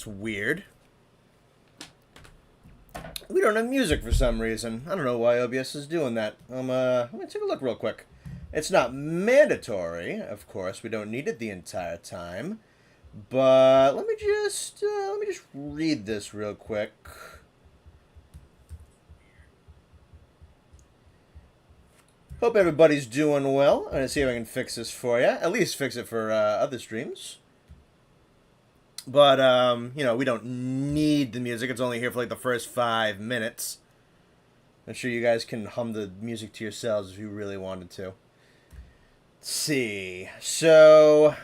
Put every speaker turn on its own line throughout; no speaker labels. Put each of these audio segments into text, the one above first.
It's weird. We don't have music for some reason. I don't know why OBS is doing that. Let me take a look real quick. It's not mandatory, of course. We don't need it the entire time. But let me just read this real quick. Hope everybody's doing well. I'm gonna see if I can fix this for you. At least fix it for other streams. But, you know, we don't need the music. It's only here for, like, the first 5 minutes. I'm sure you guys can hum the music to yourselves if you really wanted to. Let's see. So,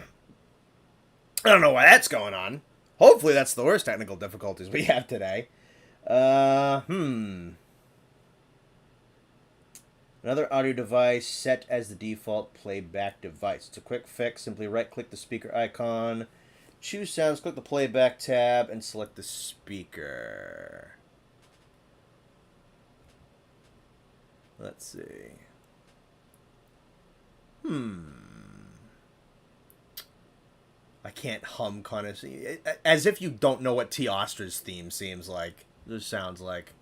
I don't know why that's going on. Hopefully that's the worst technical difficulties we have today. Another audio device set as the default playback device. It's a quick fix. Simply right-click the speaker icon. Choose sounds, click the playback tab, and select the speaker. Let's see. I can't hum constantly. As if you don't know what T. Ostra's theme seems like. This sounds like.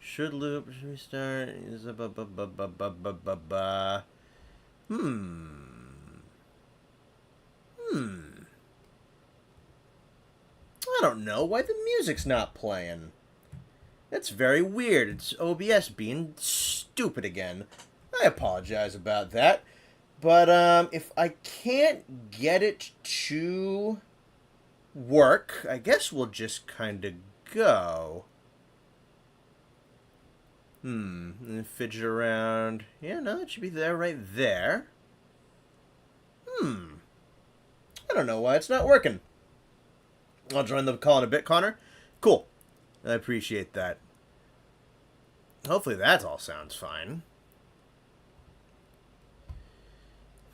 Should loop, should we start? I don't know why the music's not playing. That's very weird. It's OBS being stupid again. I apologize about that. But, if I can't get it to work, I guess we'll just kind of go. And fidget around. Yeah, no, it should be there, right there. I don't know why it's not working. I'll join the call in a bit, Connor. Cool. I appreciate that. Hopefully that all sounds fine.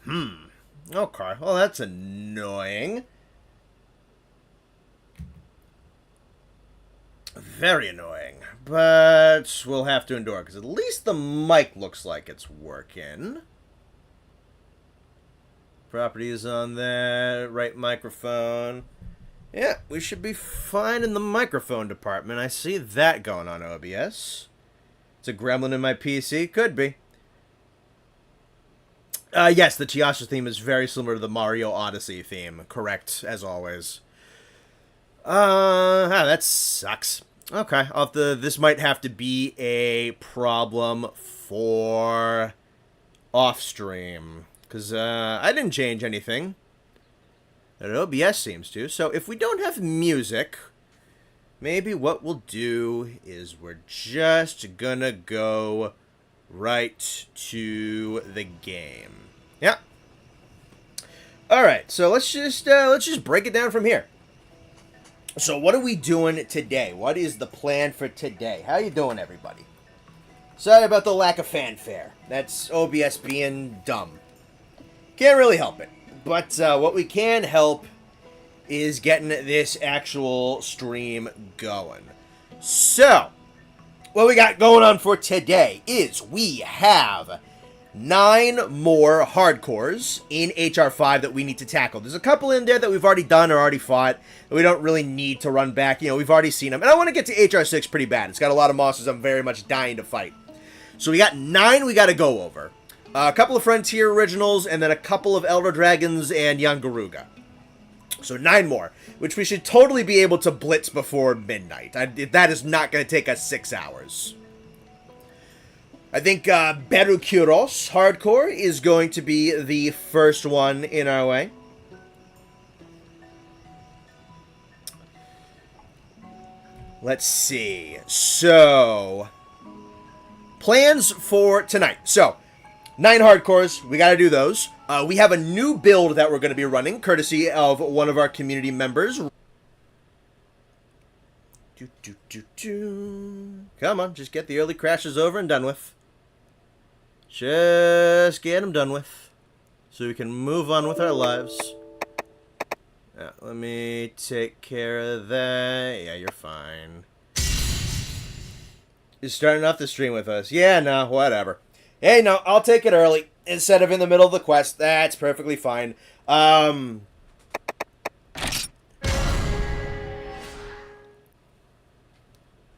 Okay. Well, that's annoying. Very annoying. But we'll have to endure, because at least the mic looks like it's working. Properties on that. Right microphone. Yeah, we should be fine in the microphone department. I see that going on OBS. It's a gremlin in my PC. Could be. Yes, the Chiasha theme is very similar to the Mario Odyssey theme. Correct, as always. That sucks. Okay, this might have to be a problem for off-stream. Because, I didn't change anything. And OBS seems to. So, if we don't have music, maybe what we'll do is we're just gonna go right to the game. Yeah. Alright, so let's just break it down from here. So what are we doing today? What is the plan for today? How you doing, everybody? Sorry about the lack of fanfare. That's OBS being dumb. Can't really help it. But what we can help is getting this actual stream going. So, what we got going on for today is we have 9 more hardcores in HR5 that we need to tackle. There's a couple in there that we've already done or already fought. We don't really need to run back. You know, we've already seen them. And I want to get to HR6 pretty bad. It's got a lot of monsters I'm very much dying to fight. So we got 9 we got to go over. A couple of Frontier Originals, and then a couple of Elder Dragons and Young Garuga. So 9 more, which we should totally be able to blitz before midnight. That is not going to take us 6 hours. I think Berukuros Hardcore is going to be the first one in our way. Let's see. So, plans for tonight. So, 9 hardcores. We got to do those. We have a new build that we're going to be running, courtesy of one of our community members. Come on, just get the early crashes over and done with. Just get them done with. So we can move on with our lives. Let me take care of that. Yeah, you're fine. You're starting off the stream with us. Yeah, no, whatever. Hey, no, I'll take it early. instead of in the middle of the quest. That's perfectly fine.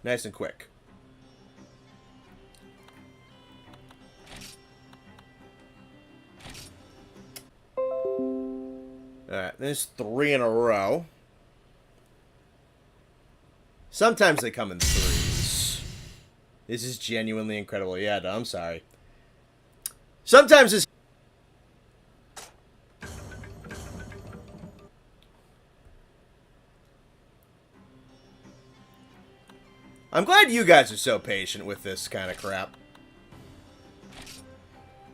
Nice and quick. Alright, there's 3 in a row. Sometimes they come in 3s. This is genuinely incredible. Yeah, no, I'm sorry. Sometimes it's... I'm glad you guys are so patient with this kind of crap.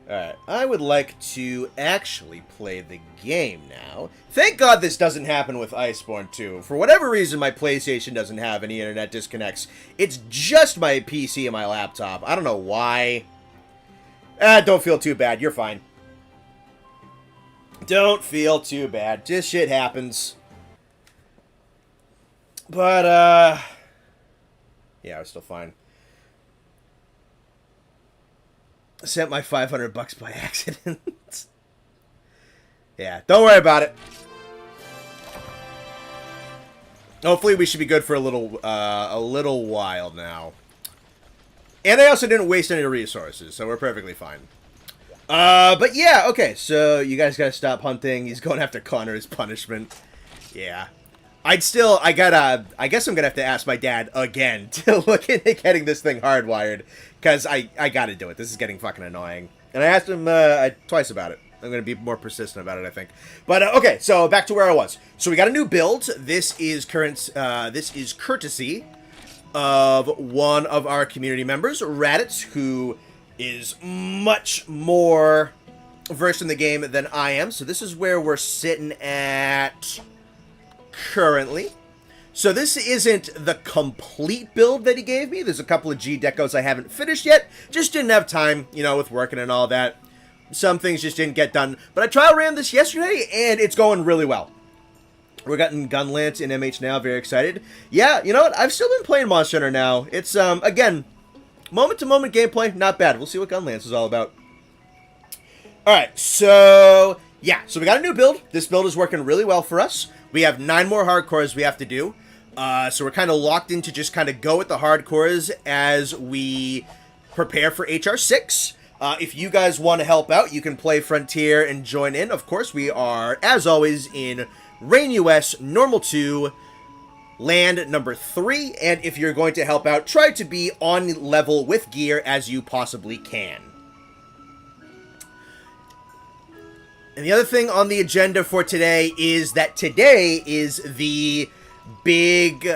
Alright, I would like to actually play the game now. Thank God this doesn't happen with Iceborne 2. For whatever reason, my PlayStation doesn't have any internet disconnects. It's just my PC and my laptop. I don't know why. Don't feel too bad. You're fine. Don't feel too bad. Just shit happens. But, yeah, I was still fine. Sent my $500 by accident. Yeah, don't worry about it. Hopefully we should be good for a little while now. And I also didn't waste any resources, so we're perfectly fine. But yeah, okay, so you guys gotta stop hunting. He's going after Connor as punishment. Yeah. I guess I'm gonna have to ask my dad again to look into getting this thing hardwired, because I gotta do it. This is getting fucking annoying. And I asked him twice about it. I'm gonna be more persistent about it, I think. But okay, so back to where I was. So we got a new build. This is courtesy of one of our community members, Raditz, who is much more versed in the game than I am. So this is where we're sitting at currently. So this isn't the complete build that he gave me. There's a couple of G decos I haven't finished yet. Just didn't have time, you know, with working and all that. Some things just didn't get done. But I trial ran this yesterday, and it's going really well. We're getting Gunlance in MH now. Very excited. Yeah, you know what? I've still been playing Monster Hunter now. It's, again, moment-to-moment gameplay. Not bad. We'll see what Gunlance is all about. Alright, so... yeah, so we got a new build. This build is working really well for us. We have 9 more hardcores we have to do. So we're kind of locked in to just kind of go with the hardcores as we prepare for HR6. If you guys want to help out, you can play Frontier and join in. Of course, we are, as always, in Rain US, Normal 2, Land number 3. And if you're going to help out, try to be on level with gear as you possibly can. And the other thing on the agenda for today is that today is the big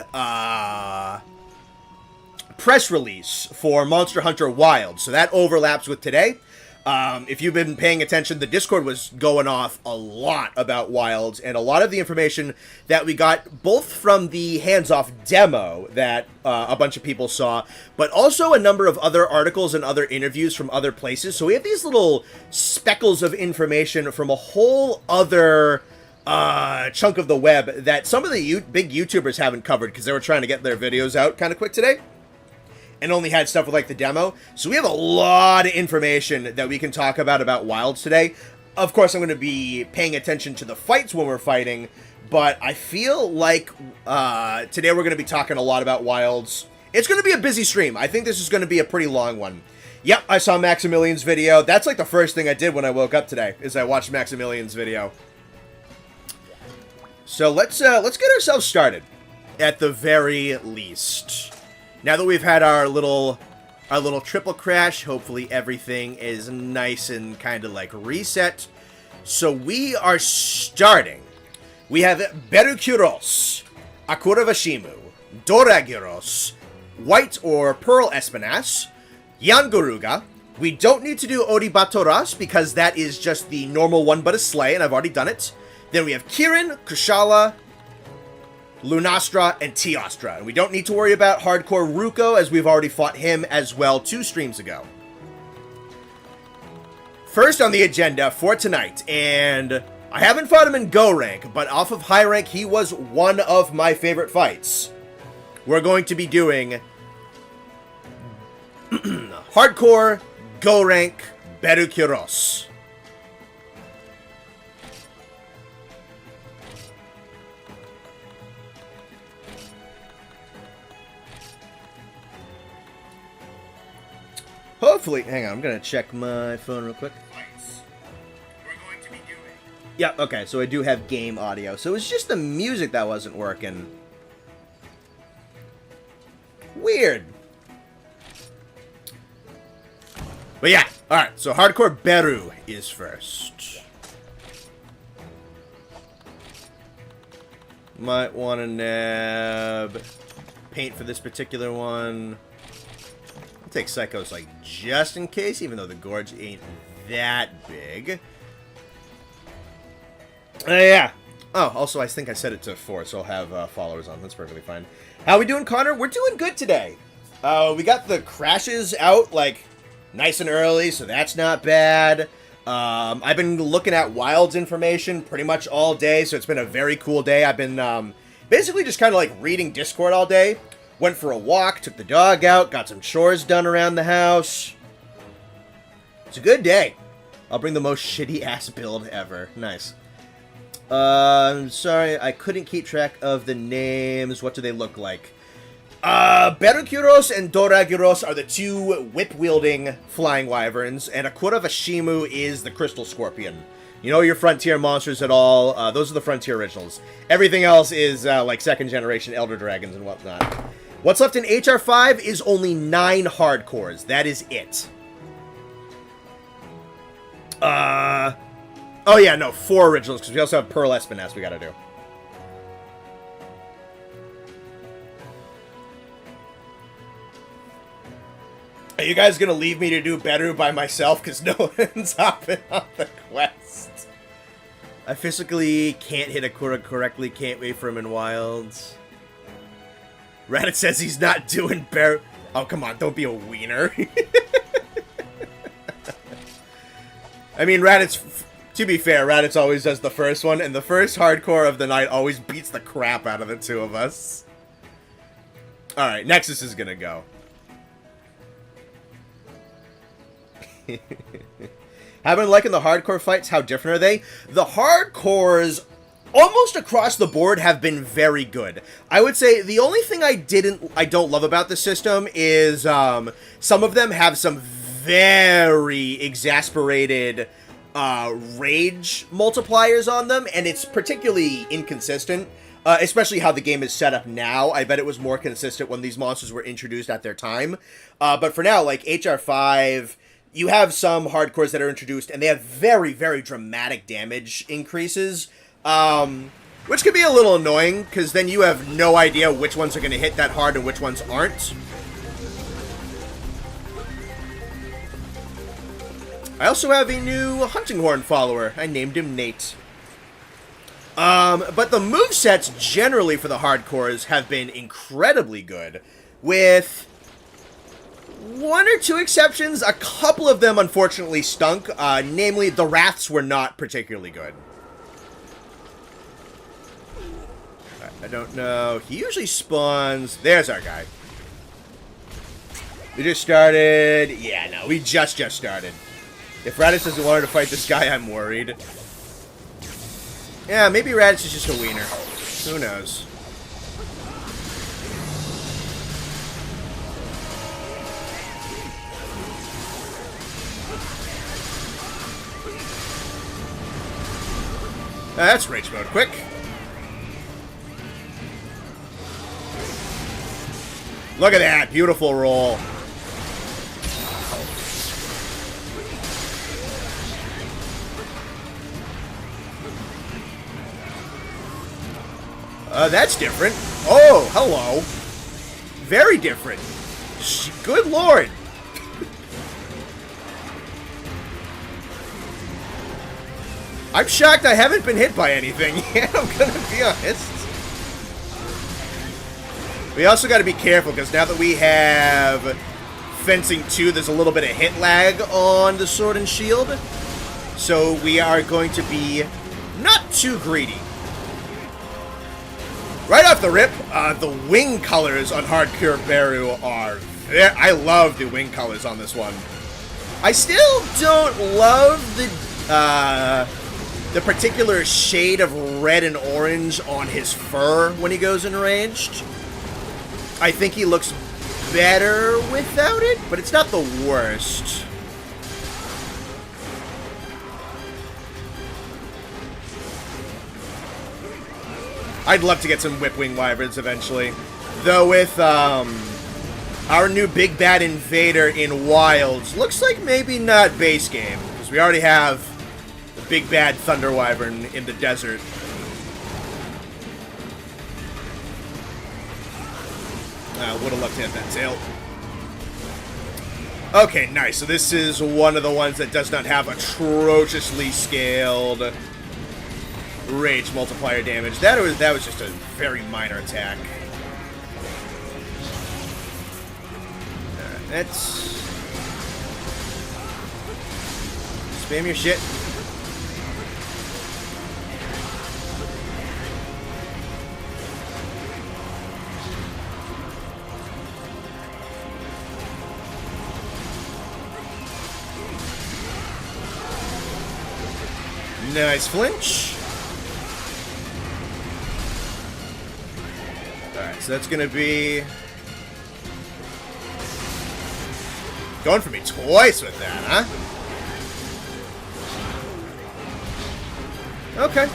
press release for Monster Hunter Wilds. So that overlaps with today. If you've been paying attention, the Discord was going off a lot about Wilds, and a lot of the information that we got, both from the hands-off demo that a bunch of people saw, but also a number of other articles and other interviews from other places. So we have these little speckles of information from a whole other chunk of the web that some of the big YouTubers haven't covered because they were trying to get their videos out kind of quick today. And only had stuff with, like, the demo. So we have a lot of information that we can talk about Wilds today. Of course, I'm going to be paying attention to the fights when we're fighting. But I feel like today we're going to be talking a lot about Wilds. It's going to be a busy stream. I think this is going to be a pretty long one. Yep, I saw Maximilian's video. That's, like, the first thing I did when I woke up today, is I watched Maximilian's video. So let's get ourselves started, at the very least. Now that we've had our little triple crash, hopefully everything is nice and kind of like reset. So we are starting. We have Berukyros, Akura Vashimu, Doragyros, White or Pearl Espinas, Yangaruga. We don't need to do Odibatoras because that is just the normal one but a sleigh, and I've already done it. Then we have Kirin, Kushala, Lunastra, and Teostra. And we don't need to worry about Hardcore Ruko, as we've already fought him as well 2 streams ago. First on the agenda for tonight, and I haven't fought him in Go rank, but off of high rank, he was one of my favorite fights. We're going to be doing Hardcore Go rank Berukyros. Hopefully, hang on, I'm gonna check my phone real quick. Yeah, okay, so I do have game audio. So it's just the music that wasn't working. Weird. But yeah, alright, so Hardcore Beru is first. Might want to nab paint for this particular one. I'll take Psychos, like, just in case, even though the gorge ain't that big. Yeah. Oh, also, I think I set it to 4, so I'll have followers on. That's perfectly fine. How we doing, Connor? We're doing good today. We got the crashes out, like, nice and early, so that's not bad. I've been looking at Wilds information pretty much all day, so it's been a very cool day. I've been basically just kind of like reading Discord all day. Went for a walk, took the dog out, got some chores done around the house. It's a good day. I'll bring the most shitty-ass build ever. Nice. I'm sorry, I couldn't keep track of the names. What do they look like? Berukyros and Doragyros are the two whip-wielding flying wyverns, and Akura Vashimu is the crystal scorpion. You know your frontier monsters at all. Those are the frontier originals. Everything else is, like, second-generation Elder Dragons and whatnot. What's left in HR5 is only 9 hardcores. That is it. Oh yeah, no, 4 originals, because we also have Pearl Espinass we gotta do. Are you guys gonna leave me to do better by myself, because no one's hopping on the quest? I physically can't hit Akura correctly, can't wait for him in Wilds. Raditz says he's not doing better. Oh, come on, don't be a wiener. I mean, Raditz, to be fair, Raditz always does the first one, and the first hardcore of the night always beats the crap out of the two of us. Alright, Nexus is gonna go. Have been liking the hardcore fights? How different are they? The hardcores, almost across the board, have been very good. I would say the only thing I don't love about the system is some of them have some very exasperated rage multipliers on them, and it's particularly inconsistent, especially how the game is set up now. I bet it was more consistent when these monsters were introduced at their time. But for now, like HR5, you have some hardcores that are introduced, and they have very, very dramatic damage increases, which can be a little annoying, because then you have no idea which ones are going to hit that hard and which ones aren't. I also have a new Hunting Horn follower. I named him Nate. But the movesets generally for the hardcores have been incredibly good, with 1 or 2 exceptions. A couple of them unfortunately stunk, namely the Wraths were not particularly good. I don't know. He usually spawns... There's our guy. We just started... Yeah, no, we just started. If Raditz doesn't want her to fight this guy, I'm worried. Yeah, maybe Raditz is just a wiener. Who knows? That's rage mode, quick. Look at that, beautiful roll. That's different. Oh, hello. Very different. Good lord. I'm shocked I haven't been hit by anything yet, I'm gonna be honest. We also gotta be careful, because now that we have Fencing 2, there's a little bit of hit lag on the Sword and Shield. So we are going to be not too greedy. Right off the rip, the wing colors on Hardcore Beru are... I love the wing colors on this one. I still don't love the particular shade of red and orange on his fur when he goes enraged. I think he looks better without it, but it's not the worst. I'd love to get some Whipwing Wyverns eventually. Though with our new Big Bad Invader in Wilds, looks like maybe not base game, because we already have the Big Bad Thunder Wyvern in the desert. Would have loved to have that tail. Okay, nice. So this is one of the ones that does not have atrociously scaled rage multiplier damage. That was just a very minor attack. Alright, let's spam your shit. Nice flinch. Alright, so that's gonna be going for me twice with that, huh? Okay.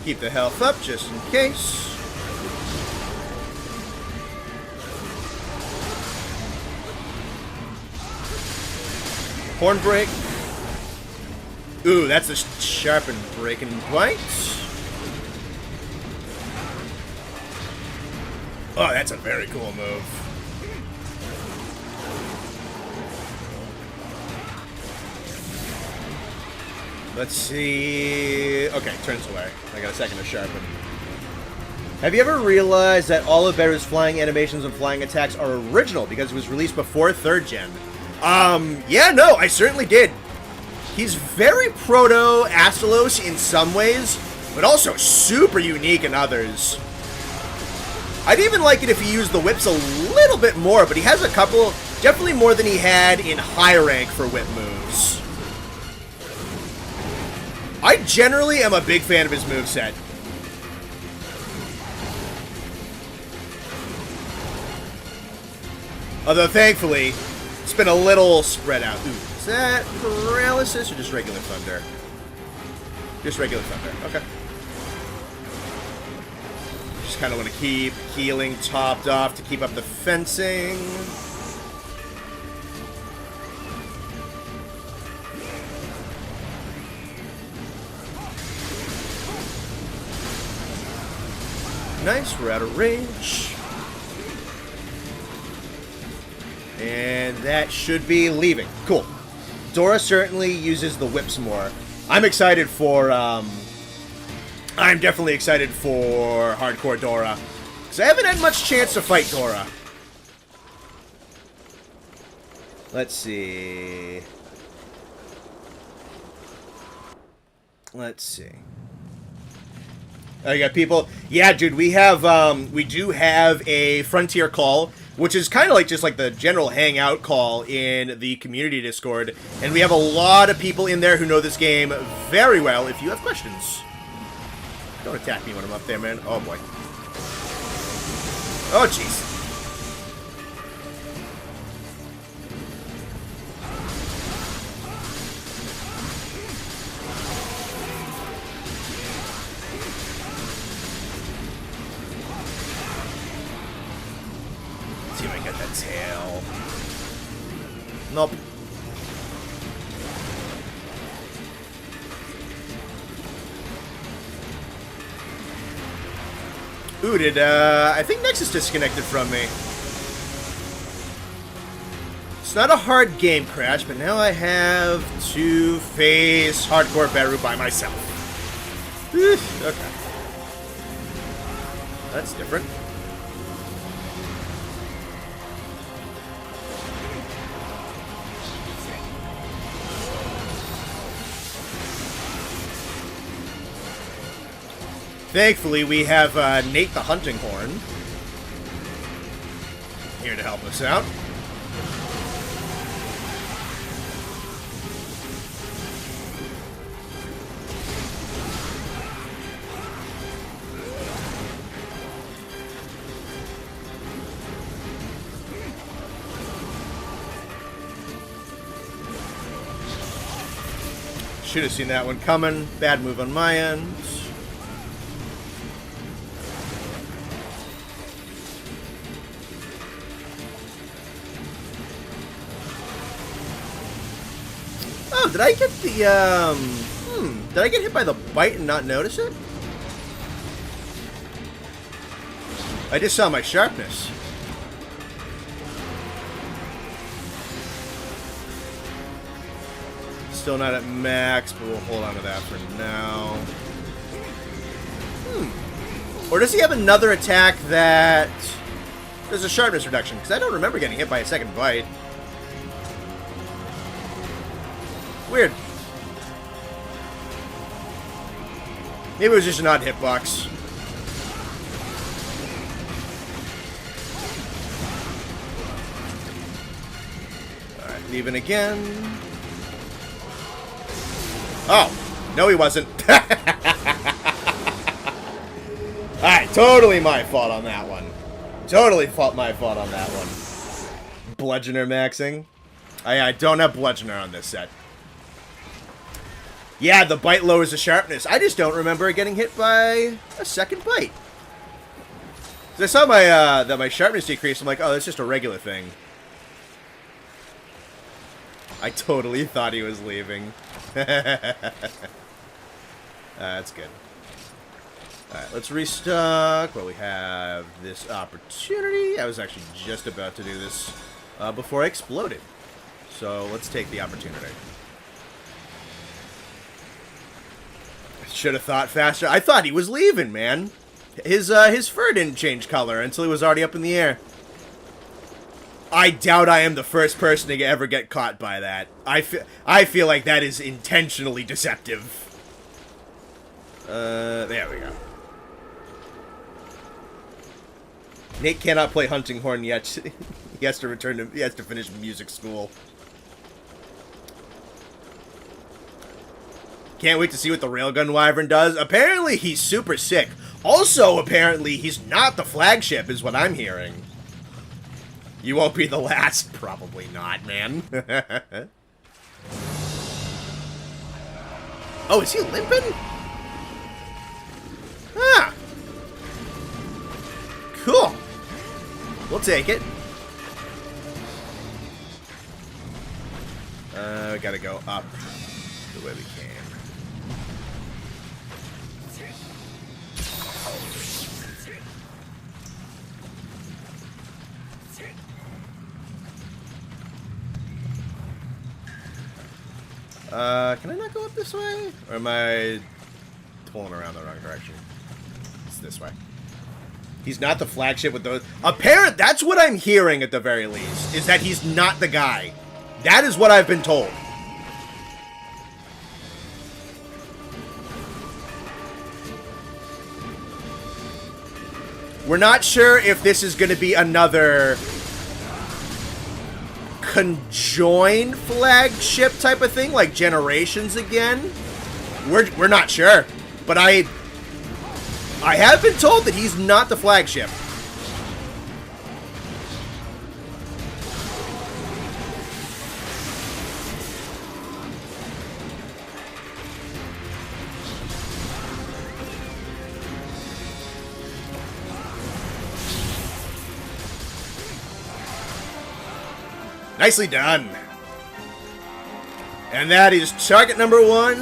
Keep the health up just in case. Horn break. Ooh, that's a sharpened break and bite. Oh, that's a very cool move. Let's see. Okay, turns away. I got a second to sharpen. Have you ever realized that all of Beru's flying animations and flying attacks are original because it was released before 3rd gen? Yeah, no, I certainly did. He's very proto-Astalos in some ways, but also super unique in others. I'd even like it if he used the whips a little bit more, but he has a couple, definitely more than he had in high rank for whip moves. I generally am a big fan of his moveset. Although, thankfully, it's been a little spread out. Ooh, is that paralysis or just regular thunder? Just regular thunder. Okay. Just kind of want to keep healing topped off to keep up the fencing. Nice, we're out of range. And that should be leaving. Cool. Dora certainly uses the whips more. I'm excited for, I'm definitely excited for Hardcore Dora. Because I haven't had much chance to fight Dora. Let's see. Let's see. Oh, you got people? Yeah, dude, we do have a Frontier call, which is kind of like just like the general hangout call in the community Discord. And we have a lot of people in there who know this game very well. If you have questions, don't attack me when I'm up there, man. Oh, boy. Oh, jeez. See if I get that tail. Nope. Ooh, I think Nexus disconnected from me. It's not a hard game crash, but now I have to face Hardcore Beru by myself. Okay. That's different. Thankfully, we have Nate the Hunting Horn here to help us out. should have seen that one coming. Bad move on my end. Oh, did I get the, did I get hit by the bite and not notice it? I just saw my sharpness. Still not at max, but we'll hold on to that for now. Or does he have another attack that does a sharpness reduction? Because I don't remember getting hit by a second bite. Weird. Maybe it was just an odd hitbox. Alright, leaving again. Oh, no he wasn't. Alright, totally my fault on that one. Totally my fault on that one. Bludgeoner maxing. I don't have Bludgeoner on this set. Yeah, the bite lowers the sharpness. I just don't remember getting hit by a second bite. I saw my that my sharpness decreased. I'm like, oh, that's just a regular thing. I totally thought he was leaving. That's good. Alright, let's restock while we have this opportunity. I was actually just about to do this before I exploded. So let's take the opportunity. Should have thought faster. I thought he was leaving, man. His fur didn't change color until he was already up in the air. I doubt I am the first person to ever get caught by that. I feel like that is intentionally deceptive. There we go. Nate cannot play Hunting Horn yet. He has to finish music school. Can't wait to see what the Railgun Wyvern does. Apparently, he's super sick. Also, apparently, he's not the flagship, is what I'm hearing. You won't be the last. Probably not, man. Oh, is he limping? Ah. Cool. We'll take it. We gotta go up the way we came. Can I not go up this way? Or am I pulling around the wrong direction? It's this way. He's not the flagship with those... That's what I'm hearing at the very least, is that he's not the guy. That is what I've been told. We're not sure if this is going to be another conjoined flagship type of thing, like Generations again. We're not sure, but I have been told that he's not the flagship. Nicely done. And that is target number 1.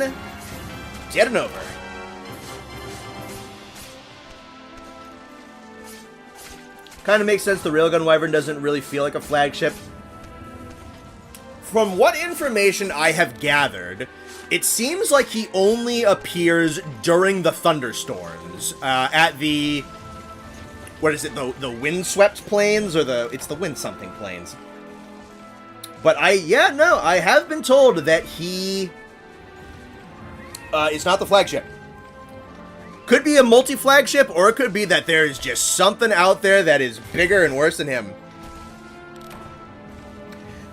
Get it over. Kind of makes sense. The Railgun Wyvern doesn't really feel like a flagship. From what information I have gathered, it seems like he only appears during the thunderstorms at the... What is it? The windswept plains? Or it's the wind something plains. But I have been told that he is not the flagship. Could be a multi-flagship, or it could be that there is just something out there that is bigger and worse than him.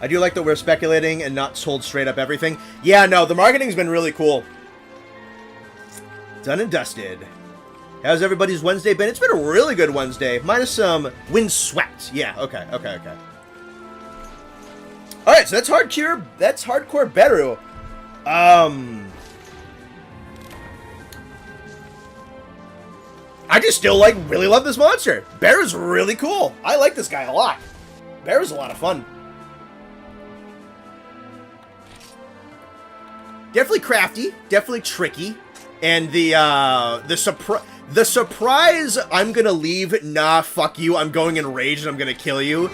I do like that we're speculating and not told straight up everything. Yeah, no, the marketing's been really cool. Done and dusted. How's everybody's Wednesday been? It's been a really good Wednesday, minus some windswept. Yeah, okay. Alright, so that's hardcore Beru. I just still, like, really love this monster. Bear is really cool. I like this guy a lot. Bear is a lot of fun. Definitely crafty. Definitely tricky. And the surprise, I'm gonna leave, nah, fuck you, I'm going in rage and I'm gonna kill you.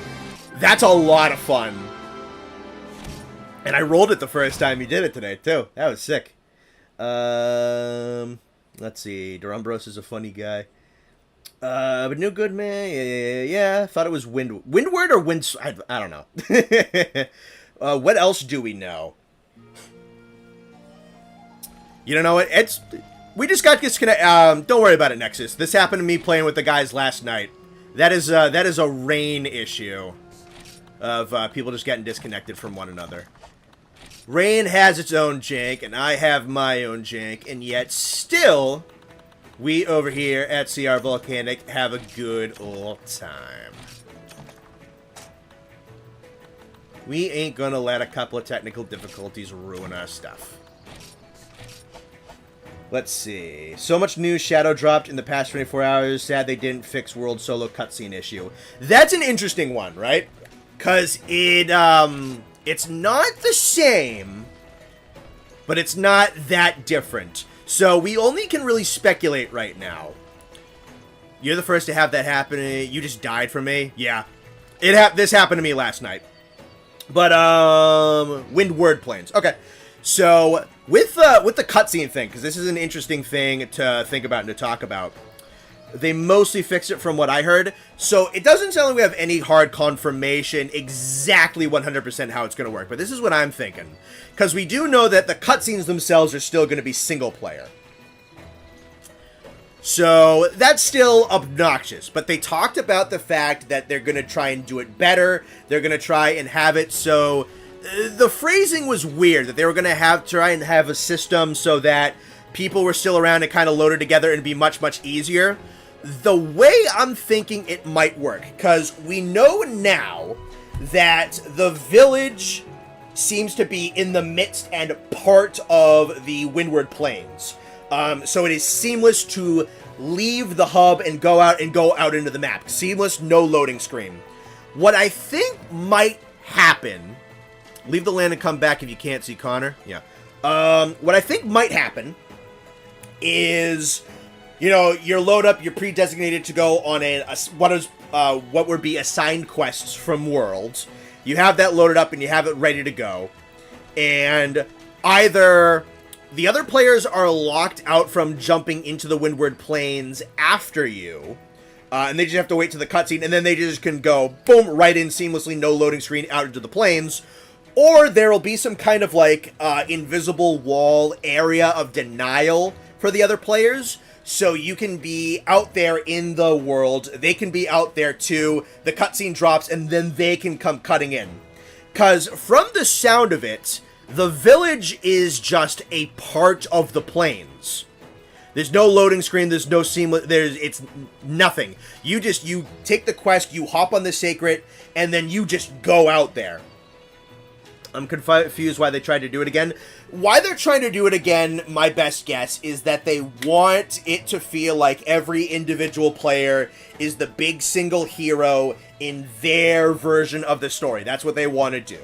That's a lot of fun. And I rolled it the first time you did it today, too. That was sick. Let's see. Durumbros is a funny guy. But no good, man. Yeah. Thought it was Windward or Wind... I don't know. What else do we know? You don't know what? We just got disconnected. Don't worry about it, Nexus. This happened to me playing with the guys last night. That is a rain issue of people just getting disconnected from one another. Rain has its own jank, and I have my own jank, and yet still, we over here at CR-Volcanic have a good old time. We ain't gonna let a couple of technical difficulties ruin our stuff. Let's see. So much news shadow dropped in the past 24 hours. Sad they didn't fix World Solo cutscene issue. That's an interesting one, right? Because it's not the same, but it's not that different. So we only can really speculate right now. You're the first to have that happen. You just died for me. Yeah. This happened to me last night. But, Windward Plains. Okay. So, with the cutscene thing, because this is an interesting thing to think about and to talk about, they mostly fixed it from what I heard. So, it doesn't sound like we have any hard confirmation exactly 100% how it's going to work. But this is what I'm thinking. Because we do know that the cutscenes themselves are still going to be single player. So, that's still obnoxious. But they talked about the fact that they're going to try and do it better. They're going to try and have it so... The phrasing was weird, that they were going to try and have a system so that people were still around and kind of loaded together and be much, much easier. The way I'm thinking it might work, because we know now that the village seems to be in the midst and part of the Windward Plains. So it is seamless to leave the hub and go out into the map. Seamless, no loading screen. What I think might happen... Leave the land and come back if you can't see Connor. Yeah. What I think might happen is, you know, your load up, you're pre-designated to go on what would be assigned quests from worlds. You have that loaded up and you have it ready to go. And either the other players are locked out from jumping into the Windward Plains after you, and they just have to wait to the cutscene, and then they just can go, boom, right in seamlessly, no loading screen, out into the plains. Or there will be some kind of, like, invisible wall area of denial for the other players. So you can be out there in the world. They can be out there, too. The cutscene drops, and then they can come cutting in. Because from the sound of it, the village is just a part of the plains. There's no loading screen. There's no seamless... It's nothing. You take the quest, you hop on the sacred, and then you just go out there. I'm confused why they tried to do it again. Why they're trying to do it again, my best guess, is that they want it to feel like every individual player is the big single hero in their version of the story. That's what they want to do.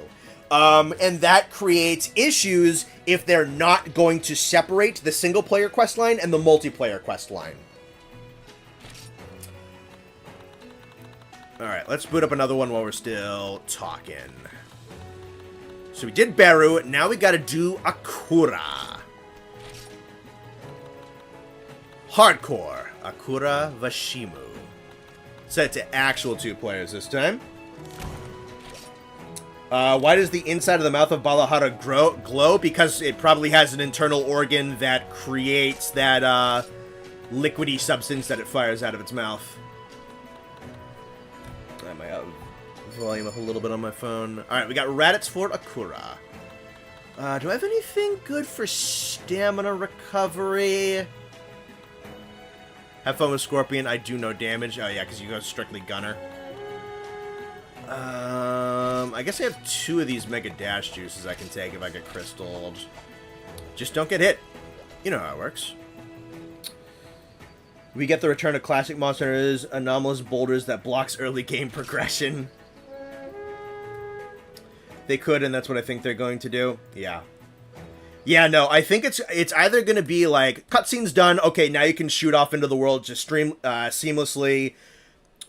And that creates issues if they're not going to separate the single player quest line and the multiplayer quest line. Alright, let's boot up another one while we're still talking. So we did Beru, now we gotta do Akura. Hardcore, Akura Vashimu. Set to actual 2 players this time. Why does the inside of the mouth of Balahara glow? Because it probably has an internal organ that creates that liquidy substance that it fires out of its mouth. I might have volume up a little bit on my phone. Alright, we got Raditz for Akura. Do I have anything good for stamina recovery? Have fun with Scorpion. I do no damage. Oh yeah, because you go strictly gunner. I guess I have 2 of these Mega Dash juices I can take if I get crystalled. Just don't get hit. You know how it works. We get the return of classic monsters, anomalous boulders that blocks early game progression. They could, and that's what I think they're going to do. Yeah. Yeah, no, I think it's either going to be like, cutscene's done, okay, now you can shoot off into the world just seamlessly,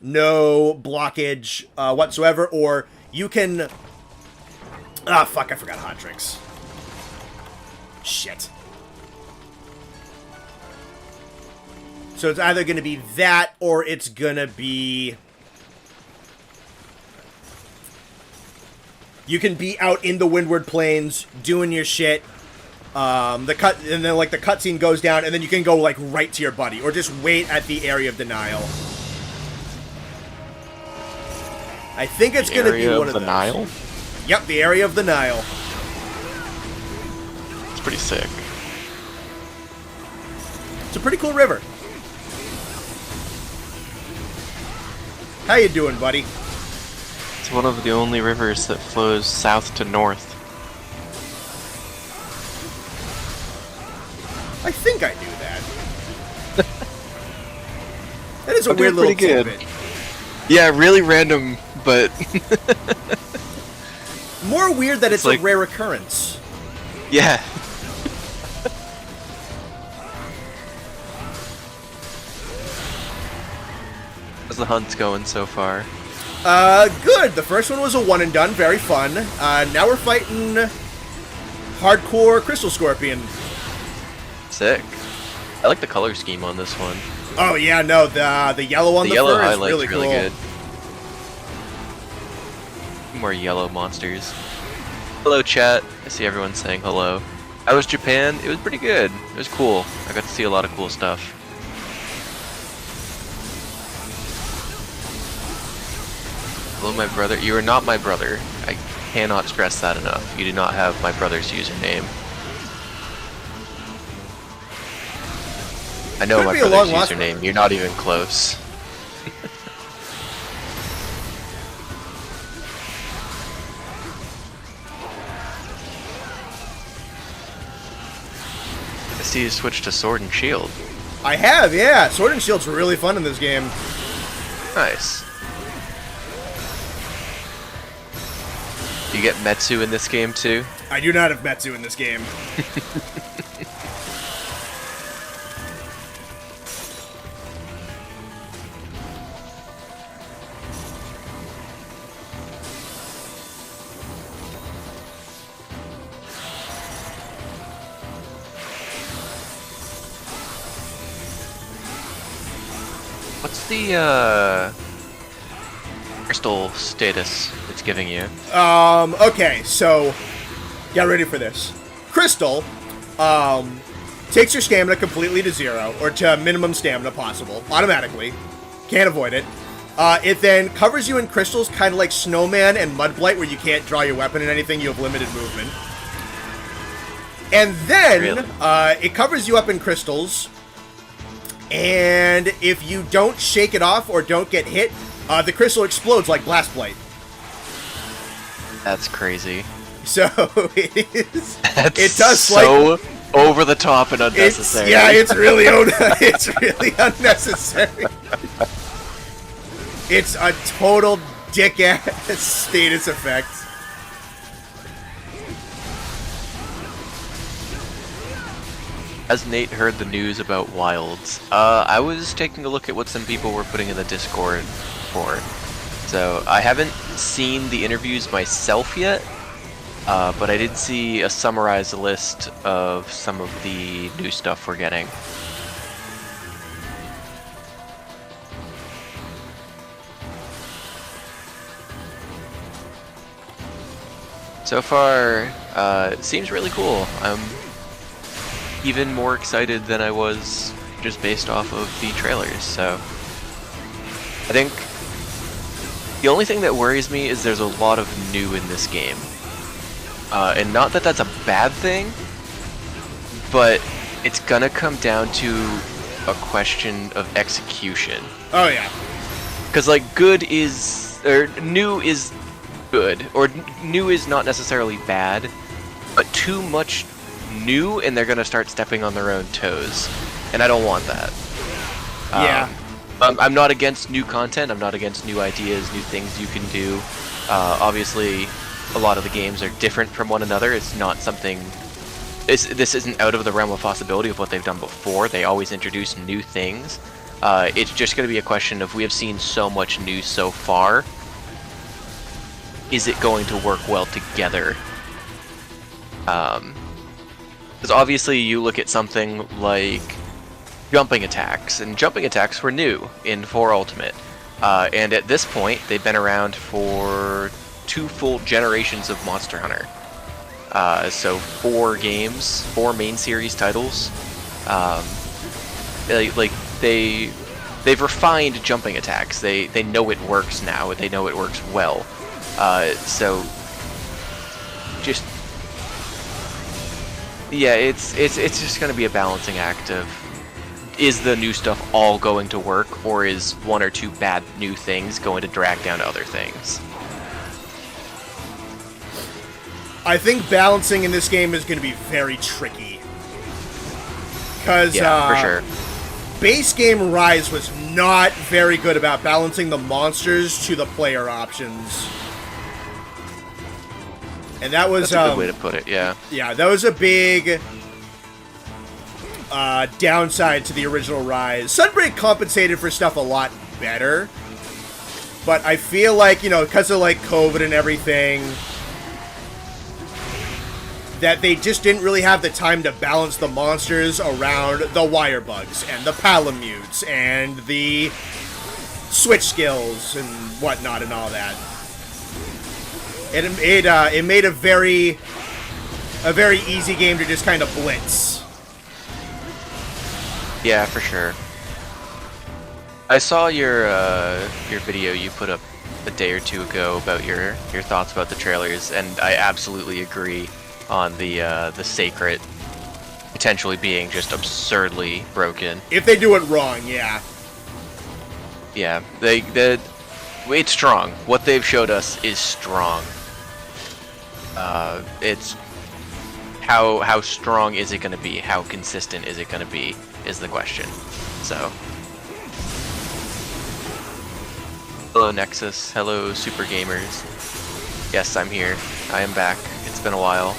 no blockage whatsoever, or you can... Ah, fuck, I forgot hot drinks. Shit. So it's either going to be that, or it's going to be... You can be out in the Windward Plains doing your shit. And then like the cutscene goes down, and then you can go like right to your buddy, or just wait at the area of denial. I think it's going to be one of those.
Area of the Nile?
Yep, the area of the Nile.
It's pretty sick.
It's a pretty cool river. How you doing, buddy?
It's one of the only rivers that flows south to north.
I think I knew that. That is a weird little tidbit.
Yeah, really random, but...
More weird that it's
like...
a rare occurrence.
Yeah. How's the hunt going so far?
Good. The first one was a one and done, very fun. Now we're fighting hardcore Crystal Scorpion.
Sick. I like the color scheme on this one.
Oh yeah, no, the yellow on the
yellow
fur is really cool.
Good. More yellow monsters. Hello, chat. I see everyone saying hello. How was Japan? It was pretty good. It was cool. I got to see a lot of cool stuff. Hello, my brother. You are not my brother. I cannot stress that enough. You do not have my brother's username. I know my brother's username. You're not even close. I see you switched to Sword and Shield.
I have, yeah. Sword and Shield's really fun in this game.
Nice. You get Metsu in this game too?
I do not have Metsu in this game.
What's the crystal status it's giving you?
Okay, so get ready for this. Crystal takes your stamina completely to 0, or to minimum stamina possible, automatically. Can't avoid it. It then covers you in crystals, kind of like Snowman and Mudblight, where you can't draw your weapon and anything, you have limited movement. And then,
really?
It covers you up in crystals, and if you don't shake it off or don't get hit, the crystal explodes like Blast Blight.
That's crazy.
So, it is...
That's
it does
so over the top and unnecessary.
It's really it's really unnecessary. It's a total dick-ass status effect.
Has Nate heard the news about Wilds? I was taking a look at what some people were putting in the Discord for. So, I haven't seen the interviews myself yet, but I did see a summarized list of some of the new stuff we're getting. So far, it seems really cool. I'm even more excited than I was just based off of the trailers, so I think the only thing that worries me is there's a lot of new in this game. And not that that's a bad thing, but it's gonna come down to a question of execution.
Oh yeah.
Because like new is good, or new is not necessarily bad, but too much new and they're gonna start stepping on their own toes, and I don't want that.
Yeah.
I'm not against new content. I'm not against new ideas, new things you can do. Obviously, a lot of the games are different from one another. It's not something... This isn't out of the realm of possibility of what they've done before. They always introduce new things. It's just going to be a question of, we have seen so much new so far. Is it going to work well together? Because obviously you look at something like jumping attacks, and jumping attacks were new in 4 Ultimate. And at this point, they've been around for 2 full generations of Monster Hunter. So 4 games, 4 main series titles. They've refined jumping attacks. They know it works now. They know it works well. So just yeah, it's just going to be a balancing act of, is the new stuff all going to work, or is 1 or 2 bad new things going to drag down other things?
I think balancing in this game is going to be very tricky. Because,
yeah, for sure.
Base game Rise was not very good about balancing the monsters to the player options. And that was...
That's a good way to put it, yeah.
Yeah, that was a big downside to the original Rise. Sunbreak compensated for stuff a lot better. But I feel like, you know, because of, like, COVID and everything, that they just didn't really have the time to balance the monsters around the wire bugs and the palamutes and the switch skills and whatnot and all that. It made a very easy game to just kind of blitz.
Yeah, for sure. I saw your video you put up a day or 2 ago about your thoughts about the trailers, and I absolutely agree on the Sacred potentially being just absurdly broken.
If they do it wrong, yeah.
Yeah, it's strong. What they've showed us is strong. It's how strong is it going to be? How consistent is it going to be? Is the question. So, hello Nexus. Hello Super Gamers. Yes, I'm here. I am back. It's been a while.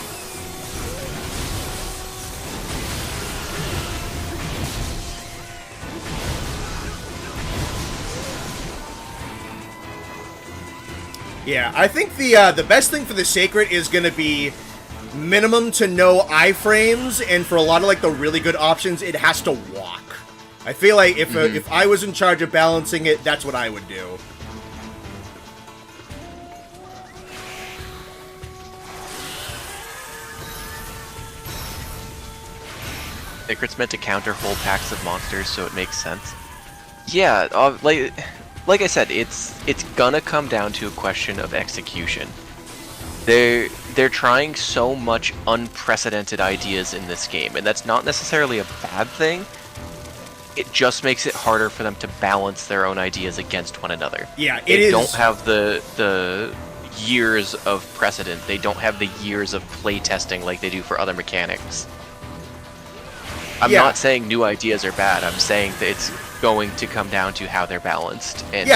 Yeah, I think the best thing for the Sacred is going to be minimum to no iframes, and for a lot of like the really good options, it has to walk. I feel like if I was in charge of balancing it, that's what I would do.
Sacred's meant to counter whole packs of monsters, so it makes sense. Yeah, like I said, it's gonna come down to a question of execution. They're trying so much unprecedented ideas in this game, and that's not necessarily a bad thing. It just makes it harder for them to balance their own ideas against one another.
Yeah,
they don't have the years of precedent. They don't have the years of play testing like they do for other mechanics. I'm not saying new ideas are bad. I'm saying that it's going to come down to how they're balanced, and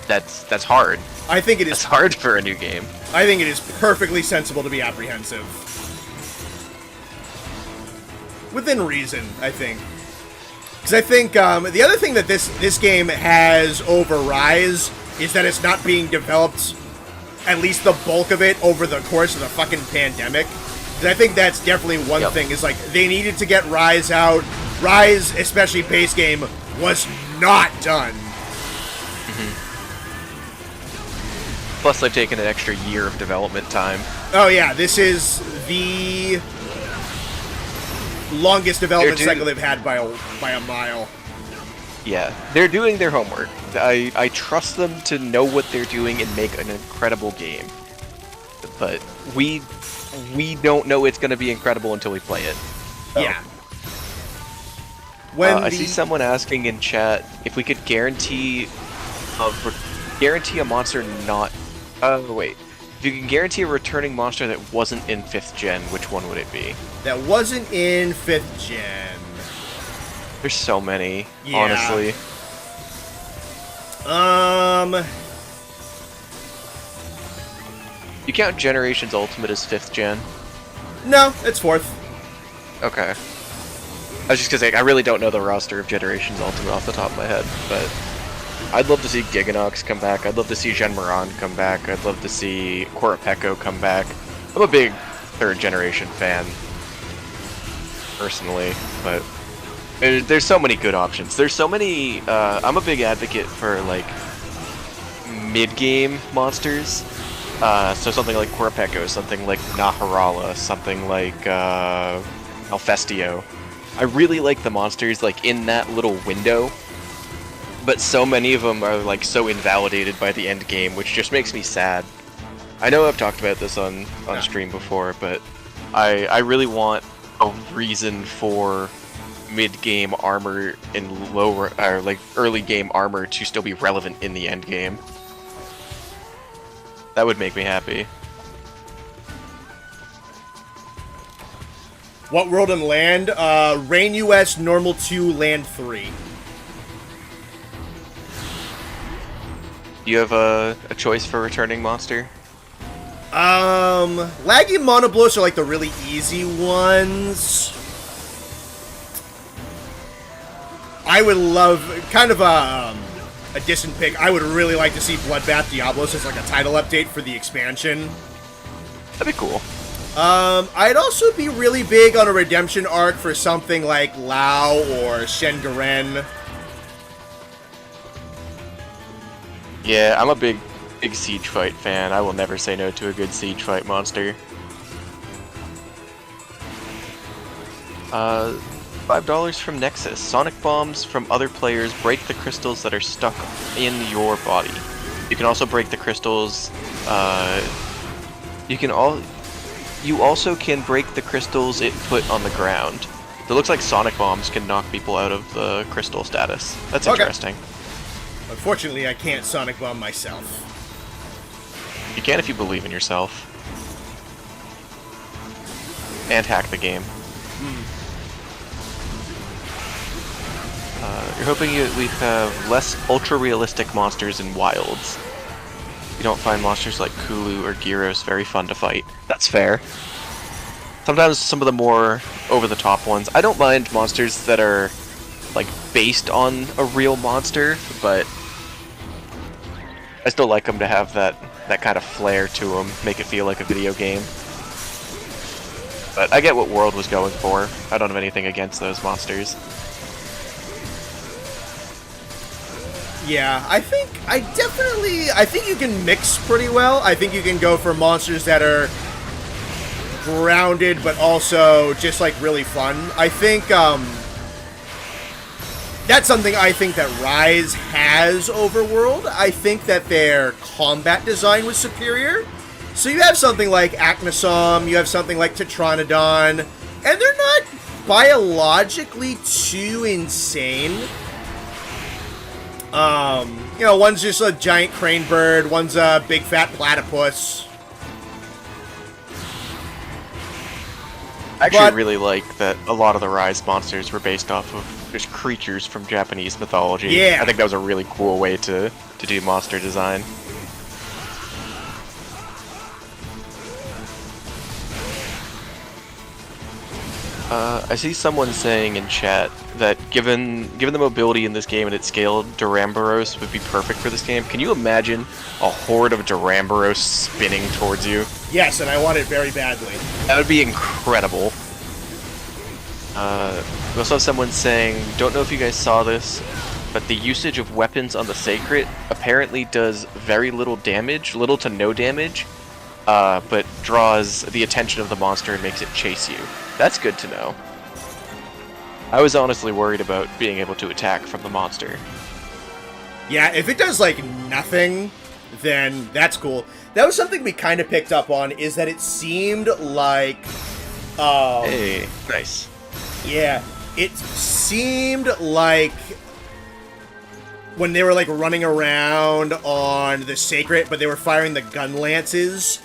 that's hard.
I think it is.
It's hard for a new game.
I think it is perfectly sensible to be apprehensive, within reason. I think, because I think the other thing that this game has over Rise is that it's not being developed, at least the bulk of it, over the course of the fucking pandemic. And I think that's definitely one thing, is like, they needed to get Rise out. Rise, especially base game, was not done.
Plus, they've taken an extra year of development time.
Oh yeah, this is the longest development cycle they've had by a mile.
Yeah, they're doing their homework. I trust them to know what they're doing and make an incredible game. But we don't know it's going to be incredible until we play it. So.
Yeah.
I see someone asking in chat if we could guarantee a monster not... Oh, wait. If you can guarantee a returning monster that wasn't in 5th gen, which one would it be?
That wasn't in 5th gen.
There's so many,
Yeah.
honestly. You count Generations Ultimate as 5th gen?
No, it's 4th.
Okay. I was just gonna say, I really don't know the roster of Generations Ultimate off the top of my head, but I'd love to see Giganox come back. I'd love to see Genmaron come back. I'd love to see Korapeko come back. I'm a big 3rd generation fan, personally, but there's so many good options. There's so many. I'm a big advocate for like mid-game monsters. So something like Korapeko, something like Naharala, something like Alfestio. I really like the monsters like in that little window, but so many of them are like so invalidated by the end game, which just makes me sad. I know I've talked about this on stream before, but I really want a reason for mid-game armor and lower or like early game armor to still be relevant in the end game. That would make me happy.
What world and land? Rain US, Normal 2, Land 3.
Do you have a choice for returning monster?
Laggy Monoblos are like the really easy ones. I would love, kind of a distant pick, I would really like to see Bloodbath Diablos as like a title update for the expansion.
That'd be cool.
I'd also be really big on a redemption arc for something like Lao or Shengaren.
Yeah, I'm a big siege fight fan. I will never say no to a good siege fight monster. $5 from Nexus. Sonic bombs from other players break the crystals that are stuck in your body. You can also break the crystals. You also can break the crystals it put on the ground. So it looks like Sonic bombs can knock people out of the crystal status. That's interesting.
Unfortunately, I can't Sonic Bomb myself.
You can if you believe in yourself. And hack the game. You're hoping we have less ultra-realistic monsters in Wilds. You don't find monsters like Kulu or Gyros very fun to fight. That's fair. Sometimes some of the more over-the-top ones. I don't mind monsters that are like based on a real monster, but I still like them to have that kind of flair to them, make it feel like a video game. But I get what World was going for. I don't have anything against those monsters.
Yeah, I think you can mix pretty well. I think you can go for monsters that are grounded but also just like really fun. I think that's something I think that Rise has over World. I think that their combat design was superior. So you have something like Acnosom, you have something like Tetranodon, and they're not biologically too insane. You know, one's just a giant crane bird, one's a big fat platypus.
I actually really like that a lot of the Rise monsters were based off of just creatures from Japanese mythology.
Yeah.
I think that was a really cool way to do monster design. I see someone saying in chat that given the mobility in this game and its scale, Duramboros would be perfect for this game. Can you imagine a horde of Duramboros spinning towards you?
Yes, and I want it very badly.
That would be incredible. We also have someone saying, don't know if you guys saw this, but the usage of weapons on the Sacred apparently does very little damage, little to no damage, but draws the attention of the monster and makes it chase you. That's good to know. I was honestly worried about being able to attack from the monster.
Yeah, if it does, like, nothing, then that's cool. That was something we kind of picked up on, is that it seemed like...
hey, nice.
Yeah, it seemed like when they were, like, running around on the Sacred, but they were firing the gun lances,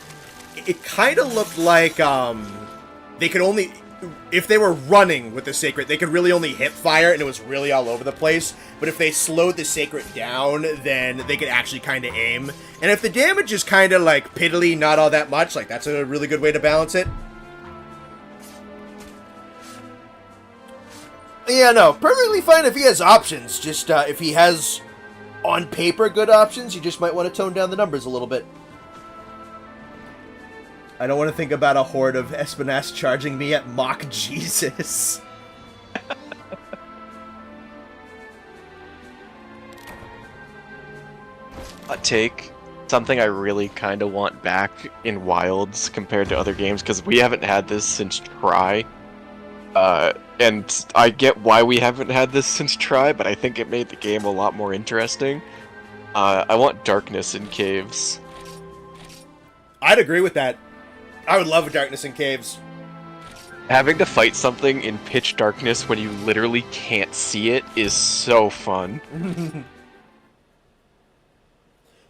it kind of looked like, they could only... if they were running with the Sacred, they could really only hip fire, and it was really all over the place. But if they slowed the Sacred down, then they could actually kind of aim. And if the damage is kind of, like, piddly, not all that much, like, that's a really good way to balance it. Yeah, no, perfectly fine if he has options. Just, if he has, on paper, good options, you just might want to tone down the numbers a little bit. I don't want to think about a horde of Espinas charging me at Mach Jesus.
Hot take. Something I really kind of want back in Wilds compared to other games, because we haven't had this since Try. And I get why we haven't had this since Try, but I think it made the game a lot more interesting. I want darkness in caves.
I'd agree with that. I would love a darkness in caves.
Having to fight something in pitch darkness when you literally can't see it is so fun.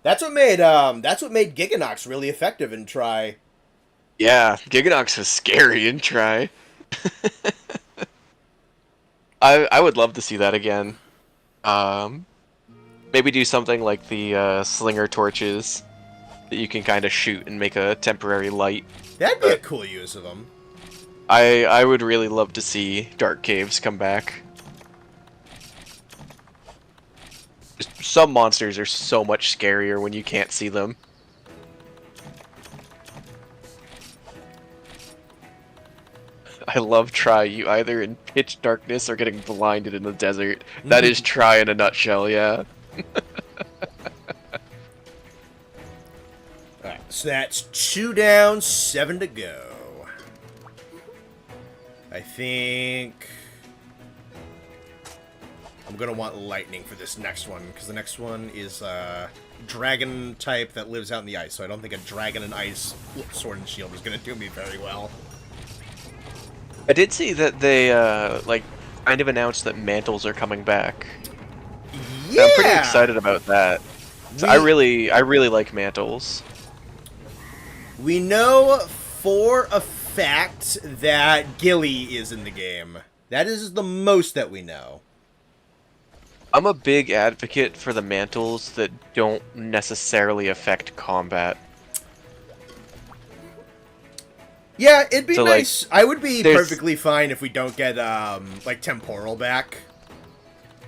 That's what made Giganox really effective in Try.
Yeah, Giganox was scary in Try. I would love to see that again. Maybe do something like the slinger torches that you can kind of shoot and make a temporary light.
That'd be a cool use of them.
I would really love to see dark caves come back. Just, some monsters are so much scarier when you can't see them. I love Try. You either in pitch darkness or getting blinded in the desert. That is Try in a nutshell, yeah.
Alright, so that's 2 down, 7 to go. I think I'm gonna want lightning for this next one, because the next one is dragon type that lives out in the ice, so I don't think a dragon and ice sword and shield is gonna do me very well.
I did see that they like kind of announced that mantles are coming back.
Yeah,
I'm pretty excited about that. So I really like mantles.
We know for a fact that Gilly is in the game. That is the most that we know.
I'm a big advocate for the mantles that don't necessarily affect combat.
Yeah, it'd be
So,
nice.
like,
I would be perfectly fine if we don't get, like, temporal back.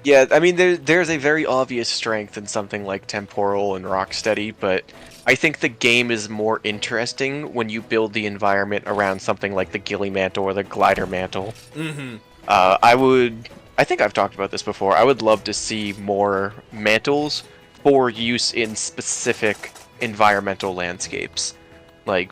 Yeah, I mean, there's a very obvious strength in something like Temporal and Rocksteady, but I think the game is more interesting when you build the environment around something like the Gilly Mantle or the Glider Mantle.
Mm-hmm.
I think I've talked about this before, I would love to see more mantles for use in specific environmental landscapes. Like,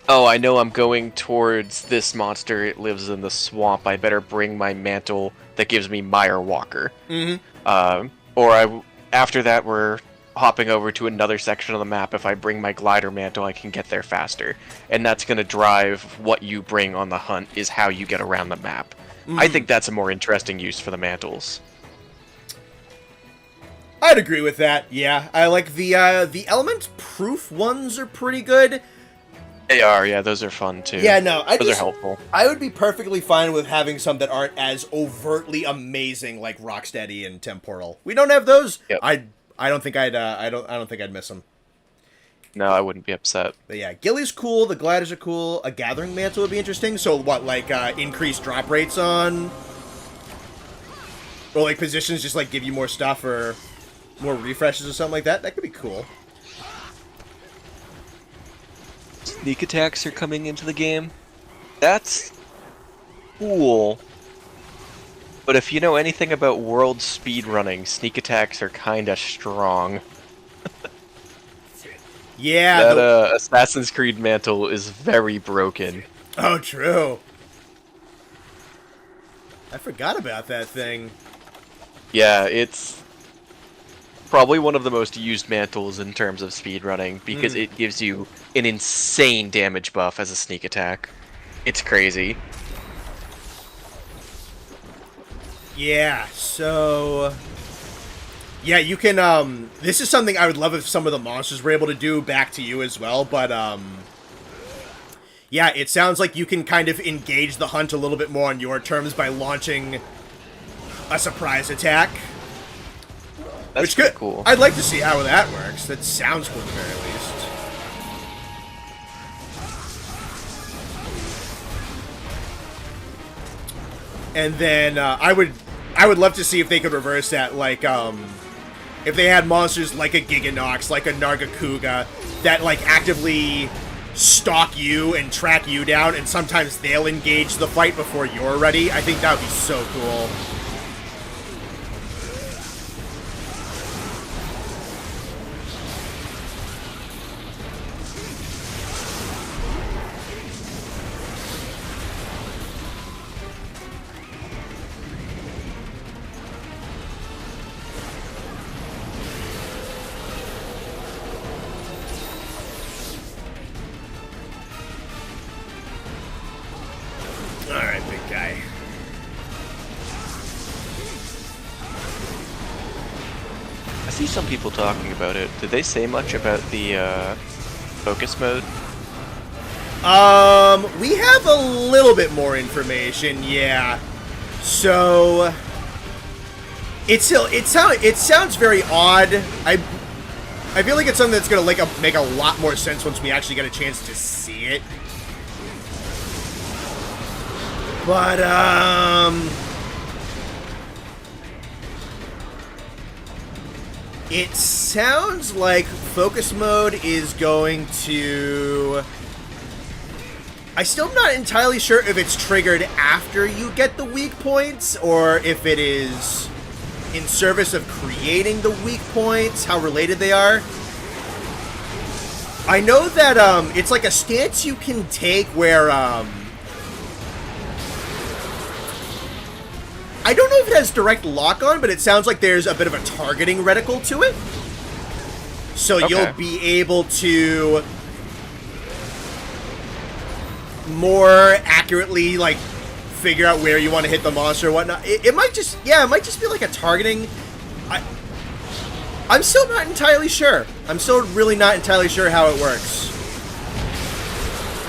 oh, I know I'm going towards this monster, it lives in the swamp, I better bring my mantle that gives me Mire Walker.
Mm-hmm.
After that, we're hopping over to another section of the map. If I bring my glider mantle, I can get there faster. And that's going to drive what you bring on the hunt, is how you get around the map.
Mm-hmm.
I think that's a more interesting use for the mantles.
I'd agree with that, yeah. I like the element-proof ones are pretty good.
They are, yeah, those are fun too.
Yeah, no,
those are helpful.
I would be perfectly fine with having some that aren't as overtly amazing like Rocksteady and Temporal. We don't have those.
Yep.
I don't think I'd miss them.
No, I wouldn't be upset.
But yeah, Gilly's cool. The gliders are cool. A Gathering Mantle would be interesting. So what, like increased drop rates on, or like positions just like give you more stuff or more refreshes or something like that. That could be cool.
Sneak attacks are coming into the game. That's cool. But if you know anything about world speedrunning, sneak attacks are kinda strong.
Yeah.
That Assassin's Creed mantle is very broken.
Oh, true. I forgot about that thing.
Yeah, it's probably one of the most used mantles in terms of speedrunning, because it gives you an insane damage buff as a sneak attack. It's crazy.
Yeah, so yeah, you can this is something I would love if some of the monsters were able to do back to you as well, but Yeah, it sounds like you can kind of engage the hunt a little bit more on your terms by launching a surprise attack.
That's pretty cool.
I'd like to see how that works. That sounds cool at the very least. And then I would love to see if they could reverse that, like if they had monsters like a Giganox, like a Nargacuga, that like actively stalk you and track you down, and sometimes they'll engage the fight before you're ready. I think that would be so cool. Alright, big guy.
I see some people talking about it. Did they say much about the focus mode?
We have a little bit more information, yeah. So it sounds very odd. I feel like it's something that's gonna make a lot more sense once we actually get a chance to see it. But it sounds like focus mode is going to... I still am not entirely sure if it's triggered after you get the weak points, or if it is in service of creating the weak points, how related they are. I know that it's like a stance you can take where I don't know if it has direct lock-on, but it sounds like there's a bit of a targeting reticle to it. So you'll be able to more accurately, like, figure out where you want to hit the monster or whatnot. It might just, yeah, it might just be like a targeting. I'm still not entirely sure. I'm still really not entirely sure how it works.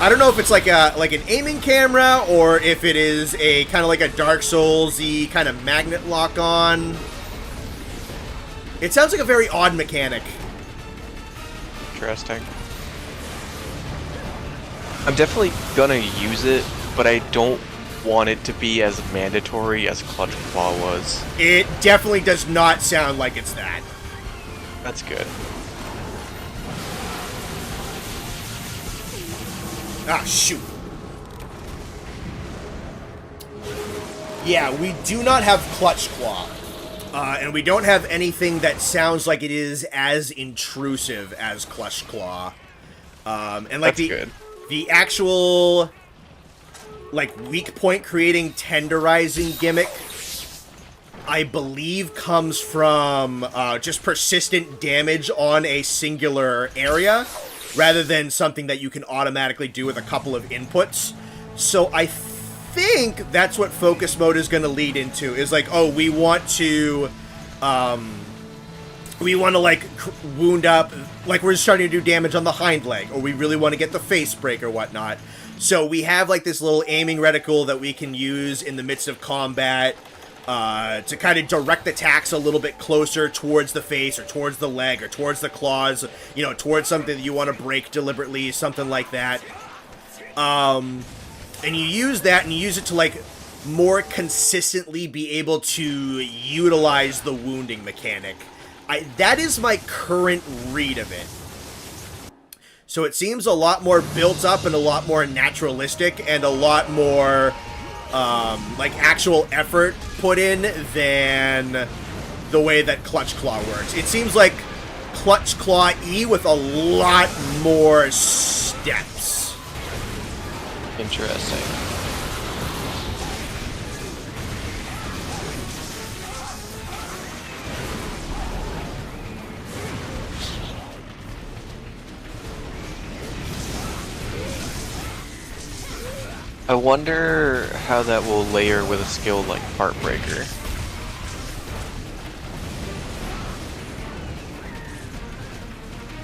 I don't know if it's like an aiming camera, or if it is a kind of like a Dark Souls-y kind of magnet lock-on. It sounds like a very odd mechanic.
Interesting. I'm definitely gonna use it, but I don't want it to be as mandatory as Clutch Claw was.
It definitely does not sound like it's that.
That's good.
Ah, shoot. Yeah, we do not have Clutch Claw. And we don't have anything that sounds like it is as intrusive as Clutch Claw. And like the actual like weak point creating tenderizing gimmick, I believe, comes from just persistent damage on a singular area, rather than something that you can automatically do with a couple of inputs. So I think that's what focus mode is going to lead into, is like, oh, we want to like wound up, like we're starting to do damage on the hind leg, or we really want to get the face break or whatnot. So we have like this little aiming reticle that we can use in the midst of combat to kind of direct attacks a little bit closer towards the face, or towards the leg, or towards the claws, you know, towards something that you want to break deliberately, something like that. And you use that, and you use it to, like, more consistently be able to utilize the wounding mechanic. That is my current read of it. So it seems a lot more built up and a lot more naturalistic and a lot more like actual effort put in than the way that Clutch Claw works. It seems like Clutch Claw E with a lot more steps.
Interesting. I wonder how that will layer with a skill like Heartbreaker.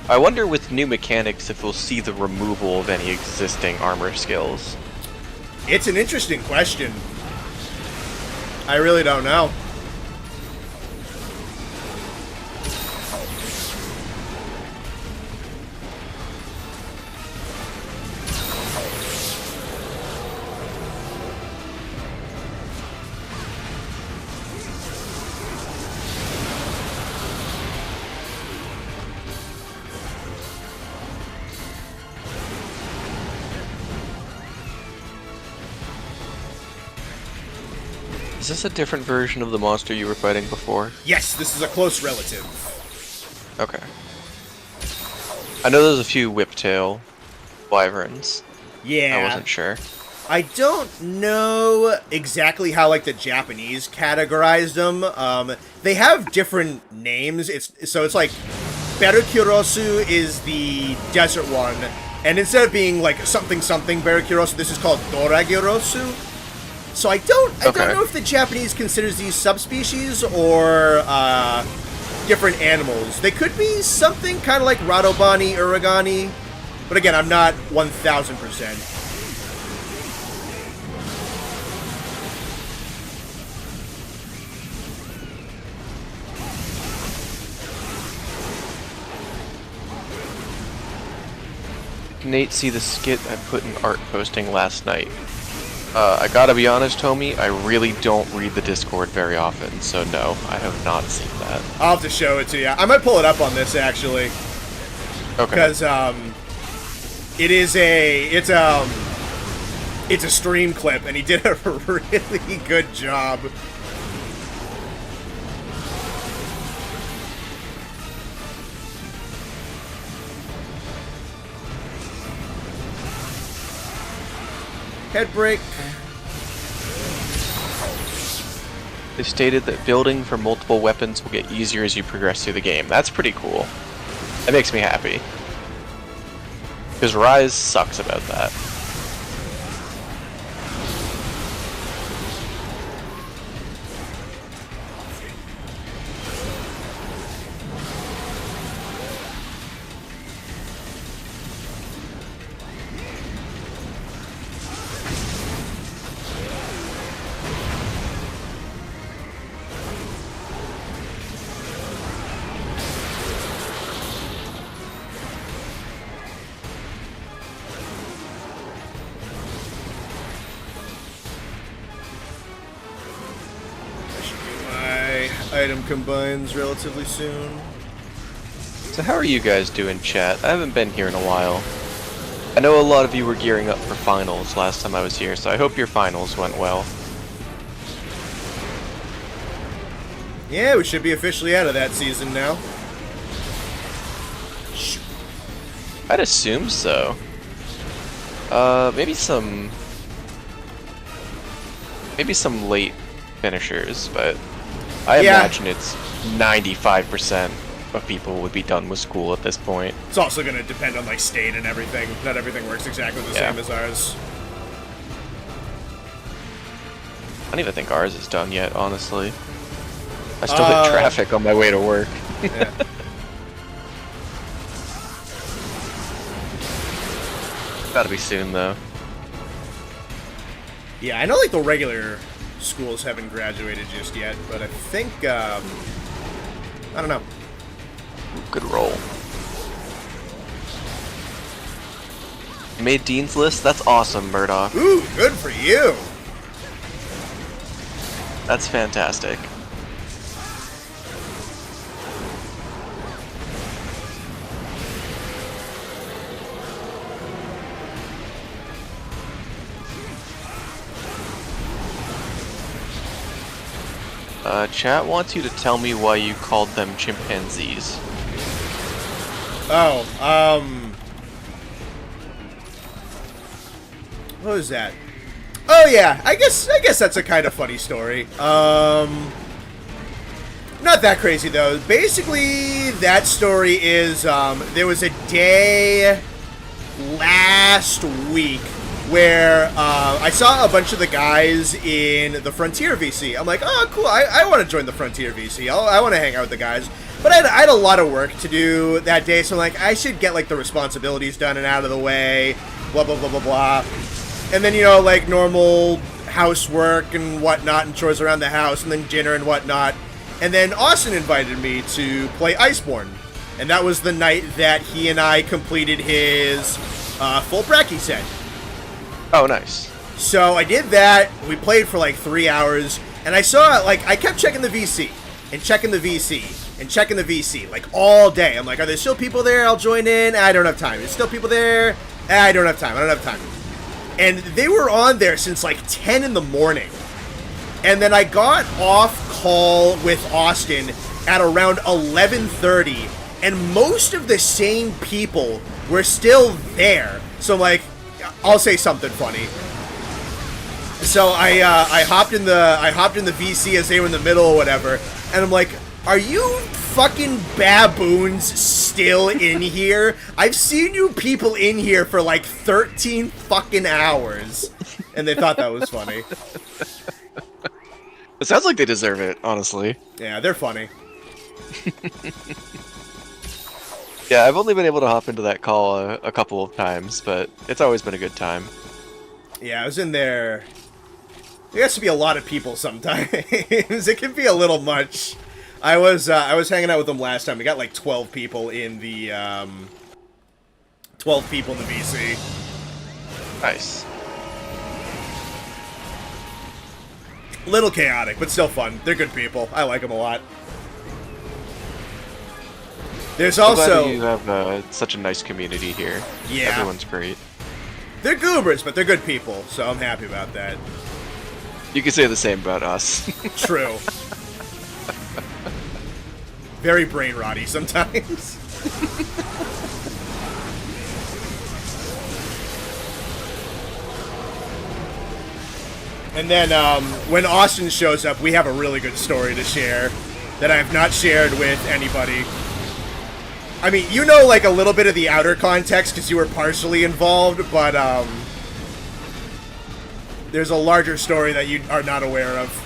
I wonder with new mechanics if we'll see the removal of any existing armor skills.
It's an interesting question. I really don't know.
Is this a different version of the monster you were fighting before?
Yes, this is a close relative.
Okay. I know there's a few whiptail wyverns.
Yeah.
I wasn't sure.
I don't know exactly how, like, the Japanese categorized them. They have different names. It's like Berukurosu is the desert one, and instead of being like something Berukurosu, this is called Doragirosu. So I don't know if the Japanese considers these subspecies or different animals. They could be something kind of like Radobani, Uragani, but again, I'm not 1000%.
Nate, see the skit I put in art posting last night. I gotta be honest, homie, I really don't read the Discord very often, so no, I have not seen that.
I'll have to show it to you. I might pull it up on this, actually.
Okay.
Because, it's a stream clip, and he did a really good job. Head break.
They stated that building for multiple weapons will get easier as you progress through the game. That's pretty cool. That makes me happy. Because Rise sucks about that.
Item combines relatively soon.
So how are you guys doing, chat? I haven't been here in a while. I know a lot of you were gearing up for finals last time I was here, so I hope your finals went well.
Yeah, we should be officially out of that season now.
I'd assume so. Maybe some late finishers, but I imagine it's 95% of people would be done with school at this point.
It's also going to depend on, like, state and everything. Not everything works exactly the same as ours.
I don't even think ours is done yet, honestly. I still hit traffic on my way to work.
Yeah.
Gotta be soon, though.
Yeah, I know, like, the regular schools haven't graduated just yet, but I think, I don't know.
Good roll. You made Dean's List? That's awesome, Murdoch.
Ooh, good for you!
That's fantastic. Chat wants you to tell me why you called them chimpanzees.
Oh, what was that? Oh yeah, I guess that's a kind of funny story. Not that crazy though. Basically, that story is there was a day last week where I saw a bunch of the guys in the Frontier VC. I'm like, oh, cool, I want to join the Frontier VC. I want to hang out with the guys. But I had a lot of work to do that day, so I'm like, I should get, like, the responsibilities done and out of the way, blah, blah, blah, blah, blah. And then, you know, like, normal housework and whatnot, and chores around the house, and then dinner and whatnot. And then Austin invited me to play Iceborne. And that was the night that he and I completed his full Bracky set.
Oh, nice.
So I did that. We played for like 3 hours. And I saw, like, I kept checking the VC. And checking the VC. And checking the VC. Like, all day. I'm like, are there still people there? I'll join in. I don't have time. There's still people there? I don't have time. I don't have time. And they were on there since like 10 in the morning. And then I got off call with Austin at around 11:30. And most of the same people were still there. So I'm like, I'll say something funny. So I hopped in the VC as they were in the middle or whatever, and I'm like, are you fucking baboons still in here? I've seen you people in here for like 13 fucking hours. And they thought that was funny.
It sounds like they deserve it, honestly.
Yeah, they're funny.
Yeah, I've only been able to hop into that call a couple of times, but it's always been a good time.
Yeah, I was in there. There has to be a lot of people sometimes. It can be a little much. I was hanging out with them last time. We got like 12 people in the 12 people in the VC.
Nice.
Little chaotic, but still fun. They're good people. I like them a lot. There's also...
I'm glad you have such a nice community here.
Yeah.
Everyone's great.
They're goobers, but they're good people, so I'm happy about that.
You can say the same about us.
True. Very brain rotty sometimes. And then when Austin shows up, we have a really good story to share that I have not shared with anybody. I mean, you know, like, a little bit of the outer context because you were partially involved, but there's a larger story that you are not aware of.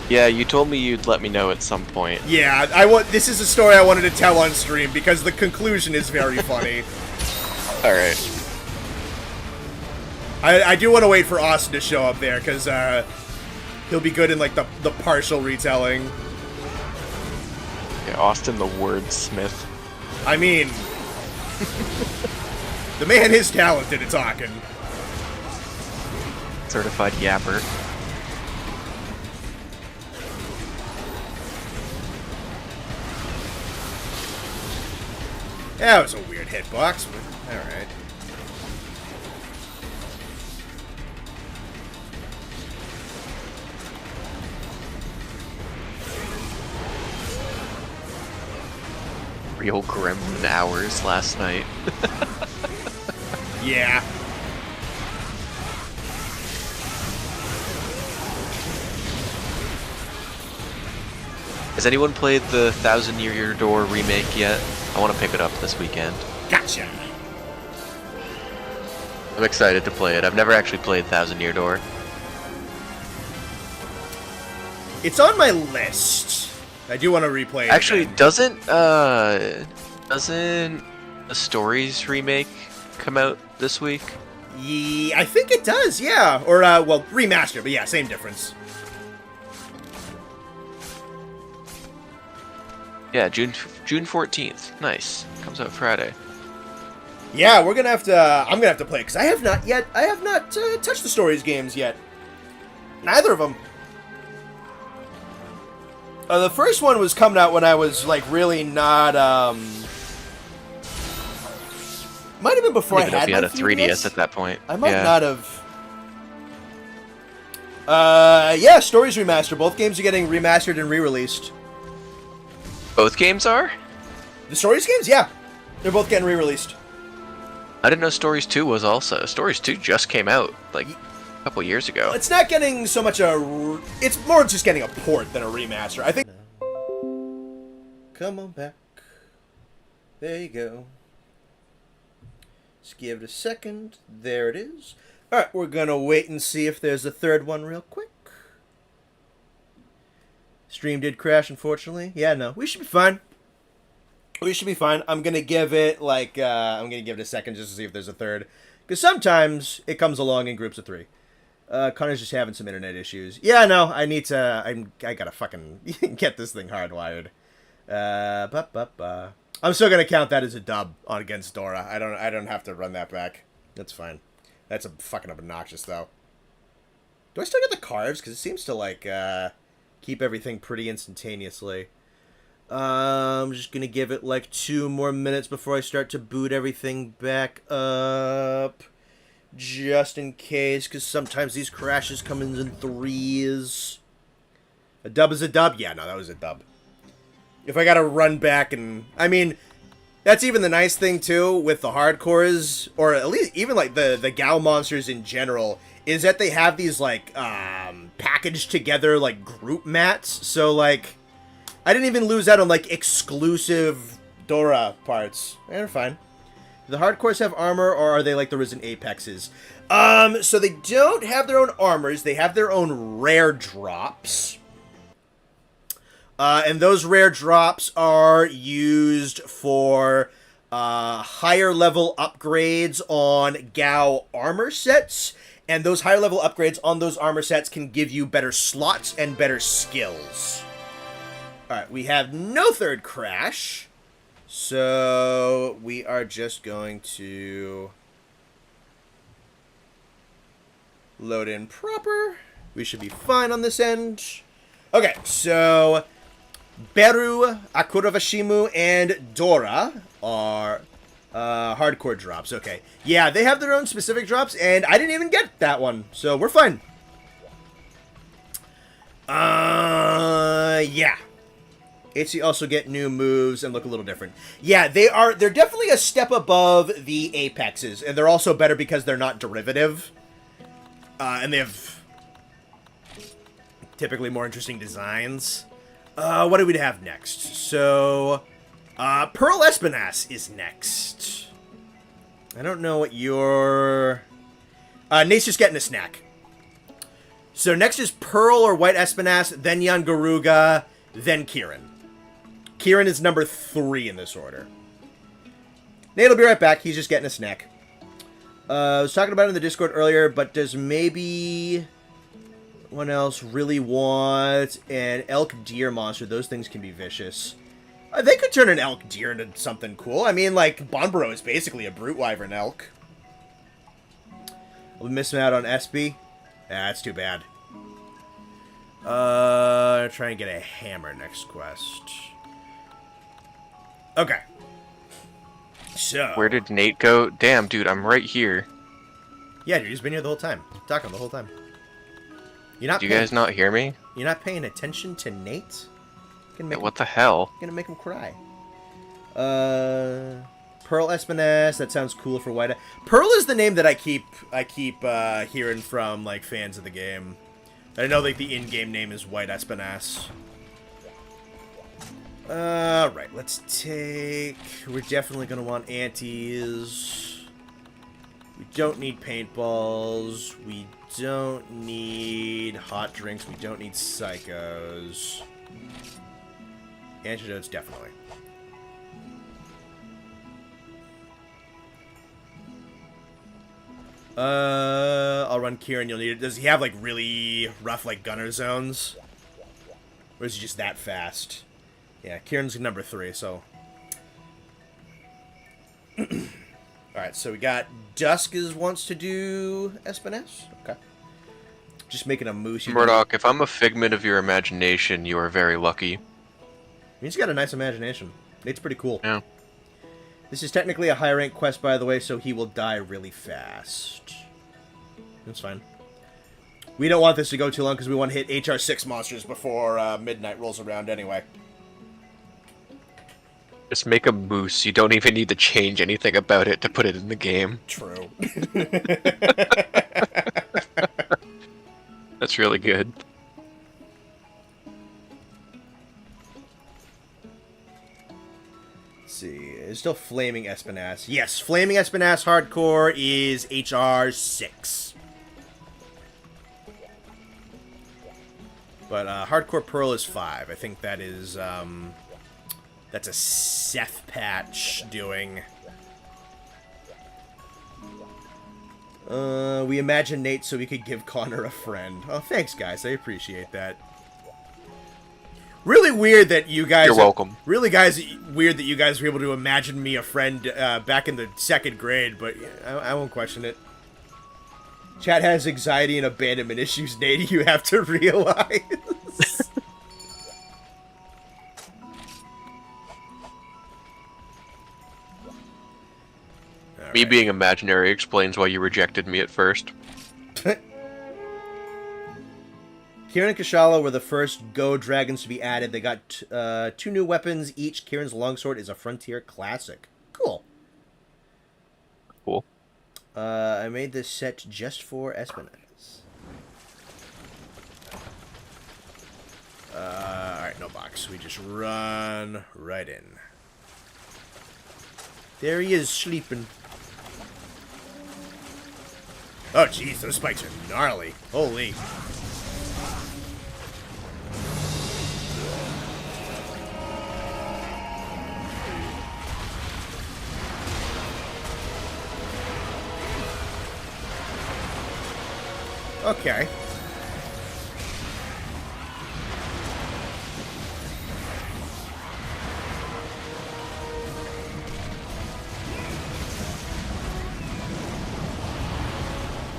Yeah, you told me you'd let me know at some point.
Yeah, this is a story I wanted to tell on stream because the conclusion is very funny.
Alright.
I do want to wait for Austin to show up there because he'll be good in, like, the partial retelling.
Yeah, Austin the wordsmith.
I mean, the man is talented at talking.
Certified yapper.
That was a weird hitbox, but alright.
Real gremlin hours last night.
Yeah.
Has anyone played the Thousand Year Door remake yet? I want to pick it up this weekend.
Gotcha.
I'm excited to play it. I've never actually played Thousand Year Door.
It's on my list. I do want to replay it.
Actually,
again.
doesn't the Stories remake come out this week?
Yeah, I think it does, yeah. Or, well, remaster, but yeah, same difference.
Yeah, June 14th. Nice. Comes out Friday.
Yeah, we're gonna have to, I'm gonna have to play it, because I have not touched the Stories games yet. Neither of them. The first one was coming out when I was, like, really not, might have been before I had
if you had
my
a 3DS at that point.
I might not have. Yeah, Stories Remaster. Both games are getting remastered and re-released.
Both games are?
The Stories games? Yeah. They're both getting re-released.
I didn't know Stories 2 was also. Stories 2 just came out, like, a couple years ago.
It's not getting so much it's more just getting a port than a remaster. I think... Come on back. There you go. Just give it a second. There it is. Alright, we're gonna wait and see if there's a third one real quick. Stream did crash, unfortunately. Yeah, no. We should be fine. We should be fine. I'm gonna give it, like, I'm gonna give it a second just to see if there's a third. Because sometimes it comes along in groups of 3. Connor's just having some internet issues. Yeah, no, I need to... I gotta fucking get this thing hardwired. I'm still gonna count that as a dub on against Dora. I don't have to run that back. That's fine. That's fucking obnoxious, though. Do I still get the carves? Because it seems to, like, keep everything pretty instantaneously. I'm just gonna give it, like, 2 more minutes before I start to boot everything back up. Just in case, because sometimes these crashes come in 3s. A dub is a dub? Yeah, no, that was a dub. If I gotta run back and... I mean, that's even the nice thing, too, with the hardcores, or at least even, like, the Gal monsters in general, is that they have these, like, packaged together, like, group mats. So, like, I didn't even lose out on, like, exclusive Dora parts. They're fine. Do the hardcores have armor, or are they like the Risen Apexes? So they don't have their own armors. They have their own rare drops. And those rare drops are used for higher level upgrades on Gao armor sets. And those higher level upgrades on those armor sets can give you better slots and better skills. Alright, we have no third crash. So we are just going to load in proper. We should be fine on this end. Okay, so Beru, Akuravashimu, and Dora are hardcore drops. Okay. Yeah, they have their own specific drops, and I didn't even get that one, so we're fine. Yeah. HC also get new moves and look a little different. Yeah, they're definitely a step above the Apexes, and they're also better because they're not derivative. And they have typically more interesting designs. What do we have next? So, Pearl Espinas is next. I don't know what your... Nate's just getting a snack. So next is Pearl or White Espinas, then Yangaruga, then Kieran. Kieran is number 3 in this order. Nate will be right back. He's just getting a snack. I was talking about it in the Discord earlier, but does maybe one else really want an elk deer monster? Those things can be vicious. They could turn an elk deer into something cool. I mean, like, Bonboro is basically a brute wyvern elk. We're missing out on SB. That's too bad. Try and get a hammer next quest. Okay. So.
Where did Nate go? Damn, dude, I'm right here.
Yeah, dude, he's been here the whole time. Talking the whole time. You're not.
Do you guys not hear me?
You're not paying attention to Nate?
What the hell?
Gonna make him cry. Pearl Espinas. That sounds cool for White. Pearl is the name that I keep hearing from like fans of the game. I know like the in-game name is White Espinas. Right, let's take... We're definitely going to want antes. We don't need paintballs. We don't need hot drinks. We don't need psychos. Antidotes, definitely. I'll run Kieran. You'll need it. Does he have, like, really rough, like, gunner zones? Or is he just that fast? Yeah, Kieran's number 3, so... Alright, so we got Duskers wants to do Espinas. Okay. Just making a moose.
Murdoch, if I'm a figment of your imagination, you are very lucky.
He's got a nice imagination. Nate's pretty cool.
Yeah.
This is technically a high rank quest, by the way, so he will die really fast. That's fine. We don't want this to go too long because we want to hit HR6 monsters before midnight rolls around anyway.
Just make a moose. You don't even need to change anything about it to put it in the game.
True.
That's really good.
see. It's still Flaming Espinasse. Yes, Flaming Espinasse Hardcore is HR6. But Hardcore Pearl is 5. I think that is, that's a Seth patch doing. We imagined Nate so we could give Connor a friend. Oh, thanks, guys. I appreciate that. Really weird that you guys...
You're welcome.
Really, weird that you guys were able to imagine me a friend back in the 2nd grade, but I won't question it. Chad has anxiety and abandonment issues, Nate, you have to realize.
Me being imaginary explains why you rejected me at first.
Kieran and Kashala were the first Go dragons to be added. They got 2 new weapons each. Kieran's longsword is a Frontier Classic. Cool.
Cool.
I made this set just for Espinasse. Alright, no box. We just run right in. There he is, sleeping. Oh, jeez, those spikes are gnarly. Holy. Okay.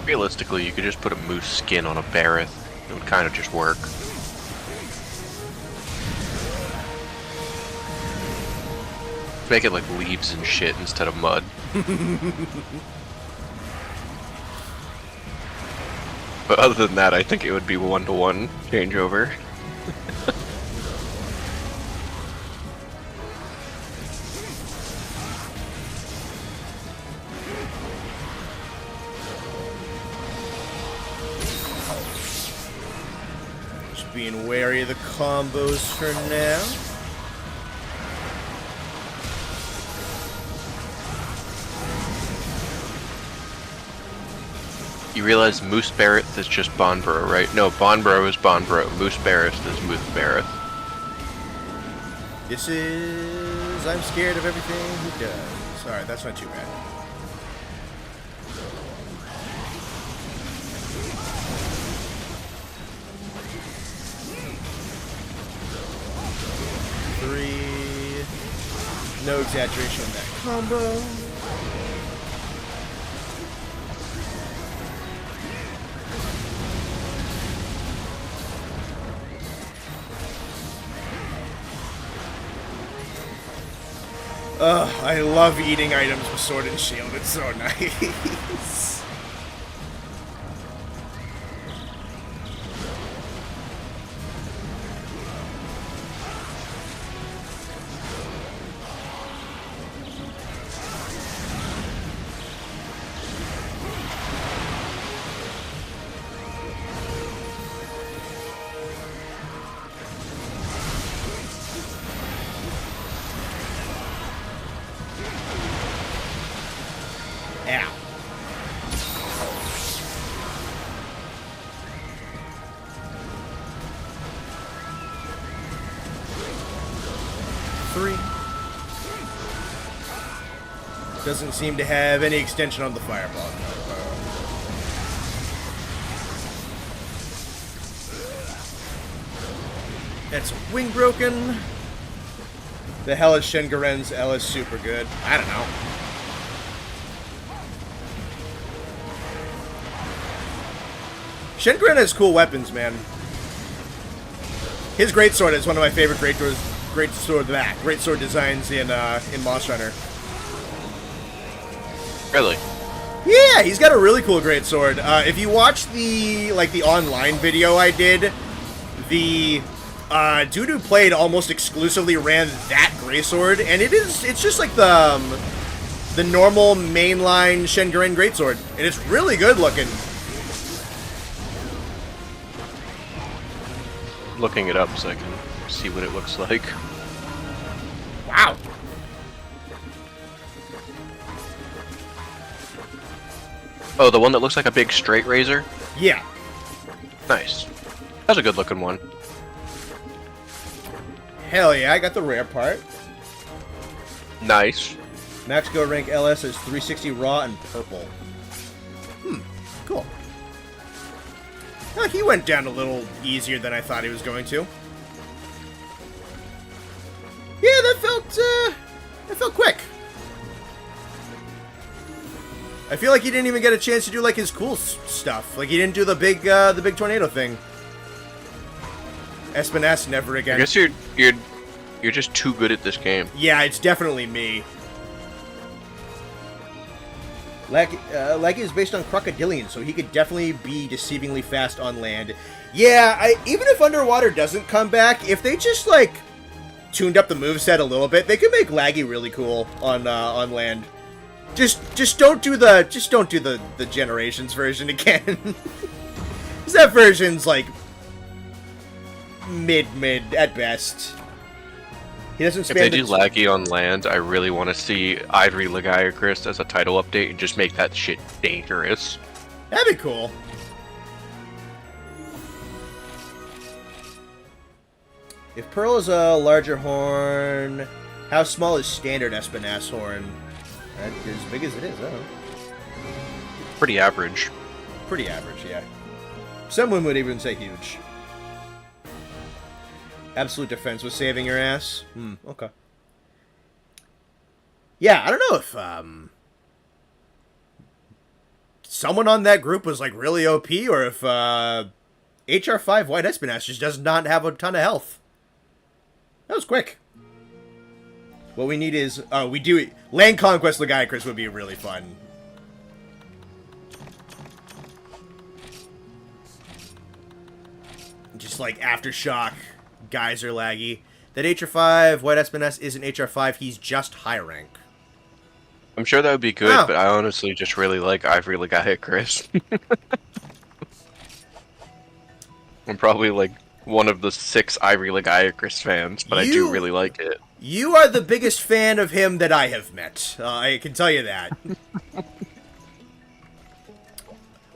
Realistically, you could just put a moose skin on a Barrett. It would kind of just work. Make it like leaves and shit instead of mud. But other than that, I think it would be 1-to-1 changeover.
Just being wary of the combos for now.
You realize Moose Barrett is just Bonbro, right? No, Bonbro is Bonbro. Moose Barrett is Moose Barrett.
This is... I'm scared of everything he does. Alright, that's not too bad. Three. No exaggeration on that combo. I love eating items with Sword and Shield. It's so nice. Ow. Three. Doesn't seem to have any extension on the fireball. That's a wing broken. The hell is Shengaren's L is super good. I don't know. Shengaren has cool weapons, man. His greatsword is one of my favorite greatsword designs in Monster Hunter.
Really?
Yeah, he's got a really cool greatsword. If you watch the online video I did, the dude who played almost exclusively ran that greatsword, and it's just like the normal mainline Shengaren greatsword, and it's really good looking.
Looking it up so I can see what it looks like.
Wow.
Oh, the one that looks like a big straight razor?
Yeah.
Nice. That's a good looking one.
Hell yeah, I got the rare part.
Nice.
Max Go Rank LS is 360 raw and purple. Cool. Well, he went down a little easier than I thought he was going to. Yeah, that felt quick. I feel like he didn't even get a chance to do like his cool stuff. Like he didn't do the big tornado thing. Espinasse never again.
I guess you're just too good at this game.
Yeah, it's definitely me. Leggy is based on crocodilian, so he could definitely be deceivingly fast on land. Yeah, even if underwater doesn't come back, if they just like tuned up the moveset a little bit, they could make Laggy really cool on land. Just don't do the Generations version again. 'Cause that version's like mid at best. He doesn't spam
If they do Laggy on land, I really want to see Ivory Legiacris as a title update and just make that shit dangerous.
That'd be cool. If Pearl is a larger horn, how small is standard Espinasse horn? As big as it is, I don't know.
Pretty average.
Pretty average, yeah. Someone would even say huge. Absolute defense was saving your ass? Okay. Yeah, I don't know if, someone on that group was, like, really OP, or if, HR5 White Espinasse just does not have a ton of health. That was quick. What we need is, Land Conquest Legiacris would be really fun. Just, like, Aftershock. Guys are laggy. That HR5 White Espinasse isn't HR5, he's just high rank.
I'm sure that would be good, but I honestly just really like Ivory Legiacris. I'm probably like one of the 6 Ivory Legiacris fans, but I do really like it.
You are the biggest fan of him that I have met. I can tell you that.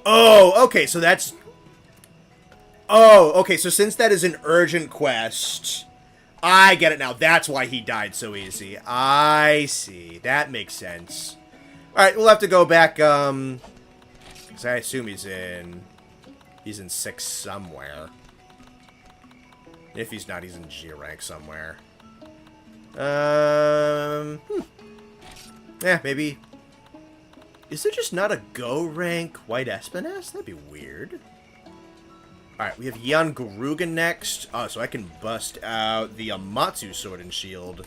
Oh, okay, so that's... Oh, okay, so since that is an urgent quest, I get it now. That's why he died so easy. I see. That makes sense. Alright, we'll have to go back, because I assume he's in 6 somewhere. If he's not, he's in G rank somewhere. Yeah, maybe. Is there just not a Go rank White Espinasse? That'd be weird. Alright, we have Yan Garuga next. Oh, so I can bust out the Amatsu Sword and Shield.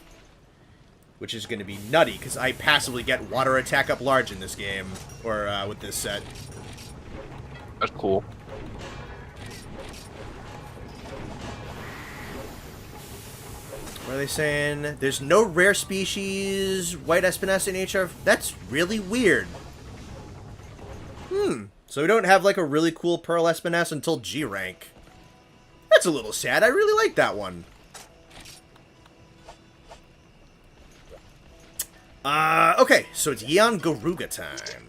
Which is going to be nutty, because I passively get water attack up large in this game. Or, with this set.
That's cool.
What are they saying? There's no rare species White Espinasse in HR... That's really weird. So we don't have, like, a really cool Pearl Espinasse until G rank. That's a little sad. I really like that one. Okay, so it's Yan Garuga time.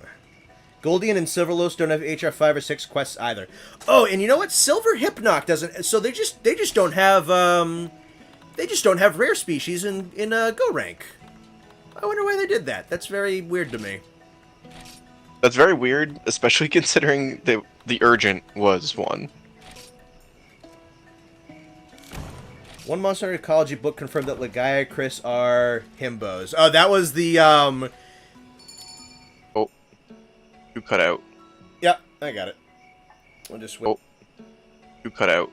Goldian and Silverlos don't have HR5 or 6 quests either. Oh, and you know what? Silver Hypnoc doesn't... So they just don't have, They just don't have rare species in Go rank. I wonder why they did that. That's very weird to me.
That's very weird, especially considering the Urgent was one.
One Monster Ecology book confirmed that Legiacris are himbos. Oh, that was the,
Oh. You cut out.
Yep, I got it. We'll just wait.
Oh. You cut out.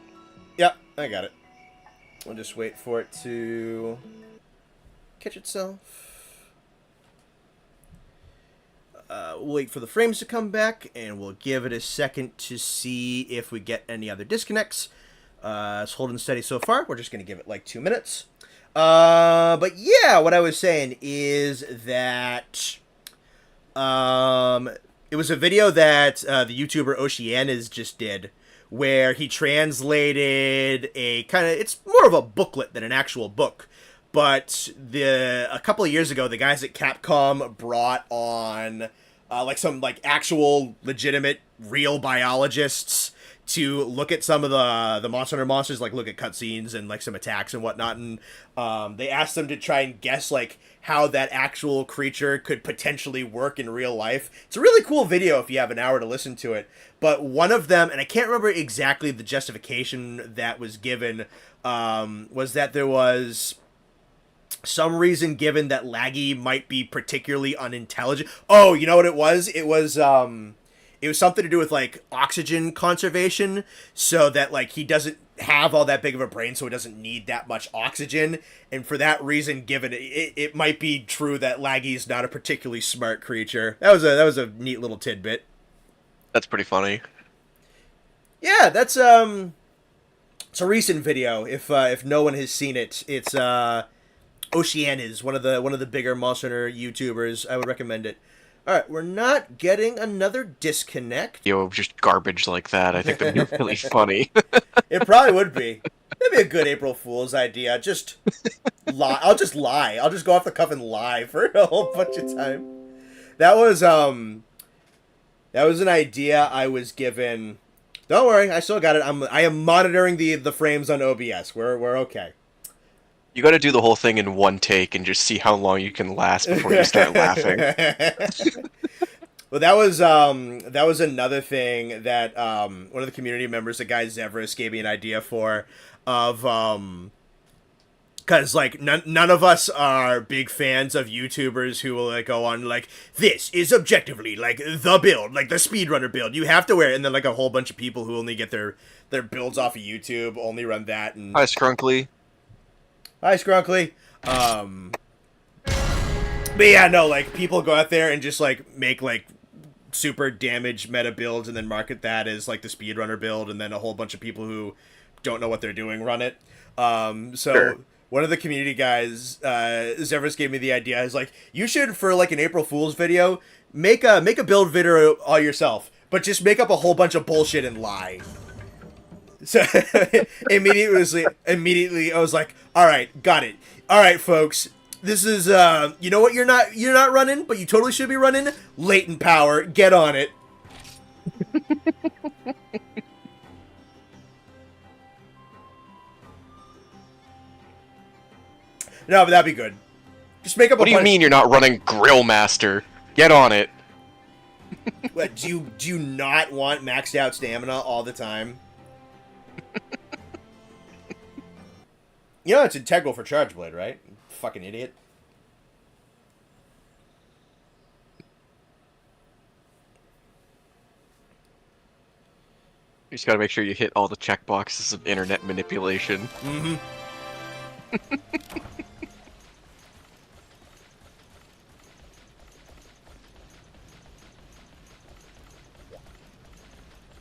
Yep, I got it. We'll just wait for it to catch itself. We'll wait for the frames to come back, and we'll give it a second to see if we get any other disconnects. It's holding steady so far. We're just going to give it like 2 minutes. But yeah, what I was saying is that it was a video that the YouTuber Oceanas just did, where he translated a kind of... It's more of a booklet than an actual book. But a couple of years ago, the guys at Capcom brought on like some like actual legitimate real biologists to look at some of the Monster Hunter monsters, like look at cutscenes and like some attacks and whatnot, and they asked them to try and guess like how that actual creature could potentially work in real life. It's a really cool video if you have an hour to listen to it. But one of them, and I can't remember exactly the justification that was given, was that there was some reason given that Laggy might be particularly unintelligent. Oh, you know what it was? It was something to do with like oxygen conservation, so that like he doesn't have all that big of a brain, so he doesn't need that much oxygen. And for that reason, given it might be true that Laggy's not a particularly smart creature. That was a neat little tidbit.
That's pretty funny.
Yeah, that's it's a recent video. If no one has seen it, it's Oceaniz, one of the bigger Monster Hunter YouTubers. I would recommend it. All right, we're not getting another disconnect.
Yo, just garbage like that. I think that'd be really funny.
It probably would be. That'd be a good April Fool's idea. Just lie. I'll just lie. I'll just go off the cuff and lie for a whole bunch of time. That was an idea I was given. Don't worry, I still got it. I am monitoring the frames on OBS. We're okay.
You got to do the whole thing in one take and just see how long you can last before you start laughing.
Well, that was another thing that one of the community members, the guy Zevris, gave me an idea for, of because like none of us are big fans of YouTubers who will like go on like, this is objectively like the build, like the speedrunner build. You have to wear it, and then like a whole bunch of people who only get their builds off of YouTube only run that. And
Hi, Skrunkly.
Hi, Skrunkly. But yeah, no, like people go out there and just like make like super damage meta builds and then market that as like the speedrunner build, and then a whole bunch of people who don't know what they're doing run it. So sure. One of the community guys, Zevers, gave me the idea. Is like, you should, for like an April Fool's video, make a build video all yourself, but just make up a whole bunch of bullshit and lie. So immediately I was like, all right, got it. All right, folks, this is you know what you're not running, but you totally should be running? Latent power. Get on it. No, but that'd be good. Just make up
What do you mean you're not running Grill Master? Get on it.
What, do you not want maxed out stamina all the time? You know it's integral for Charge Blade, right? Fucking idiot.
You just gotta make sure you hit all the checkboxes of internet manipulation.
Mm-hmm.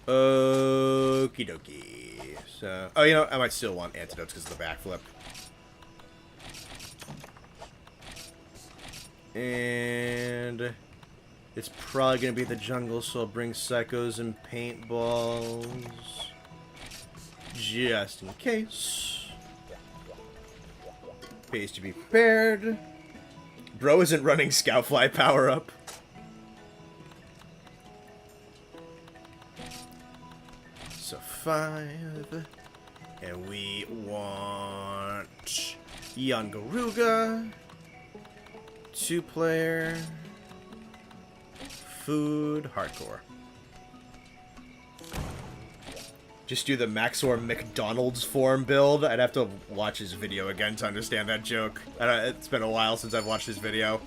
Okie dokie. So, oh, you know, I might still want antidotes because of the backflip. And it's probably going to be the jungle, so I'll bring psychos and paintballs. Just in case. Pays to be prepared. Bro isn't running Scoutfly power up. So 5. And we want Yangaruga. 2-player. Food. Hardcore. Just do the Maxor McDonald's form build. I'd have to watch his video again to understand that joke. It's been a while since I've watched his video.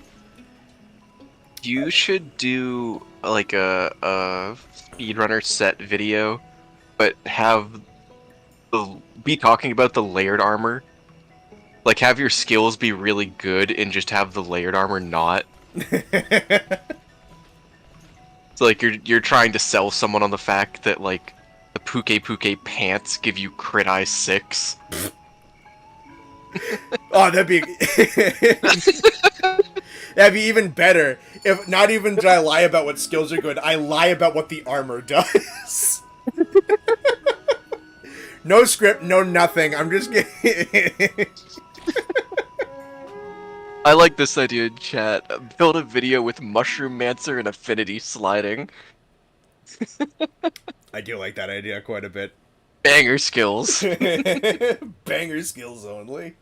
You should do like a speedrunner set video, but be talking about the layered armor. Like, have your skills be really good and just have the layered armor not. So like you're trying to sell someone on the fact that like the Puke pants give you crit eye 6.
Oh, that'd be that'd be even better. If not even do I lie about what skills are good, I lie about what the armor does. No script, no nothing. I'm just kidding.
I like this idea in chat. Build a video with Mushroom Mancer and Affinity sliding.
I do like that idea quite a bit.
Banger skills.
Banger skills only.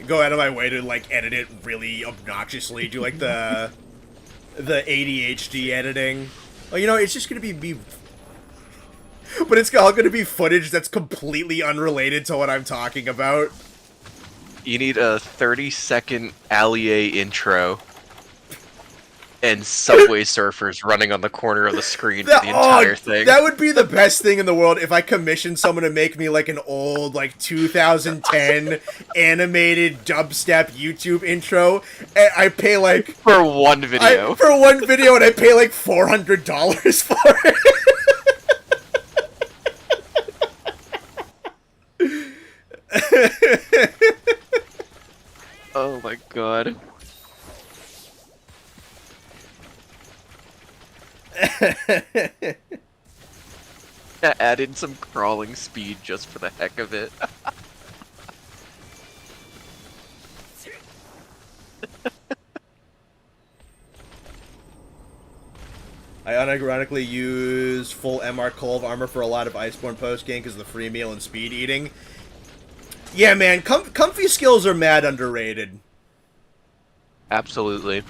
Go out of my way to like edit it really obnoxiously. Do like the ADHD editing. Well, you know, it's just gonna be me. But it's all gonna be footage that's completely unrelated to what I'm talking about.
You need a 30-second Allier intro and Subway Surfers running on the corner of the screen for the entire thing.
That would be the best thing in the world if I commissioned someone to make me like an old, like 2010 animated dubstep YouTube intro, and I pay like
for one video.
And I pay like $400 for it.
Oh my god. Add in some crawling speed just for the heck of it.
I unironically use full MR Colv armor for a lot of Iceborne post-game because of the free meal and speed eating. Yeah, man, comfy skills are mad underrated.
Absolutely.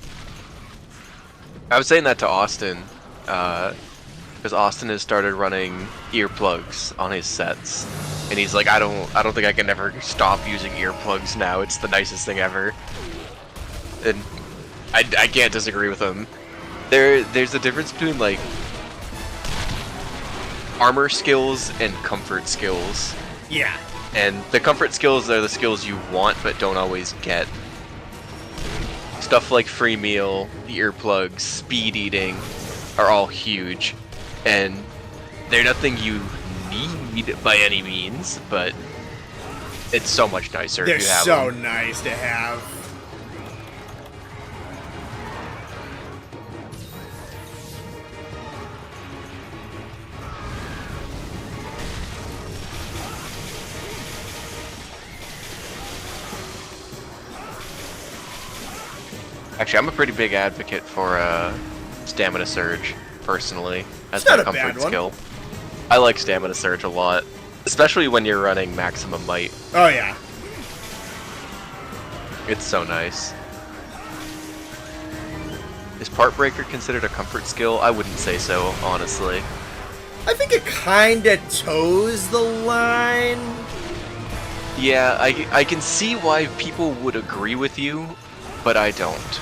I was saying that to Austin, because Austin has started running earplugs on his sets, and he's like, I don't think I can ever stop using earplugs now. It's the nicest thing ever, and I can't disagree with him. There's a difference between like armor skills and comfort skills.
Yeah.
And the comfort skills are the skills you want but don't always get. Stuff like free meal, the earplugs, speed eating are all huge. And they're nothing you need by any means, but it's so much nicer if you have them.
They're so nice to have.
Actually, I'm a pretty big advocate for Stamina Surge, personally, as
my
my comfort skill. I like Stamina Surge a lot, especially when you're running Maximum Might.
Oh yeah.
It's so nice. Is Part Breaker considered a comfort skill? I wouldn't say so, honestly.
I think it kinda toes the line.
Yeah, I can see why people would agree with you, but I don't.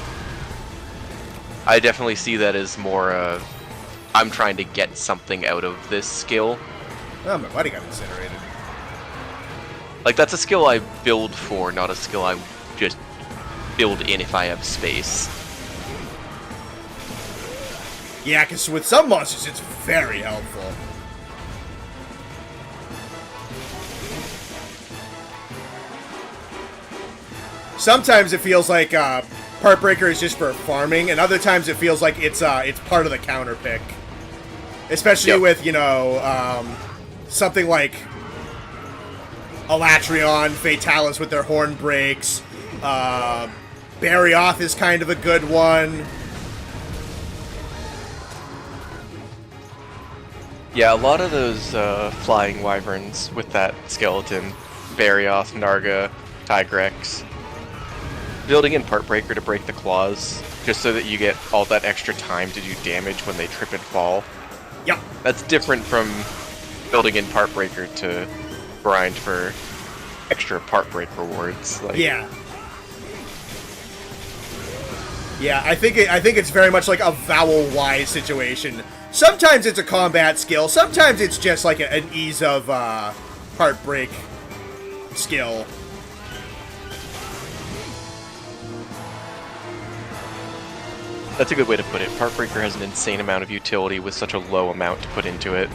I definitely see that as more I'm trying to get something out of this skill.
Oh, my buddy got incinerated.
Like, that's a skill I build for, not a skill I just build in if I have space.
Yeah, because with some monsters, it's very helpful. Sometimes it feels like Part Breaker is just for farming, and other times it feels like it's part of the counter pick. Especially with, you know, something like Alatrion, Fatalis with their horn breaks. Barrioth is kind of a good one.
Yeah, a lot of those flying wyverns with that skeleton, Barrioth, Narga, Tigrex, building in Part Breaker to break the claws, just so that you get all that extra time to do damage when they trip and fall.
Yep.
That's different from building in Part Breaker to grind for extra Part Break rewards. Like,
yeah. Yeah, I think it's very much like a vowel-wise situation. Sometimes it's a combat skill. Sometimes it's just like an ease of Part Break skill.
That's a good way to put it. Part Breaker has an insane amount of utility with such a low amount to put into it.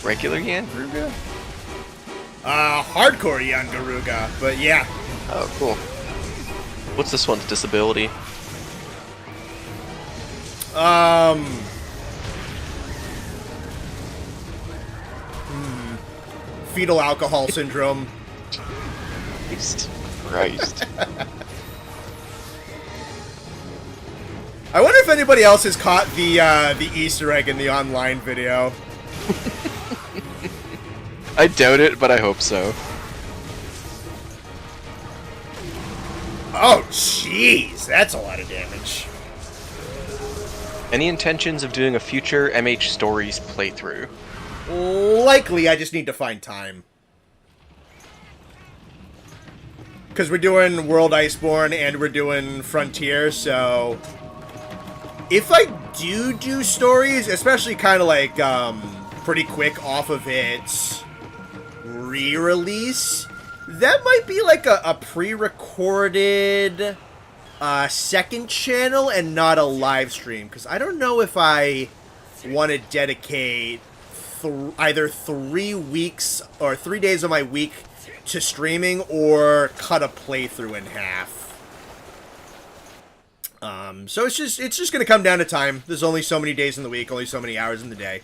Regular Yangaruga?
Hardcore Yangaruga, but yeah.
Oh, cool. What's this one's disability?
Fetal alcohol syndrome.
Jesus Christ.
I wonder if anybody else has caught the Easter egg in the online video.
I doubt it, but I hope so.
Oh, jeez, that's a lot of damage.
Any intentions of doing a future MH Stories playthrough?
Likely, I just need to find time. Because we're doing World Iceborne and we're doing Frontier, so... If I do stories, especially kind of like, pretty quick off of its re-release, that might be like a pre-recorded second channel and not a live stream. Because I don't know if I want to dedicate either 3 weeks or 3 days of my week to streaming or cut a playthrough in half. So it's just gonna come down to time. There's only so many days in the week, only so many hours in the day.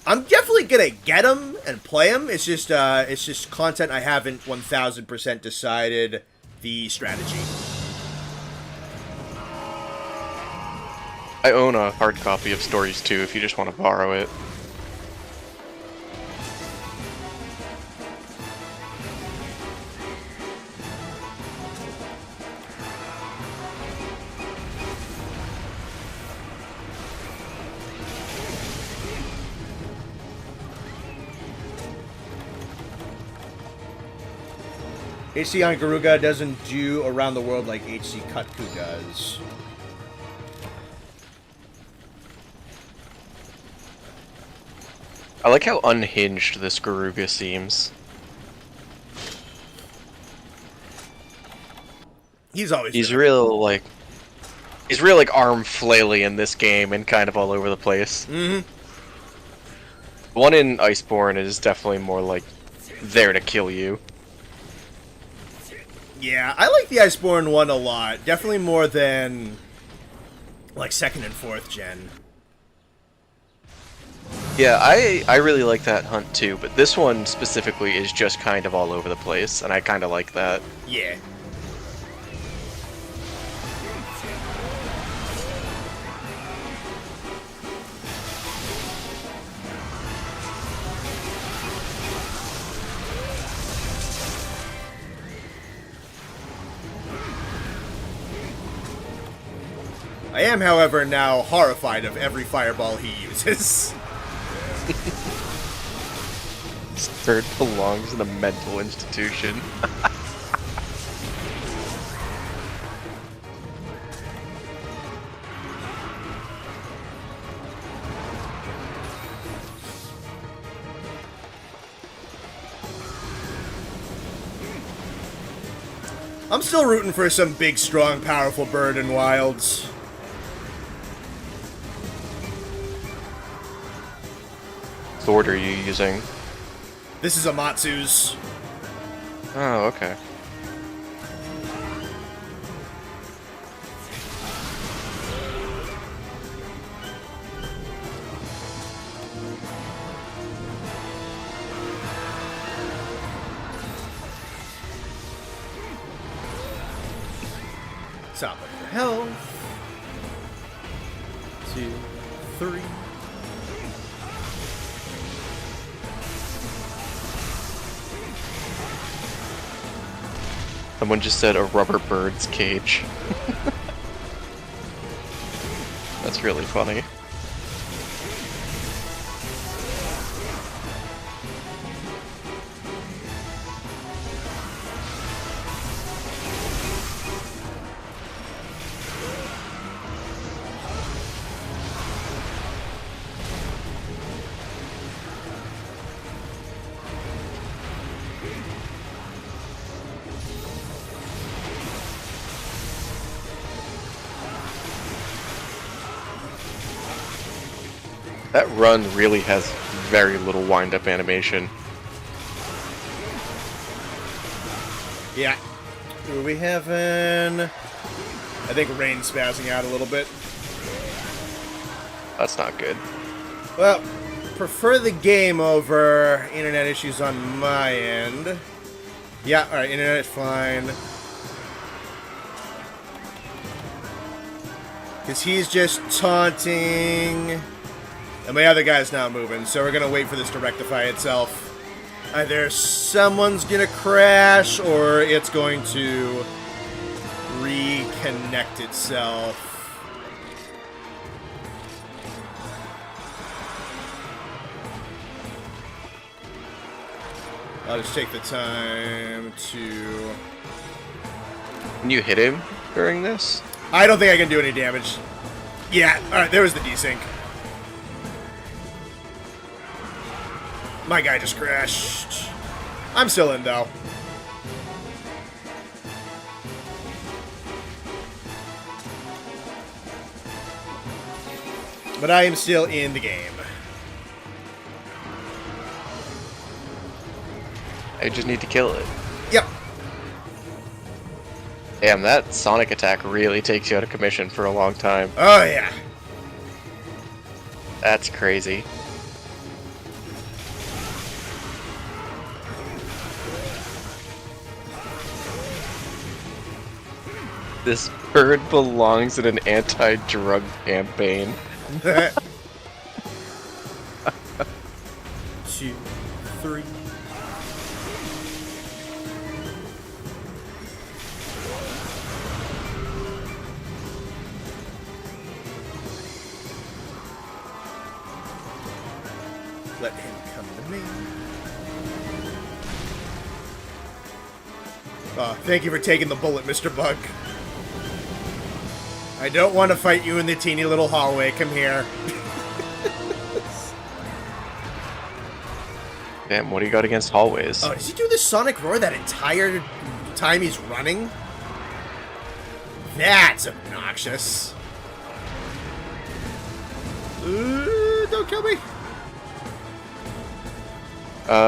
I'm definitely gonna get them and play them. It's just content I haven't 1000% decided the strategy.
I own a hard copy of Stories 2 if you just want to borrow it.
HC on Garuga doesn't do around the world like HC Kutku does.
I like how unhinged this Garuga seems.
He's always
He's real like arm flaily in this game and kind of all over the place.
Mm-hmm.
The one in Iceborne is definitely more like there to kill you.
Yeah, I like the Iceborne one a lot. Definitely more than like 2nd and 4th gen.
Yeah, I really like that hunt too, but this one specifically is just kind of all over the place, and I kind of like that.
Yeah. I am, however, now horrified of every fireball he uses.
This bird belongs in a mental institution.
I'm still rooting for some big, strong, powerful bird in Wilds.
What sword are you using?
This is Amatsu's.
Oh, okay.
Top of your health. 2, 3.
Someone just said a rubber bird's cage. That's really funny. That run really has very little wind-up animation.
Yeah. Who are we having? I think Rain's spazzing out a little bit.
That's not good.
Well, prefer the game over internet issues on my end. Yeah, alright, internet is fine. Because he's just taunting. And my other guy's not moving, so we're going to wait for this to rectify itself. Either someone's going to crash, or it's going to reconnect itself. I'll just take the time to...
Can you hit him during this?
I don't think I can do any damage. Yeah, alright, there was the desync. My guy just crashed. I'm still in, though. But I am still in the game.
I just need to kill it.
Yep.
Damn, that sonic attack really takes you out of commission for a long time.
Oh, yeah.
That's crazy. This bird belongs in an anti-drug campaign.
2, 3. Let him come to me. Oh, thank you for taking the bullet, Mr. Bug. I don't want to fight you in the teeny little hallway. Come here.
Damn, what do you got against hallways?
Oh, does he do the sonic roar that entire time he's running? That's obnoxious. Don't kill me.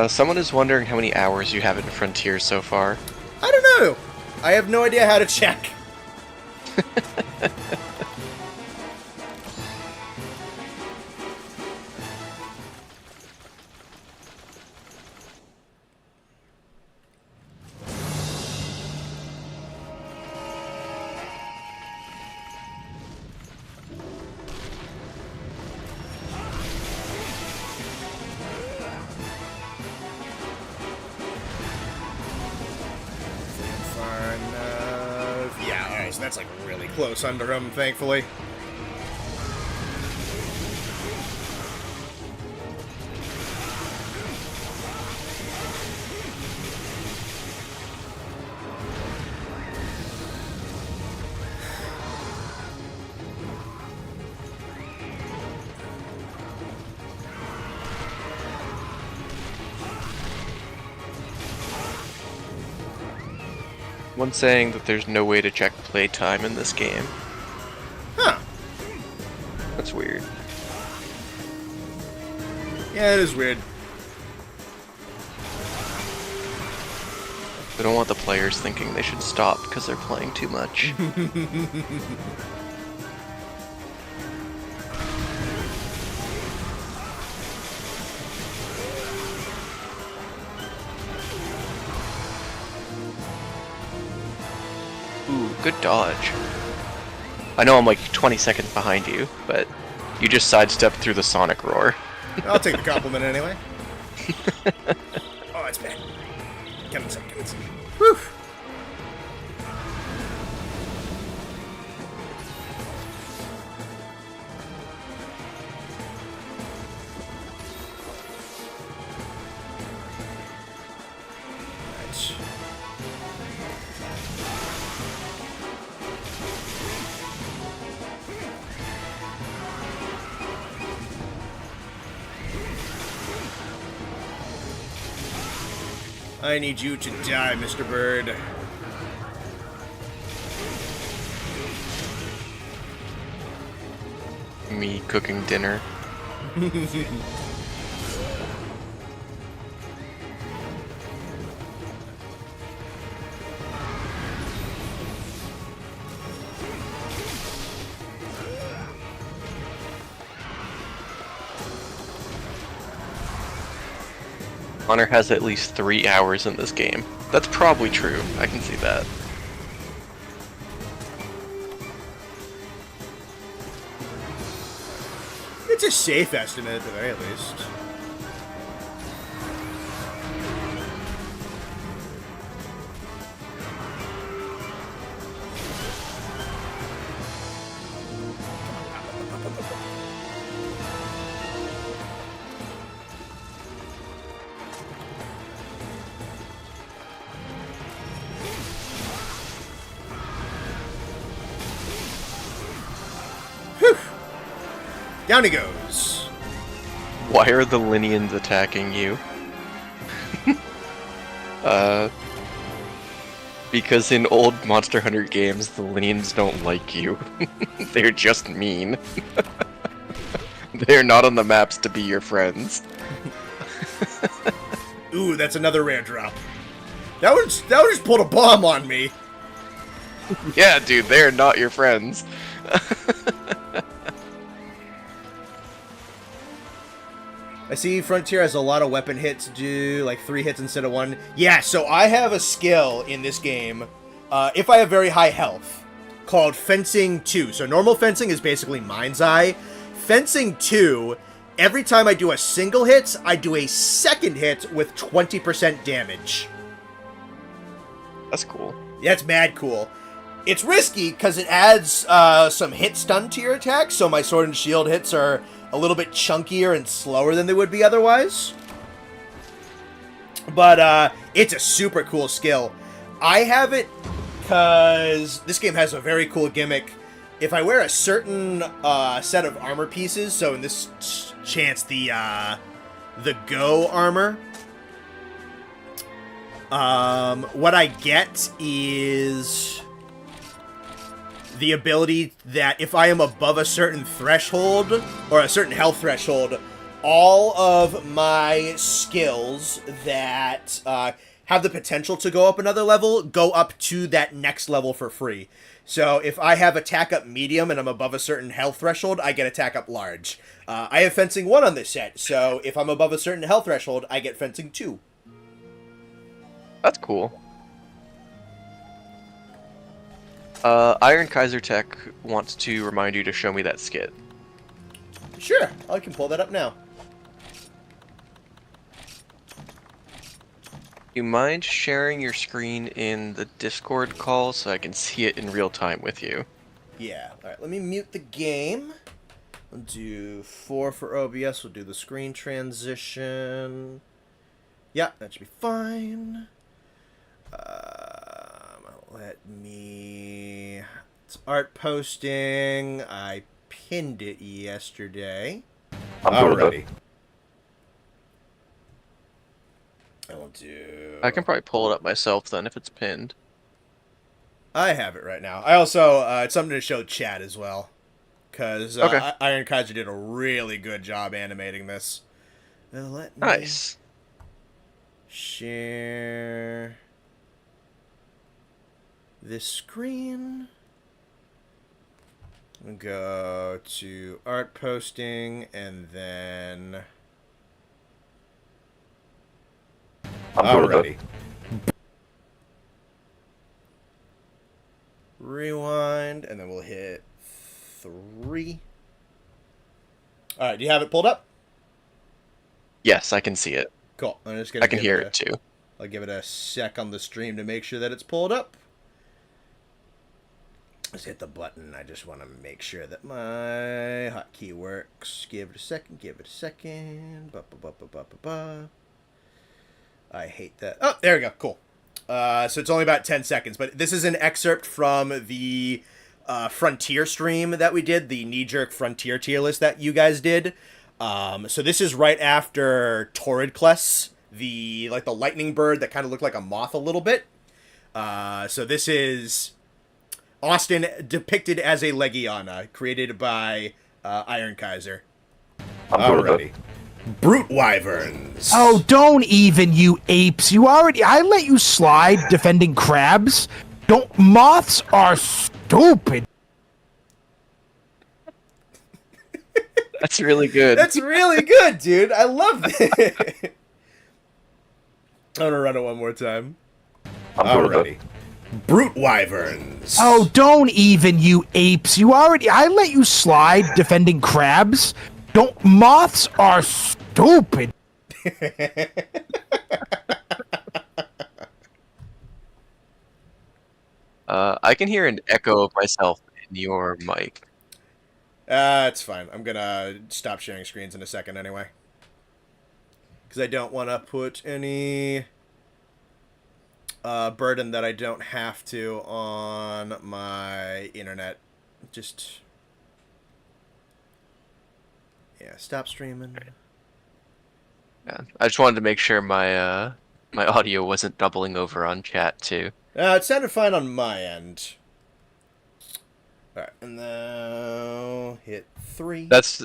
Someone is wondering how many hours you have in Frontier so far.
I don't know. I have no idea how to check. Yeah, alright, so that's like really close under him, thankfully.
One saying that there's no way to check playtime in this game.
Huh.
That's weird.
Yeah, it is weird.
They don't want the players thinking they should stop because they're playing too much. Ooh, good dodge. I know I'm like 20 seconds behind you, but you just sidestepped through the sonic roar.
I'll take the compliment anyway. Oh, it's bad. Get inside, get inside. Whew. Right. I need you to die, Mr. Bird.
Me cooking dinner. Connor has at least 3 hours in this game. That's probably true. I can see that.
It's a safe estimate at the very least. Down he goes.
Why are the Linians attacking you? Because in old Monster Hunter games, the Linians don't like you. They're just mean. They're not on the maps to be your friends.
Ooh, that's another rare drop. That one just pulled a bomb on me.
Yeah, dude, they're not your friends.
I see Frontier has a lot of weapon hits, do like 3 hits instead of 1. Yeah, so I have a skill in this game, if I have very high health, called Fencing 2. So normal fencing is basically Mind's Eye. Fencing 2, every time I do a single hit, I do a second hit with 20% damage.
That's cool.
Yeah, it's mad cool. It's risky because it adds some hit stun to your attack, so my sword and shield hits are a little bit chunkier and slower than they would be otherwise. But it's a super cool skill. I have it because this game has a very cool gimmick. If I wear a certain set of armor pieces, so in this chance the Go armor, what I get is the ability that if I am above a certain threshold, or a certain health threshold, all of my skills that have the potential to go up another level go up to that next level for free. So if I have attack up medium and I'm above a certain health threshold, I get attack up large. I have fencing 1 on this set, so if I'm above a certain health threshold, I get fencing 2.
That's cool. Iron Kaiser Tech wants to remind you to show me that skit.
Sure, I can pull that up now.
You mind sharing your screen in the Discord call so I can see it in real time with you?
Yeah. Alright, let me mute the game. We'll do 4 for OBS. We'll do the screen transition. Yeah, that should be fine. Let me... It's art posting. I pinned it yesterday. Alrighty. I will do...
I can probably pull it up myself then if it's pinned.
I have it right now. I also, it's something to show chat as well. Because
Okay.
Iron Kaiser did a really good job animating this. Let me
Nice.
share this screen. Go to art posting and then... Alrighty. Rewind, and then we'll hit 3. Alright, do you have it pulled up?
Yes, I can see it.
Cool. I'm just gonna
I can hear it too.
I'll give it a sec on the stream to make sure that it's pulled up. Let's hit the button. I just want to make sure that my hotkey works. Give it a second. Give it a second. Ba, ba, ba, ba, ba, ba, ba. I hate that. Oh, there we go. Cool. So it's only about 10 seconds, but this is an excerpt from the Frontier stream that we did, the knee-jerk Frontier tier list that you guys did. So this is right after Torridclus, the lightning bird that kind of looked like a moth a little bit. So this is Austin depicted as a Legiana, created by Iron Kaiser. Alrighty. Brute wyverns.
Oh, don't even, you apes. I let you slide defending crabs. Moths are stupid.
That's really good.
That's really good, dude. I love it. I'm gonna run it one more time. Alrighty. Brute wyverns.
Oh, don't even, you apes. I let you slide defending crabs. Moths are stupid.
I can hear an echo of myself in your mic.
It's fine. I'm gonna stop sharing screens in a second anyway. Because I don't want to put any burden that I don't have to on my internet. Just... yeah, stop streaming.
Yeah, I just wanted to make sure my my audio wasn't doubling over on chat too.
It sounded fine on my end. Alright, and now hit 3.
That's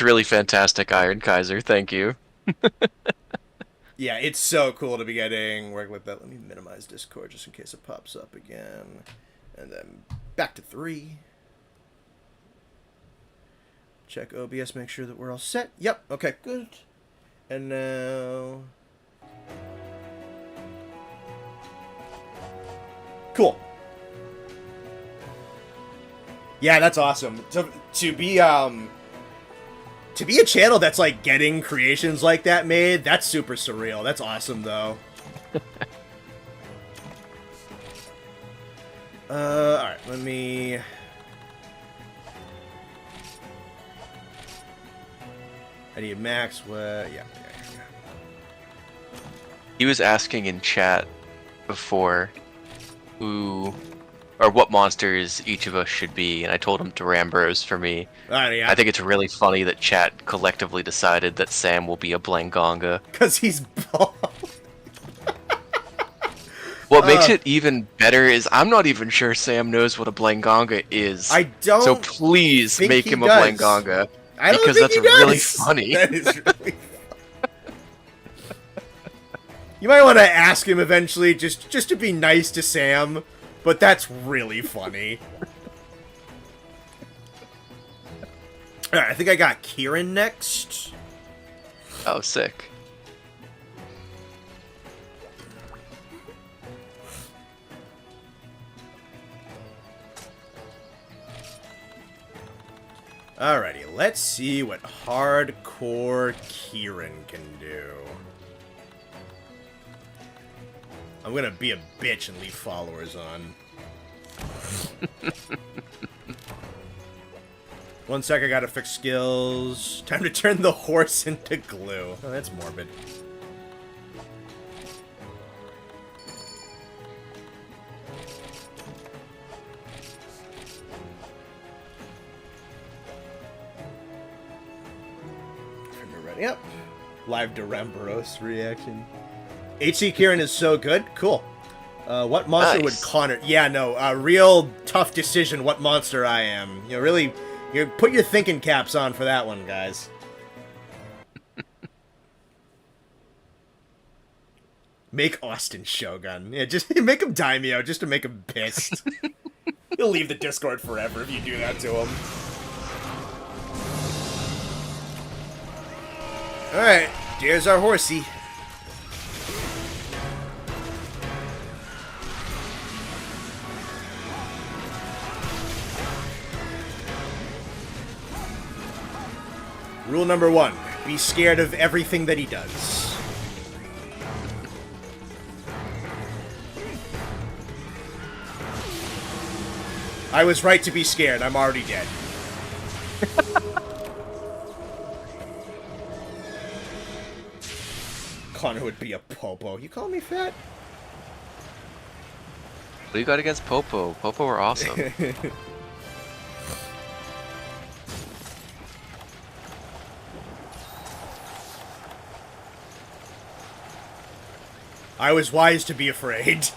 really fantastic, Iron Kaiser. Thank you.
Yeah, it's so cool to be getting work with that. Let me minimize Discord just in case it pops up again. And then back to 3. Check OBS, make sure that we're all set. Yep, okay, good. And now... cool. Yeah, that's awesome. To be a channel that's like getting creations like that made, that's super surreal. That's awesome though. Alright, let me... I need max, yeah.
He was asking in chat before who or what monsters each of us should be, and I told him Durambros for me.
Yeah.
I think it's really funny that chat collectively decided that Sam will be a Blangonga.
Because he's bald.
What makes it even better is I'm not even sure Sam knows what a Blangonga is.
I don't.
So please
think
make
he
him
does.
a Blangonga.
I don't
because
think
that's
he does.
really funny.
That is really funny. You might want to ask him eventually, just to be nice to Sam, but that's really funny. Alright, I think I got Kieran next.
Oh, sick.
Alrighty, let's see what Hardcore Kieran can do. I'm gonna be a bitch and leave followers on. 1 sec, I gotta fix skills. Time to turn the horse into glue. Oh, that's morbid. Yep. Live Durambros reaction. HC Kieran is so good. Cool. What monster would Connor... yeah, no. Real tough decision what monster I am. You know, really... you put your thinking caps on for that one, guys. Make Austin Shogun. Yeah, just make him Daimyo just to make him pissed. He'll leave the Discord forever if you do that to him. Alright, there's our horsey. Rule number 1, be scared of everything that he does. I was right to be scared, I'm already dead. Connor would be a popo. You call me fat?
What do you got against Popo? Popo are awesome.
I was wise to be afraid.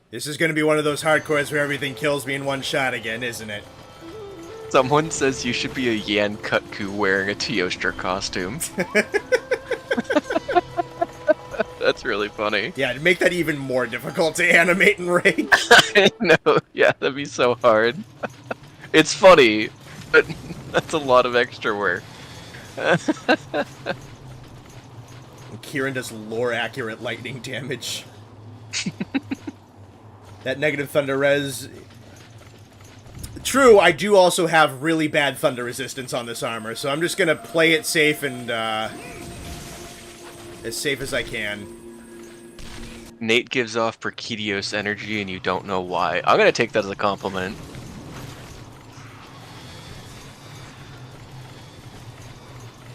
This is going to be one of those hardcores where everything kills me in one shot again, isn't it?
Someone says you should be a Yan Kutku wearing a Teostra costume. That's really funny.
Yeah, to make that even more difficult to animate and rake.
I know, yeah, that'd be so hard. It's funny, but that's a lot of extra work.
Kieran does lore-accurate lightning damage. That negative thunder res... True, I do also have really bad thunder resistance on this armor, so I'm just gonna play it safe and, as safe as I can.
Nate gives off Perkidios energy and you don't know why. I'm gonna take that as a compliment.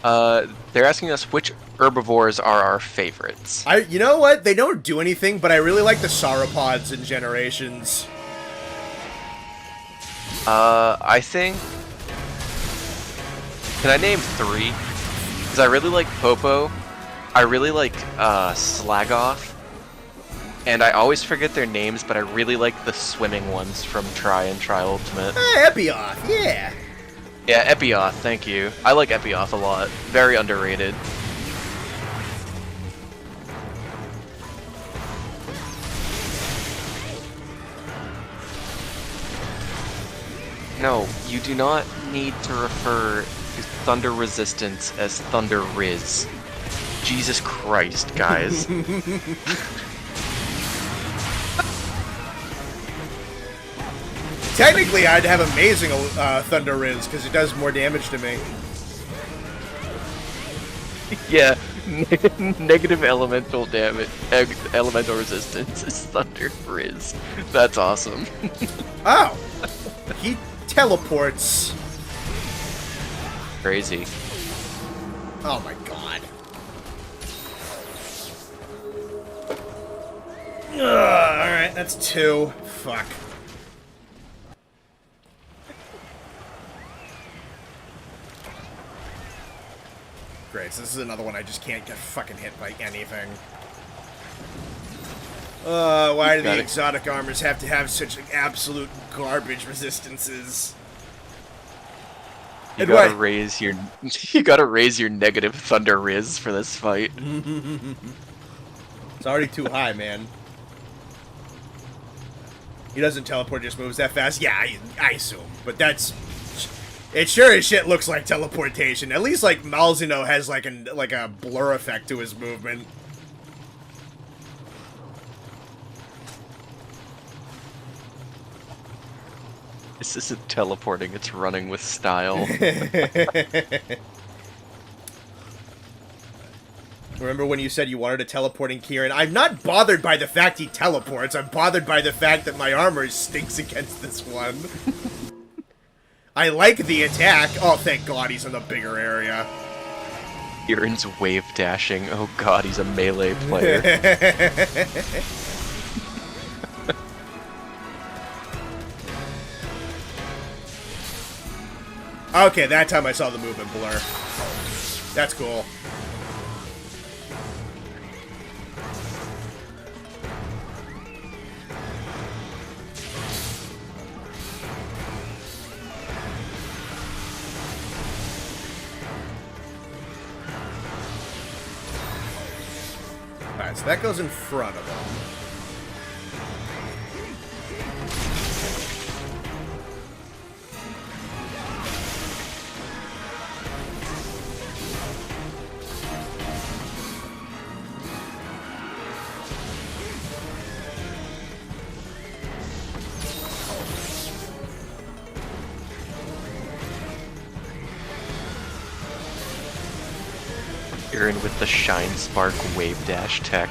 They're asking us which herbivores are our favorites.
You know what? They don't do anything, but I really like the sauropods in Generations.
I think... Can I name 3? Because I really like Popo, I really like, Slagoth, and I always forget their names, but I really like the swimming ones from Tri and Tri Ultimate.
Epioth, yeah!
Yeah, Epioth, thank you. I like Epioth a lot. Very underrated. No, you do not need to refer to Thunder Resistance as Thunder Riz. Jesus Christ, guys.
Technically, I'd have amazing Thunder Riz, because it does more damage to me.
Yeah, negative elemental damage, elemental resistance is Thunder Riz. That's awesome.
Oh! He teleports.
Crazy.
Oh my god. Alright, that's 2. Fuck. Great, so this is another one I just can't get fucking hit by anything. Why do the exotic armors have to have such absolute garbage resistances?
You gotta raise your negative Thunder Riz for this fight.
It's already too high, man. He doesn't teleport, just moves that fast. Yeah, I assume, but that's... It sure as shit looks like teleportation. At least, like, Malzeno has, like a blur effect to his movement.
This isn't teleporting, it's running with style.
Remember when you said you wanted a teleporting Kieran? I'm not bothered by the fact he teleports. I'm bothered by the fact that my armor stinks against this one. I like the attack. Oh, thank God he's in the bigger area.
Kieran's wave dashing. Oh god, he's a melee player.
Okay, that time I saw the movement blur. That's cool. Alright, so that goes in front of him.
Kieran with the Shine Spark wave dash tech.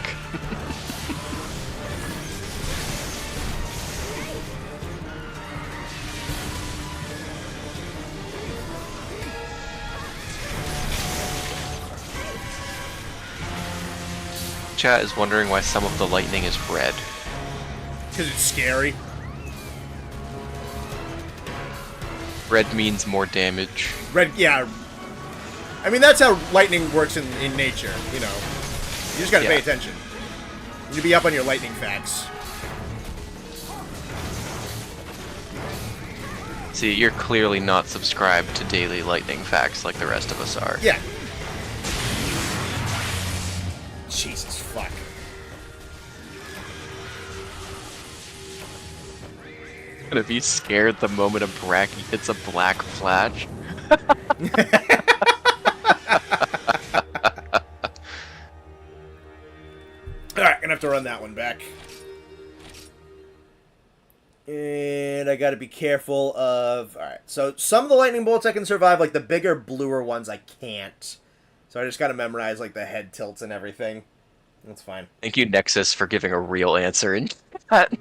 Chat is wondering why some of the lightning is red.
Because it's scary.
Red means more damage.
Red, yeah. I mean, that's how lightning works in nature, you know. You just gotta pay attention. You need to be up on your lightning facts.
See, you're clearly not subscribed to daily lightning facts like the rest of us are.
Yeah. Jesus fuck.
Gonna be scared the moment a Bracky hits a black flash.
Alright, gonna have to run that one back. And I gotta be careful of... Alright, so some of the lightning bolts I can survive, like the bigger, bluer ones I can't. So I just gotta memorize, like, the head tilts and everything. That's fine.
Thank you, Nexus, for giving a real answer in chat.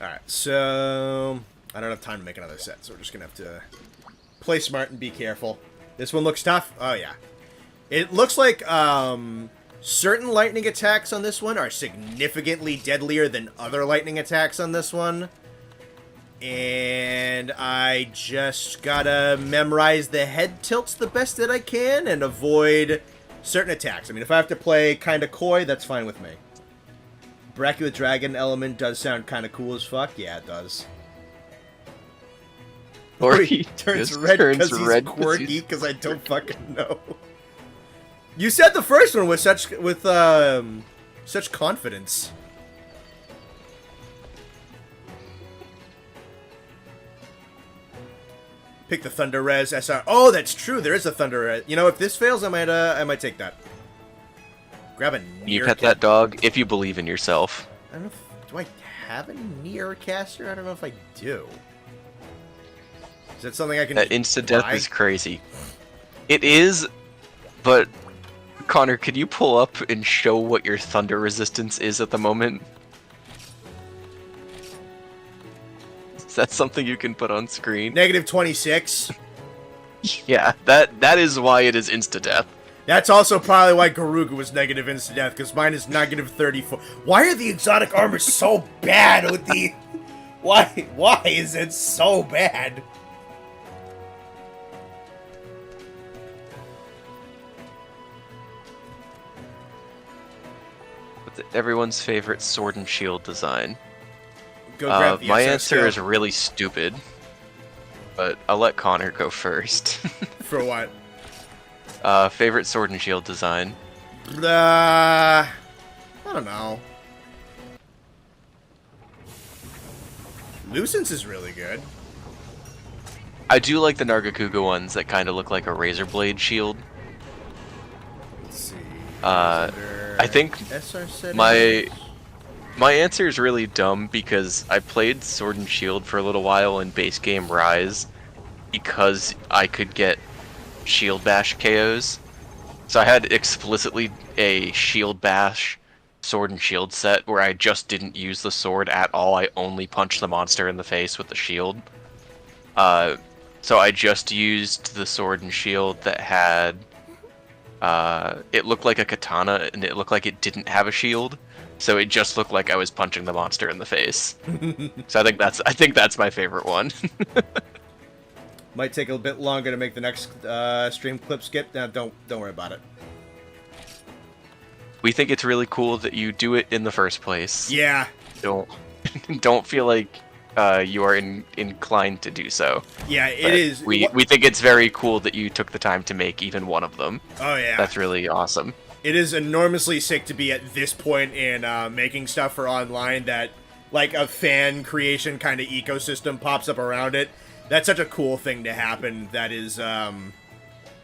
Alright, so... I don't have time to make another set, so we're just gonna have to play smart and be careful. This one looks tough. Oh, yeah. It looks like, certain lightning attacks on this one are significantly deadlier than other lightning attacks on this one. And I just gotta memorize the head tilts the best that I can and avoid certain attacks. I mean, if I have to play kinda coy, that's fine with me. Bracky Dragon element does sound kinda cool as fuck. Yeah, it does.
Or he
turns
just
red
turns
because he's
red
quirky, because I don't fucking know. You said the first one with such confidence. Pick the Thunder Res SR. Oh, that's true. There is a Thunder Res. You know, if this fails, I might take that. Grab a near.
You pet that dog if you believe in yourself.
I don't know. Do I have a near caster? I don't know if I do. Is that something I can?
That insta-death is crazy. It is, but Connor, could you pull up and show what your thunder resistance is at the moment? Is that something you can put on screen?
Negative 26.
Yeah, that is why it is insta-death.
That's also probably why Garuga was negative insta-death, because mine is negative 34. Why are the exotic armors so bad with the... Why is it so bad?
Everyone's favorite sword and shield design.
Go grab the
my
SR
answer
scale.
is really stupid, but I'll let Connor go first.
For what?
Favorite sword and shield design.
I don't know. Lucence is really good.
I do like the Nargacuga ones that kind of look like a razor blade shield.
Let's see.
I think
SR settings?
my answer is really dumb because I played Sword and Shield for a little while in base game Rise because I could get Shield Bash KOs. So I had explicitly a Shield Bash Sword and Shield set where I just didn't use the sword at all. I only punched the monster in the face with the shield. So I just used the Sword and Shield that had it looked like a katana and it looked like it didn't have a shield. So it just looked like I was punching the monster in the face. So I think that's my favorite one.
Might take a bit longer to make the next stream clip skip. Now, don't worry about it.
We think it's really cool that you do it in the first place.
Yeah.
Don't feel like you are inclined to do so.
Yeah, it
but
is.
We think it's very cool that you took the time to make even one of them.
Oh yeah.
That's really awesome.
It is enormously sick to be at this point in making stuff for online that, like, a fan creation kind of ecosystem pops up around it. That's such a cool thing to happen. That is,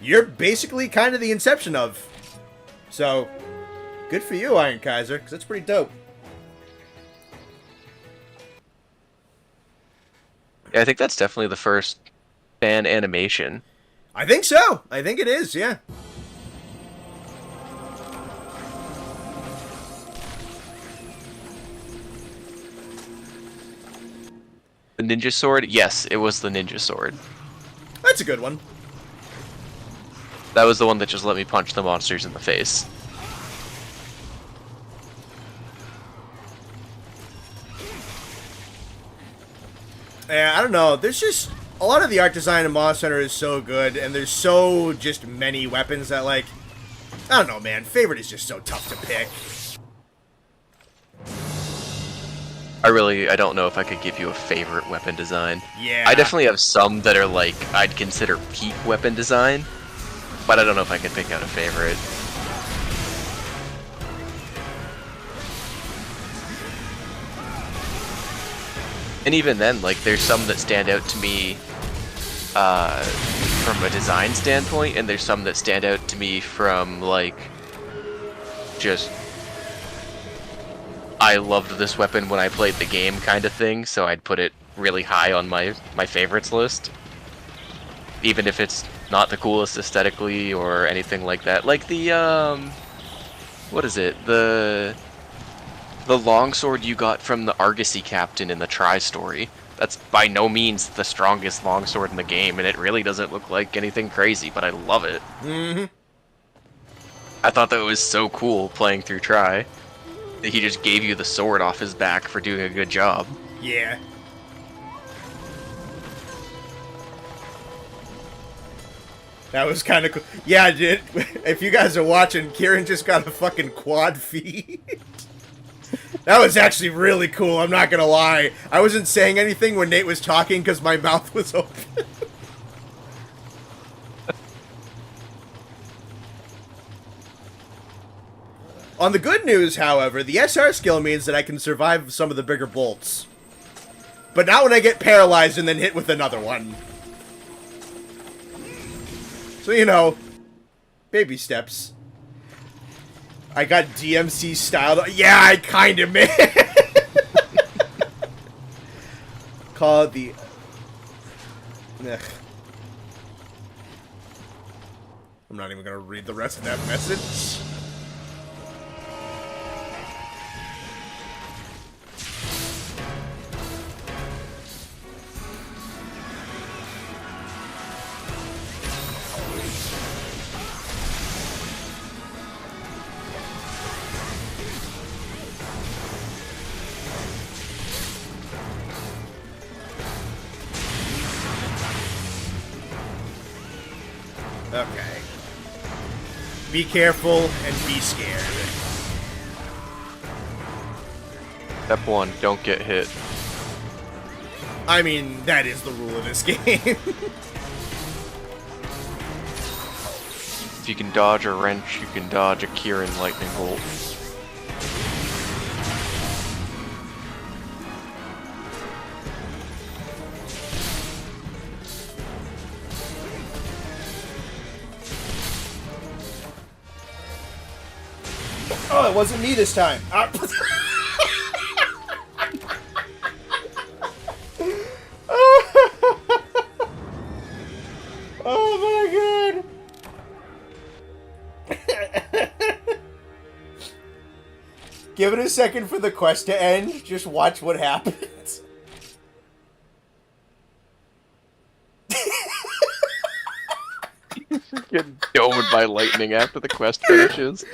you're basically kind of the inception of. So, good for you, Iron Kaiser, because that's pretty dope.
Yeah, I think that's definitely the first fan animation.
I think so. I think it is, yeah.
The ninja sword? Yes, it was the ninja sword.
That's a good one.
That was the one that just let me punch the monsters in the face.
Yeah, I don't know. There's just a lot of the art design in Monster Hunter is so good, and there's so just many weapons that, like, I don't know, man. Favorite is just so tough to pick.
I don't know if I could give you a favorite weapon design.
Yeah.
I definitely have some that are like, I'd consider peak weapon design, but I don't know if I could pick out a favorite. And even then, like, there's some that stand out to me from a design standpoint, and there's some that stand out to me from, like, just, I loved this weapon when I played the game kind of thing, so I'd put it really high on my favorites list. Even if it's not the coolest aesthetically or anything like that. Like the, what is it? The longsword you got from the Argosy captain in the Tri-story. That's by no means the strongest longsword in the game, and it really doesn't look like anything crazy, but I love it.
Mm-hmm.
I thought that was so cool playing through Tri. That he just gave you the sword off his back for doing a good job.
Yeah. That was kind of cool. Yeah, dude. If you guys are watching, Kieran just got a fucking quad feed. That was actually really cool, I'm not gonna lie. I wasn't saying anything when Nate was talking because my mouth was open. On the good news, however, the SR skill means that I can survive some of the bigger bolts. But not when I get paralyzed and then hit with another one. So, you know, baby steps. I got DMC styled. Yeah, I kind of man. Call it the... Ugh. I'm not even going to read the rest of that message. Okay. Be careful and be scared.
Step 1, don't get hit.
I mean, that is the rule of this game.
If you can dodge a wrench, you can dodge a Kieran lightning bolt.
Oh, it wasn't me this time. Oh my god. Give it a second for the quest to end. Just watch what happens.
Get domed by lightning after the quest finishes.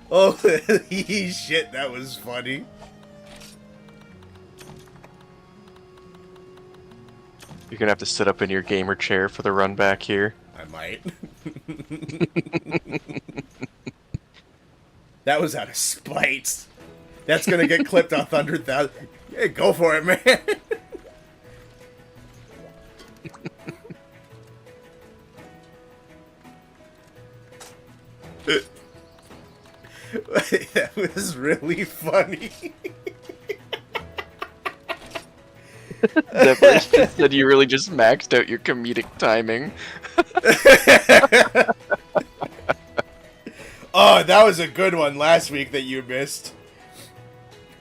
Holy shit, that was funny.
You're gonna have to sit up in your gamer chair for the run back here.
I might. That was out of spite. That's gonna get clipped on Thunder Thousand. Hey, go for it, man. That was really funny.
That person said you really just maxed out your comedic timing.
Oh, that was a good one last week that you missed.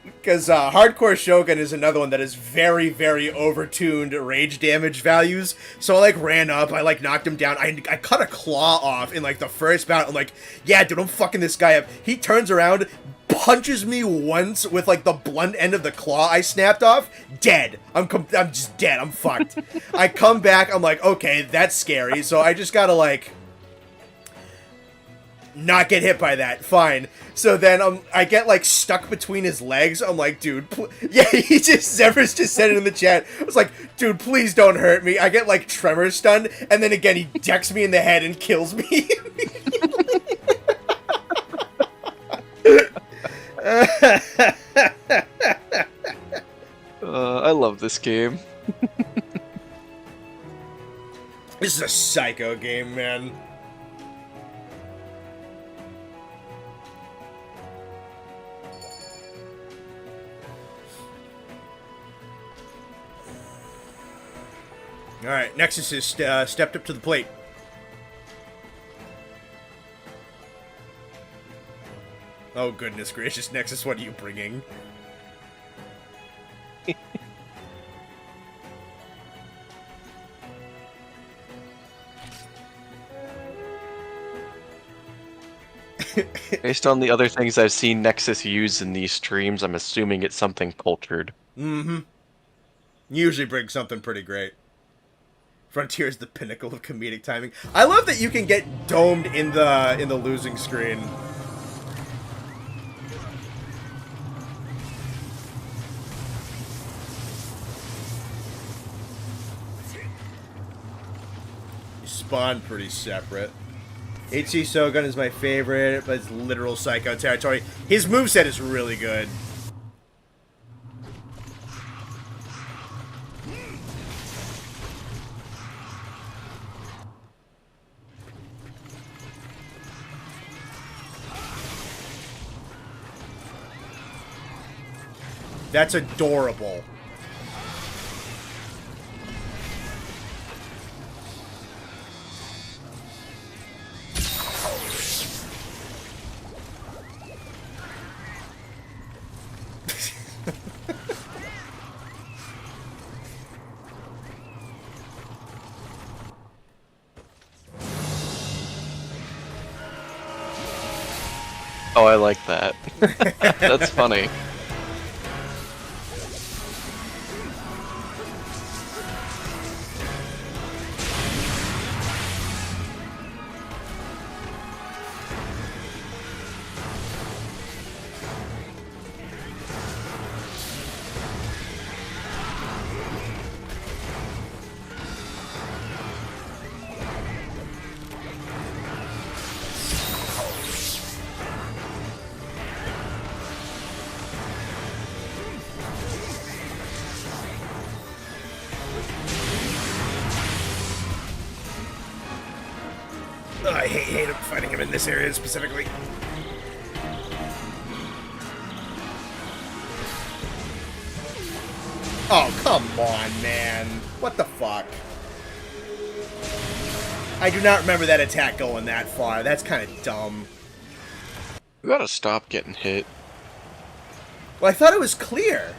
Because Hardcore Shogun is another one that has very, very overtuned rage damage values. So I, like, ran up, I, like, knocked him down. I cut a claw off in, like, the first battle. I'm like, yeah, dude, I'm fucking this guy up. He turns around, punches me once with, like, the blunt end of the claw I snapped off. Dead. I'm just dead. I'm fucked. I come back, I'm like, okay, that's scary. So I just gotta, like... not get hit by that. Fine. So then I get like stuck between his legs. I'm like, dude, yeah, Zephyr's just said it in the chat. I was like, dude, please don't hurt me. I get like tremor stunned, and then again he decks me in the head and kills me.
I love this game.
This is a psycho game, man. Alright, Nexus is stepped up to the plate. Oh, goodness gracious, Nexus, what are you bringing?
Based on the other things I've seen Nexus use in these streams, I'm assuming it's something cultured.
Mm-hmm. Usually brings something pretty great. Frontier is the pinnacle of comedic timing. I love that you can get domed in the losing screen. You spawn pretty separate. HC Shogun is my favorite, but it's literal psycho territory. His moveset is really good. That's adorable.
Oh, I like that. That's funny.
Oh, I hate fighting him in this area specifically. Oh, come on, man. What the fuck? I do not remember that attack going that far. That's kind of dumb.
We gotta stop getting hit.
Well, I thought it was clear.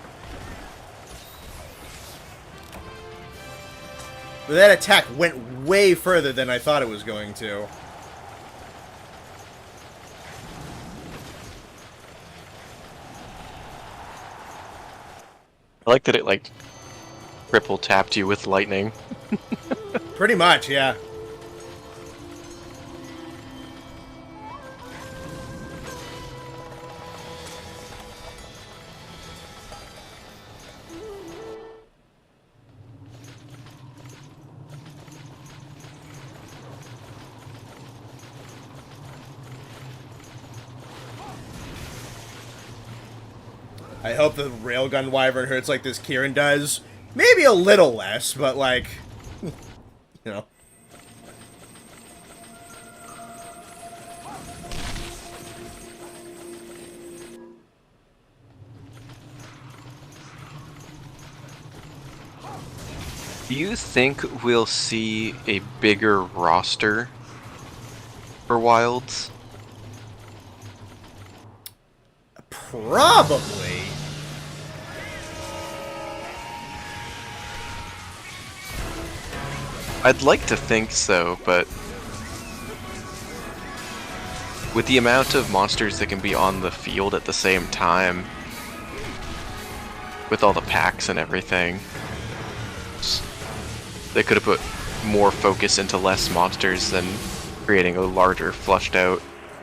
But that attack went way further than I thought it was going to.
I like that it, like, triple tapped you with lightning.
Pretty much, yeah. I hope the railgun wyvern hurts like this Kieran does. Maybe a little less, but like, you know.
Do you think we'll see a bigger roster for Wilds?
Probably.
I'd like to think so, but with the amount of monsters that can be on the field at the same time, with all the packs and everything, they could have put more focus into less monsters than creating a larger, flushed out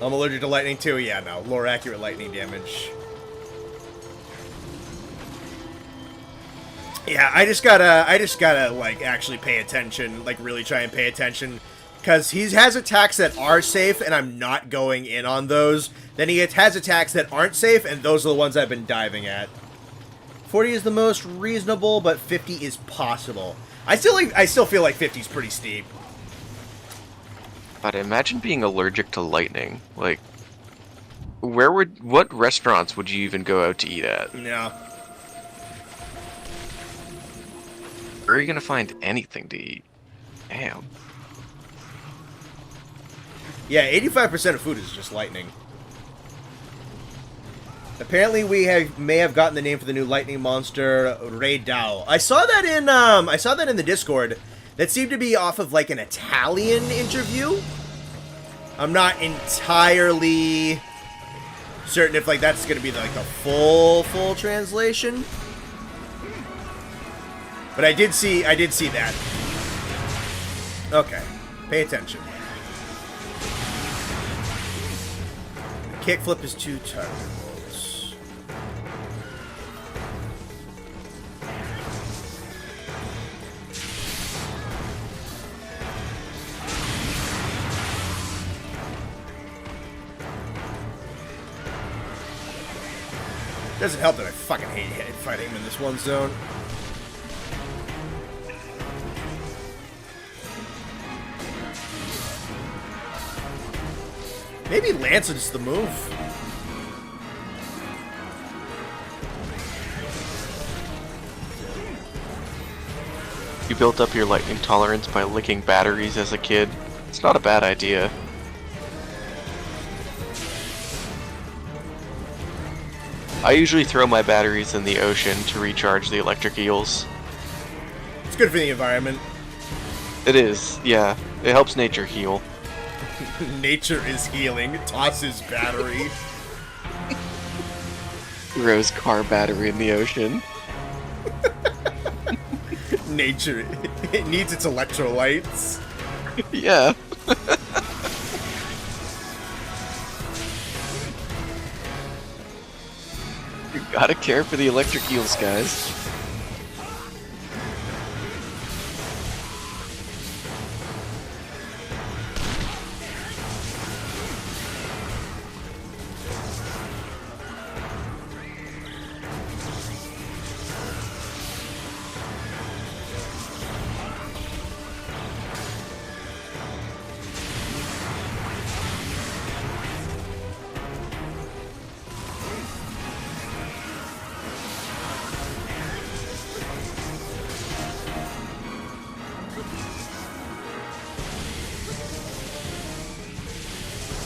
I'm allergic to lightning too. Yeah, no, more accurate lightning damage. Yeah, I just gotta like actually pay attention, like really try and pay attention, because he has attacks that are safe, and I'm not going in on those. Then he has attacks that aren't safe, and those are the ones I've been diving at. 40 is the most reasonable, but 50 is possible. I still feel like 50 is pretty steep.
But imagine being allergic to lightning. Like, what restaurants would you even go out to eat at?
No.
Where are you gonna find anything to eat? Damn.
Yeah, 85% of food is just lightning. Apparently, we may have gotten the name for the new lightning monster, Ray Dao. I saw that in the Discord. That seemed to be off of like an Italian interview. I'm not entirely certain if like that's gonna be like the full translation. But I did see that. Okay, pay attention. Kickflip is 2 target rolls. Doesn't help that I fucking hate fighting him in this one zone. Maybe Lance is the move.
You built up your lightning tolerance by licking batteries as a kid. It's not a bad idea. I usually throw my batteries in the ocean to recharge the electric eels.
It's good for the environment.
It is, yeah. It helps nature heal.
Nature is healing. Toss his battery.
Rose car battery in the ocean.
Nature, it needs its electrolytes.
Yeah. You gotta care for the electric eels, guys.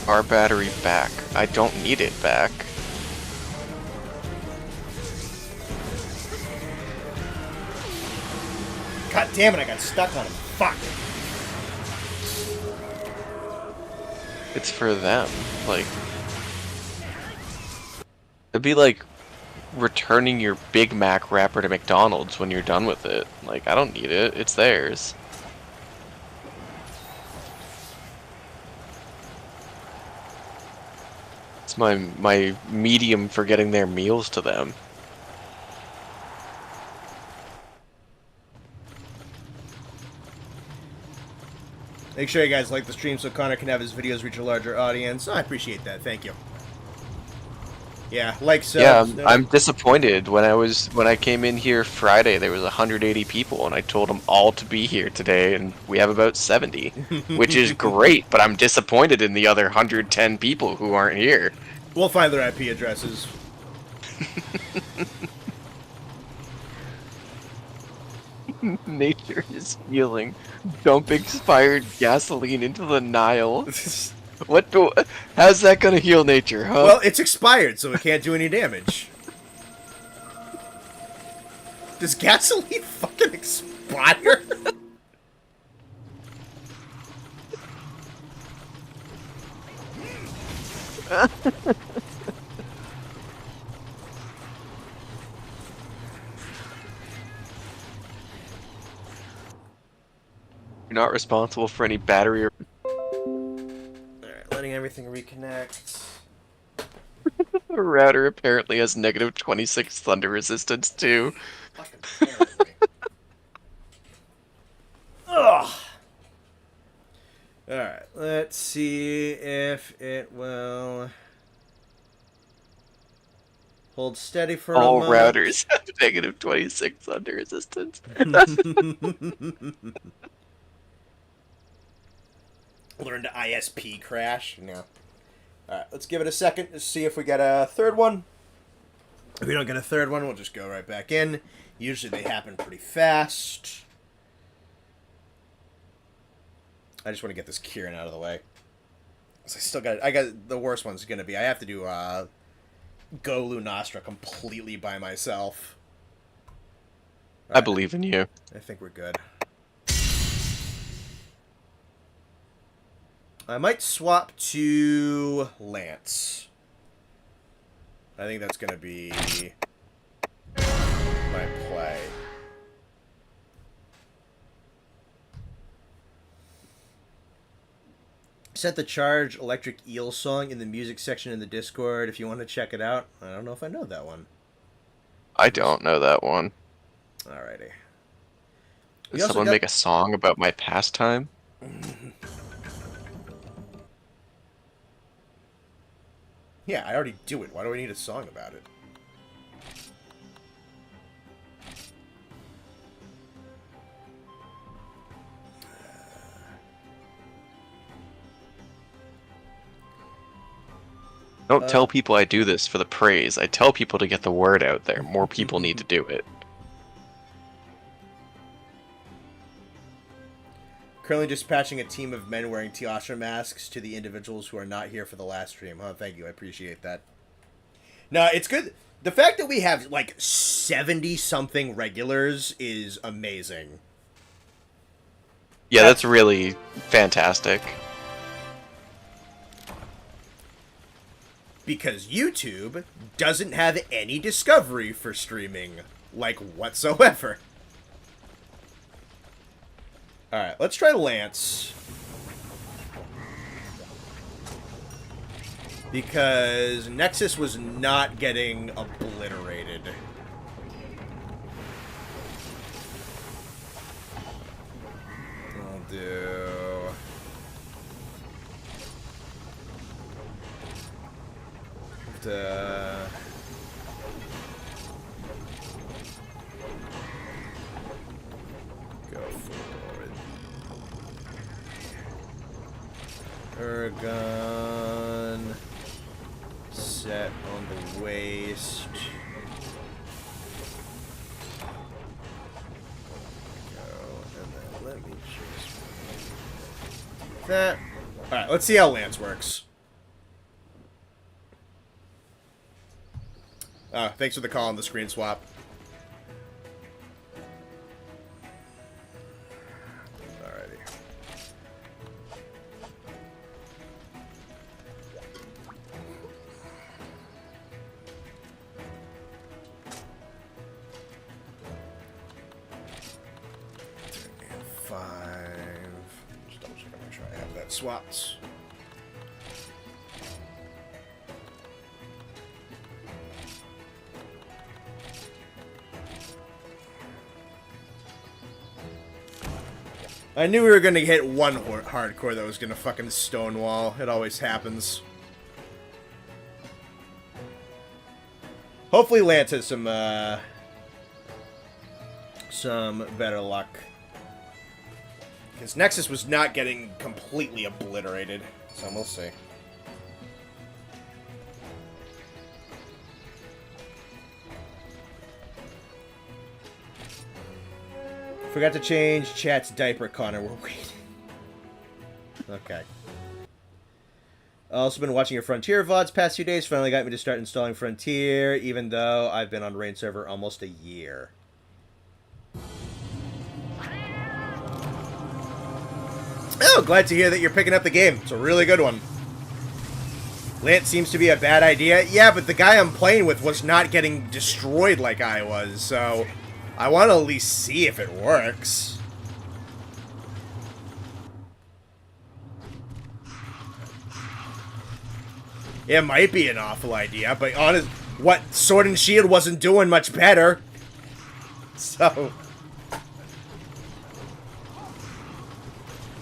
Our battery back. I don't need it back.
God damn it, I got stuck on him. Fuck.
It's for them. Like, it'd be like returning your Big Mac wrapper to McDonald's when you're done with it. Like, I don't need it. It's theirs. It's my medium for getting their meals to them.
Make sure you guys like the stream so Connor can have his videos reach a larger audience. Oh, I appreciate that. Thank you. Yeah, like so.
Yeah, I'm disappointed. When I came in here Friday, there was 180 people, and I told them all to be here today, and we have about 70, which is great. But I'm disappointed in the other 110 people who aren't here.
We'll find their IP addresses.
Nature is healing. Dump expired gasoline into the Nile. How's that gonna heal nature, huh?
Well, it's expired, so it can't do any damage. Does gasoline fucking expire?
You're not responsible for any battery or...
Alright, letting letting everything reconnect.
The router apparently has negative 26 thunder resistance too.
Fucking apparently. Ugh. Alright, let's see if it will hold steady for
All
a moment.
routers have negative 26 thunder resistance.
Learn to ISP crash? No. Alright, let's give it a second to see if we get a third one. If we don't get a third one, we'll just go right back in. Usually they happen pretty fast. I just want to get this Kieran out of the way. I got the worst one's going to be, I have to do Go Lunastra completely by myself.
I believe in you.
I think we're good. I might swap to Lance. I think that's going to be my play. Sent the Charge Electric Eel song in the music section in the Discord if you want to check it out. I don't know if I know that one.
I don't know that one.
Alrighty.
Did someone make a song about my pastime?
Yeah, I already do it. Why do I need a song about it?
Don't tell people I do this for the praise. I tell people to get the word out there. More people need to do it.
Currently dispatching a team of men wearing Teostra masks to the individuals who are not here for the last stream. Oh, thank you. I appreciate that. No, it's good. The fact that we have, like, 70-something regulars is amazing.
Yeah, that's really fantastic.
Because YouTube doesn't have any discovery for streaming, like, whatsoever. Alright, let's try Lance. Because Nexus was not getting obliterated. I'll do... go for Ergon. Set on the waist. Go, and then let me just do that. Alright, let's see how Lance works. Thanks for the call on the screen swap. Alrighty. And 5. Just double check, make sure I have that swapped. I knew we were going to hit one hardcore that was going to fucking stonewall. It always happens. Hopefully Lance has some better luck. Because Nexus was not getting completely obliterated. So we'll see. Forgot to change chat's diaper, Connor. We're waiting. Okay. Also been watching your Frontier VODs past few days. Finally got me to start installing Frontier, even though I've been on Raid server almost a year. Oh, glad to hear that you're picking up the game. It's a really good one. Lance seems to be a bad idea. Yeah, but the guy I'm playing with was not getting destroyed like I was, so... I want to at least see if it works. It might be an awful idea, but honest, what Sword and Shield wasn't doing much better. So,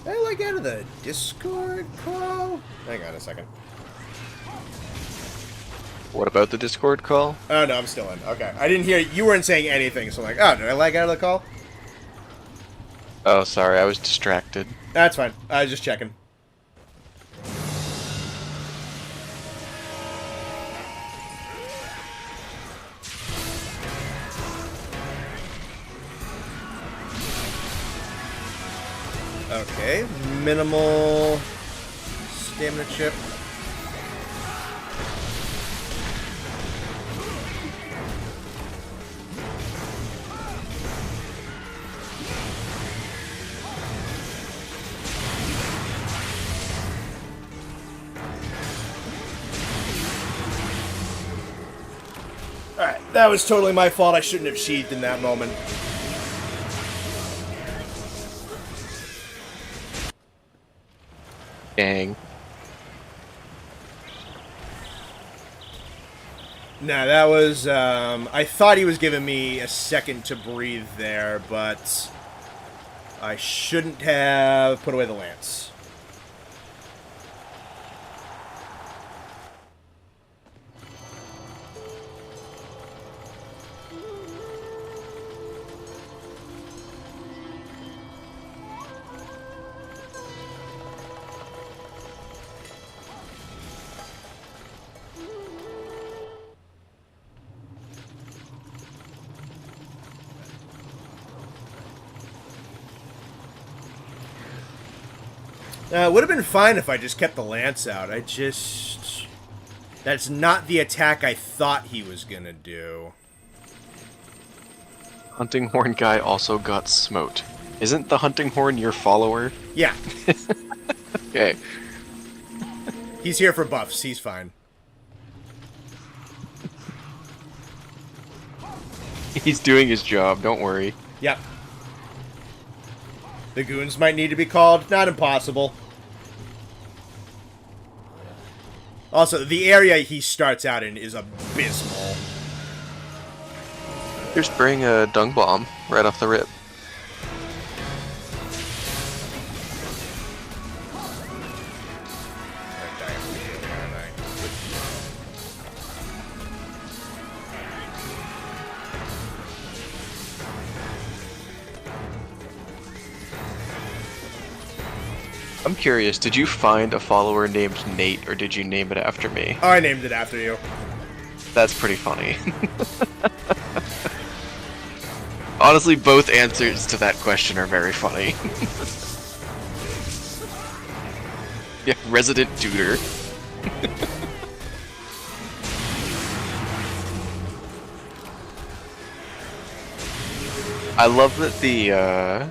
I like out of the Discord call. Hang on a second.
What about the Discord call?
Oh no, I'm still in. Okay, I didn't hear you weren't saying anything, so I'm like, oh, did I lag out of the call?
Oh, sorry, I was distracted.
That's fine. I was just checking. Okay, minimal stamina chip. Alright, that was totally my fault. I shouldn't have sheathed in that moment.
Dang.
Nah, that was, I thought he was giving me a second to breathe there, but I shouldn't have put away the lance. It would have been fine if I just kept the lance out. That's not the attack I thought he was gonna do.
Hunting Horn guy also got smote. Isn't the Hunting Horn your follower?
Yeah.
Okay.
He's here for buffs. He's fine.
He's doing his job, don't worry.
Yep. The goons might need to be called. Not impossible. Also, the area he starts out in is abysmal.
Just bring a dung bomb right off the rip. I'm curious, did you find a follower named Nate, or did you name it after me?
Oh, I named it after you.
That's pretty funny. Honestly, both answers to that question are very funny. Yeah, resident tutor. I love that the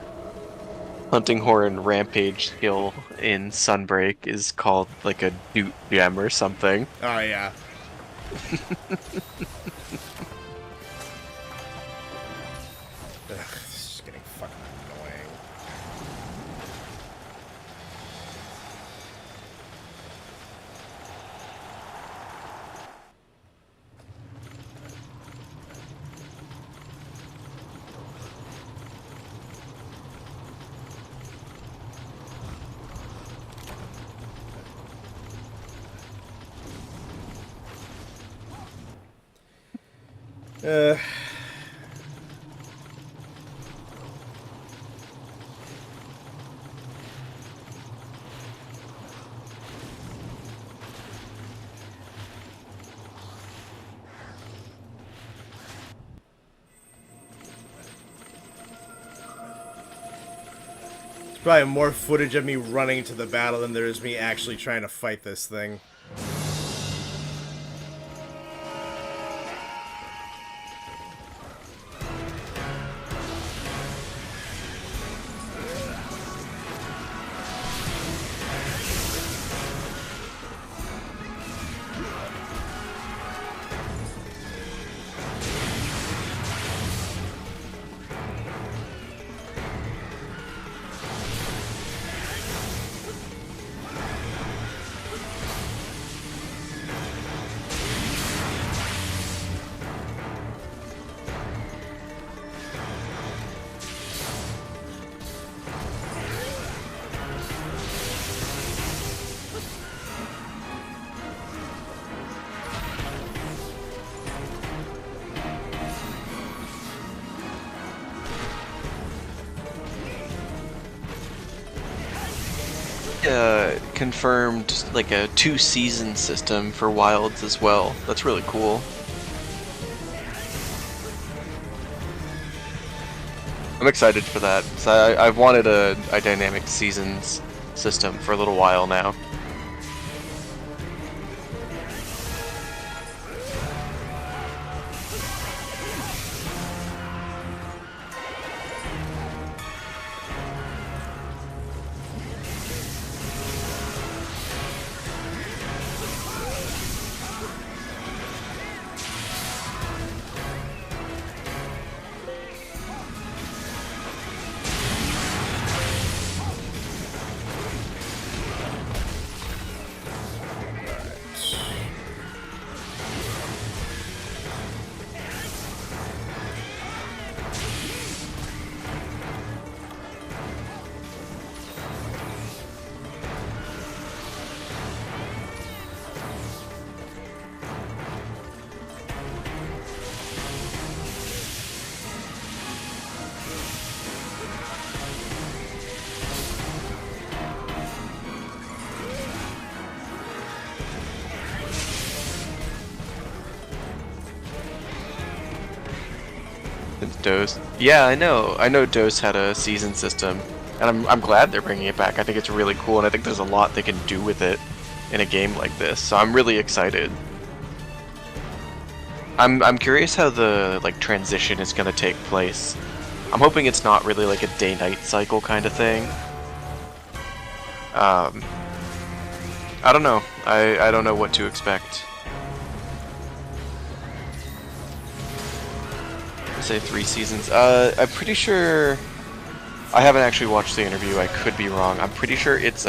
Hunting Horn Rampage skill in Sunbreak is called like a Doot Gem or something.
Oh, yeah. Ugh, this is getting fucking annoying. There's probably more footage of me running into the battle than there is me actually trying to fight this thing.
confirmed like a 2-season system for Wilds as well. That's really cool. I'm excited for that. So I've wanted a dynamic seasons system for a little while now. Dose. Yeah, I know. I know Dose had a season system, and I'm glad they're bringing it back. I think it's really cool, and I think there's a lot they can do with it in a game like this. So I'm really excited. I'm curious how the like transition is going to take place. I'm hoping it's not really like a day-night cycle kind of thing. I don't know. I don't know what to expect. Say 3 seasons. I'm pretty sure. I haven't actually watched the interview. I could be wrong. I'm pretty sure it's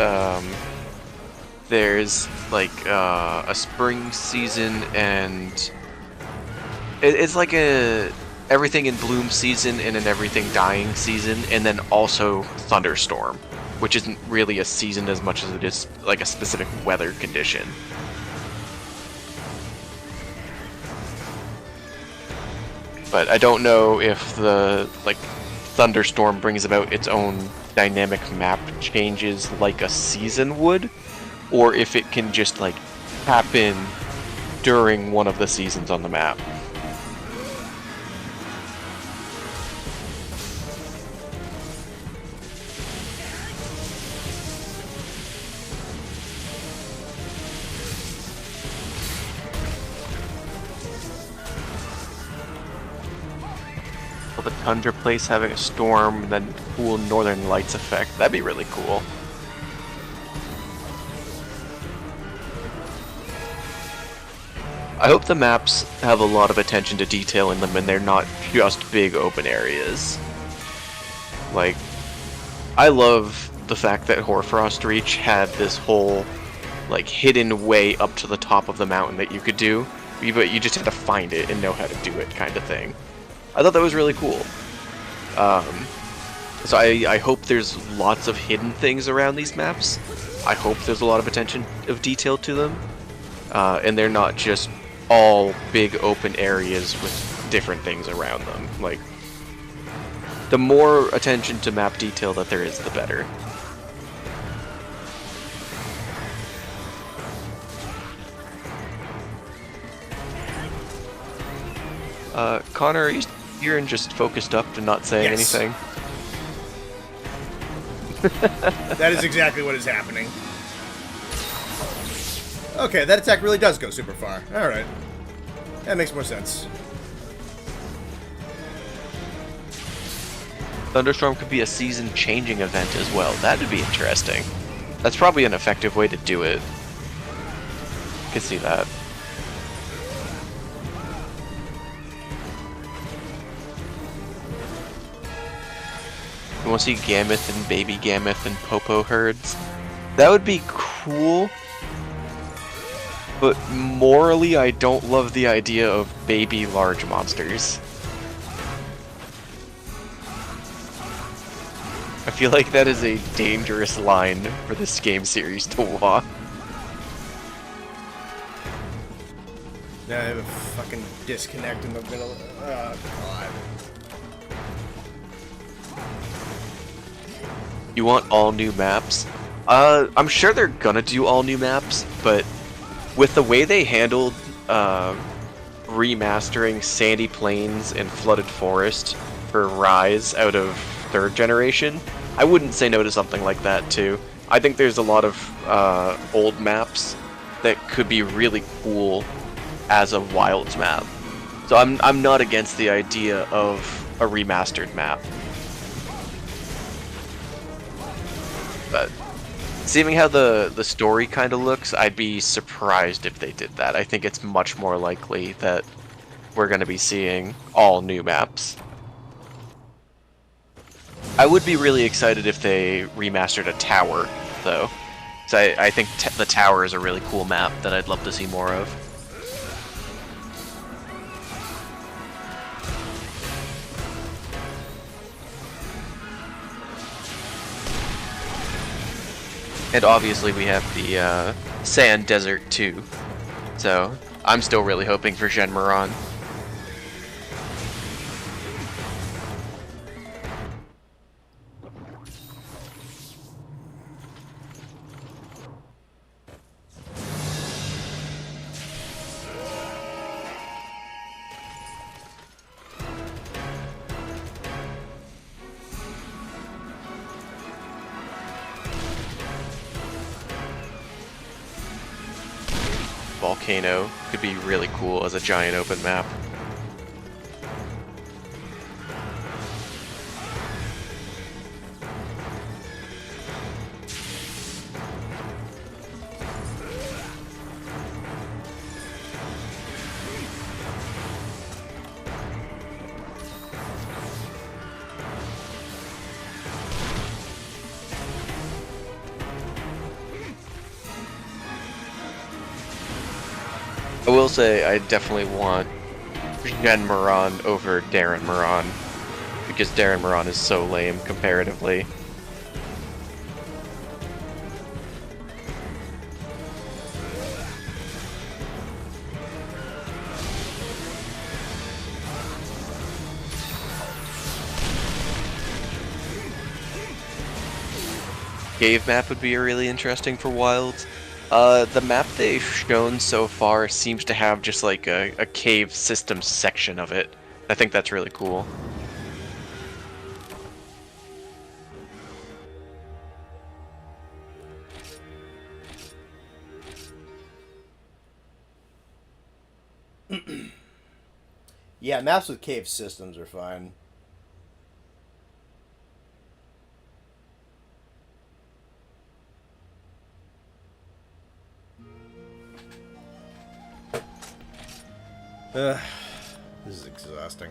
there's like a spring season and it's like a everything in bloom season and an everything dying season, and then also thunderstorm, which isn't really a season as much as it is like a specific weather condition. But I don't know if the like thunderstorm brings about its own dynamic map changes like a season would, or if it can just like happen during one of the seasons on the map. The Tundra place having a storm, and then cool Northern Lights effect. That'd be really cool. I hope the maps have a lot of attention to detail in them and they're not just big open areas. Like, I love the fact that Hoarfrost Reach had this whole like hidden way up to the top of the mountain that you could do, but you just had to find it and know how to do it kind of thing. I thought that was really cool. So I hope there's lots of hidden things around these maps. I hope there's a lot of attention of detail to them. And they're not just all big open areas with different things around them. Like, the more attention to map detail that there is, the better. Connor, are you here and just focused up and not saying anything?
That is exactly what is happening. Okay, that attack really does go super far. Alright. That makes more sense.
Thunderstorm could be a season-changing event as well. That'd be interesting. That's probably an effective way to do it. I could see that. You want to see Gammoth and Baby Gammoth and Popo herds? That would be cool. But morally, I don't love the idea of baby large monsters. I feel like that is a dangerous line for this game series to walk.
Now I have a fucking disconnect in the middle. Oh, God.
You want all new maps? I'm sure they're gonna do all new maps, but with the way they handled remastering Sandy Plains and Flooded Forest for Rise out of 3rd generation, I wouldn't say no to something like that too. I think there's a lot of old maps that could be really cool as a Wilds map. So I'm not against the idea of a remastered map. But seeing how the story kind of looks, I'd be surprised if they did that. I think it's much more likely that we're going to be seeing all new maps. I would be really excited if they remastered a tower, though. So I think the tower is a really cool map that I'd love to see more of. And obviously we have the Sand Desert too. So I'm still really hoping for Shenmue. Volcano could be really cool as a giant open map. I will say I definitely want Shenmue over Darren Moran, because Darren Moran is so lame comparatively. Cave map would be really interesting for Wilds. The map they've shown so far seems to have just like a cave system section of it. I think that's really cool.
Yeah, maps with cave systems are fine. This is exhausting.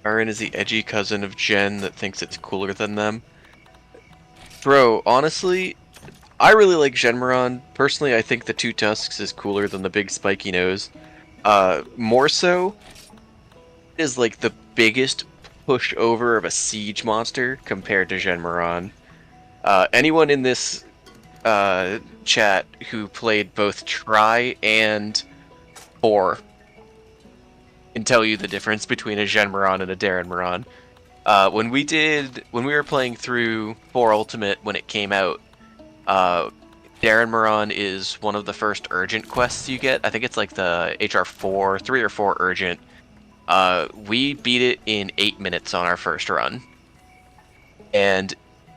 Aaron is the edgy cousin of Jen that thinks it's cooler than them. Bro, honestly, I really like Shenmue. Personally, I think the Two Tusks is cooler than the big spiky nose. More so is like the biggest pushover of a siege monster compared to Shenmue. Anyone in this chat who played both Tri and 4 can tell you the difference between a Shenmue and a Darren Moran. When we were playing through 4 Ultimate when it came out, Darren Moran is one of the first urgent quests you get. I think it's like the HR4, 3 or 4 urgent. We beat it in 8 minutes on our first run. And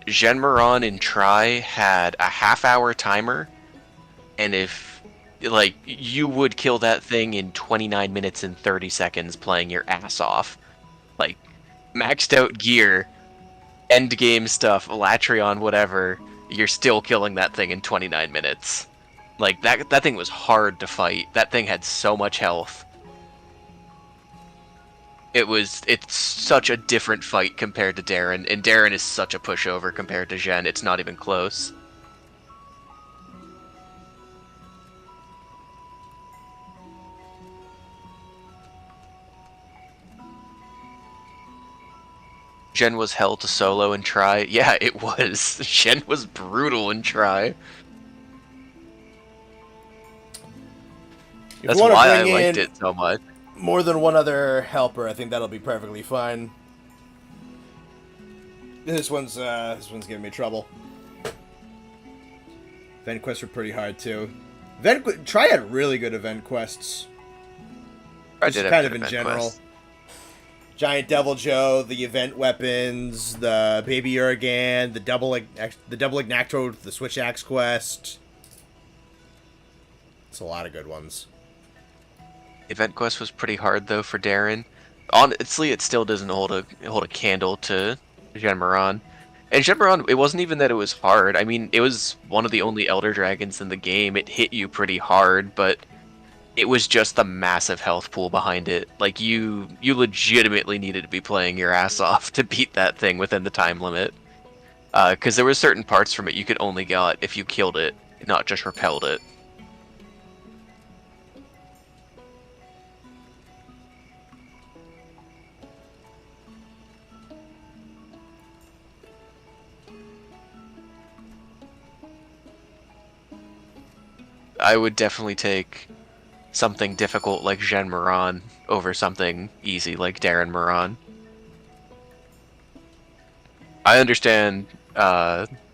Shenmue in Tri had a half-hour timer, and if like you would kill that thing in 29 minutes and 30 seconds playing your ass off. Like maxed out gear, end game stuff, Latreon, whatever, you're still killing that thing in 29 minutes. Like that thing was hard to fight. That thing had so much health. It's such a different fight compared to Darren, and Darren is such a pushover compared to Jen, it's not even close. Gen was hell to solo and try. Yeah, it was. Gen was brutal and try.
If
That's
you wanna
why I
bring
liked
in
it so much.
more than one other helper, I think that'll be perfectly fine. This one's giving me trouble. Event quests were pretty hard too. Try had really good event quests.
I
Just
did
kind
have
of in
event
general.
quests.
Giant Devil Joe, the event weapons, the Baby Urgan, the double Ignacto, the Switch Axe quest. It's a lot of good ones.
Event quest was pretty hard though for Darren. Honestly, it still doesn't hold a candle to Genmaron. And Genmaron, it wasn't even that it was hard. I mean, it was one of the only Elder Dragons in the game. It hit you pretty hard, but it was just the massive health pool behind it. Like you legitimately needed to be playing your ass off to beat that thing within the time limit. Because there were certain parts from it you could only get if you killed it, not just repelled it. I would definitely take something difficult like Gen Moran over something easy like Darren Moran. I understand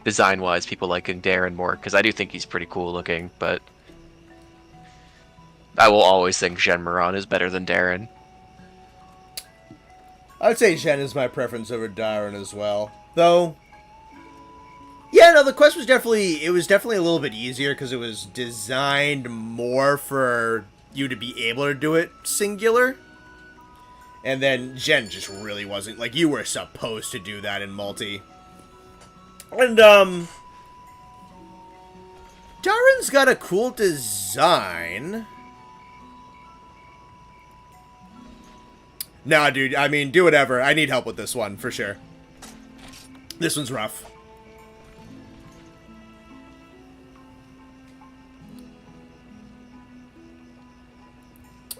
design-wise people liking Darren more, because I do think he's pretty cool looking, but I will always think Gen Moran is better than Darren.
I would say Gen is my preference over Darren as well. Though, yeah, no, the quest was definitely a little bit easier because it was designed more for you to be able to do it singular. And then Gen just really wasn't. Like, you were supposed to do that in multi. And, Darren's got a cool design. Nah, dude, I mean, do whatever. I need help with this one, for sure. This one's rough.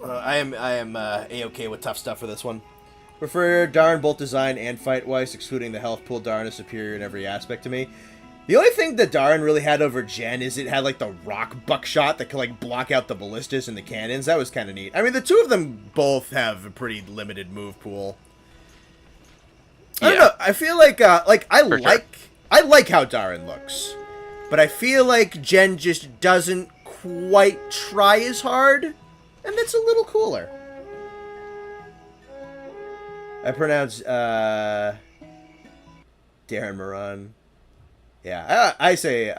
I am A-okay with tough stuff for this one. Prefer Darn both design and fight-wise, excluding the health pool. Darn is superior in every aspect to me. The only thing that Darn really had over Gen is it had, like, the rock buckshot that could, like, block out the ballistas and the cannons. That was kind of neat. I mean, the two of them both have a pretty limited move pool. I don't know. I feel like, I like how Darn looks. But I feel like Gen just doesn't quite try as hard. And that's a little cooler. I pronounce, Darren Moran. Yeah, I say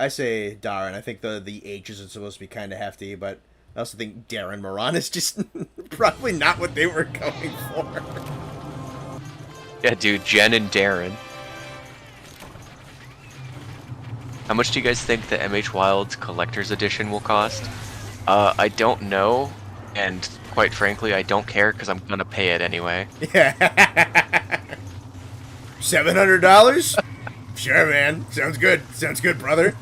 Darren. I think the H's are supposed to be kind of hefty, but I also think Darren Moran is just probably not what they were going for.
Yeah, dude, Jen and Darren. How much do you guys think the MH Wilds Collector's Edition will cost? I don't know, and quite frankly, I don't care because I'm gonna pay it anyway.
Yeah. $700? Sure, man. Sounds good. Sounds good, brother.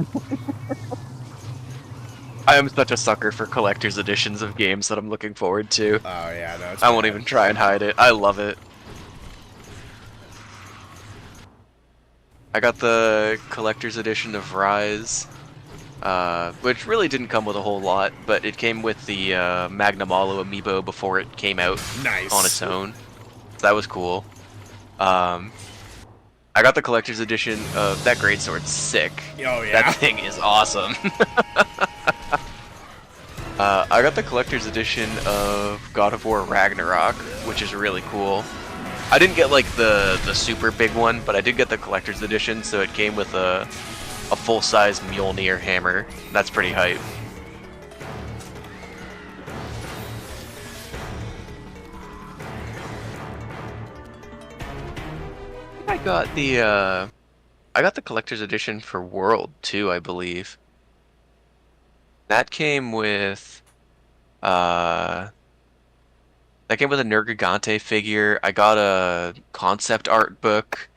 I am such a sucker for collector's editions of games that I'm looking forward to.
Oh, yeah, no, it's
I won't even try and hide it. I love it. I got the collector's edition of Rise, which really didn't come with a whole lot, but it came with the Magnum Alo amiibo before it came out on its own. So that was cool. I got the collector's edition of that greatsword's sick.
Oh, yeah.
That thing is awesome. I got the collector's edition of God of War Ragnarok, which is really cool. I didn't get like the super big one, but I did get the collector's edition, so it came with a full-size Mjolnir hammer. That's pretty hype. I got the collector's edition for World too, I believe. That came with a Nergigante figure. I got a concept art book,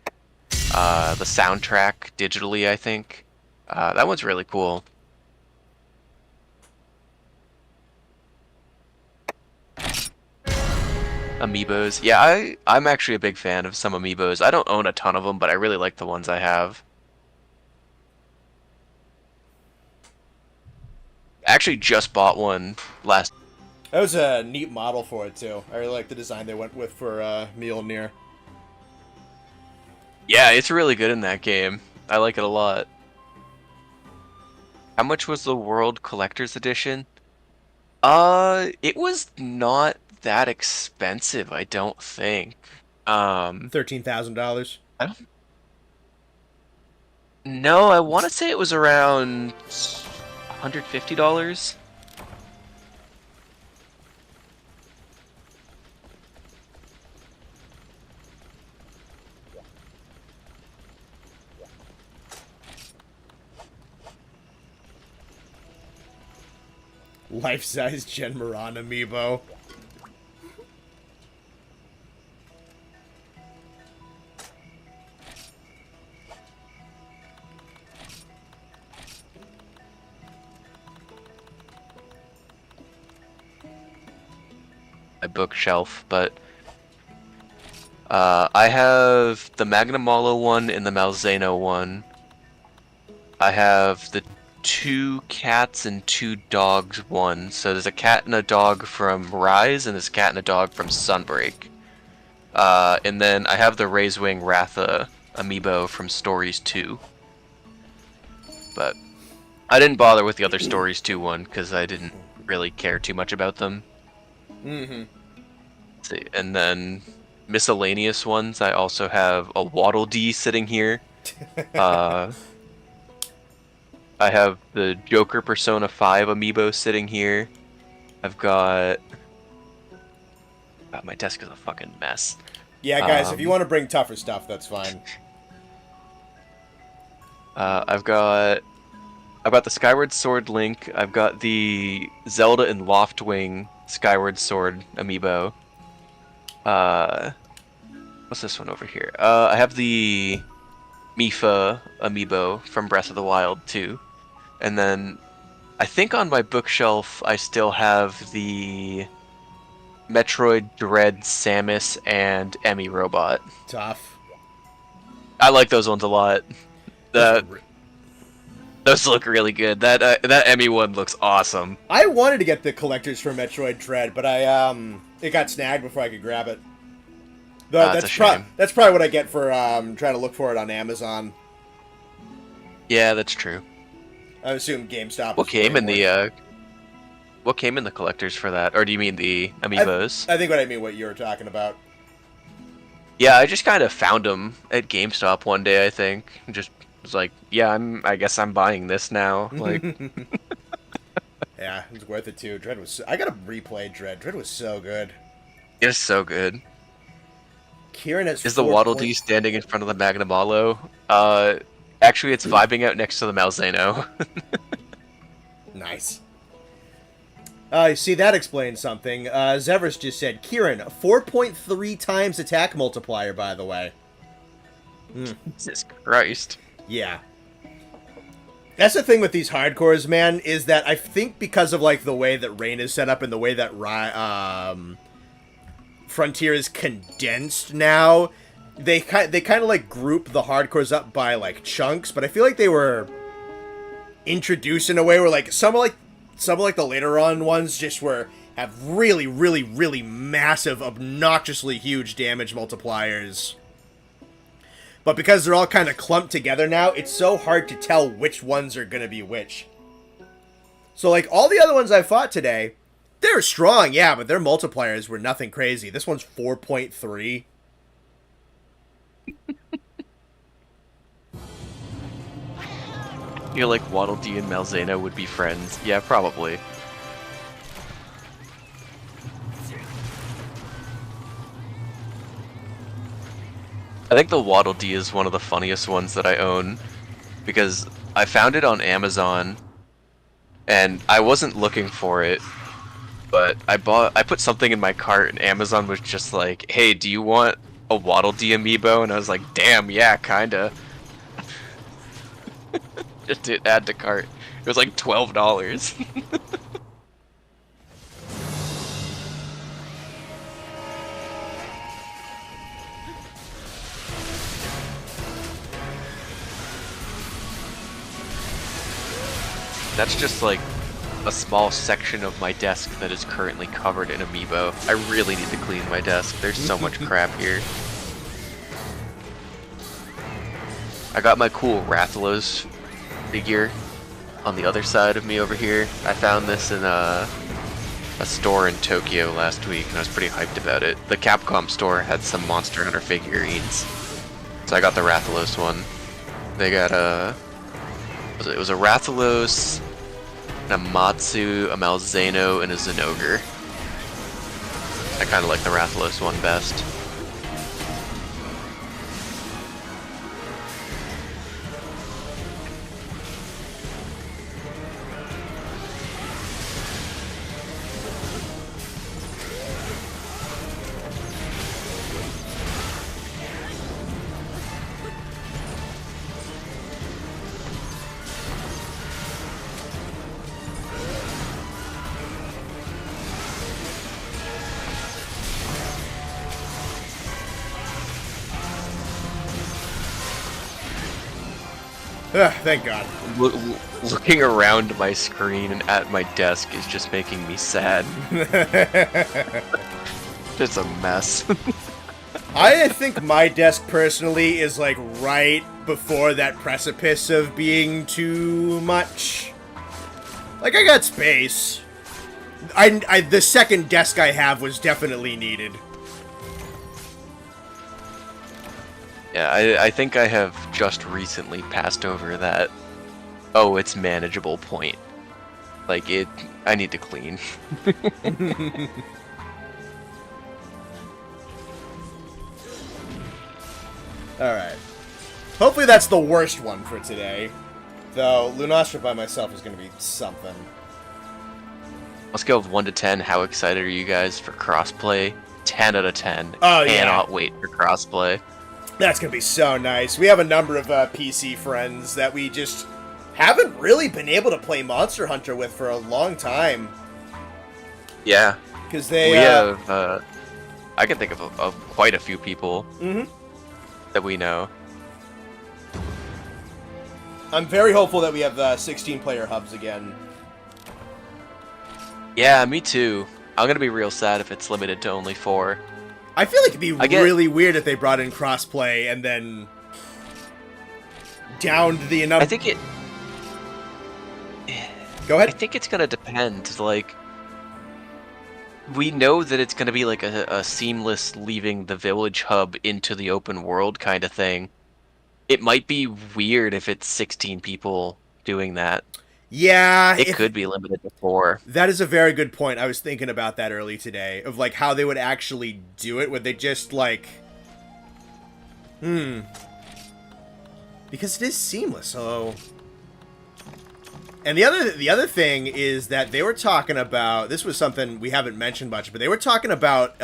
the soundtrack digitally, I think. That one's really cool. amiibos. Yeah, I'm actually a big fan of some amiibos. I don't own a ton of them, but I really like the ones I have. I actually just bought one last.
That was a neat model for it too. I really like the design they went with for Mjolnir.
Yeah, it's really good in that game. I like it a lot. How much was the World Collector's Edition? It was not that expensive, I don't think.
$13,000.
I don't... No, I want to say it was around $150.
Life-size Gen Moran amiibo.
My bookshelf, but I have the Magnamalo one and the Malzeno one. I have the 2 cats and 2 dogs one. So there's a cat and a dog from Rise, and there's a cat and a dog from Sunbreak. And then I have the Raisewing Ratha amiibo from Stories 2. But I didn't bother with the other Stories 2 one because I didn't really care too much about them.
Mm-hmm.
See, and then miscellaneous ones, I also have a Waddle Dee sitting here. I have the Joker Persona 5 amiibo sitting here. I've got... my desk is a fucking mess.
Yeah, guys, if you want to bring tougher stuff, that's fine.
I've got the Skyward Sword Link. I've got the Zelda and Loftwing Skyward Sword amiibo. What's this one over here? I have the Mifa amiibo from Breath of the Wild too. And then I think on my bookshelf I still have the Metroid Dread Samus and Emmy Robot.
Tough.
I like those ones a lot. Those look really good. That Emmy one looks awesome.
I wanted to get the collectors for Metroid Dread, but it got snagged before I could grab it. That's probably what I get for trying to look for it on Amazon.
Yeah, that's true.
I assume GameStop.
What came in the collectors for that? Or do you mean the amiibos?
I think what I mean what you were talking about.
Yeah, I just kind of found them at GameStop one day, I think. Just was like, yeah, I guess I'm buying this now. Like,
yeah, it was worth it too. Dread was. I gotta replay Dread. Dread was so good.
It's so good.
Kieran has.
Is the Waddle Dee standing in front of the Magnamalo? Actually, it's vibing out next to the Malzeno.
Nice. See, that explains something. Zevers just said, Kieran, 4.3 times attack multiplier, by the way.
Jesus Christ.
Yeah. That's the thing with these hardcores, man, is that I think because of, like, the way that Rain is set up and the way that Frontier is condensed now, they kind of, like, group the hardcores up by, like, chunks, but I feel like they were introduced in a way where, like, some of the later on ones just have really, really, really massive, obnoxiously huge damage multipliers. But because they're all kind of clumped together now, it's so hard to tell which ones are going to be which. So, like, all the other ones I fought today, they're strong, yeah, but their multipliers were nothing crazy. This one's 4.3.
I feel like Waddle Dee and Malzeno would be friends. Yeah, probably. I think the Waddle Dee is one of the funniest ones that I own, because I found it on Amazon, and I wasn't looking for it, but I put something in my cart, and Amazon was just like, hey, do you want a Waddle Dee amiibo? And I was like, damn, yeah, kinda. Just to add to cart. It was like $12. That's just like a small section of my desk that is currently covered in amiibo. I really need to clean my desk. There's so much crap here. I got my cool Rathalos figure on the other side of me over here. I found this in a store in Tokyo last week, and I was pretty hyped about it. The Capcom store had some Monster Hunter figurines, so I got the Rathalos one. They got it was a Rathalos, a Matsu, a Malzeno, and a Zenogre. I kind of like the Rathalos one best.
Thank God.
Looking around my screen and at my desk is just making me sad. It's a mess.
I think my desk personally is like right before that precipice of being too much. Like, I got space. The second desk I have was definitely needed.
Yeah, I think I have just recently passed over that, oh, it's manageable point. Like, I need to clean.
Alright. Hopefully that's the worst one for today. Though, Lunastra by myself is going to be something.
On a scale of 1 to 10, how excited are you guys for crossplay? 10 out of 10.
Oh,
Cannot wait for crossplay.
That's going to be so nice. We have a number of PC friends that we just haven't really been able to play Monster Hunter with for a long time.
Yeah.
Because they...
We have, I can think of quite a few people that we know.
I'm very hopeful that we have 16-player hubs again.
Yeah, me too. I'm going to be real sad if it's limited to only 4.
I feel like it'd be really weird if they brought in crossplay and then downed the enough.
I think it.
Go ahead.
I think it's gonna depend. Like, we know that it's gonna be like a seamless leaving the village hub into the open world kind of thing. It might be weird if it's 16 people doing that.
Yeah,
it could be limited to 4.
That is a very good point. I was thinking about that early today, of like how they would actually do it. Would they just like, because it is seamless. So, and the other thing is that they were talking about, this was something we haven't mentioned much, but they were talking about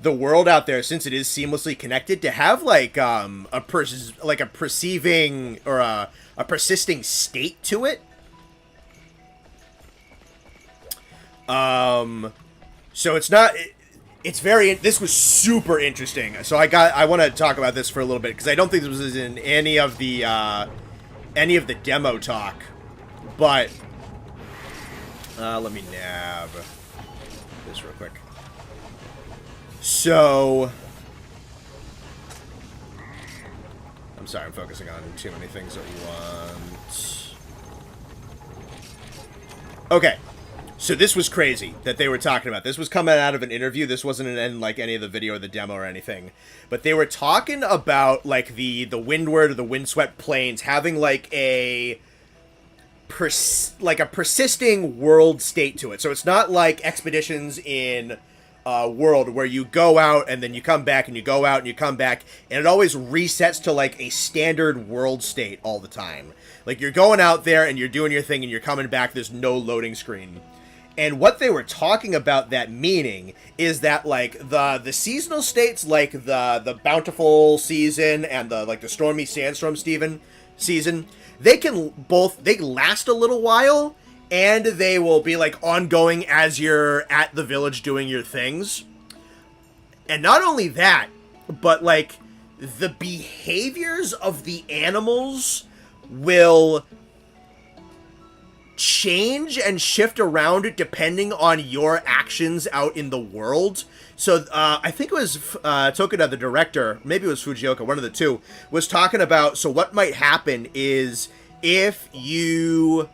the world out there, since it is seamlessly connected, to have like a perceiving or a persisting state to it. So it's not. It's very. This was super interesting. So I want to talk about this for a little bit because I don't think this was in any of the demo talk, but let me nab this real quick. So, I'm sorry, I'm focusing on too many things at once. Okay, so this was crazy that they were talking about. This was coming out of an interview. This wasn't in like any of the video or the demo or anything. But they were talking about like the windward or the windswept plains having like a persisting world state to it. So it's not like expeditions in world where you go out and then you come back and you go out and you come back, and it always resets to like a standard world state all the time. Like you're going out there and you're doing your thing and you're coming back, there's no loading screen. And what they were talking about that meaning is that like the seasonal states, like the bountiful season and the like the stormy sandstorm season, they last a little while. And they will be, like, ongoing as you're at the village doing your things. And not only that, but, like, the behaviors of the animals will change and shift around depending on your actions out in the world. So I think it was Tokuda, the director, maybe it was Fujioka, one of the two, was talking about, so what might happen is if you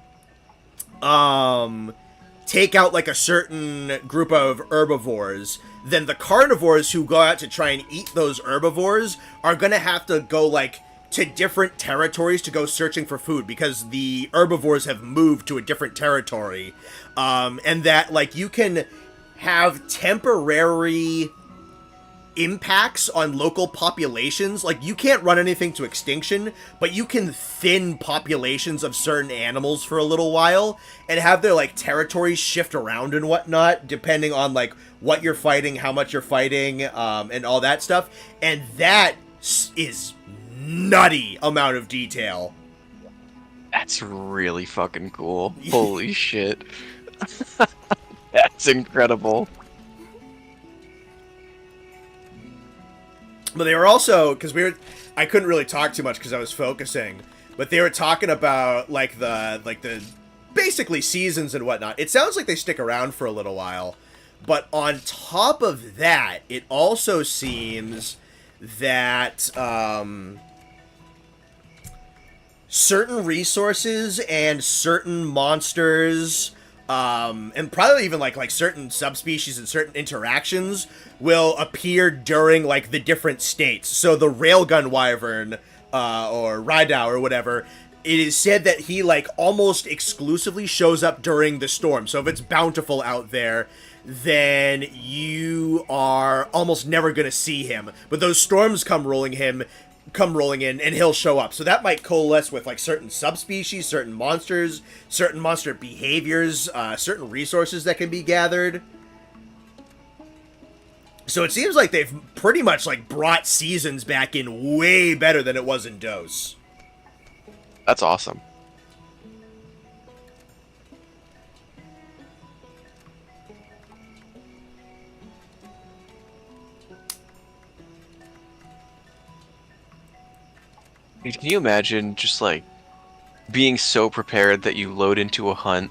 take out like a certain group of herbivores, then the carnivores who go out to try and eat those herbivores are going to have to go like to different territories to go searching for food because the herbivores have moved to a different territory. And that like you can have temporary impacts on local populations. Like you can't run anything to extinction, but you can thin populations of certain animals for a little while and have their like territories shift around and whatnot depending on like what you're fighting, how much you're fighting, and all that stuff. And that is nutty amount of detail.
That's really fucking cool. Holy shit. That's incredible.
But they were also, because I couldn't really talk too much because I was focusing, but they were talking about like the basically seasons and whatnot. It sounds like they stick around for a little while, but on top of that, it also seems that certain resources and certain monsters, and probably even like certain subspecies and certain interactions will appear during like the different states. So the railgun wyvern, or Rydao or whatever, it is said that he like almost exclusively shows up during the storm. So if it's bountiful out there, then you are almost never going to see him. But those storms come rolling in and he'll show up. So that might coalesce with like certain subspecies, certain monsters, certain monster behaviors, certain resources that can be gathered. So it seems like they've pretty much like brought seasons back in way better than it was in DOS.
That's awesome. Can you imagine just like being so prepared that you load into a hunt,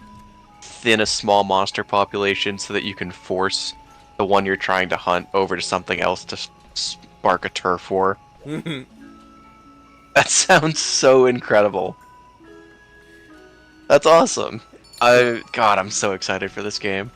thin a small monster population so that you can force the one you're trying to hunt over to something else to spark a turf war? That sounds so incredible. That's awesome. God, I'm so excited for this game.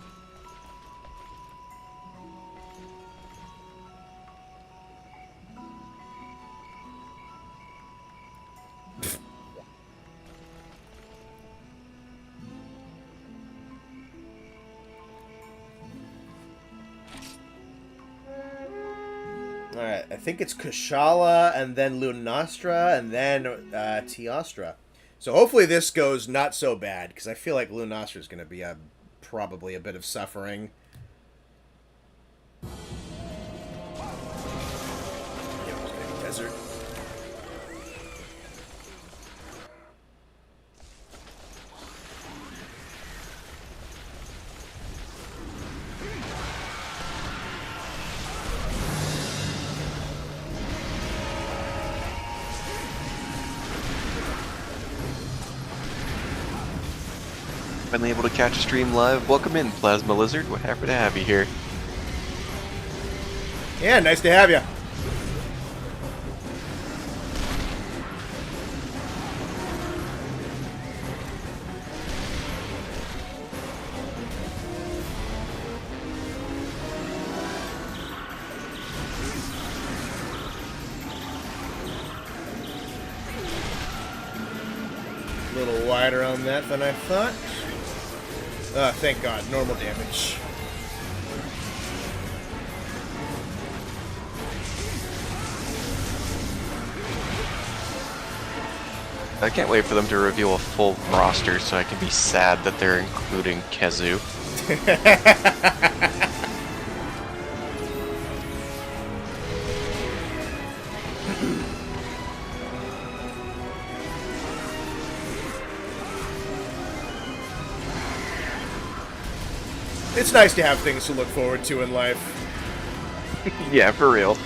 Alright, I think it's Kushala, and then Lunastra, and then Teostra. So hopefully this goes not so bad, because I feel like Lunastra is going to be probably a bit of suffering. Desert.
Finally able to catch a stream live. Welcome in, Plasma Lizard. We're happy to have you here.
Yeah, nice to have you. A little wider on that than I thought. Thank God, normal damage.
I can't wait for them to reveal a full roster so I can be sad that they're including Kezu.
It's nice to have things to look forward to in life.
Yeah, for real.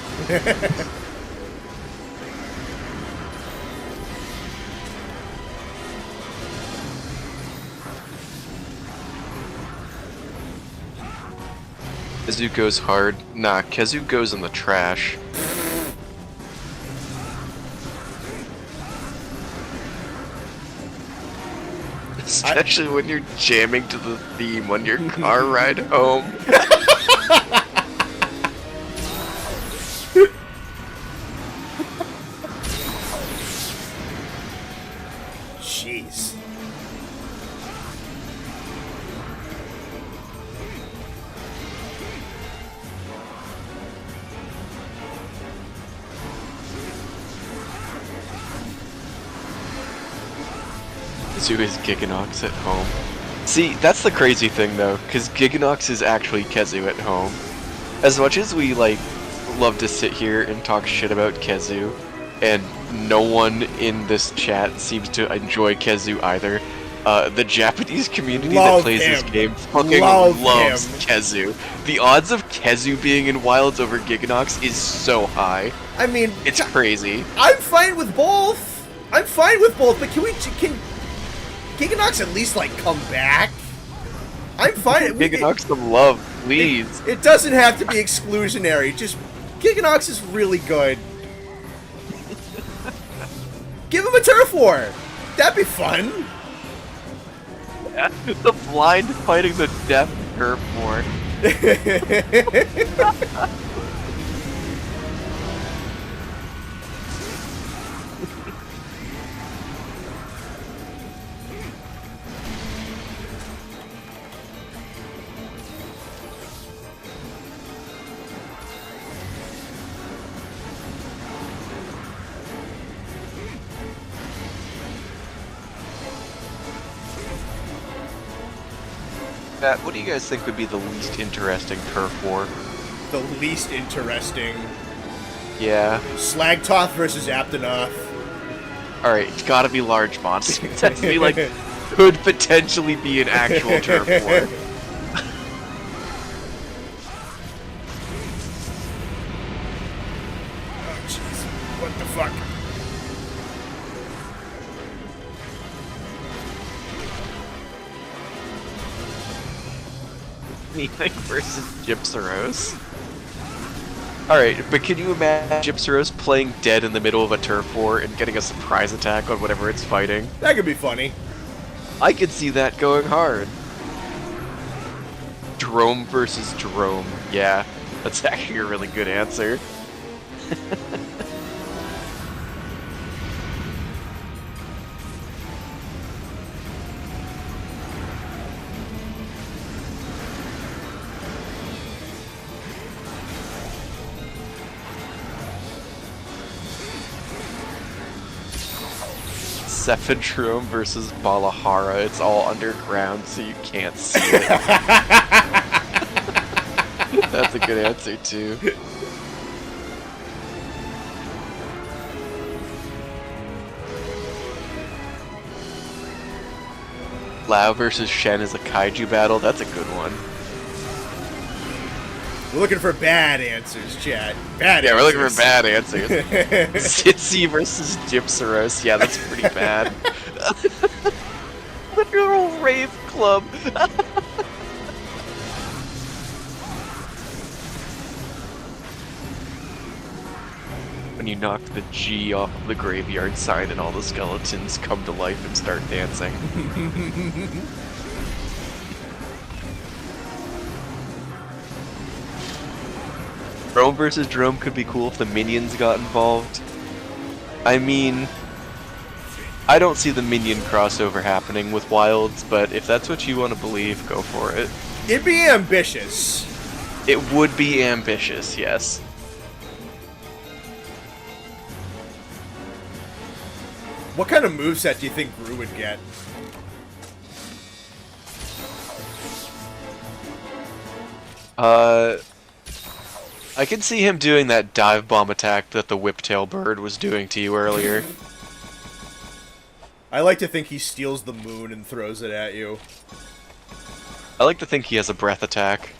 Kezu goes hard. Nah, Kezu goes in the trash. Especially when you're jamming to the theme on your car ride home.
Jeez.
Kezu is Giganox at home. See, that's the crazy thing though, because Giganox is actually Kezu at home. As much as we, like, love to sit here and talk shit about Kezu, and no one in this chat seems to enjoy Kezu either, the Japanese community that plays this game fucking loves Kezu. The odds of Kezu being in Wilds over Giganox is so high.
I mean,
it's crazy.
I'm fine with both. I'm fine with both, but can Giganox at least, like, come back? I'm fine.
Giganox some love, please.
It doesn't have to be exclusionary. Just Giganox is really good. Give him a turf war. That'd be fun.
Yeah, the blind fighting the death turf war. Matt, what do you guys think would be the least interesting turf war?
The least interesting.
Yeah.
Slagtoth versus Aptonoth.
Alright, it's gotta be large monsters. That's be like, could potentially be an actual turf war.
Oh, jeez. What the fuck?
Anything versus Gypsaros? Alright, but can you imagine Gypsaros playing dead in the middle of a turf war and getting a surprise attack on whatever it's fighting?
That could be funny.
I could see that going hard. Drome versus Drome. Yeah, that's actually a really good answer. Cephadrome versus Balahara. It's all underground, so you can't see it. That's a good answer, too. Lao versus Shen is a kaiju battle. That's a good one.
We're looking for bad answers, chat. Bad answers.
Yeah, we're looking for bad answers. Sitsi versus Gypsaros. Yeah, that's pretty bad. Literal rave club. When you knock the G off of the graveyard sign and all the skeletons come to life and start dancing. Drome versus Drome could be cool if the minions got involved. I mean, I don't see the minion crossover happening with Wilds, but if that's what you want to believe, go for it.
It'd be ambitious.
It would be ambitious, yes.
What kind of moveset do you think Gru would get?
I can see him doing that dive bomb attack that the whiptail bird was doing to you earlier.
I like to think he steals the moon and throws it at you.
I like to think he has a breath attack.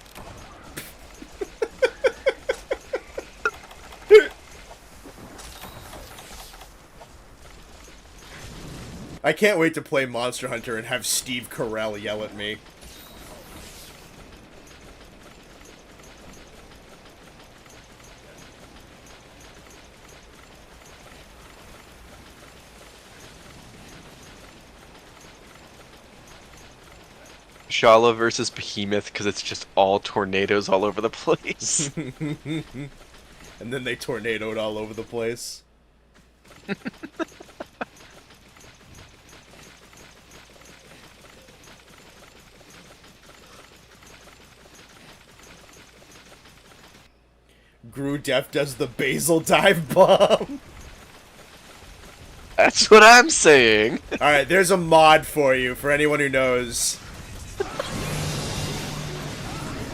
I can't wait to play Monster Hunter and have Steve Carell yell at me.
Shala versus Behemoth because it's just all tornadoes all over the place.
And then they tornadoed all over the place. Gru Def does the basil dive bomb.
That's what I'm saying.
Alright, there's a mod for you, for anyone who knows.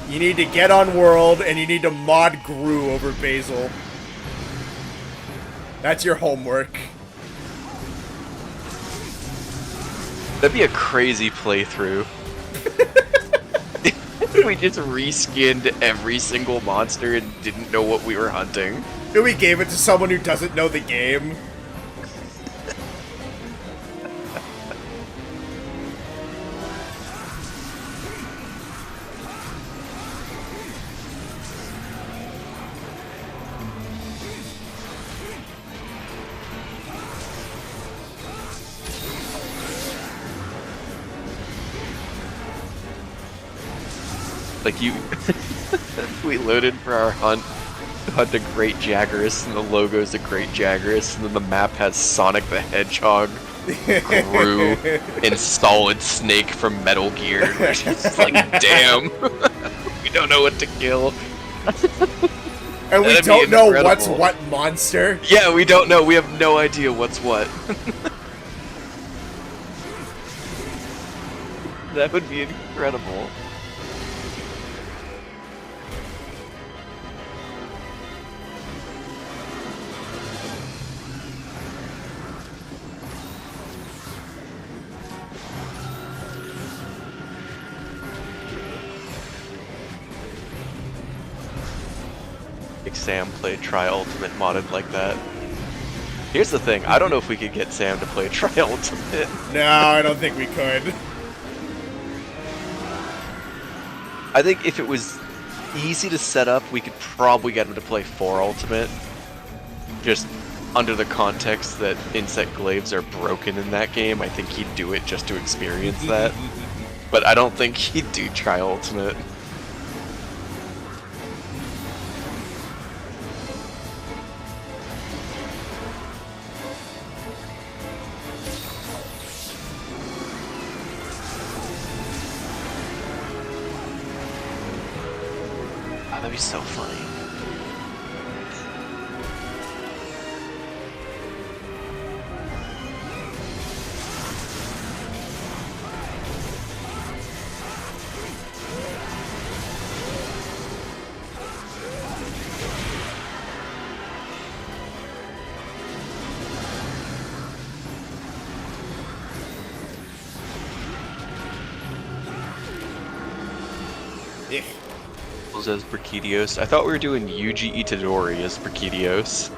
You need to get on World, and you need to mod Gru over Basil. That's your homework.
That'd be a crazy playthrough. We just reskinned every single monster and didn't know what we were hunting.
And we gave it to someone who doesn't know the game.
Like you, we loaded for our hunt a Great Jaggerus, and the logo's a Great Jaggerus, and then the map has Sonic the Hedgehog, Gru, and Solid Snake from Metal Gear. We're just like, damn, we don't know what to kill.
And we
That'd be
don't know what's
incredible.
what monster.
Yeah, we don't know. We have no idea what's what. That would be incredible. Sam played Tri Ultimate modded like that. Here's the thing, I don't know if we could get Sam to play Tri Ultimate.
No, I don't think we could.
I think if it was easy to set up, we could probably get him to play 4 Ultimate. Just under the context that Insect Glaives are broken in that game, I think he'd do it just to experience that. But I don't think he'd do Tri Ultimate. That'd be so funny.
Ugh.
As Brachidios. I thought we were doing Yuji Itadori as Brachidios.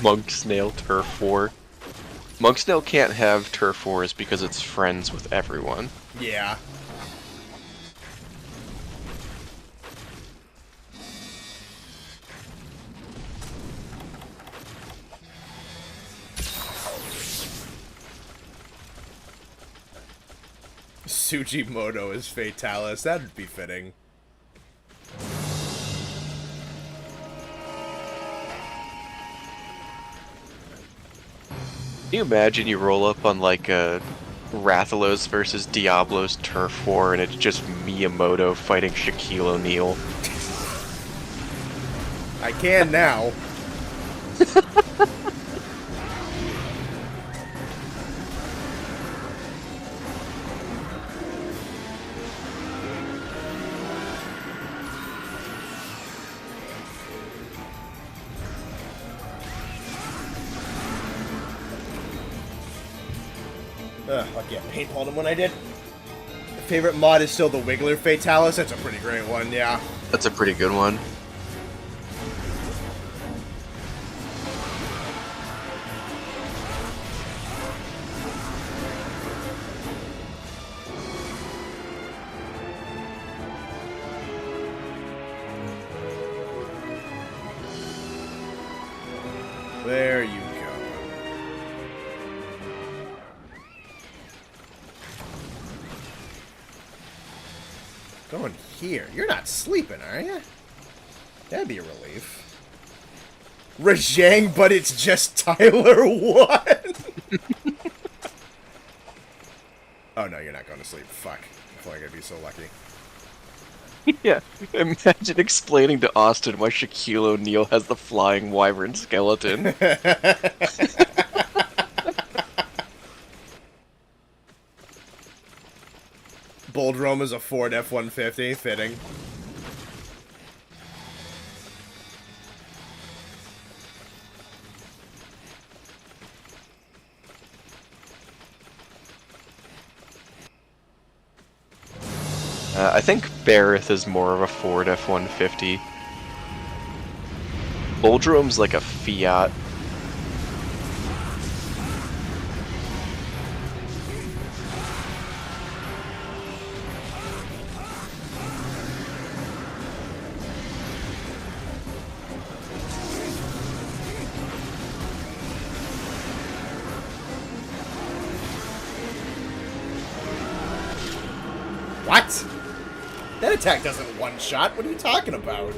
Monk Snail Turf War. Monk Snail can't have Turf Wars because it's friends with everyone.
Yeah. Sujimoto is Fatalis. That'd be fitting.
Can you imagine you roll up on like a Rathalos versus Diablo's Turf War and it's just Miyamoto fighting Shaquille O'Neal?
I can now. Fuck yeah, paintballed him when I did. favorite mod is still the Wiggler Fatalis. That's a pretty great one, yeah.
That's a pretty good one.
There you go. Going here. You're not sleeping, are you? That'd be a relief. Rajang, but it's just Tyler 1. Oh no, you're not going to sleep. Fuck. I feel like I'd be so lucky.
Yeah, imagine explaining to Austin why Shaquille O'Neal has the flying wyvern skeleton.
Bold Rome is a Ford F-150, fitting.
I think Barrett is more of a Ford F-150. Boldrome's like a Fiat.
What? That attack doesn't one-shot. What are you talking about?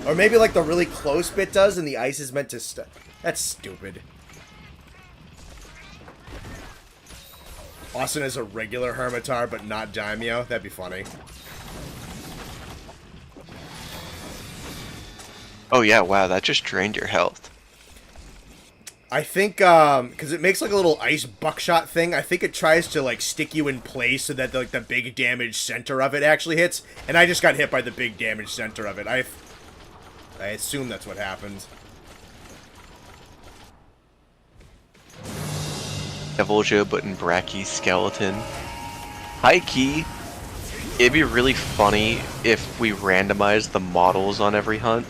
Or maybe like the really close bit does and the ice is meant to That's stupid. Austin is a regular Hermitar, but not Daimyo. That'd be funny.
Oh yeah, wow, that just drained your health.
I think, because it makes like a little ice buckshot thing, I think it tries to like stick you in place so that like the big damage center of it actually hits, and I just got hit by the big damage center of it. I assume that's what happens.
Deviljo, but in Brachy skeleton. High key, it'd be really funny if we randomized the models on every hunt.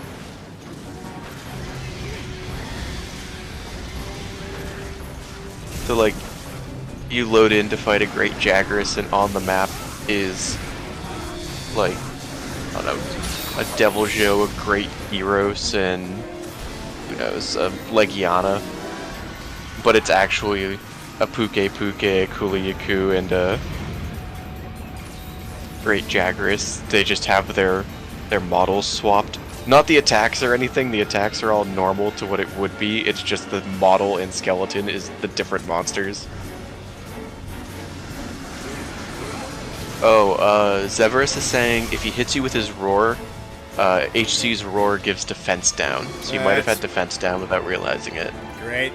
So like, you load in to fight a Great Jagras, and on the map is like, I don't know, a Deviljo, a Great Heros, and who knows, a Legiana. But it's actually a Puke, a Kuliyaku, and a Great Jagras. They just have their models swapped. Not the attacks or anything, the attacks are all normal to what it would be, it's just the model and skeleton is the different monsters. Oh, Zeverus is saying if he hits you with his roar, HC's roar gives defense down. So you might have had defense down without realizing it.
Great.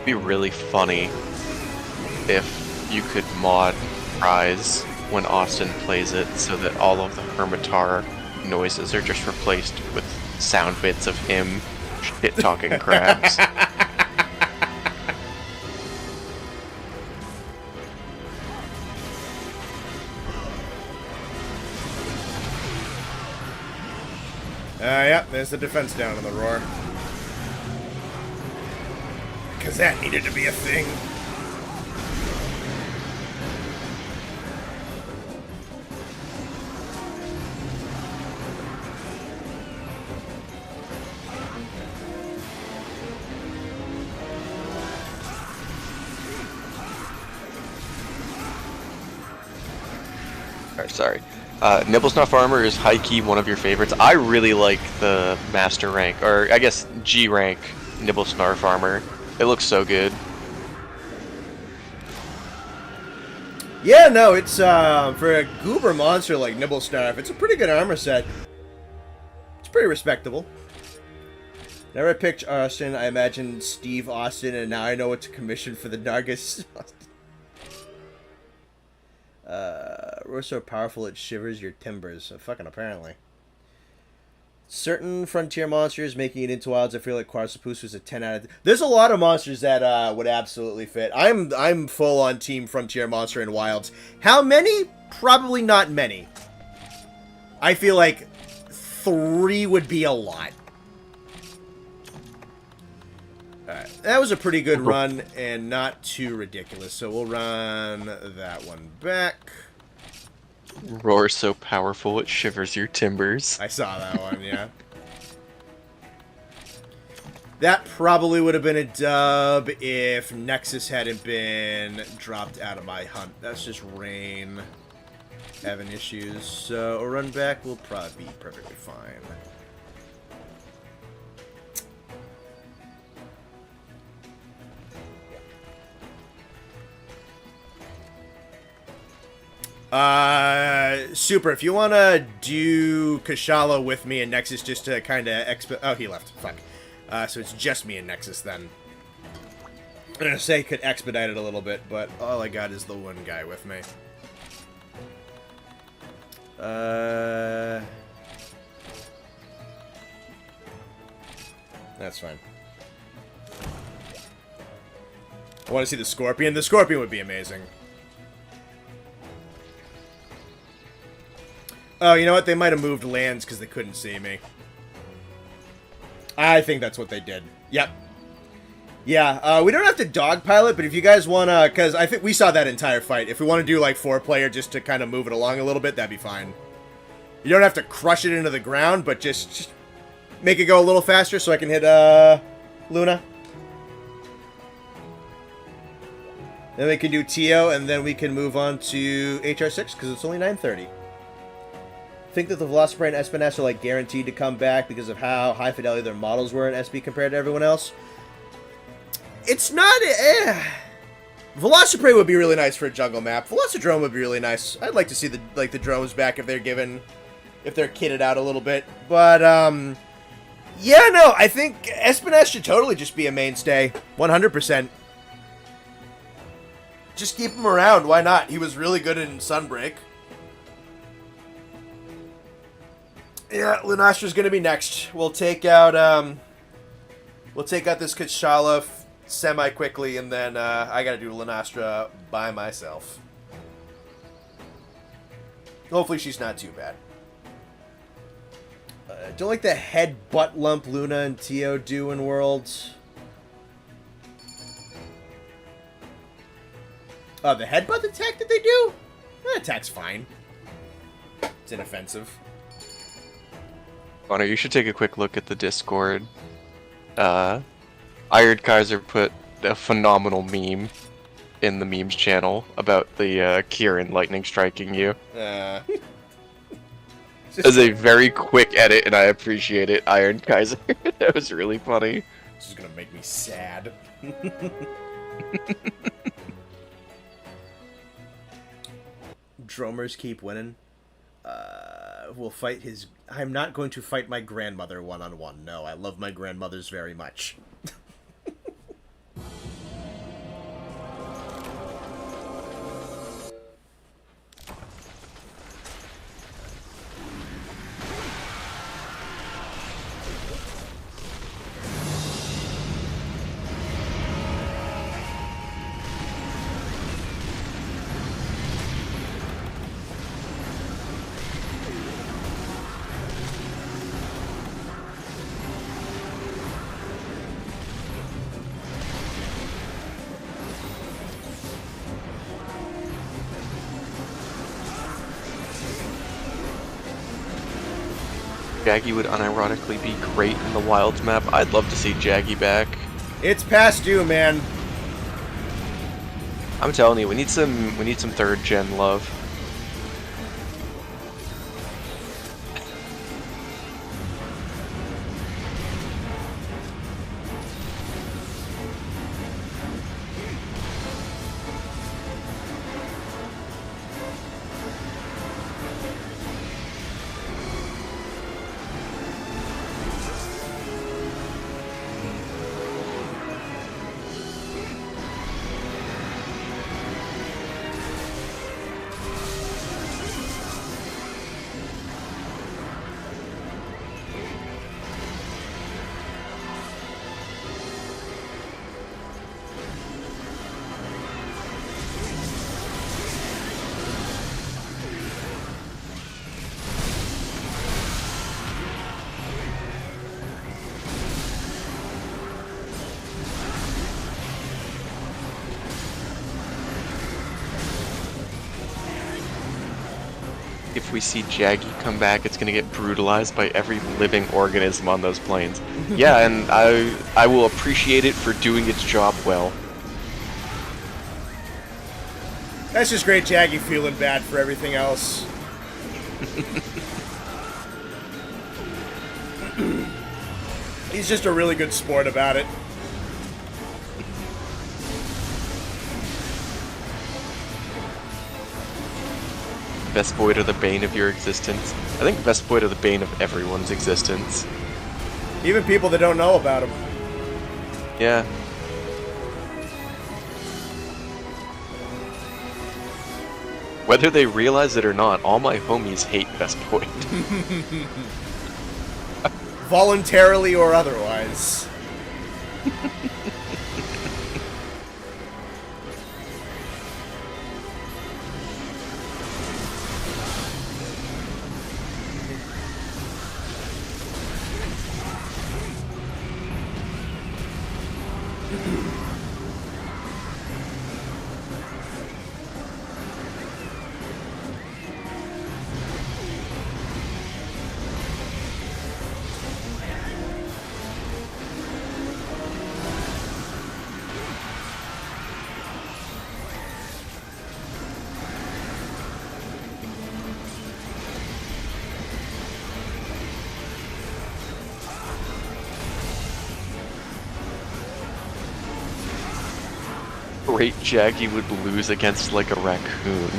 Be really funny if you could mod Prize when Austin plays it so that all of the Hermitar noises are just replaced with sound bits of him shit-talking crabs.
Yep, there's the defense down on the roar. Because that needed to be a thing.
Sorry. Nibblesnuff armor is high-key one of your favorites. I really like the master rank, or I guess G rank Nibblesnarf armor. It looks so good.
Yeah, no, it's for a goober monster like Nibblesnarf, it's a pretty good armor set. It's pretty respectable. Never picked Austin, I imagined Steve Austin, and now I know what to commission for the Nargis. We're so powerful it shivers your timbers. So fucking apparently. Certain frontier monsters making it into wilds, I feel like Quasarpus was a 10 out of 10. There's a lot of monsters that would absolutely fit. I'm full on team frontier monster in wilds. How many? Probably not many. I feel like 3 would be a lot. Alright, that was a pretty good run and not too ridiculous. So we'll run that one back.
Roar so powerful it shivers your timbers.
I saw that one, yeah. That probably would have been a dub if Nexus hadn't been dropped out of my hunt. That's just rain having issues. So a run back will probably be perfectly fine. Super, if you want to do Kashala with me and Nexus just to kind of oh, he left. Fuck. So it's just me and Nexus then. I'm going to say could expedite it a little bit, but all I got is the one guy with me. That's fine. I want to see the Scorpion. The Scorpion would be amazing. Oh, you know what? They might have moved lands because they couldn't see me. I think that's what they did. Yep. Yeah, we don't have to dogpile it, but if you guys want to... Because I think we saw that entire fight. If we want to do, like, 4-player just to kind of move it along a little bit, that'd be fine. You don't have to crush it into the ground, but just make it go a little faster so I can hit, Luna. Then we can do Tio, and then we can move on to HR6, because it's only 9:30. Think that the Velociprey and Espinas are like guaranteed to come back because of how high fidelity their models were in SB compared to everyone else. It's not... Velociprey would be really nice for a jungle map. Velocidrome would be really nice. I'd like to see the drones back if they're kitted out a little bit. But yeah, no, I think Espinas should totally just be a mainstay. 100%. Just keep him around. Why not? He was really good in Sunbreak. Yeah, Lunastra's gonna be next. We'll take out this Kashala semi-quickly, and then I gotta do Lunastra by myself. Hopefully she's not too bad. Don't like the head butt lump Luna and Tio do in Worlds. Oh, the headbutt attack that they do? That attack's fine. It's inoffensive.
Connor, you should take a quick look at the Discord. Iron Kaiser put a phenomenal meme in the memes channel about the Kieran lightning striking you. As a very quick edit, and I appreciate it, Iron Kaiser. That was really funny.
This is gonna make me sad. Dromers keep winning. Will fight his... I'm not going to fight my grandmother one-on-one. No, I love my grandmothers very much.
Jaggy would unironically be great in the Wilds map. I'd love to see Jaggy back.
It's past due, man.
I'm telling you, we need some 3rd gen love. If we see Jaggy come back, it's gonna get brutalized by every living organism on those plains. Yeah, and I will appreciate it for doing its job well.
That's just great, Jaggy feeling bad for everything else. He's just a really good sport about it.
Vespoid are the bane of your existence. I think Vespoid are the bane of everyone's existence.
Even people that don't know about him.
Yeah. Whether they realize it or not, all my homies hate Vespoid.
Voluntarily or otherwise.
Great Jaggy would lose against like a raccoon.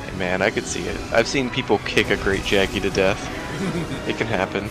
Hey man, I could see it. I've seen people kick a great Jaggy to death. It can happen.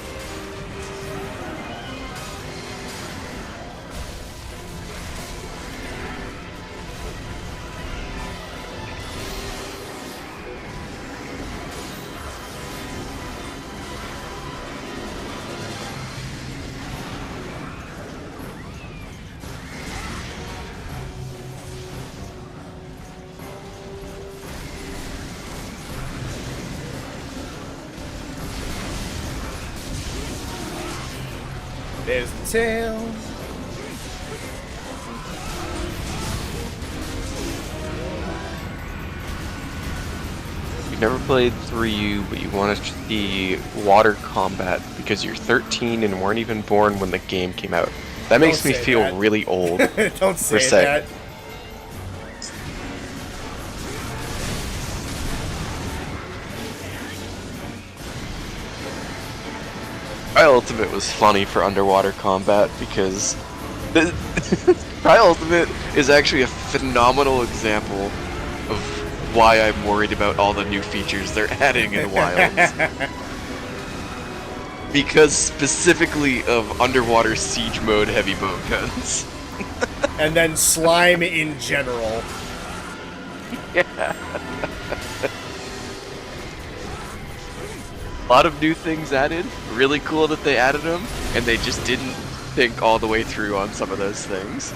There's the tail.
You've never played 3U, but you want to see water combat because you're 13 and weren't even born when the game came out. That makes me feel
that.
really old.
Don't say that.
Trial Ultimate was funny for underwater combat because Trial Ultimate is actually a phenomenal example of why I'm worried about all the new features they're adding in Wilds. Because specifically of underwater siege mode heavy boat guns.
And then slime in general.
Yeah. A lot of new things added. Really cool that they added them, and they just didn't think all the way through on some of those things.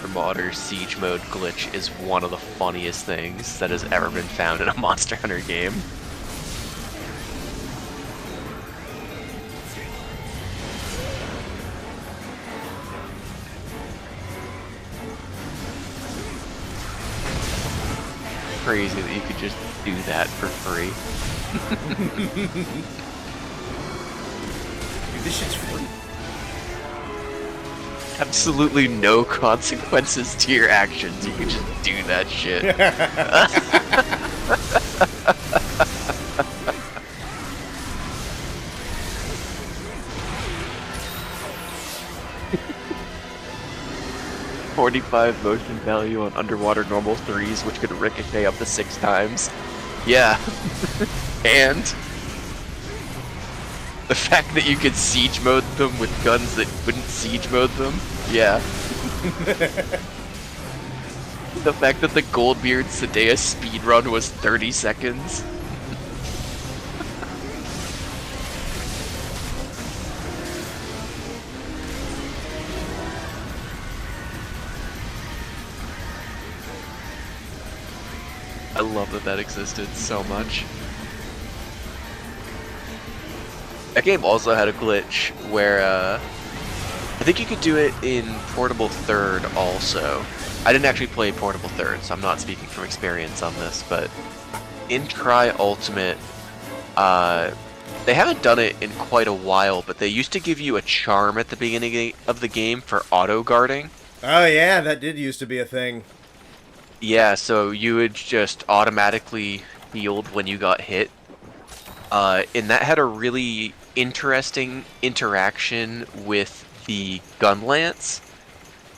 underwater siege mode glitch is one of the funniest things that has ever been found in a Monster Hunter game. Crazy that you could just do that for free.
Dude, this shit's free.
Absolutely no consequences to your actions. You can just do that shit. $45 motion value on underwater normal 3s, which could ricochet up to 6 times. Yeah. And the fact that you could siege mode them with guns that wouldn't siege mode them. Yeah. The fact that the Goldbeard Sadeas speedrun was 30 seconds. I love that that existed so much. That game also had a glitch where, I think you could do it in Portable Third also. I didn't actually play Portable Third, so I'm not speaking from experience on this, but in Tri-Ultimate, they haven't done it in quite a while, but they used to give you a charm at the beginning of the game for auto-guarding.
Oh yeah, that did used to be a thing.
Yeah, so you would just automatically healed when you got hit. And that had a really interesting interaction with the gun lance,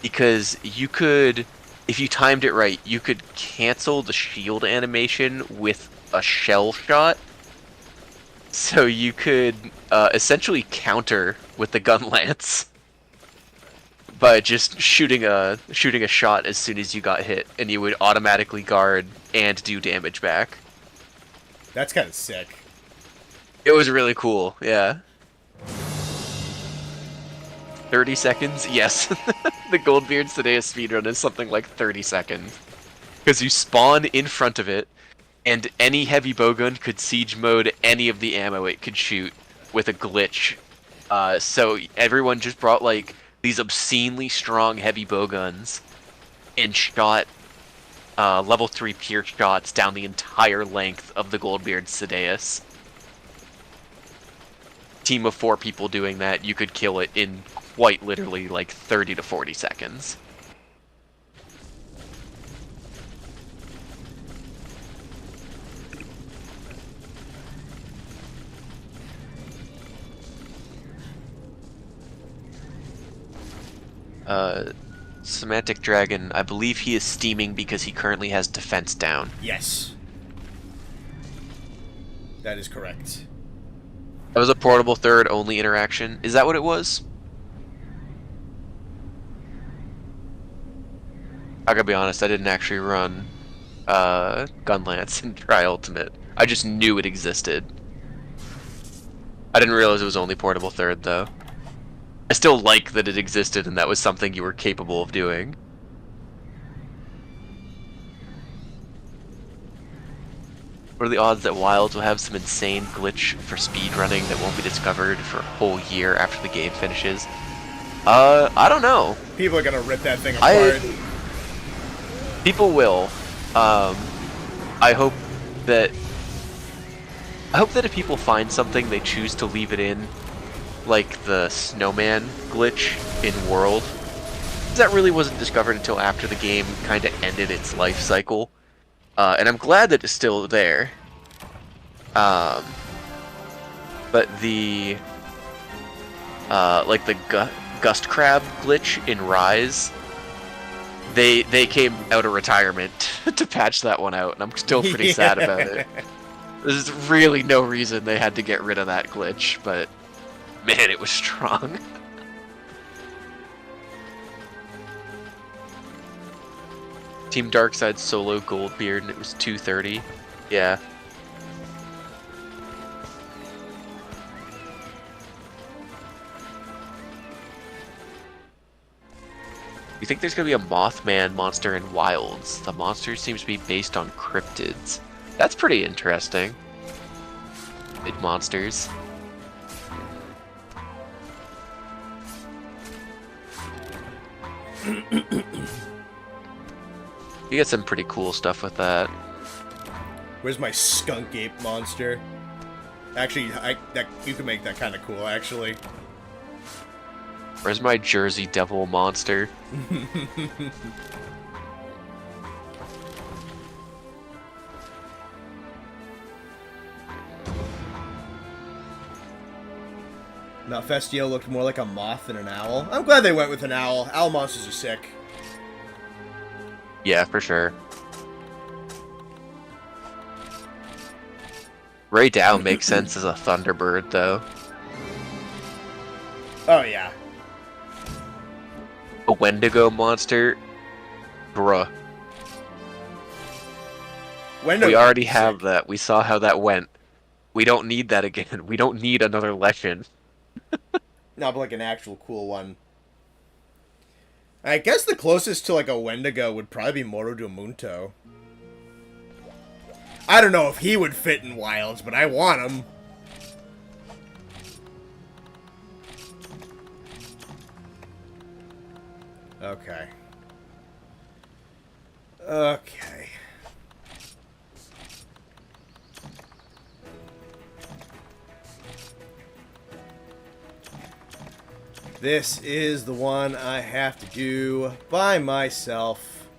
because you could, if you timed it right, you could cancel the shield animation with a shell shot. So you could essentially counter with the gun lance by just shooting a shot as soon as you got hit, and you would automatically guard and do damage back.
That's kind of sick.
It was really cool, yeah. 30 seconds? Yes. The Goldbeard Sadeas speedrun is something like 30 seconds. Because you spawn in front of it, and any heavy bowgun could siege mode any of the ammo it could shoot with a glitch. So everyone just brought like these obscenely strong heavy bowguns and shot level 3 pierce shots down the entire length of the Goldbeard Sadeas. Team of 4 people doing that, you could kill it in quite literally like 30 to 40 seconds. Semantic Dragon, I believe he is steaming because he currently has defense down.
Yes. That is correct.
That was a Portable Third only interaction. Is that what it was? I gotta be honest, I didn't actually run Gunlance in Tri-Ultimate. I just knew it existed. I didn't realize it was only Portable Third, though. I still like that it existed and that was something you were capable of doing. What are the odds that Wilds will have some insane glitch for speedrunning that won't be discovered for a whole year after the game finishes? I don't know.
People are gonna rip that thing apart.
People will. I hope that if people find something, they choose to leave it in, like the snowman glitch in World. That really wasn't discovered until after the game kind of ended its life cycle. And I'm glad that it's still there. But the like the Gust Crab glitch in Rise, they came out of retirement to patch that one out, and I'm still pretty sad about it. There's really no reason they had to get rid of that glitch, but man, it was strong. Team Darkside solo Goldbeard, and it was 230. Yeah. You think there's gonna be a Mothman monster in Wilds? The monster seems to be based on cryptids. That's pretty interesting. Big monsters. You get some pretty cool stuff with that.
Where's my skunk ape monster? Actually, you can make that kind of cool, actually.
Where's my Jersey Devil monster?
Now, Festio looked more like a moth than an owl. I'm glad they went with an owl. Owl monsters are sick.
Yeah, for sure. Ray Dow makes sense as a Thunderbird, though.
Oh, yeah.
A Wendigo monster? Bruh.
Wendigo
We already
sick.
have that. We saw how that went. We don't need that again. We don't need another legend.
No, but like an actual cool one. I guess the closest to like a Wendigo would probably be Moro Dumunto. I don't know if he would fit in Wilds, but I want him. Okay. Okay. This is the one I have to do by myself.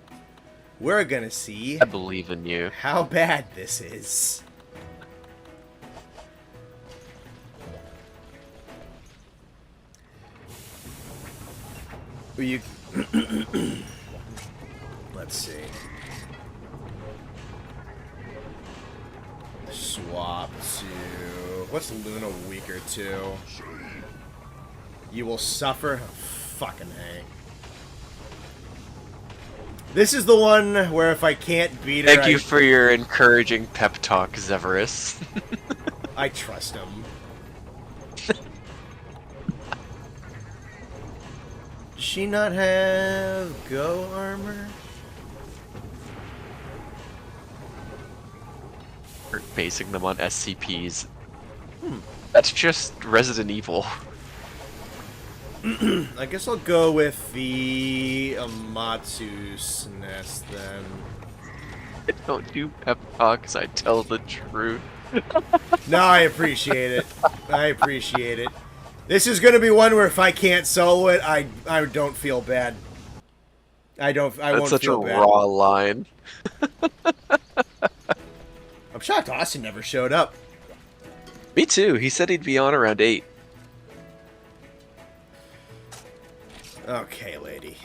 We're gonna see
I believe in you.
how bad this is. You... Let's see. Swap to... What's Luna weaker to? You will suffer? Oh, fucking A. This is the one where if I can't beat her...
Thank you for your encouraging pep talk, Zeverus.
I trust him. Does she not have go armor?
We're basing them on SCPs. That's just Resident Evil.
I guess I'll go with the Amatsu's nest then.
I don't do pep talks, I tell the truth.
No, I appreciate it. I appreciate it. This is going to be one where if I can't solo it, I don't feel bad. I won't feel bad.
That's such a raw line.
I'm shocked Austin never showed up.
Me too, he said he'd be on around 8.
Okay, lady.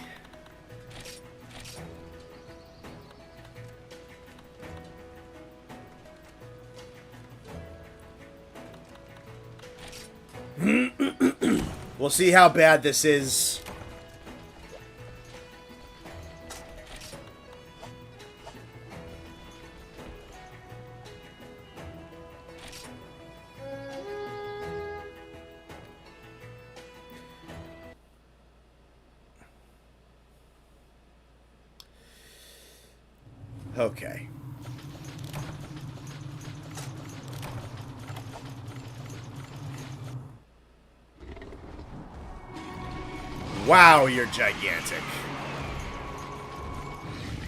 We'll see how bad this is. Okay. Wow, you're gigantic.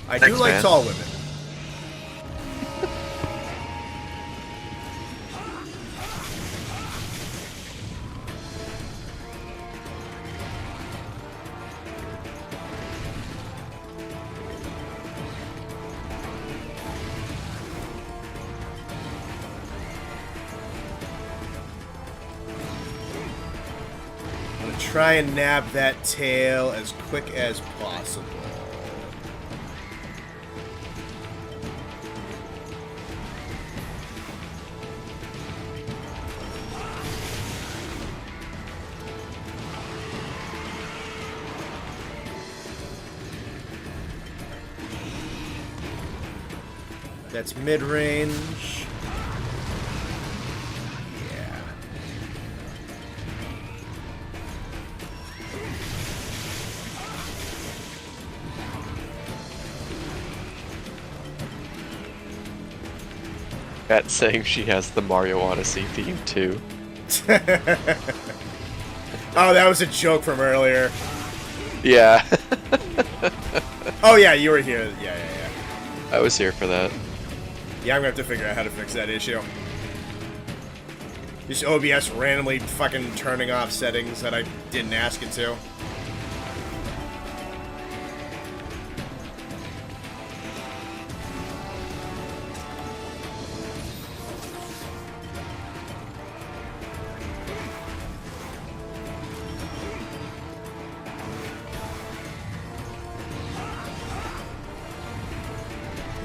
I do
Thanks,
like
man.
tall women. I'm gonna try and nab that tail as quick as possible. That's mid-range. Yeah.
That's saying she has the Mario Odyssey theme too.
Oh, that was a joke from earlier.
Yeah.
Oh yeah, you were here. Yeah.
I was here for that.
Yeah, I'm gonna have to figure out how to fix that issue. Just OBS randomly fucking turning off settings that I didn't ask it to.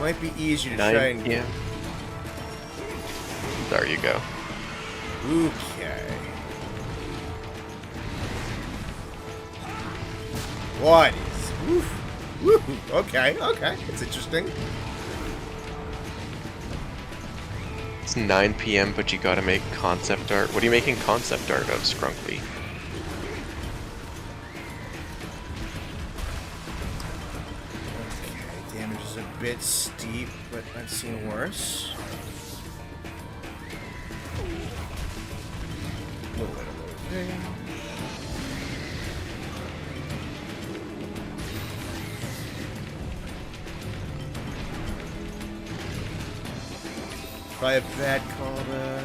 Might be easier to try and...
Yeah. There you go.
Okay. What is... Oof. Woo. Okay. It's interesting.
It's 9 p.m., but you gotta make concept art. What are you making concept art of, Scrunkly?
Okay, damage is a bit steep, but I've seen worse. Little thing. Probably a bad call there.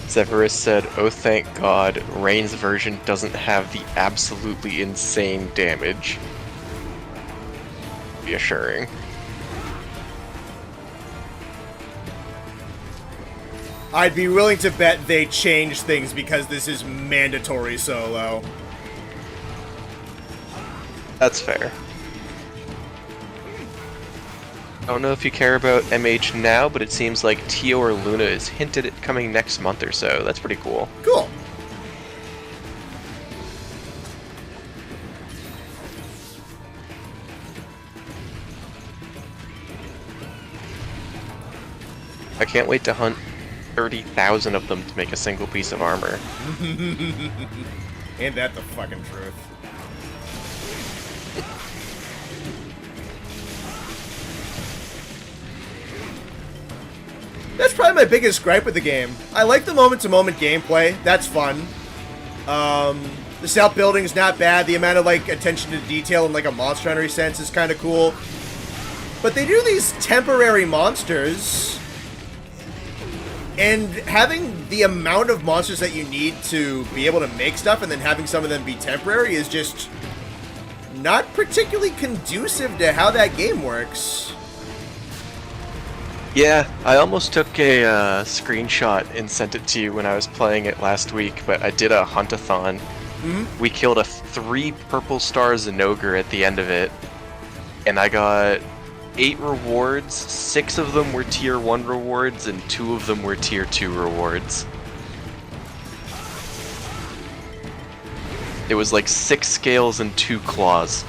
Severus said, "Oh thank God, Rain's version doesn't have the absolutely insane damage." Reassuring.
I'd be willing to bet they changed things because this is mandatory solo.
That's fair. I don't know if you care about MH now, but it seems like Tio or Luna is hinted at coming next month or so. That's pretty cool.
Cool.
I can't wait to hunt 30,000 of them to make a single piece of armor.
Ain't that the fucking truth? That's probably my biggest gripe with the game. I like the moment-to-moment gameplay. That's fun. The stealth building's not bad. The amount of, like, attention to detail in, like, a Monster Hunter sense is kind of cool. But they do these temporary monsters, and having the amount of monsters that you need to be able to make stuff and then having some of them be temporary is just not particularly conducive to how that game works.
Yeah, I almost took a screenshot and sent it to you when I was playing it last week, but I did a hunt-a-thon. We killed a 3 purple star Zinogre at the end of it, and I got 8 rewards. 6 of them were tier 1 rewards, and 2 of them were tier 2 rewards. It was like 6 scales and 2 claws.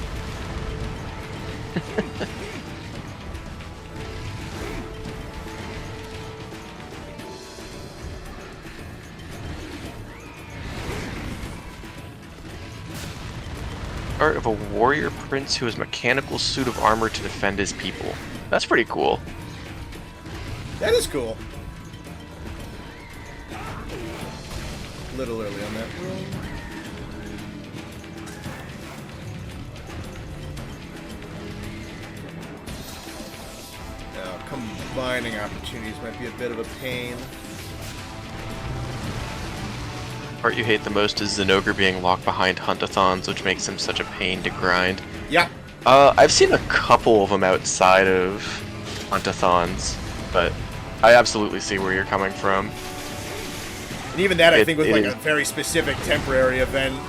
Art of a warrior prince who has mechanical suit of armor to defend his people. That's pretty cool.
That is cool. A little early on that roll. Now, combining opportunities might be a bit of a pain.
Part you hate the most is Zinogre being locked behind hunt-a-thons, which makes him such a pain to grind.
Yeah.
I've seen a couple of them outside of hunt-a-thons, but I absolutely see where you're coming from.
And even that, I think, was like a very specific temporary event.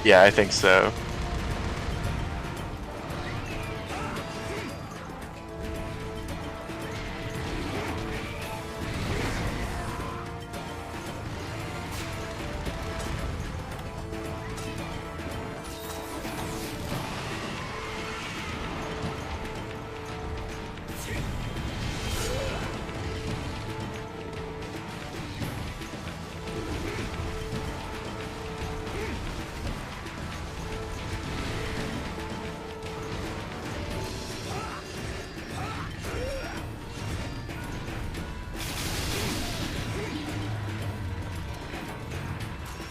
Yeah, I think so.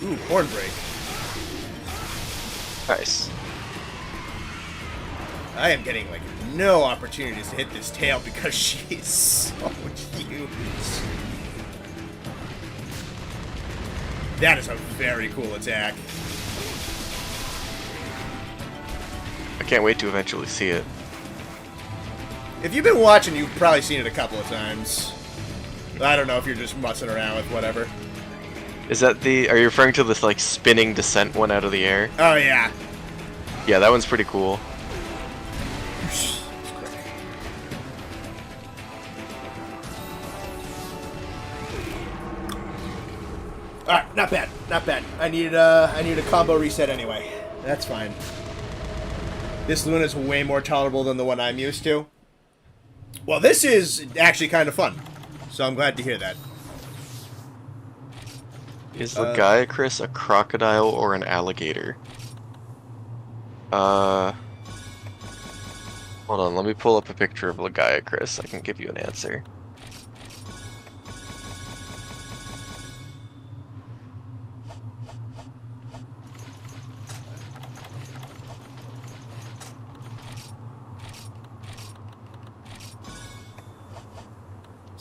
Ooh, horn break.
Nice.
I am getting, like, no opportunities to hit this tail because she is so huge. That is a very cool attack.
I can't wait to eventually see it.
If you've been watching, you've probably seen it a couple of times. I don't know if you're just mussing around with whatever.
Is that the... Are you referring to this, like, spinning descent one out of the air?
Oh, yeah.
Yeah, that one's pretty cool.
Alright, not bad, not bad. I needed a combo reset anyway. That's fine. This Luna's way more tolerable than the one I'm used to. Well, this is actually kind of fun, so I'm glad to hear that.
Is Legiacris a crocodile or an alligator? Hold on, let me pull up a picture of Legiacris. I can give you an answer.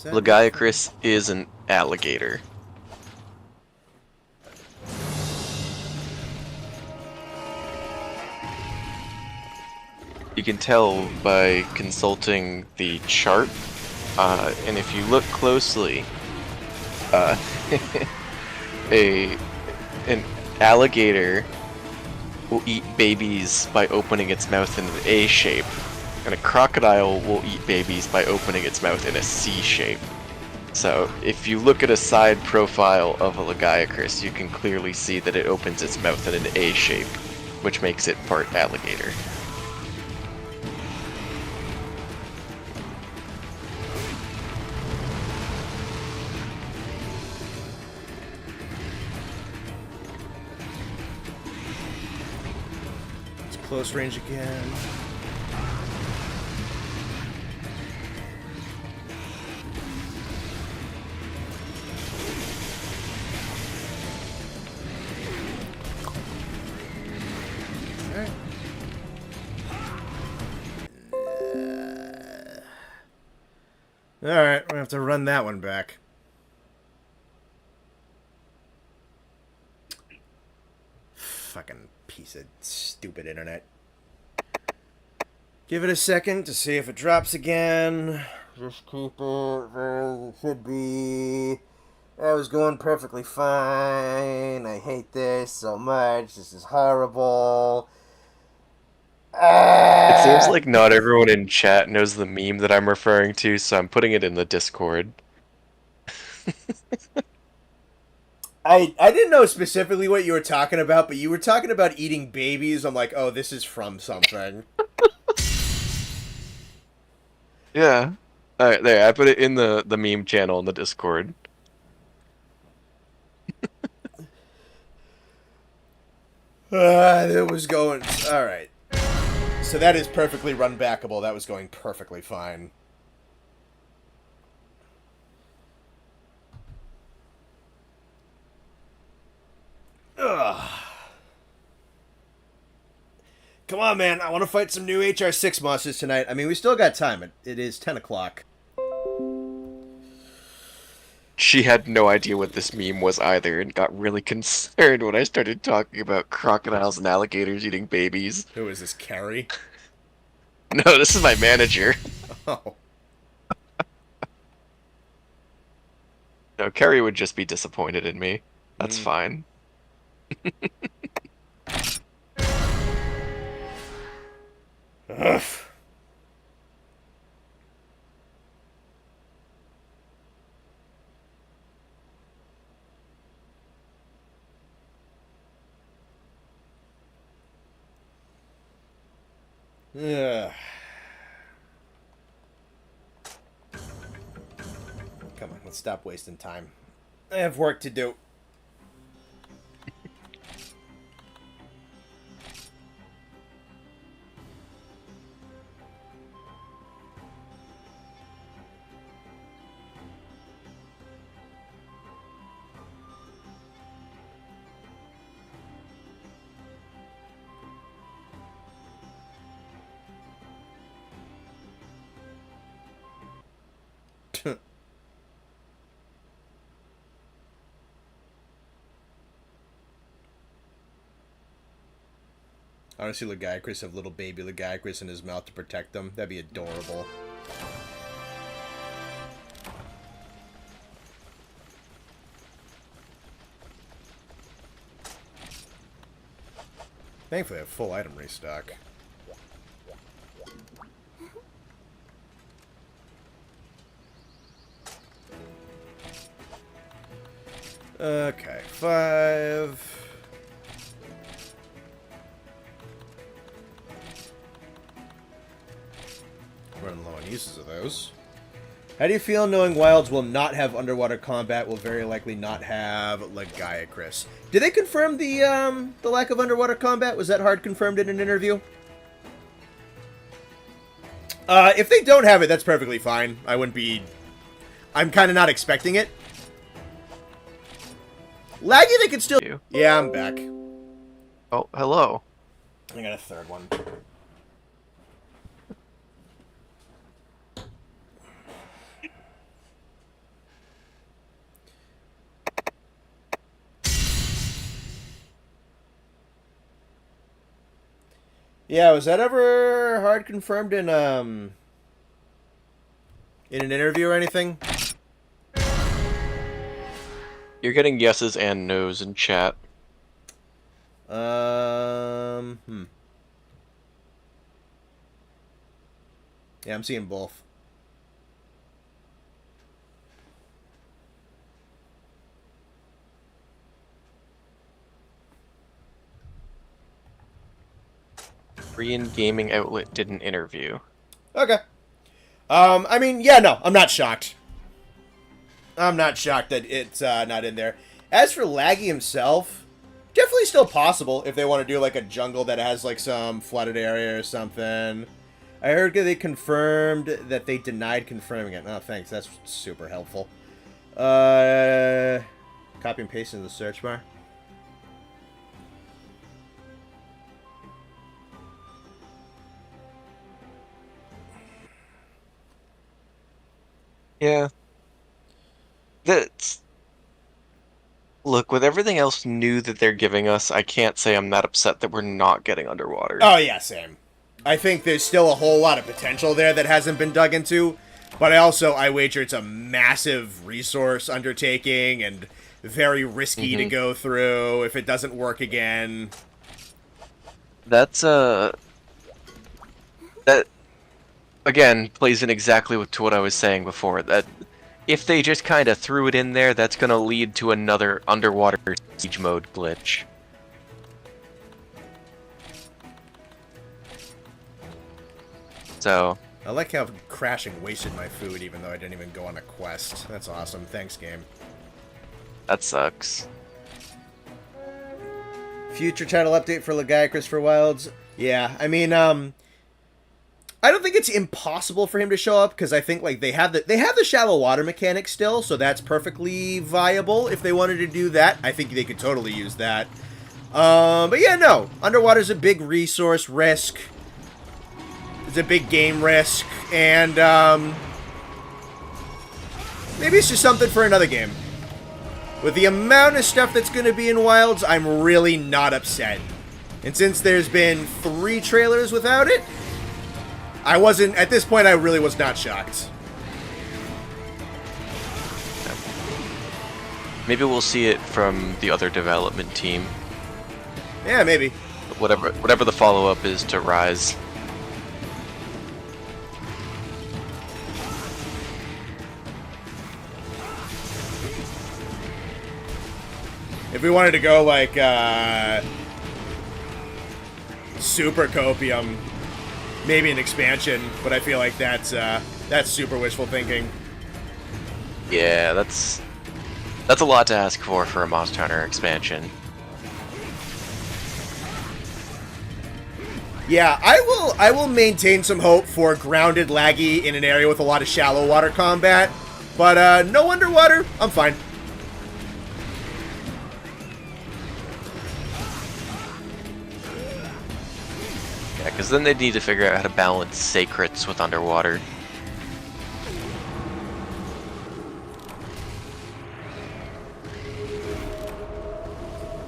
Legiacris is an alligator. You can tell by consulting the chart, and if you look closely, an alligator will eat babies by opening its mouth in an A shape, and a crocodile will eat babies by opening its mouth in a C shape. So, if you look at a side profile of a Legiacris, you can clearly see that it opens its mouth in an A shape, which makes it part alligator.
Close range again. Alright. Alright, we're gonna have to run that one back. Fucking piece of stupid internet. Give it a second to see if it drops again. Just keep it where it should be. I was going perfectly fine. I hate this so much. This is horrible.
It seems like not everyone in chat knows the meme that I'm referring to, so I'm putting it in the Discord.
I didn't know specifically what you were talking about, but you were talking about eating babies. I'm like, oh, this is from something.
Yeah. Alright, there, I put it in the meme channel in the Discord.
It was going... Alright. So that is perfectly run backable. That was going perfectly fine. Ugh. Come on, man. I want to fight some new HR6 monsters tonight. I mean, we still got time. It is 10 o'clock.
She had no idea what this meme was either and got really concerned when I started talking about crocodiles and alligators eating babies.
Who is this, Carrie?
No, this is my manager.
Oh.
No, Carrie would just be disappointed in me. That's fine.
Ugh. Ugh. Come on, let's stop wasting time. I have work to do. I want to see Legiacris have little baby Legiacris in his mouth to protect them. That'd be adorable. Thankfully, I have full item restock. Okay, 5. Running low on uses of those. How do you feel knowing Wilds will not have underwater combat, will very likely not have Legiacris? Did they confirm the lack of underwater combat? Was that hard confirmed in an interview? If they don't have it, that's perfectly fine. I wouldn't be... I'm kind of not expecting it. Laggy, they could still... Yeah, I'm back.
Oh, hello.
I got a third one. Yeah, was that ever hard confirmed in an interview or anything?
You're getting yeses and nos in chat.
Yeah, I'm seeing both.
Korean gaming outlet did an interview.
Okay. I mean, yeah, no, I'm not shocked. I'm not shocked that it's not in there. As for Laggy himself, definitely still possible if they want to do like a jungle that has like some flooded area or something. I heard they confirmed that they denied confirming it. Oh, thanks. That's super helpful. Copy and paste into the search bar.
Yeah. That's... Look, with everything else new that they're giving us, I can't say I'm that upset that we're not getting underwater.
Oh, yeah, same. I think there's still a whole lot of potential there that hasn't been dug into, but I wager it's a massive resource undertaking and very risky to go through if it doesn't work again.
That's, that, again, plays in exactly to what I was saying before, that if they just kind of threw it in there, that's going to lead to another underwater siege mode glitch. So...
I like how crashing wasted my food even though I didn't even go on a quest. That's awesome. Thanks, game.
That sucks.
Future title update for Legiacris for Wilds. Yeah, I mean, I don't think it's impossible for him to show up because I think like they have the shallow water mechanic still, so that's perfectly viable if they wanted to do that. I think they could totally use that. But yeah, no, underwater's a big resource risk. It's a big game risk, and maybe it's just something for another game. With the amount of stuff that's going to be in Wilds, I'm really not upset. And since there's been 3 trailers without it, at this point, I really was not shocked.
Maybe we'll see it from the other development team.
Yeah, maybe.
Whatever the follow-up is to Rise.
If we wanted to go like Super Copium, maybe an expansion, but I feel like that's super wishful thinking.
Yeah, that's a lot to ask for a Monster Hunter expansion.
Yeah, I will maintain some hope for grounded Laggy in an area with a lot of shallow water combat, but no underwater, I'm fine.
Yeah, because then they'd need to figure out how to balance sacrets with underwater.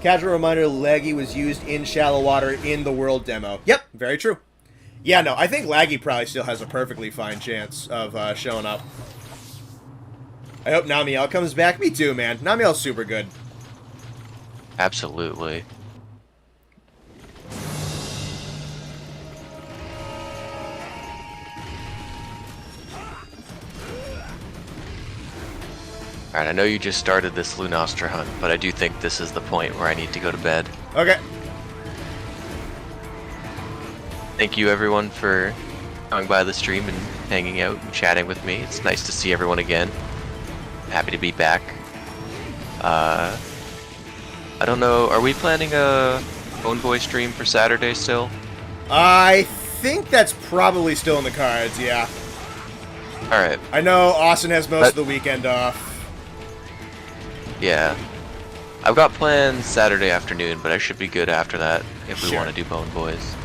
Casual reminder, Laggy was used in shallow water in the world demo. Yep, very true. Yeah, no, I think Laggy probably still has a perfectly fine chance of showing up. I hope Namiel comes back. Me too, man. Namiel's super good.
Absolutely. Alright, I know you just started this Lunastra hunt, but I do think this is the point where I need to go to bed.
Okay.
Thank you everyone for coming by the stream and hanging out and chatting with me. It's nice to see everyone again. Happy to be back. I don't know, are we planning a Bone Boy stream for Saturday still?
I think that's probably still in the cards, yeah.
Alright.
I know Austin has most of the weekend off.
Yeah. I've got plans Saturday afternoon, but I should be good after that if we
Sure.
want to do Bone Boys.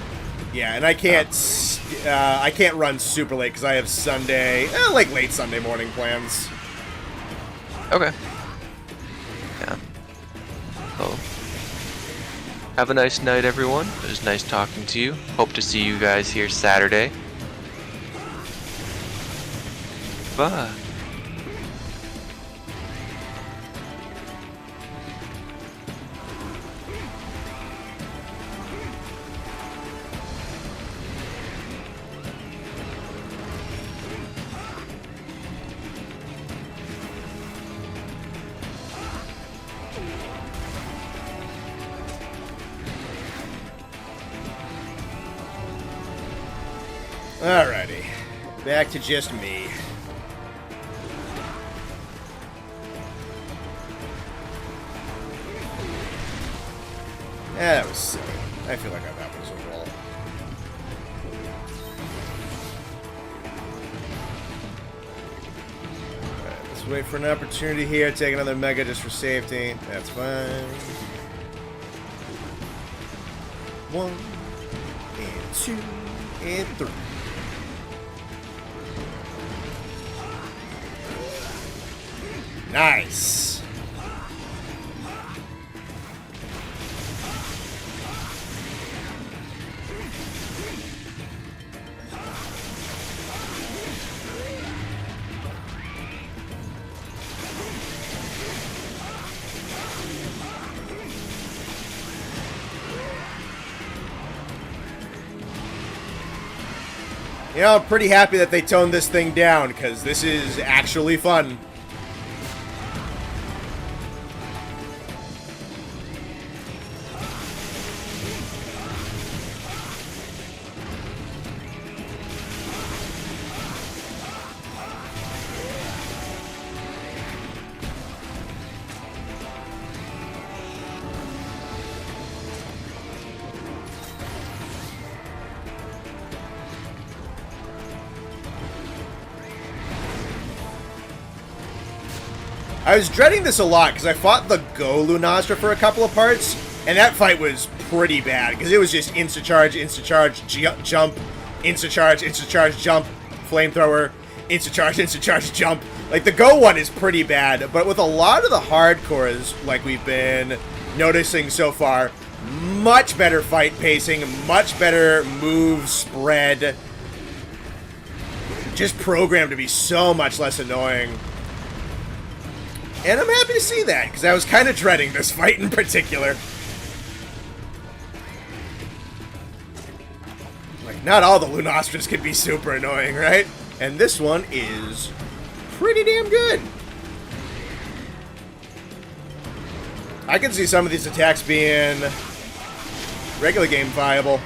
Yeah, and I can't run super late because I have Sunday, like late Sunday morning plans.
Okay. Yeah. Well, have a nice night, everyone. It was nice talking to you. Hope to see you guys here Saturday. Bye.
Alrighty. Back to just me. Yeah, that was silly. I feel like that was a roll. Alright, let's wait for an opportunity here. Take another mega just for safety. That's fine. 1 and 2 and 3. Nice. You know, I'm pretty happy that they toned this thing down, because this is actually fun. I was dreading this a lot because I fought the Go Lunastra for a couple of parts, and that fight was pretty bad because it was just insta-charge, jump, insta-charge, jump, flamethrower, insta-charge, jump. Like, the Go one is pretty bad, but with a lot of the hardcores, like we've been noticing so far, much better fight pacing, much better move spread, just programmed to be so much less annoying. And I'm happy to see that, because I was kind of dreading this fight in particular. Like, not all the Lunastras can be super annoying, right? And this one is pretty damn good. I can see some of these attacks being regular game viable.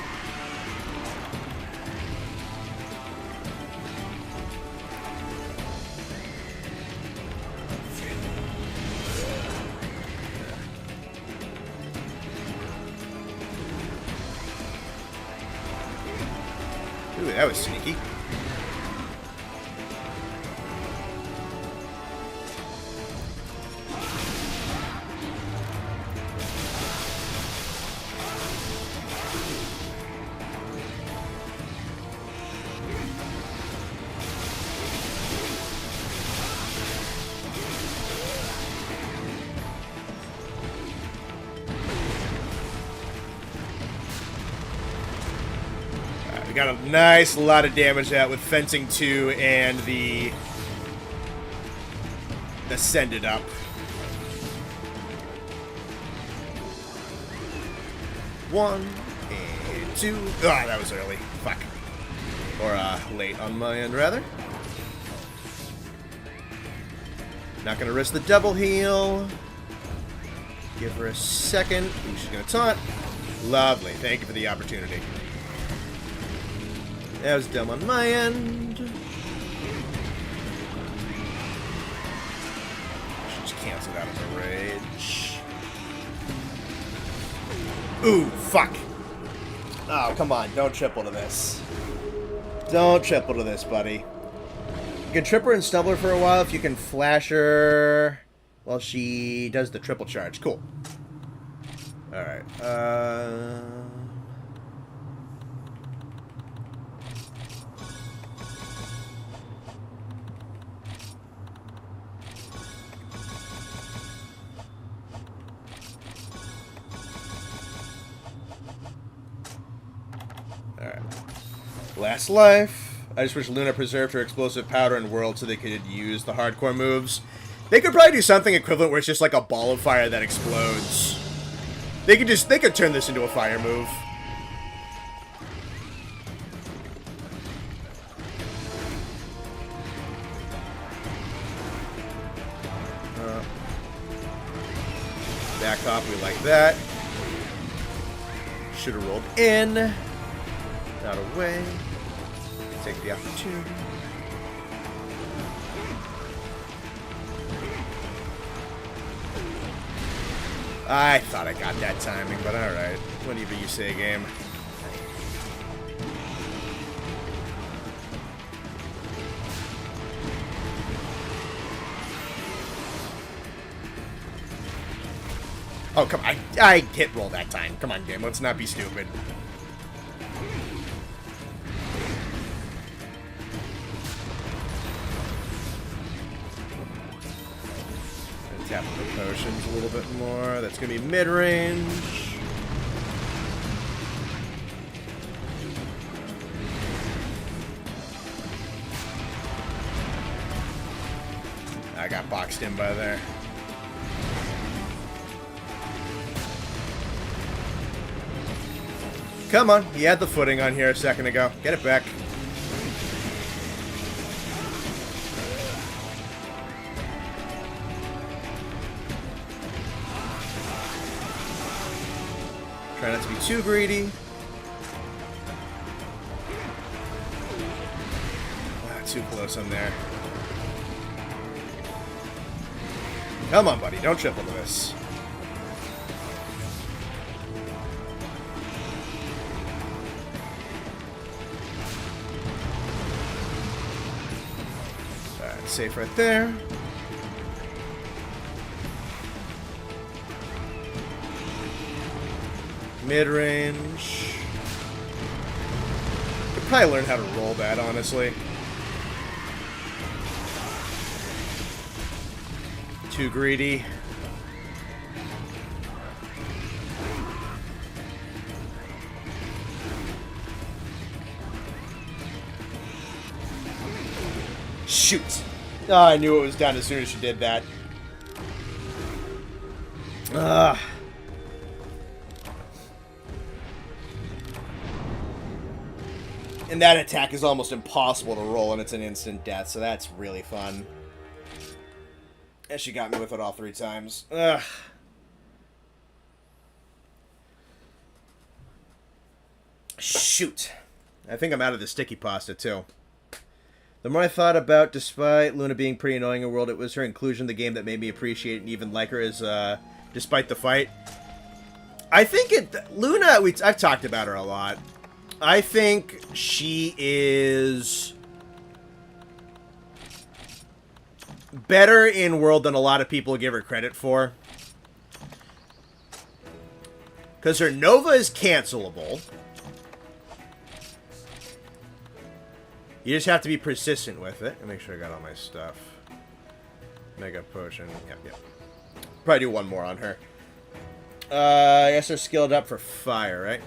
Ooh, that was sneaky. got a nice lot of damage out with fencing 2 and the send it up. 1 and 2. Ah, that was early. Fuck. Or late on my end, rather. Not gonna risk the double heal. Give her a second. She's gonna taunt. Lovely. Thank you for the opportunity. That was dumb on my end. She's canceled out of the rage. Ooh, fuck. Oh, come on. Don't triple to this. Don't triple to this, buddy. You can trip her and stubble her for a while if you can flash her while she does the triple charge. Cool. Alright. Alright. Last life. I just wish Luna preserved her explosive powder and world so they could use the hardcore moves. They could probably do something equivalent where it's just like a ball of fire that explodes. They could turn this into a fire move. Back off, we like that. Should have rolled in. Not away. Take the opportunity. I thought I got that timing, but alright. Whatever you say, game. Oh, come on. I hit roll that time. Come on, game. Let's not be stupid. Tap the potions a little bit more. That's going to be mid-range. I got boxed in by there. Come on. You had the footing on here a second ago. Get it back. Try not to be too greedy. Ah, too close on there. Come on, buddy. Don't triple to this. Alright, safe right there. Mid-range. Could probably learn how to roll that, honestly. Too greedy. Shoot! Oh, I knew it was done as soon as she did that. Ugh. And that attack is almost impossible to roll, and it's an instant death, so that's really fun. And she got me with it all 3 times. Ugh. Shoot. I think I'm out of the sticky pasta, too. The more I thought about, despite Luna being pretty annoying in World, it was her inclusion in the game that made me appreciate and even like her as, despite the fight. I think Luna, I've talked about her a lot. I think she is better in World than a lot of people give her credit for. Because her Nova is cancelable. You just have to be persistent with it. And make sure I got all my stuff. Mega Potion. Yep. Probably do one more on her. I guess they're skilled up for fire, right?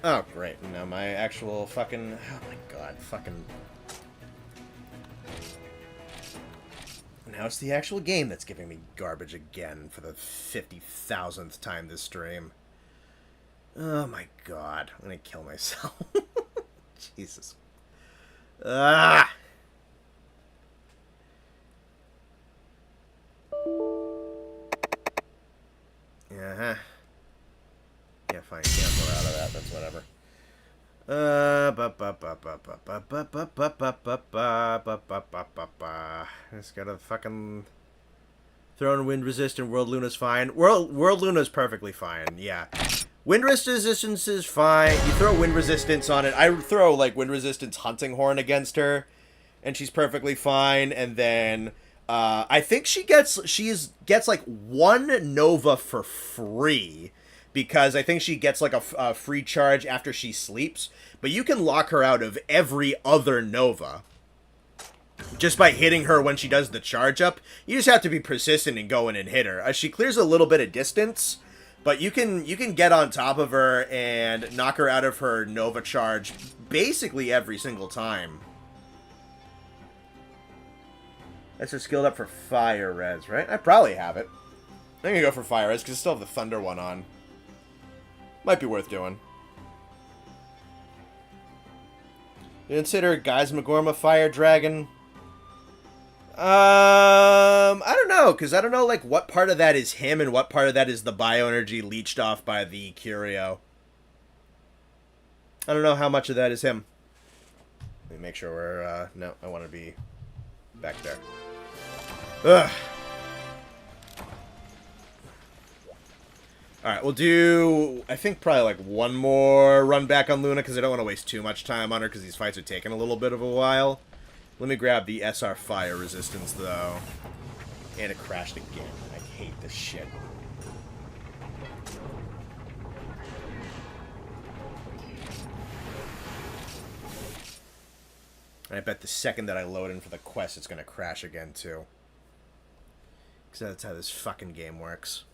Oh, great. Now my actual fucking... Oh, my God. Fucking... Now it's the actual game that's giving me garbage again for the 50,000th time this stream. Oh, my God. I'm gonna kill myself. Jesus. Ah! Uh-huh. Yeah, fine. Cancel out of that. That's whatever. Just gotta fucking throw in wind resistant. World Luna's fine. World Luna's perfectly fine. Yeah. Wind resistance is fine. You throw wind resistance on it. I throw like wind resistance hunting horn against her, and she's perfectly fine. And then I think she gets like one Nova for free. Because I think she gets like a free charge after she sleeps. But you can lock her out of every other Nova. Just by hitting her when she does the charge up. You just have to be persistent and go in and hit her. She clears a little bit of distance. But you can get on top of her and knock her out of her Nova charge basically every single time. That's her skilled up for Fire Res, right? I probably have it. I'm gonna go for Fire Res because I still have the Thunder one on. Might be worth doing. You consider Guys Magorma Fire Dragon? I don't know, because I don't know, like, what part of that is him and what part of that is the bioenergy leached off by the Curio. I don't know how much of that is him. Let me make sure we're, no, I want to be back there. Ugh. Alright, we'll do, I think, probably like one more run back on Luna, because I don't want to waste too much time on her, because these fights are taking a little bit of a while. Let me grab the SR Fire Resistance, though. And it crashed again. I hate this shit. And I bet the second that I load in for the quest, it's going to crash again, too. Because that's how this fucking game works.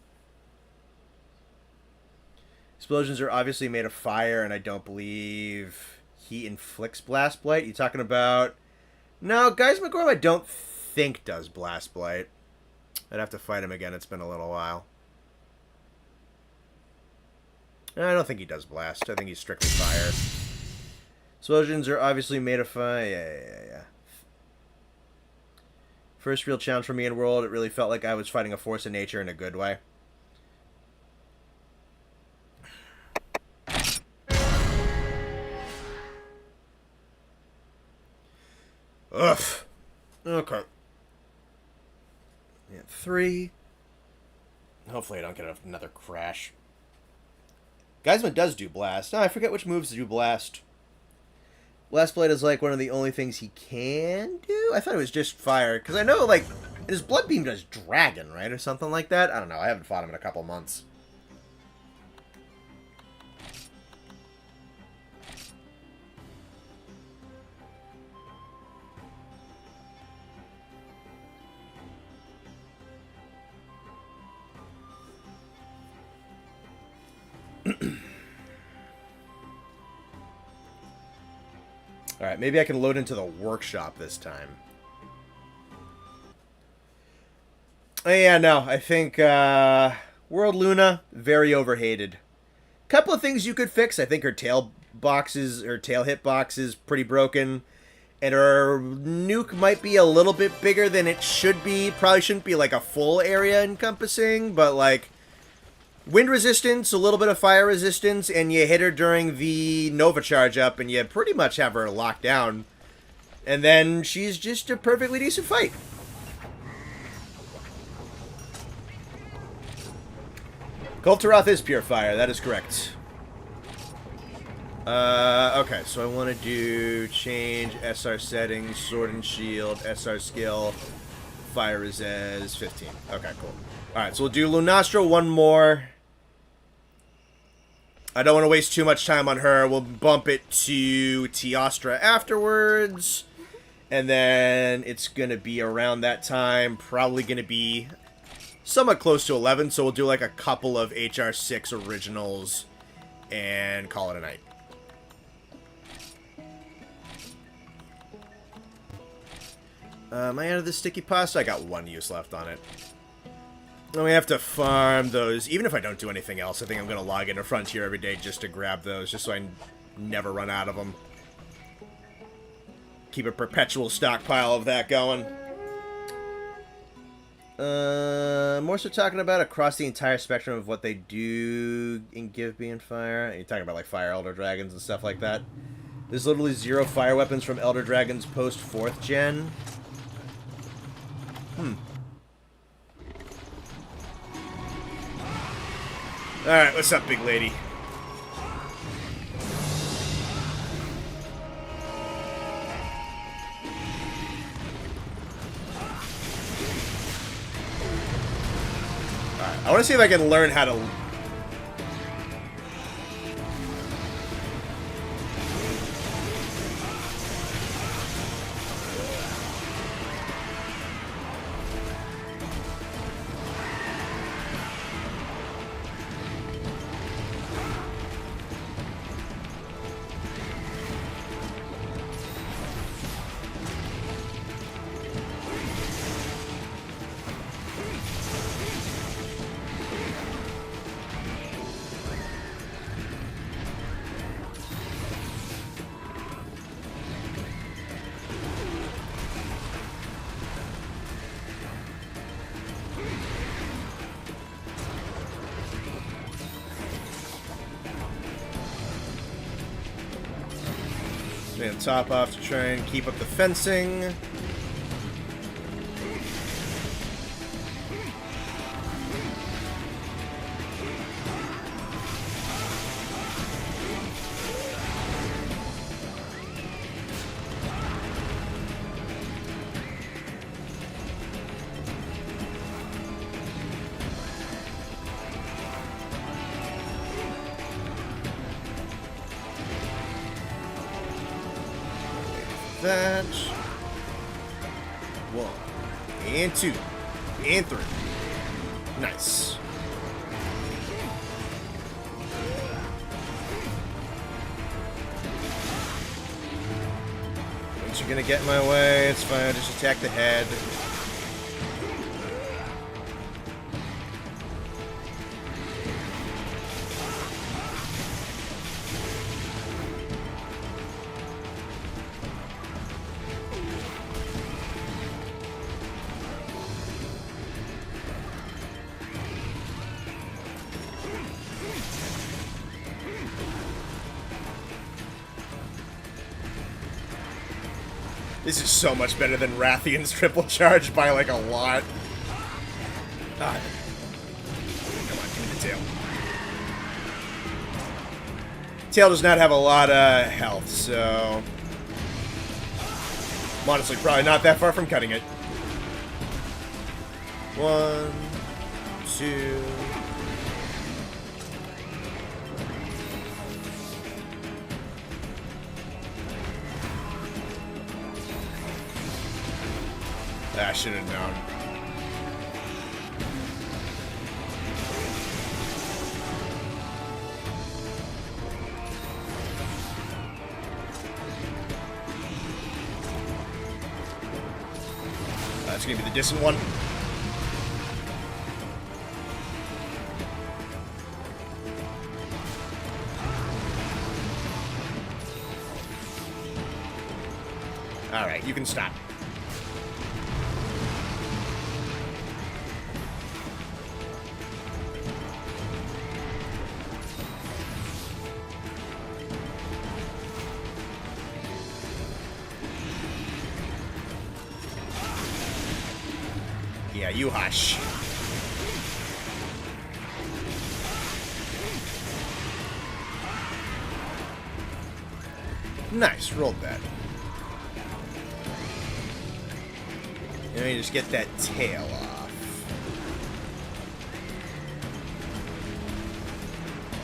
Explosions are obviously made of fire, and I don't believe he inflicts Blast Blight. You talking about... No, Guys Magorm I don't think does Blast Blight. I'd have to fight him again. It's been a little while. I don't think he does Blast. I think he's strictly fire. Explosions are obviously made of fire. Yeah. First real challenge for me in World, it really felt like I was fighting a force of nature in a good way. Ugh. Okay. Yeah, 3. Hopefully I don't get another crash. Geisman does do Blast. Oh, I forget which moves do Blast. Blast Blade is like one of the only things he can do? I thought it was just fire. Because I know, like, his Blood Beam does Dragon, right? Or something like that? I don't know. I haven't fought him in a couple months. Alright, maybe I can load into the workshop this time. Oh, yeah, no, I think World Luna, very overhated. Couple of things you could fix. I think her tail boxes, her tail hitbox is pretty broken. And her nuke might be a little bit bigger than it should be. Probably shouldn't be like a full area encompassing, but like... Wind resistance, a little bit of fire resistance, and you hit her during the Nova charge up, and you pretty much have her locked down. And then she's just a perfectly decent fight. Kultaroth is pure fire, that is correct. Okay, so I want to do change SR settings, sword and shield, SR skill, fire resist, 15. Okay, cool. Alright, so we'll do Lunastra one more. I don't want to waste too much time on her. We'll bump it to Teostra afterwards. And then it's going to be around that time. Probably going to be somewhat close to 11. So we'll do like a couple of HR6 originals and call it a night. Am I out of the sticky pasta? I got 1 use left on it. And we have to farm those. Even if I don't do anything else, I think I'm going to log into Frontier every day just to grab those, just so I never run out of them. Keep a perpetual stockpile of that going. More so talking about across the entire spectrum of what they do in Give Me and Fire. You're talking about like Fire Elder Dragons and stuff like that. There's literally 0 fire weapons from Elder Dragons post 4th gen. Alright, what's up, big lady? Alright, I want to see if I can learn how to... And top off to try and keep up the fencing. That. 1 and 2 and 3. Nice. Once you're gonna get in my way, it's fine. Just attack the head. This is so much better than Rathian's triple charge by like a lot. God. Come on, give me the tail. Tail does not have a lot of health, so... I'm honestly probably not that far from cutting it. 1, 2... I should have known. That's gonna be the distant one. Alright, you can stop. Yeah, you hush. Nice, rolled that. Now you just get that tail off.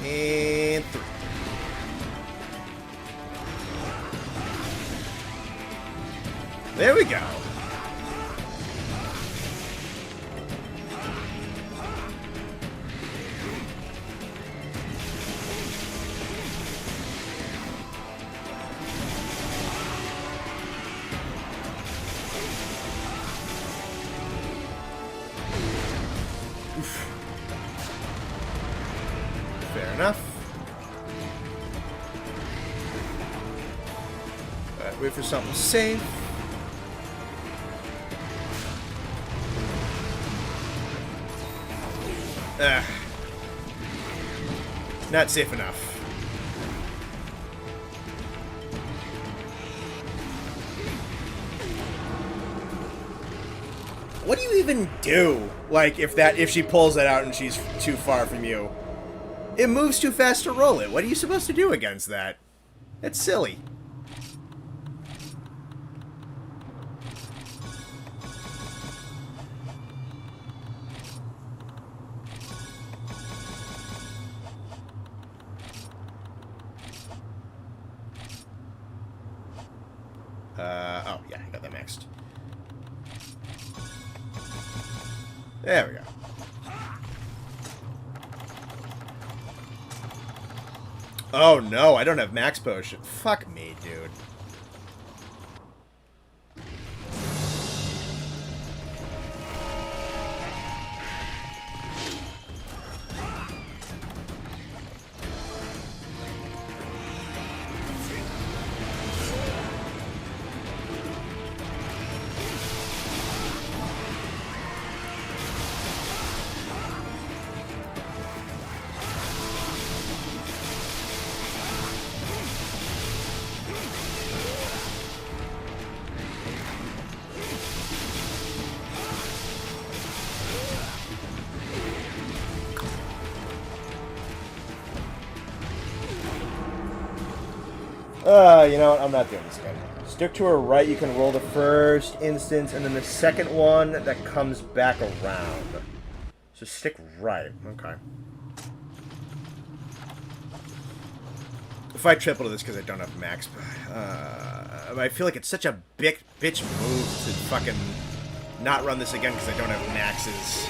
And 3. There we go. Oof. Fair enough. Alright, wait for something safe. Not safe enough. What do you even do? Like, if she pulls that out and she's too far from you? It moves too fast to roll it. What are you supposed to do against that? That's silly. Oh, yeah, I got that maxed. There we go. Oh, no, I don't have max potion. Fuck me, dude. You know what? I'm not doing this again. Stick to her right, you can roll the first instance, and then the second one that comes back around. So stick right. Okay. If I triple to this because I don't have max, I feel like it's such a bitch move to fucking not run this again because I don't have maxes.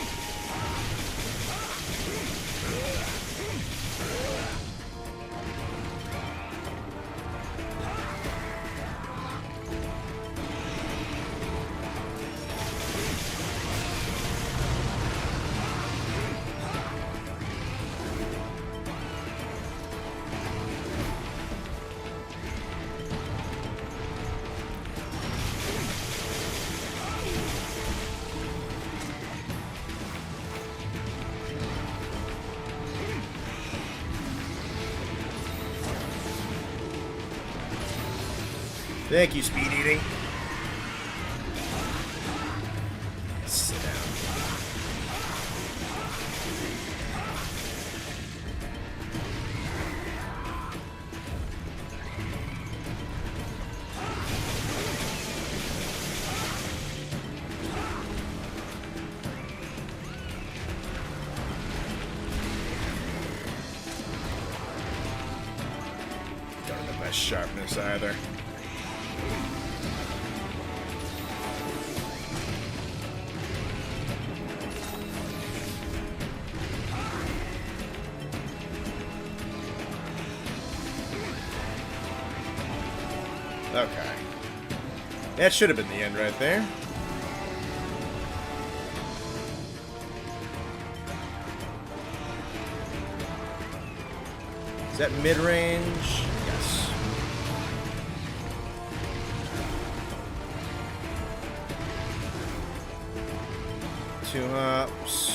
Thank you, speed eating. Sit down. Don't have my sharpness either. Okay. That should have been the end right there. Is that mid-range? Yes. Two hops.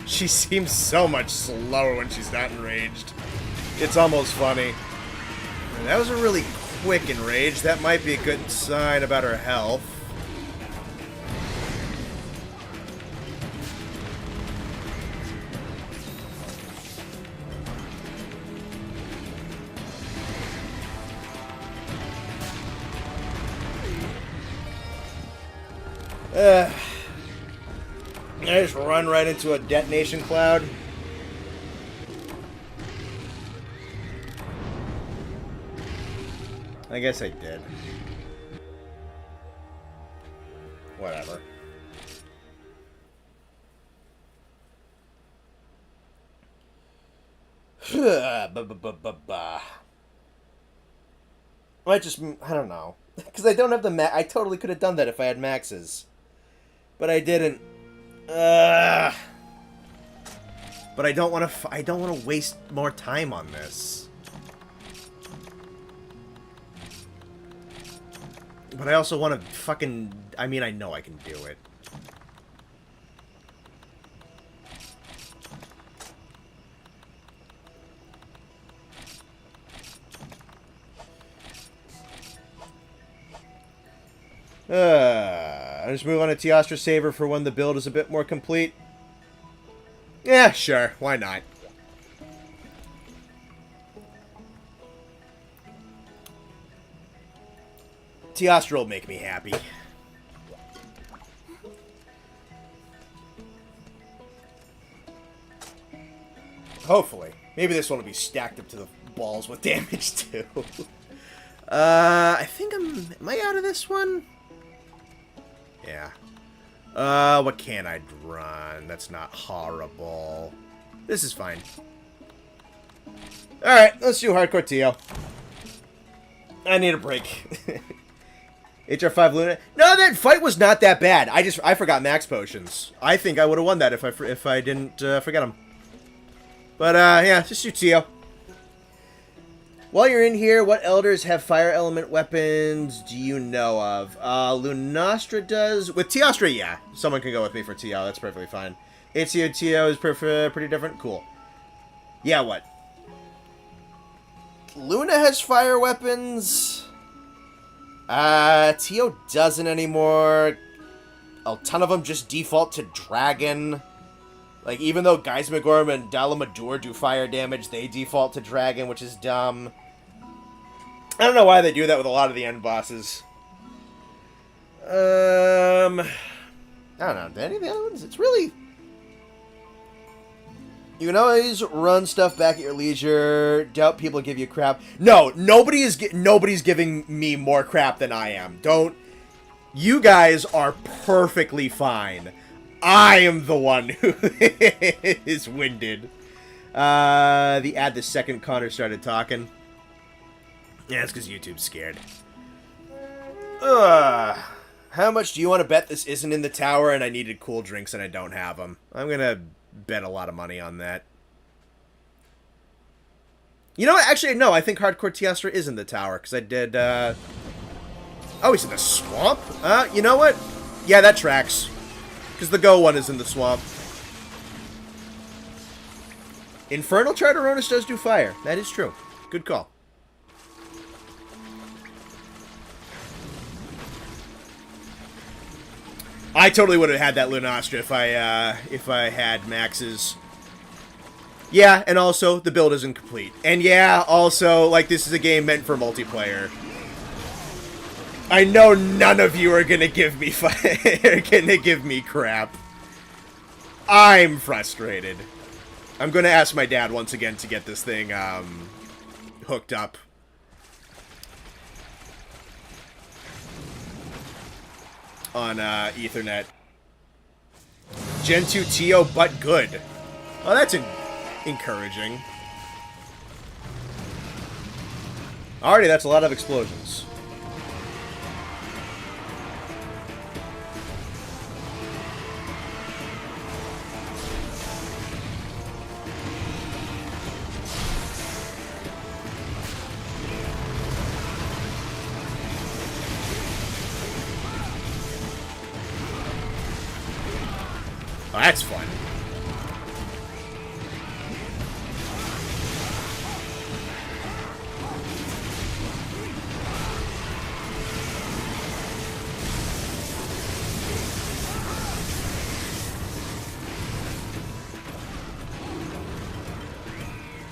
She seems so much slower when she's not enraged. It's almost funny. And that was a really quick enrage. That might be a good sign about her health. I just run right into a detonation cloud. I guess I did. Whatever. I just, I don't know. Because I don't have the I totally could have done that if I had maxes. But I didn't. But I don't want to waste more time on this. But I also want to fucking... I mean, I know I can do it. I'll just move on to Teostra Saver for when the build is a bit more complete. Yeah, sure. Why not? Teostra will make me happy. Hopefully. Maybe this one will be stacked up to the balls with damage, too. I think am I out of this one? Yeah. What can I run? That's not horrible. This is fine. Alright, let's do Hardcore TO. I need a break. HR5 Luna. No, that fight was not that bad. I forgot max potions. I think I would have won that if I didn't forget them. But yeah, just do TO. While you're in here, what elders have fire element weapons do you know of? Lunastra does. With Teostra, yeah. Someone can go with me for TO. That's perfectly fine. HCO TO is pretty different. Cool. Yeah, what? Luna has fire weapons. TO doesn't anymore. A ton of them just default to dragon. Like, even though Geismagorm and Dalamadur do fire damage, they default to dragon, which is dumb. I don't know why they do that with a lot of the end bosses. I don't know. Any of the other ones? It's really... You can always run stuff back at your leisure. Doubt people give you crap. No, nobody's giving me more crap than I am. Don't... You guys are perfectly fine. I am the one who is winded. The second Connor started talking. Yeah, it's because YouTube's scared. How much do you want to bet this isn't in the tower and I needed cool drinks and I don't have them? I'm going to bet a lot of money on that. You know what? Actually, no. I think Hardcore Teostra is in the tower because I did... Oh, he's in the swamp? You know what? Yeah, that tracks. Because the Go one is in the swamp. Infernal Charteronus does do fire. That is true. Good call. I totally would have had that Lunastra if I had maxes. Yeah, and also, the build isn't complete. And yeah, also, like, this is a game meant for multiplayer. I know none of you are gonna give me crap. I'm frustrated. I'm gonna ask my dad once again to get this thing hooked up. On Ethernet. Gen 2 TO, but good. Oh, that's encouraging. Alrighty, that's a lot of explosions. Oh, that's fun.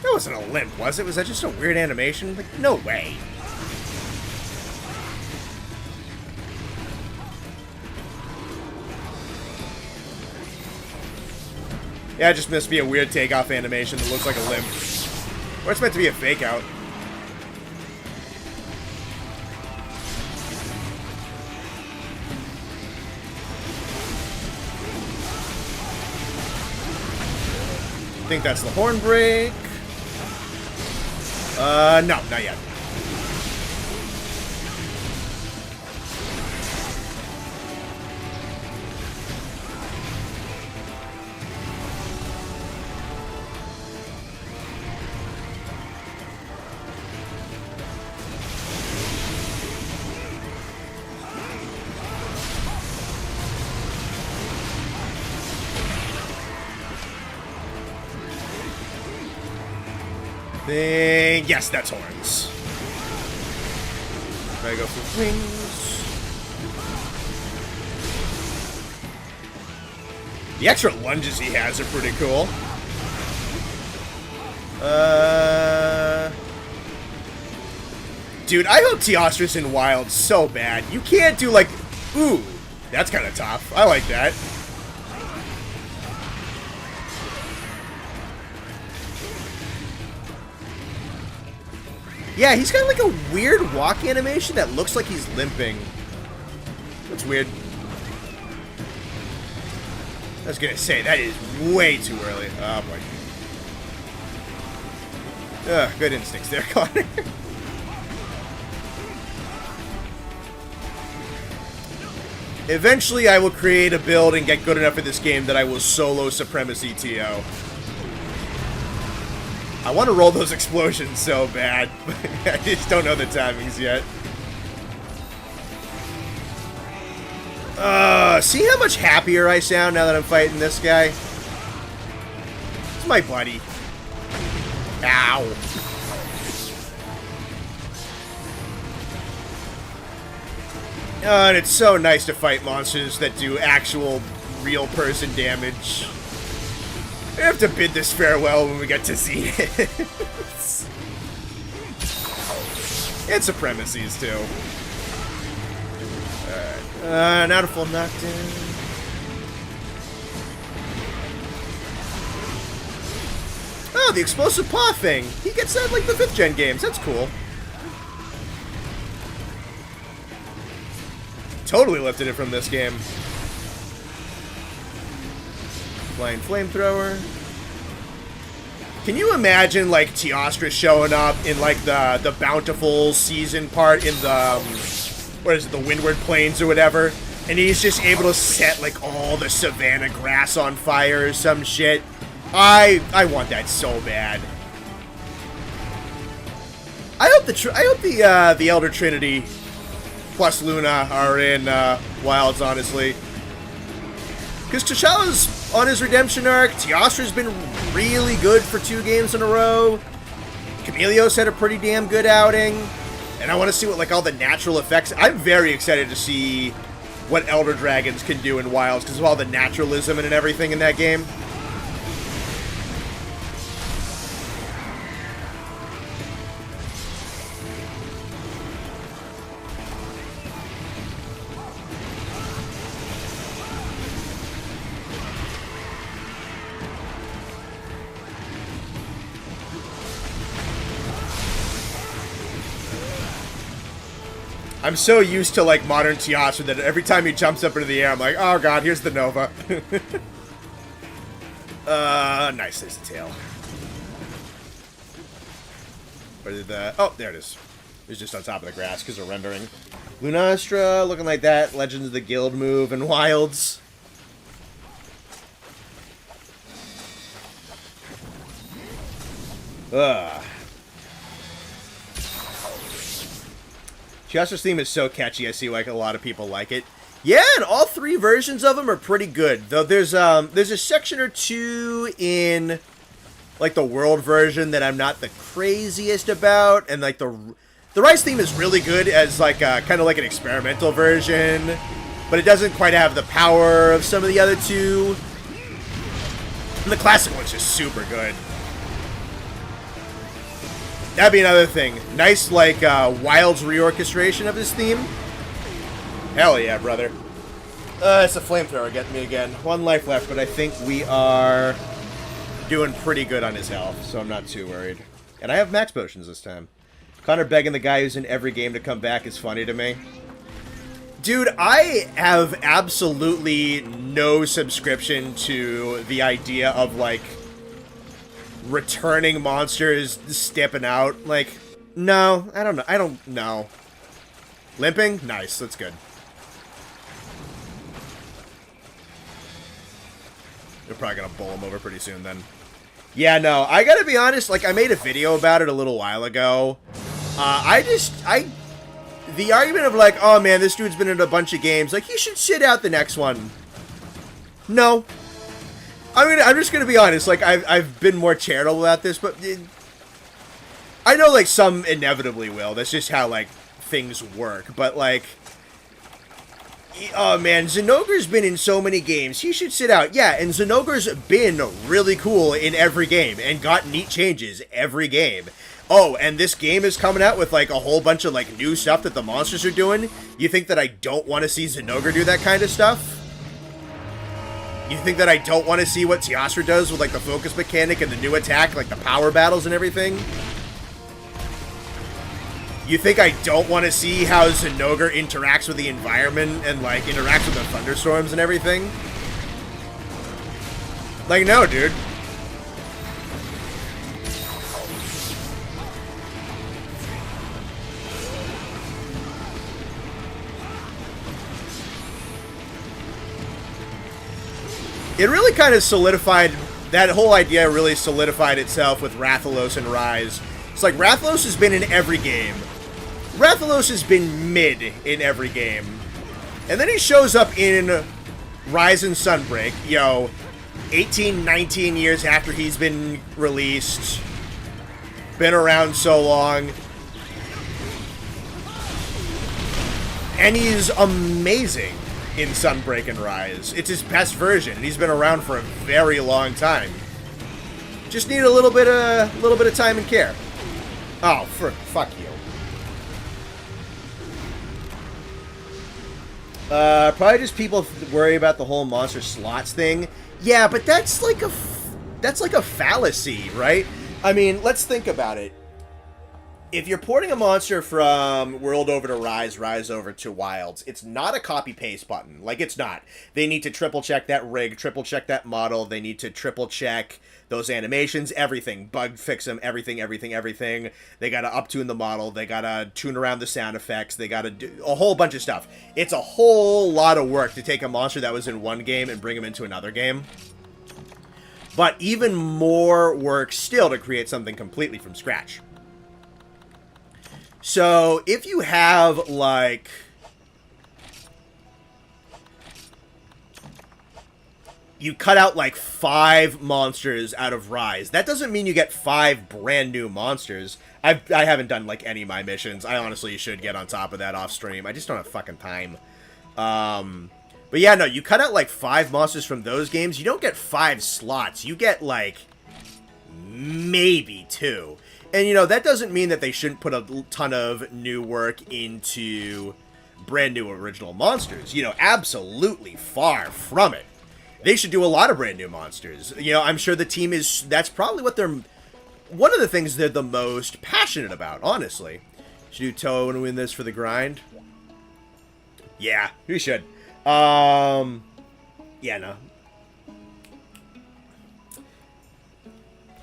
That wasn't a limp, was it? Was that just a weird animation? Like, no way. Yeah, it just must be a weird takeoff animation that looks like a limp. Or it's meant to be a fake out. think that's the horn break. No, not yet. Yes, that's horns. I go for wings. The extra lunges he has are pretty cool. Dude, I hope Teostra's in Wild so bad. You can't do like... Ooh, that's kind of tough. I like that. Yeah, he's got like a weird walk animation that looks like he's limping. That's weird. I was gonna say, that is way too early. Oh boy. Ugh, good instincts there, Connor. Eventually I will create a build and get good enough at this game that I will solo Supremacy TO. I want to roll those explosions so bad, but I just don't know the timings yet. See how much happier I sound now that I'm fighting this guy? It's my buddy. Ow. And it's so nice to fight monsters that do actual, real person damage. I have to bid this farewell when we get to see it. And Supremacies, too. Alright. Not a full knockdown. Oh, the explosive paw thing. He gets that like the 5th gen games. That's cool. Totally lifted it from this game. Flying flamethrower. Can you imagine like Teostra showing up in like the bountiful season part in the what is it, the Windward Plains or whatever, and he's just able to set like all the savanna grass on fire or some shit? I want that so bad. I hope the Elder Trinity plus Luna are in Wilds, honestly. Because T'Challa's on his redemption arc, Teostra's been really good for 2 games in a row. Chameleos had a pretty damn good outing. And I want to see what like all the natural effects... I'm very excited to see what Elder Dragons can do in Wilds because of all the naturalism and everything in that game. I'm so used to, like, modern Teostra that every time he jumps up into the air, I'm like, oh god, here's the Nova. Nice, there's the tail. Where did the... Oh, there it is. It was just on top of the grass because of rendering. Lunastra, looking like that. Legends of the Guild move and Wilds. Teostra's theme is so catchy, I see like a lot of people like it. Yeah, and all 3 versions of them are pretty good. Though there's a section or 2 in like the world version that I'm not the craziest about, and like the Rise theme is really good as like kind of like an experimental version, but it doesn't quite have the power of some of the other 2. And the classic one's just super good. That'd be another thing. Nice, like, Wilds reorchestration of his theme. Hell yeah, brother. It's a flamethrower getting me again. 1 life left, but I think we are doing pretty good on his health, so I'm not too worried. And I have max potions this time. Connor begging the guy who's in every game to come back is funny to me. Dude, I have absolutely no subscription to the idea of, like, returning monsters stepping out. Like, no, I don't know. I don't know. Limping? Nice, that's good. They're probably gonna bowl him over pretty soon then. Yeah, no, I gotta be honest, like, I made a video about it a little while ago. The argument of like, oh man, this dude's been in a bunch of games, like, he should sit out the next one. No. I'm just gonna be honest, like, I've been more charitable about this, but I know, like, some inevitably will. That's just how, like, things work, but, like, oh man, Zinogre's been in so many games. He should sit out. Yeah, and Zinogre's been really cool in every game and got neat changes every game. Oh, and this game is coming out with, like, a whole bunch of, like, new stuff that the monsters are doing. You think that I don't want to see Zinogre do that kind of stuff? You think that I don't want to see what Teostra does with, like, the focus mechanic and the new attack, like the power battles and everything? You think I don't want to see how Zinogre interacts with the environment and, like, interacts with the thunderstorms and everything? Like, no, dude. It really kind of solidified, that whole idea really solidified itself with Rathalos and Rise. It's like, Rathalos has been in every game. Rathalos has been mid in every game. And then he shows up in Rise and Sunbreak, 18, 19 years after he's been released. Been around so long. And he's amazing in Sunbreak and Rise. It's his best version, and he's been around for a very long time. Just need a little bit of time and care. Oh, fuck you. Probably just people worry about the whole monster slots thing. Yeah, but that's like a fallacy, right? I mean, let's think about it. If you're porting a monster from World over to Rise, Rise over to Wilds, it's not a copy-paste button. Like, it's not. They need to triple-check that rig, triple-check that model. They need to triple-check those animations, everything. Bug fix them, everything. They gotta up-tune the model. They gotta tune around the sound effects. They gotta do a whole bunch of stuff. It's a whole lot of work to take a monster that was in one game and bring him into another game. But even more work still to create something completely from scratch. So, if you have, like, you cut out, like, 5 monsters out of Rise, that doesn't mean you get 5 brand new monsters. I haven't done, like, any of my missions. I honestly should get on top of that off stream. I just don't have fucking time. But yeah, no, you cut out, like, 5 monsters from those games, you don't get 5 slots. You get, like, maybe 2. And, that doesn't mean that they shouldn't put a ton of new work into brand new original monsters. Absolutely far from it. They should do a lot of brand new monsters. I'm sure the team is... That's probably what they're... One of the things they're the most passionate about, honestly. Should do Toe and win this for the grind? Yeah, we should. Yeah, no.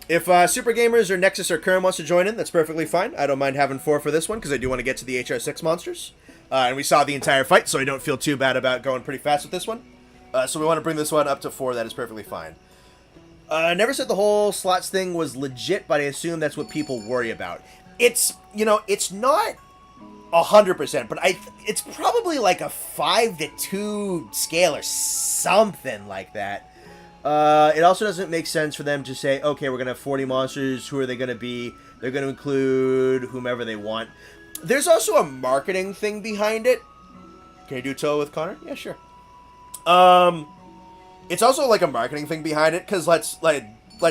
If Super Gamers or Nexus or Kern wants to join in, that's perfectly fine. I don't mind having 4 for this one, because I do want to get to the HR6 monsters. And we saw the entire fight, so I don't feel too bad about going pretty fast with this one. So we want to bring this one up to 4, that is perfectly fine. I never said the whole slots thing was legit, but I assume that's what people worry about. It's, it's not 100%, but it's probably like a 5-to-2 scale or something like that. It also doesn't make sense for them to say, okay, we're going to have 40 monsters. Who are they going to be? They're going to include whomever they want. There's also a marketing thing behind it. Can I do Toe with Connor? Yeah, sure. It's also like a marketing thing behind it, because let's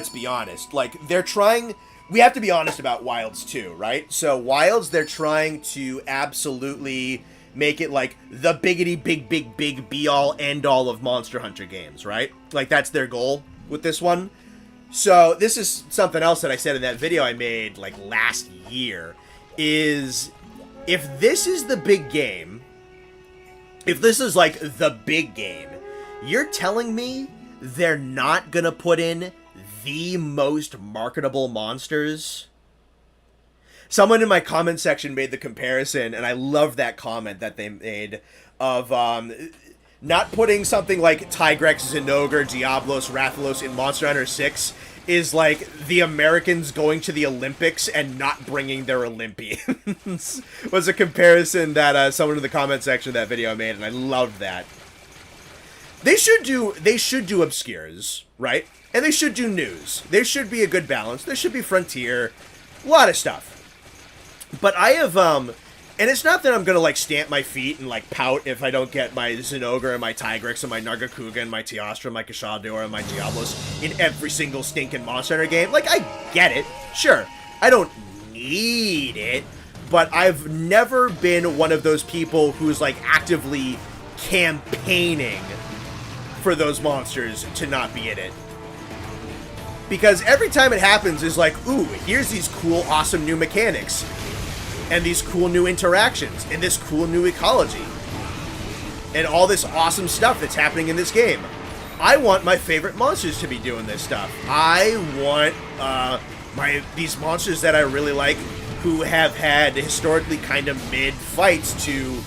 be honest. Like, they're trying... We have to be honest about Wilds too, right? So Wilds, they're trying to absolutely make it like the biggity big be all end all of Monster Hunter games, right? Like, that's their goal with this one. So this is something else that I said in that video I made like last year, is if this is the big game, if this is like the big game, you're telling me they're not gonna put in the most marketable monsters. Someone in my comment section made the comparison, and I love that comment that they made of not putting something like Tigrex, Zinogre, Diablos, Rathalos in Monster Hunter 6 is like the Americans going to the Olympics and not bringing their Olympians. Was a comparison that someone in the comment section of that video made, and I loved that. They should do obscures, right? And they should do news. There should be a good balance. There should be frontier, a lot of stuff. But I have, and it's not that I'm gonna, like, stamp my feet and, like, pout if I don't get my Zinogre and my Tigrex and my Nargacuga and my Teostra and my Kashador and my Diablos in every single stinking Monster Hunter game. Like, I get it. Sure. I don't need it. But I've never been one of those people who's, like, actively campaigning for those monsters to not be in it. Because every time it happens is like, ooh, here's these cool, awesome new mechanics. And these cool new interactions, and this cool new ecology, and all this awesome stuff that's happening in this game. I want my favorite monsters to be doing this stuff. I want these monsters that I really like, who have had historically kind of mid fights, to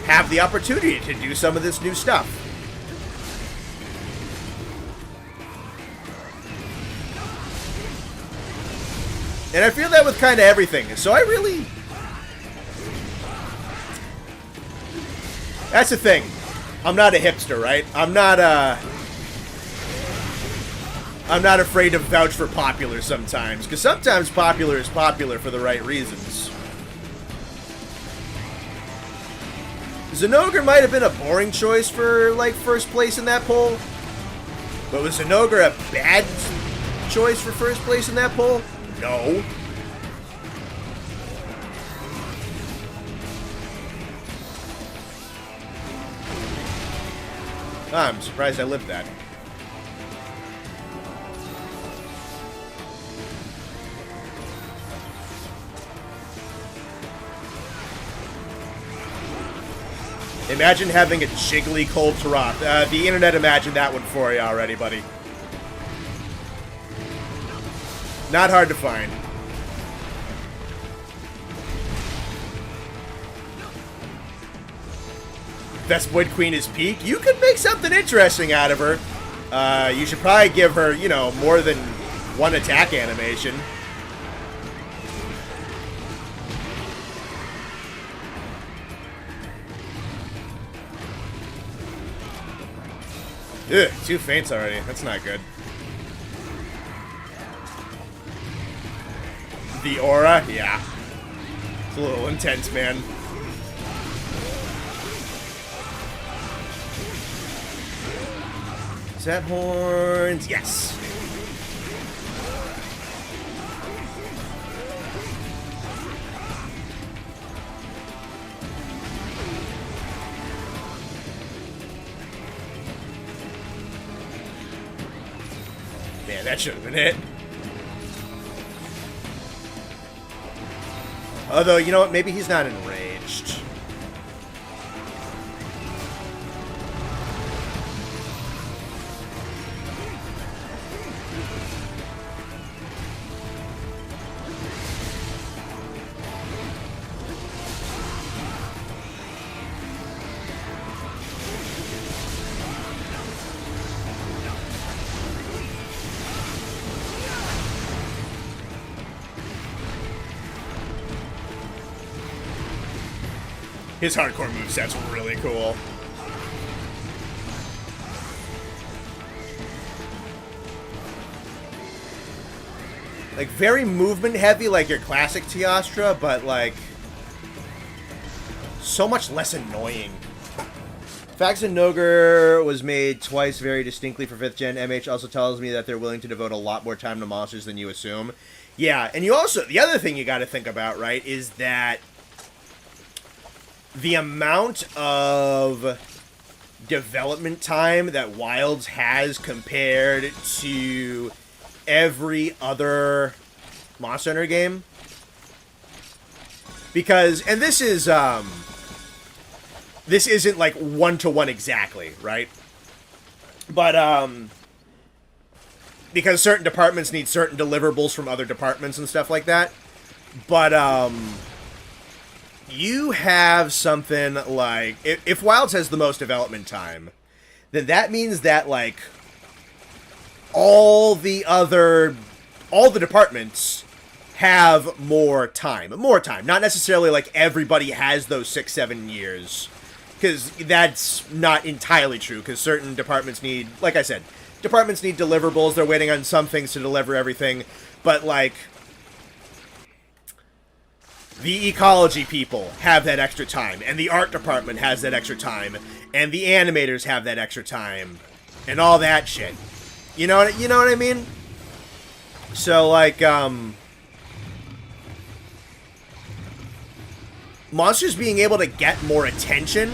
have the opportunity to do some of this new stuff. And I feel that with kind of everything. So I really... That's the thing. I'm not a hipster, right? I'm not afraid to vouch for popular sometimes. Because sometimes popular is popular for the right reasons. Zinogre might have been a boring choice for, like, first place in that poll. But was Zinogre a bad choice for first place in that poll? No. I'm surprised I lived that. Imagine having a jiggly cold Taroth. The internet imagined that one for you already, buddy. Not hard to find. Vespoid Queen is peak. You could make something interesting out of her. You should probably give her, you know, more than one attack animation. Ugh, 2 faints already. That's not good. The aura? Yeah. It's a little intense, man. Set horns. Yes. Man, that should have been it. Although, you know what? Maybe he's not enraged. His hardcore moveset's really cool. Like, very movement heavy, like your classic Teostra, but, like, so much less annoying. Fax and Nogre was made twice very distinctly for 5th gen. MH also tells me that they're willing to devote a lot more time to monsters than you assume. Yeah, and you also, the other thing you gotta think about, right, is that the amount of development time that Wilds has compared to every other Monster Hunter game. Because, and this is, this isn't like one-to-one exactly, right? But, because certain departments need certain deliverables from other departments and stuff like that. But, you have something like... If Wilds has the most development time, then that means that, like, all the departments have more time. More time. Not necessarily, like, everybody has those 6-7 years. Because that's not entirely true, because certain departments need... Like I said, departments need deliverables. They're waiting on some things to deliver everything. But, like... The ecology people have that extra time, and the art department has that extra time, and the animators have that extra time, and all that shit. You know what I mean? So, like, monsters being able to get more attention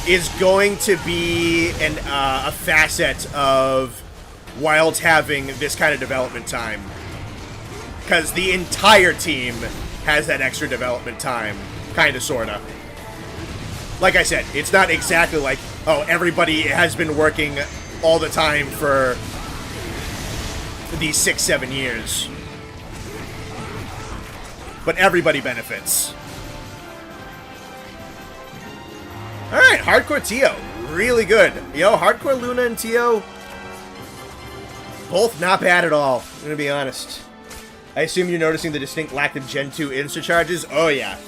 is going to be a facet of Wilds having this kind of development time. Because the entire team has that extra development time, kind of, sort of. Like I said, it's not exactly like, oh, everybody has been working all the time for these 6-7 years. But everybody benefits. Alright, Hardcore Tio. Really good. Yo, Hardcore Luna and Tio, both not bad at all, I'm gonna be honest. I assume you're noticing the distinct lack of Gen 2 insta-charges? Oh, yeah.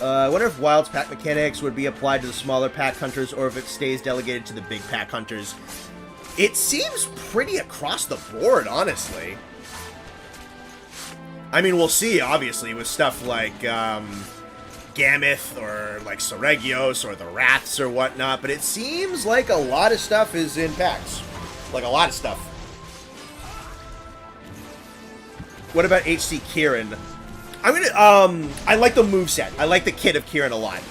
I wonder if Wild's pack mechanics would be applied to the smaller pack hunters, or if it stays delegated to the big pack hunters. It seems pretty across the board, honestly. I mean, we'll see, obviously, with stuff like, Gammoth, or, like, Seregios, or the Wraths, or whatnot, but it seems like a lot of stuff is in packs. Like, a lot of stuff. What about HC Kieran? I'm gonna, I like the moveset. I like the kit of Kieran a lot.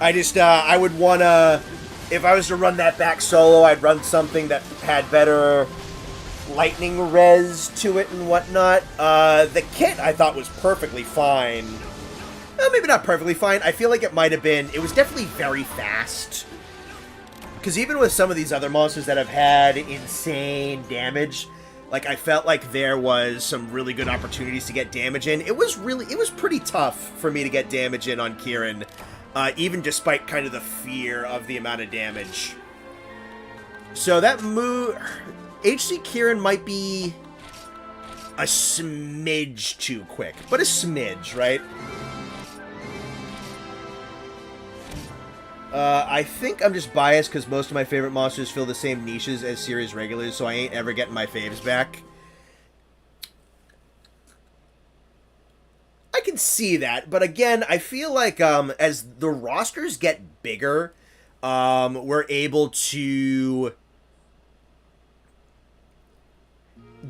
I just, I would wanna, if I was to run that back solo, I'd run something that had better lightning res to it and whatnot. The kit I thought was perfectly fine. Well, maybe not perfectly fine. I feel like it might have been, it was definitely very fast. Because even with some of these other monsters that have had insane damage, like, I felt like there was some really good opportunities to get damage in. It was pretty tough for me to get damage in on Kieran, even despite kind of the fear of the amount of damage. So that move, HC Kieran might be a smidge too quick, but a smidge, right? I think I'm just biased because most of my favorite monsters fill the same niches as series regulars, so I ain't ever getting my faves back. I can see that, but again, I feel like as the rosters get bigger, we're able to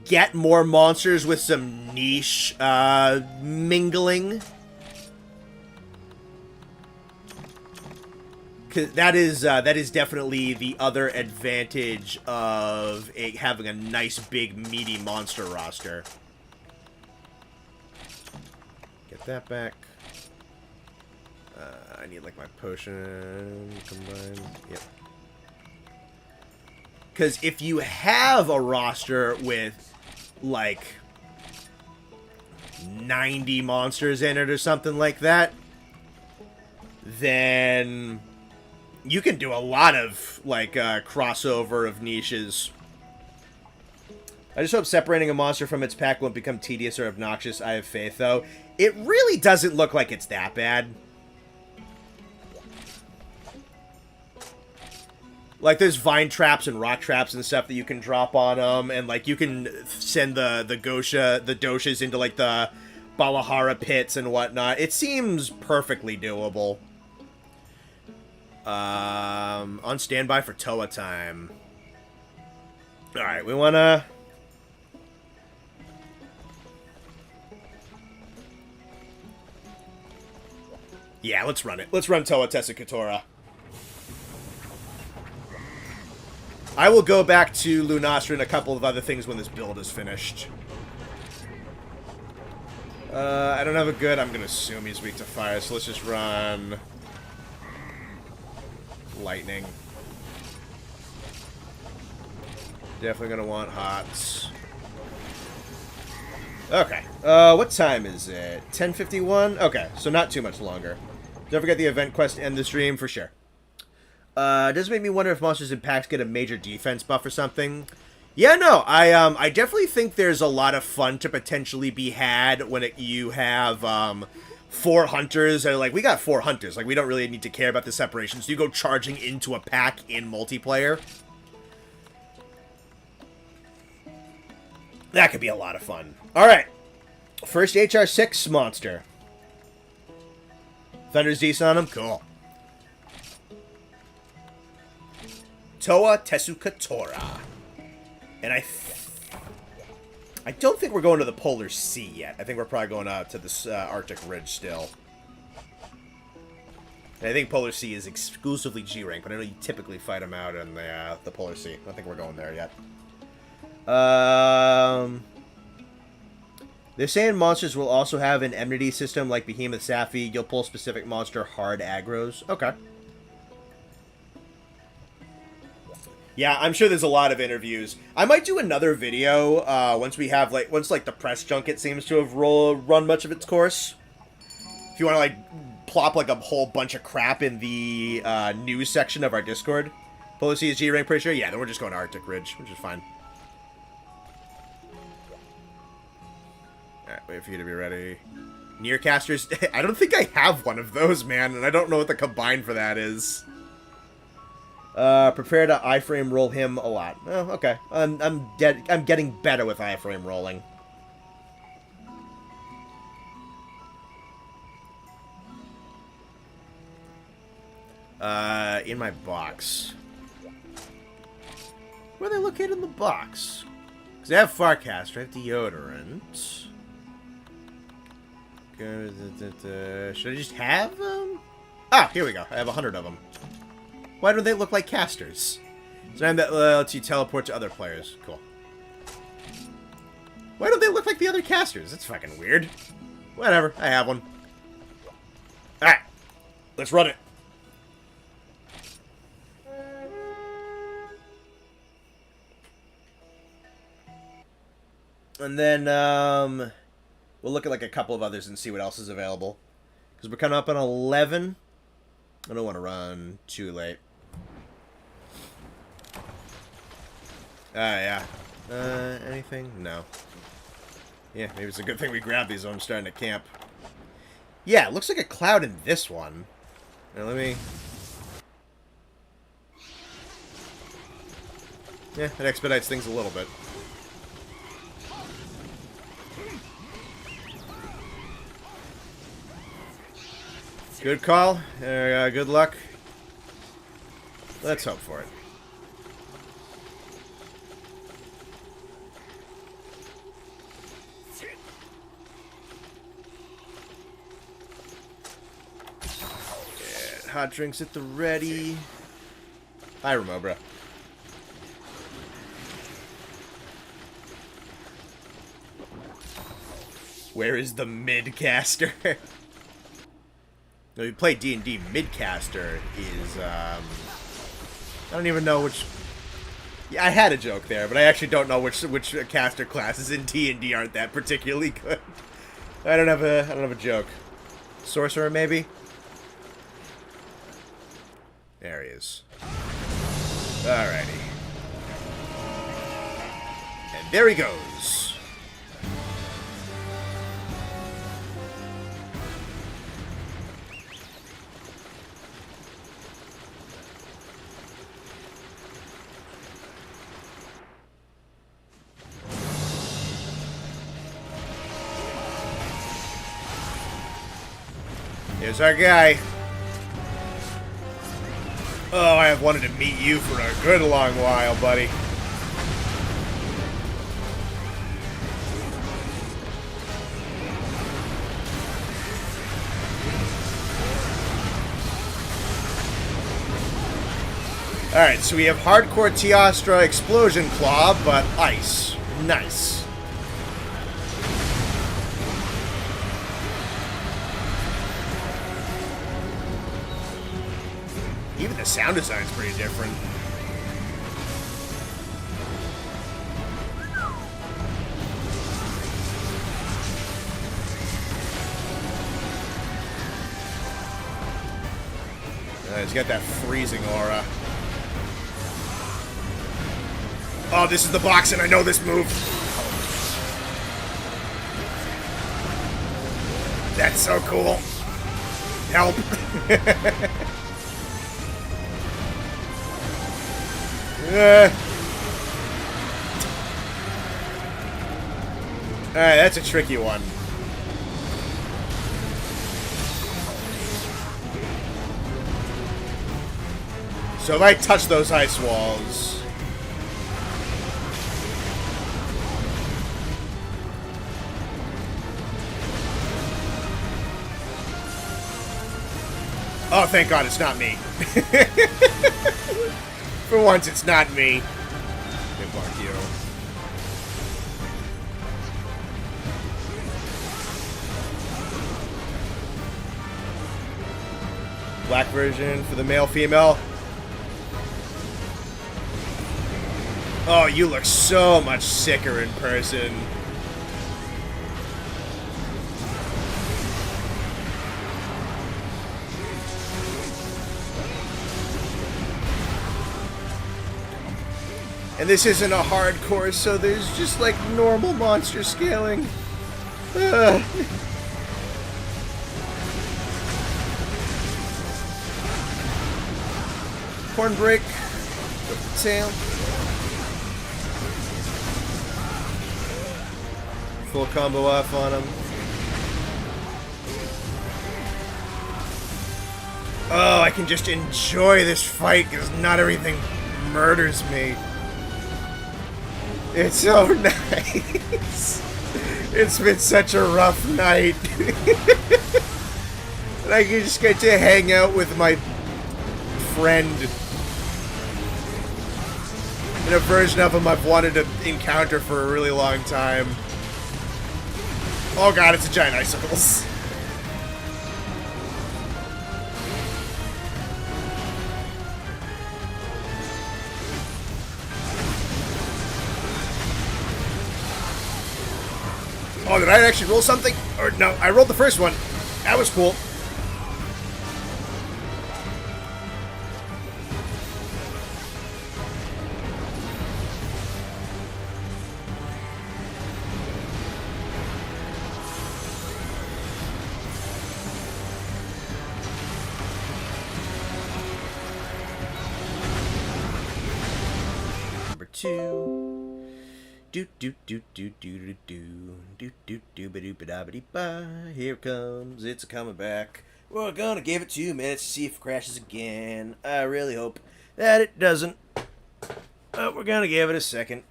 get more monsters with some niche mingling. Cause that is definitely the other advantage of having a nice big meaty monster roster. Get that back. I need like my potion combined. Yep. Because if you have a roster with like 90 monsters in it or something like that, then you can do a lot of, like, crossover of niches. I just hope separating a monster from its pack won't become tedious or obnoxious. I have faith, though. It really doesn't look like it's that bad. Like, there's vine traps and rock traps and stuff that you can drop on them, and, like, you can send the doshas into, like, the Balahara pits and whatnot. It seems perfectly doable. On standby for Toa time. Alright, we wanna... Yeah, let's run it. Let's run Toa Tessakatora. I will go back to Lunastra and a couple of other things when this build is finished. I don't have a good... I'm gonna assume he's weak to fire, so let's just run... Lightning. Definitely gonna want hots. Okay. What time is it? 10:51? Okay, so not too much longer. Don't forget the event quest to end the stream, for sure. Does make me wonder if monsters in packs get a major defense buff or something. Yeah, no, I definitely think there's a lot of fun to potentially be had when you have, 4 hunters, and like, we got 4 hunters, like, we don't really need to care about the separation, so you go charging into a pack in multiplayer. That could be a lot of fun. Alright. First HR6 monster. Thunder's decent on him? Cool. Toa Tesukatora. And I don't think we're going to the Polar Sea yet. I think we're probably going out to the Arctic Ridge still. And I think Polar Sea is exclusively G-rank, but I know you typically fight them out in the Polar Sea. I don't think we're going there yet. They're saying monsters will also have an enmity system like Behemoth Safi. You'll pull specific monster hard aggros. Okay. Yeah, I'm sure there's a lot of interviews. I might do another video once we have once the press junket seems to have run much of its course. If you want to plop a whole bunch of crap in the news section of our Discord. Polar Sea is G-rank, pretty sure. Yeah, then we're just going to Arctic Ridge, which is fine. Alright, wait for you to be ready. Nearcasters. I don't think I have one of those, man, and I don't know what the combine for that is. Prepare to iframe roll him a lot. Oh, okay. I'm getting better with iframe rolling. In my box. Where are they located in the box? Because I have Farcaster, I have Deodorant. Should I just have them? Ah, here we go. I have 100 of them. Why don't they look like casters? Something that lets you teleport to other players. Cool. Why don't they look like the other casters? That's fucking weird. Whatever, I have one. Alright, let's run it. And then, we'll look at a couple of others and see what else is available. Because we're coming up on 11. I don't want to run too late. Yeah. Anything? No. Yeah, maybe it's a good thing we grabbed these when I'm starting to camp. Yeah, it looks like a cloud in this one. Now, let me... Yeah, it expedites things a little bit. Good call. Good luck. Let's hope for it. Yeah, hot drinks at the ready. Hi, Remobra. Where is the midcaster? We play D&D, midcaster is, I don't even know which... Yeah, I had a joke there, but I actually don't know which caster classes in D&D aren't that particularly good. I don't have a joke. Sorcerer, maybe? There he is. Alrighty. And there he goes. Here's our guy. Oh, I have wanted to meet you for a good long while, buddy. Alright, so we have Hardcore Teostra Explosion Claw, but ice. Nice. Even the sound design's pretty different. He's got that freezing aura. Oh, this is the box, and I know this move. That's so cool. Help. Alright, that's a tricky one. So if I touch those ice walls... Oh, thank God it's not me. For once, it's not me. Good luck, you. Black version for the male-female. Oh, you look so much sicker in person. And this isn't a hardcore, so there's just like normal monster scaling. Corn break with the tail. Full combo off on him. Oh, I can just enjoy this fight because not everything murders me. It's so nice. It's been such a rough night. And I just get to hang out with my friend. In a version of him I've wanted to encounter for a really long time. Oh god, it's a giant icicles. Oh, did I actually roll something? Or no, I rolled the first one. That was cool. Number 2. Do do do do do do do do do ba do ba da ba dee ba. Here it comes, it's coming back. We're gonna give it 2 minutes to see if it crashes again. I really hope that it doesn't. But we're gonna give it a second.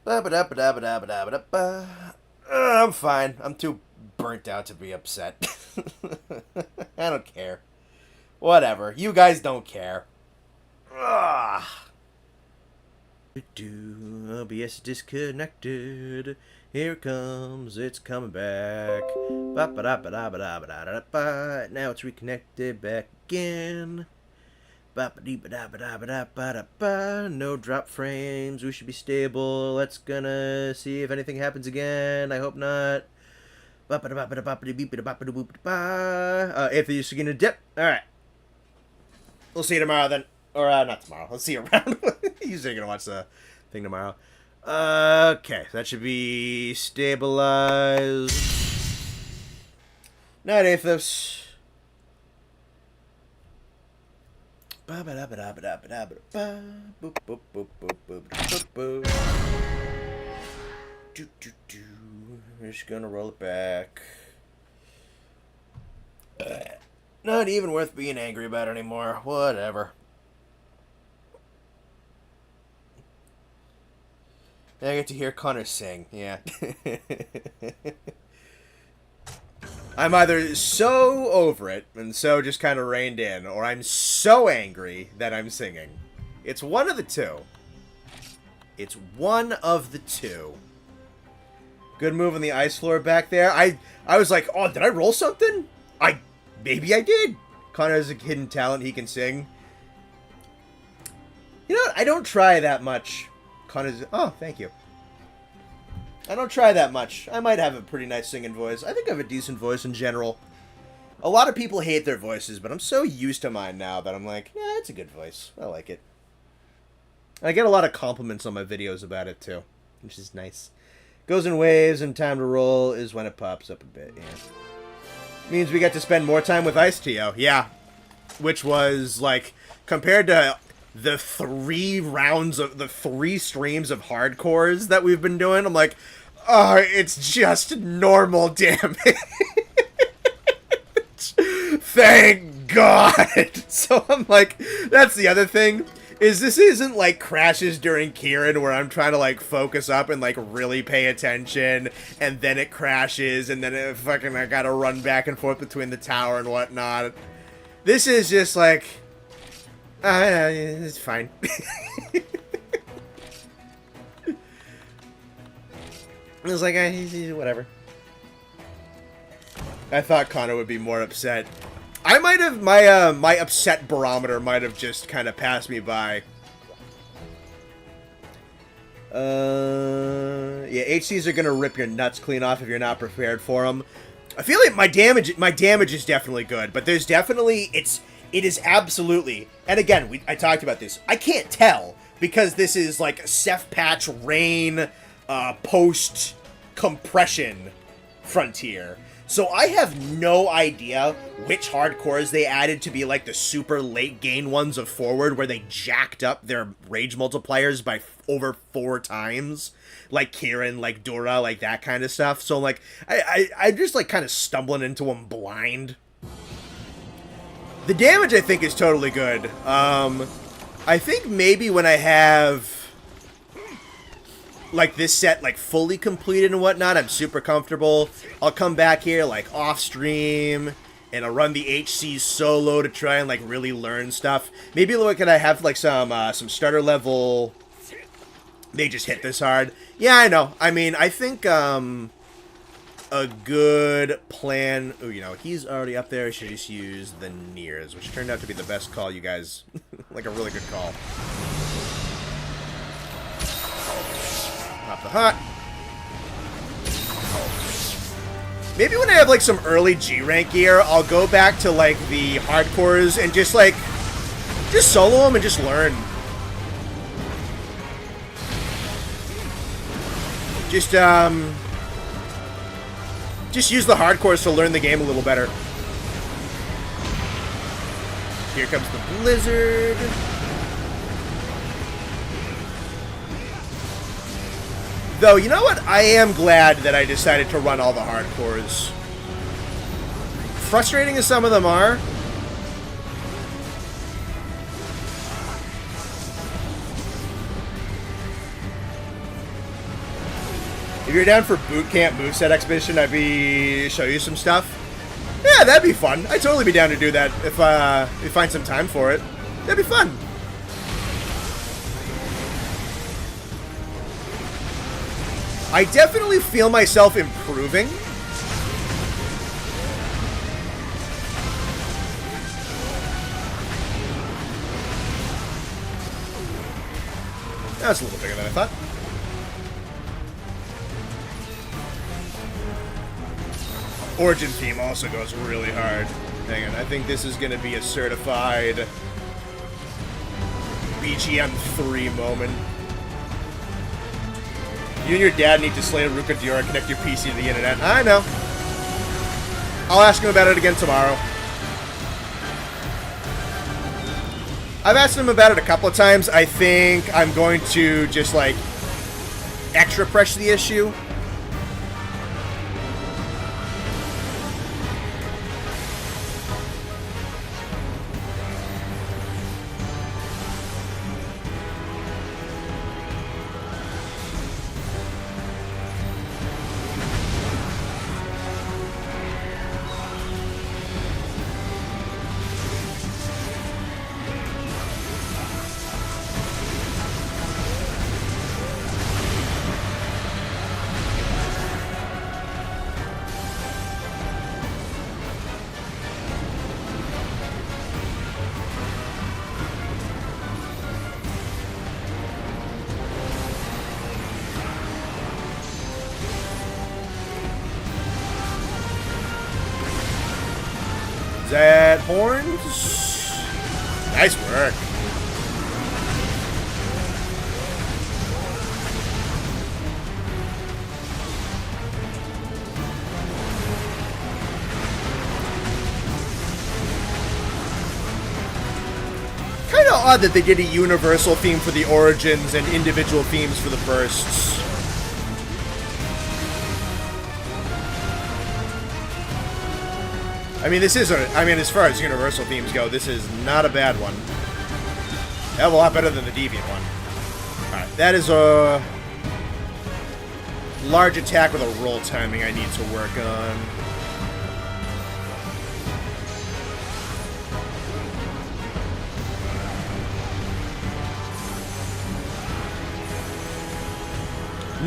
Ba ba da ba da ba da ba da ba da ba. I'm fine. I'm too burnt out to be upset. I don't care. Whatever. You guys don't care. Ugh. OBS disconnected. Here it comes. It's coming back. Ba ba da ba da ba da ba da da ba. Now it's reconnected back again. Ba ba dee ba da ba da ba da ba da ba. No drop frames. We should be stable. Let's gonna see if anything happens again. I hope not. Ba ba da ba ba da ba ba dee ba da ba ba da boop da ba. If you're just gonna dip. All right. We'll see you tomorrow then. Or, not tomorrow. Let's see you around. Usually gonna watch the thing tomorrow. Okay, that should be stabilized. Night, Athos. Ba ba da ba da ba da ba da ba ba. Boop boop boop boop boop boop boop. Do do do. We're just gonna roll it back. Not even worth being angry about anymore. Whatever. I get to hear Connor sing, yeah. I'm either so over it and so just kind of reined in, or I'm so angry that I'm singing. It's one of the two. It's one of the two. Good move on the ice floor back there. I was like, oh, did I roll something? Maybe I did. Connor has a hidden talent, he can sing. You know what? I don't try that much. Oh, thank you. I don't try that much. I might have a pretty nice singing voice. I think I have a decent voice in general. A lot of people hate their voices, but I'm so used to mine now that I'm like, yeah, it's a good voice. I like it. I get a lot of compliments on my videos about it, too, which is nice. Goes in waves, and time to roll is when it pops up a bit, yeah. Means we get to spend more time with Ice-Tio, yeah. Which was, like, compared to the 3 streams of hardcores that we've been doing, I'm like, oh, it's just normal damage. Thank God. So I'm like, that's the other thing, is this isn't like crashes during Kieran where I'm trying to like focus up and like really pay attention, and then it crashes, and then I gotta run back and forth between the tower and whatnot. This is just like, it's fine. It was like, whatever. I thought Connor would be more upset. I might have, my upset barometer might have just kind of passed me by. Yeah, HCs are gonna rip your nuts clean off if you're not prepared for them. I feel like my damage is definitely good, but there's definitely, it is absolutely, and again, I talked about this, I can't tell, because this is like a Ceph patch rain, post-compression frontier. So I have no idea which hardcores they added to be like the super late game ones of Forward, where they jacked up their rage multipliers by over 4 times. Like Kieran, like Dora, like that kind of stuff. So like, I'm just like kind of stumbling into them blind. The damage I think is totally good. I think maybe when I have like this set like fully completed and whatnot, I'm super comfortable. I'll come back here like off stream and I'll run the HC solo to try and like really learn stuff. Maybe look at I have like some starter level. They just hit this hard. Yeah, I know. I mean, I think a good plan. Oh, you know, he's already up there. I should just use the Nears, which turned out to be the best call, you guys. Like a really good call. Pop the hot. Maybe when I have like some early G rank gear, I'll go back to like the hardcores and just like solo them and just learn. Just use the hardcores to learn the game a little better. Here comes the blizzard. Though, you know what? I am glad that I decided to run all the hardcores. Frustrating as some of them are. If you're down for boot camp moveset expedition, I'd show you some stuff. Yeah, that'd be fun. I'd totally be down to do that if we find some time for it. That'd be fun. I definitely feel myself improving. That's a little bigger than I thought. Origin theme also goes really hard. Hang on, I think this is going to be a certified BGM 3 moment. You and your dad need to slay Ruka Diora and connect your PC to the internet. I know. I'll ask him about it again tomorrow. I've asked him about it a couple of times. I think I'm going to just, like, extra press the issue. Is that horns? Nice work. Kind of odd that they did a universal theme for the origins and individual themes for the bursts. I mean, this is as far as universal themes go, this is not a bad one. Hell of a lot better than the Deviant one. Alright, that is a large attack with a roll timing I need to work on.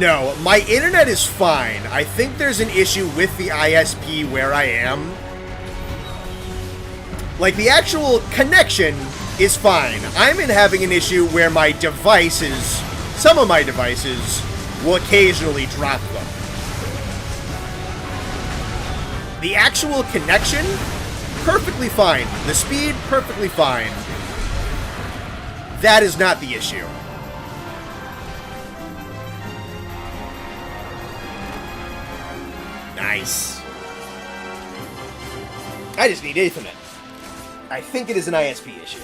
No, my internet is fine. I think there's an issue with the ISP where I am. Like, the actual connection is fine. I'm having an issue where my devices, some of my devices, will occasionally drop them. The actual connection, perfectly fine. The speed, perfectly fine. That is not the issue. Nice. I just need Infinite. I think it is an ISP issue.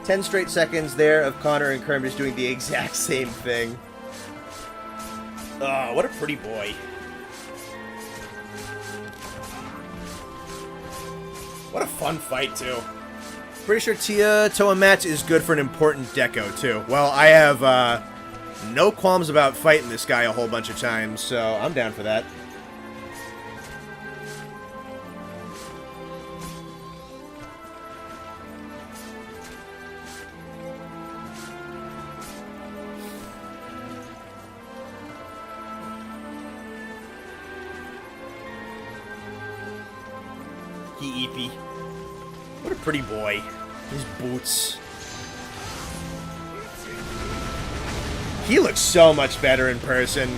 10 straight seconds there of Connor and Kermit just doing the exact same thing. Oh, what a pretty boy. What a fun fight, too. Pretty sure Tia Toamat is good for an important deco, too. Well, I have no qualms about fighting this guy a whole bunch of times, so I'm down for that. Eepy. What a pretty boy. His boots. He looks so much better in person.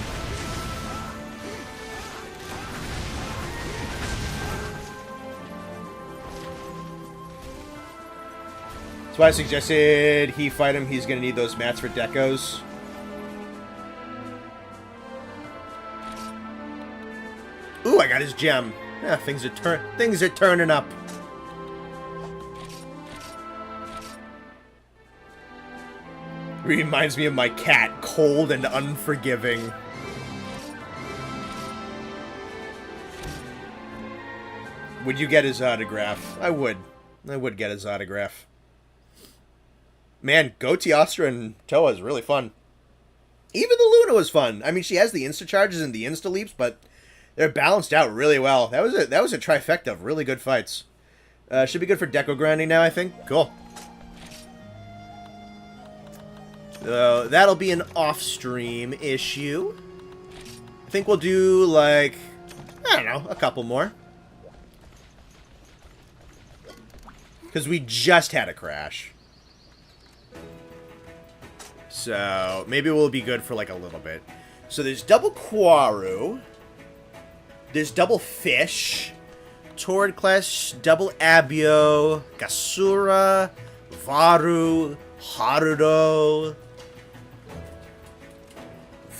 That's why I suggested he fight him. He's going to need those mats for decos. Ooh, I got his gem. Yeah, things are turning up. Reminds me of my cat, cold and unforgiving. Would you get his autograph? I would. I would get his autograph. Man, Goatee, Astra, and Toa is really fun. Even the Luna was fun. I mean, she has the insta charges and the insta leaps, but they're balanced out really well. That was a trifecta of really good fights. Should be good for deco grinding now, I think. Cool. That'll be an off-stream issue. I think we'll do, like, I don't know, a couple more. Because we just had a crash. So, maybe we'll be good for, like, a little bit. So there's double Quaru. There's double Fish, Torrid Clash, double Abio, Gasura, Varu, Harudo,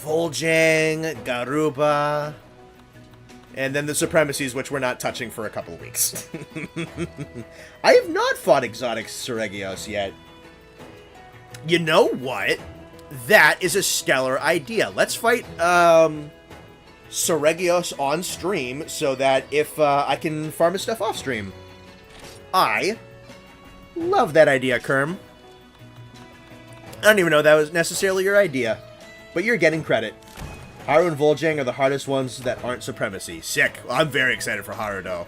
Vol'jang, Garuba, and then the Supremacies, which we're not touching for a couple of weeks. I have not fought Exotic Seregios yet. You know what? That is a stellar idea. Let's fight, Seregios on stream so that if I can farm his stuff off stream. I love that idea, Kerm. I don't even know that was necessarily your idea, but you're getting credit. Haru and Vol'jang are the hardest ones that aren't Supremacy. Sick. Well, I'm very excited for Harudo.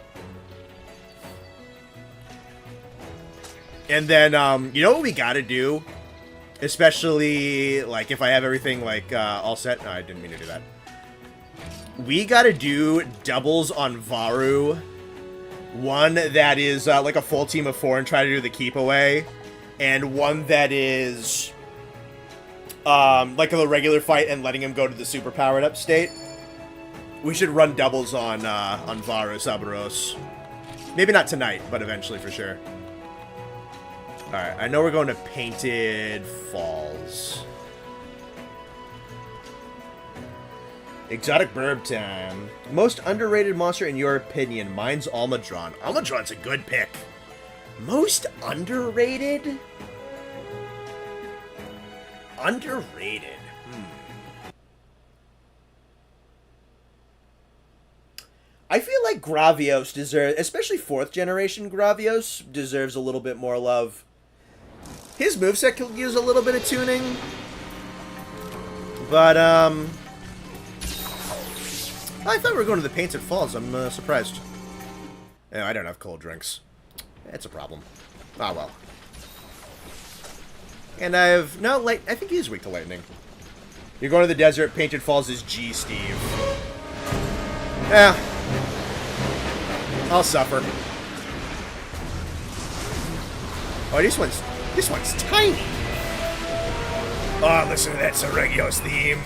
And then, you know what we gotta do? Especially, like, if I have everything, like, all set. No, I didn't mean to do that. We gotta do doubles on Varu. One that is like a full team of 4 and try to do the keep away. And one that is like a regular fight and letting him go to the super powered up state. We should run doubles on Varu Sabaros. Maybe not tonight, but eventually for sure. Alright, I know we're going to Painted Falls. Exotic Burb time. Most underrated monster in your opinion? Mine's Almadron. Almadron's a good pick. Most underrated? Underrated. I feel like Gravios deserves, especially 4th generation Gravios, deserves a little bit more love. His moveset could use a little bit of tuning. But, I thought we were going to the Painted Falls. I'm surprised. Oh, I don't have cold drinks. That's a problem. Ah, well. And I have... No, light... I think he is weak to lightning. You're going to the desert. Painted Falls is G, Steve. Yeah. I'll suffer. Oh, this one's tiny. Oh, listen to that Seregios theme.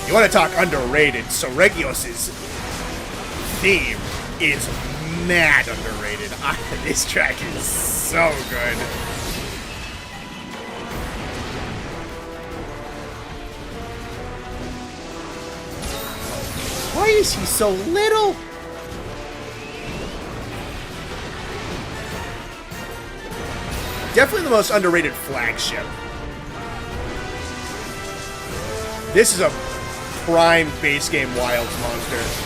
You want to talk underrated? Seregios' theme is mad underrated. This track is so good. Why is he so little? Definitely the most underrated flagship. This is a prime base game Wilds monster.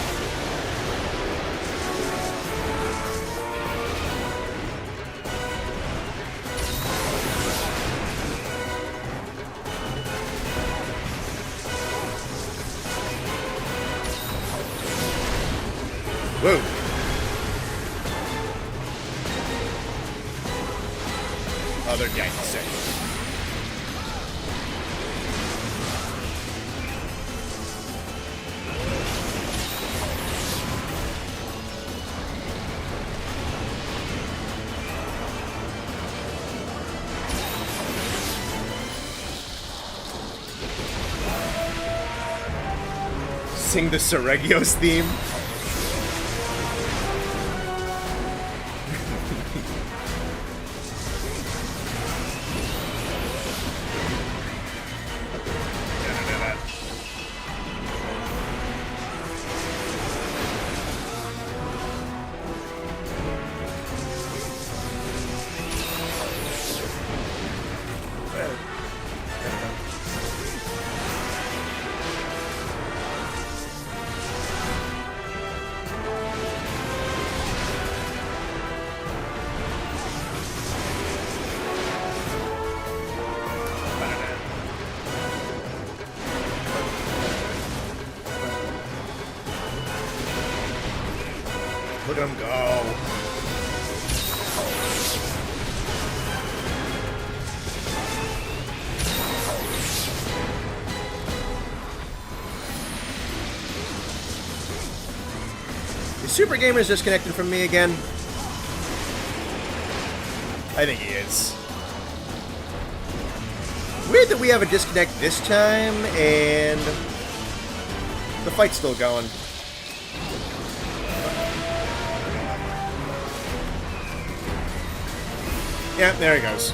Whoa. Other guy sick. Sing the Seregios theme. Look at him go. Is Super Gamer's disconnected from me again? I think he is. Weird that we have a disconnect this time, and the fight's still going. Yeah, there he goes.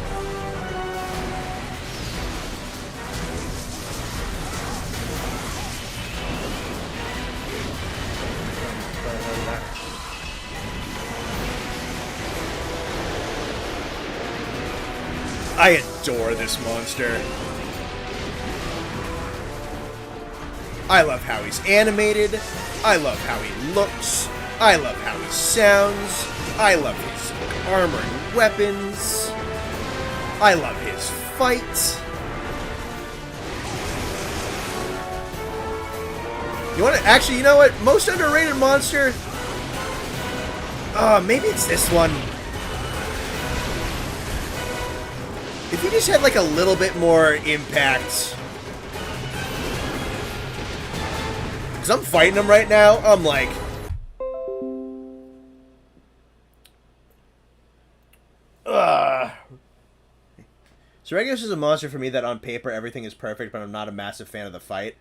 I adore this monster. I love how he's animated. I love how he looks. I love how he sounds. I love his armor and weapons. I love his fight. You want to actually? You know what? Most underrated monster. Maybe it's this one. If he just had like a little bit more impact. Because I'm fighting him right now. I'm like. Seregios is a monster for me that on paper everything is perfect, but I'm not a massive fan of the fight.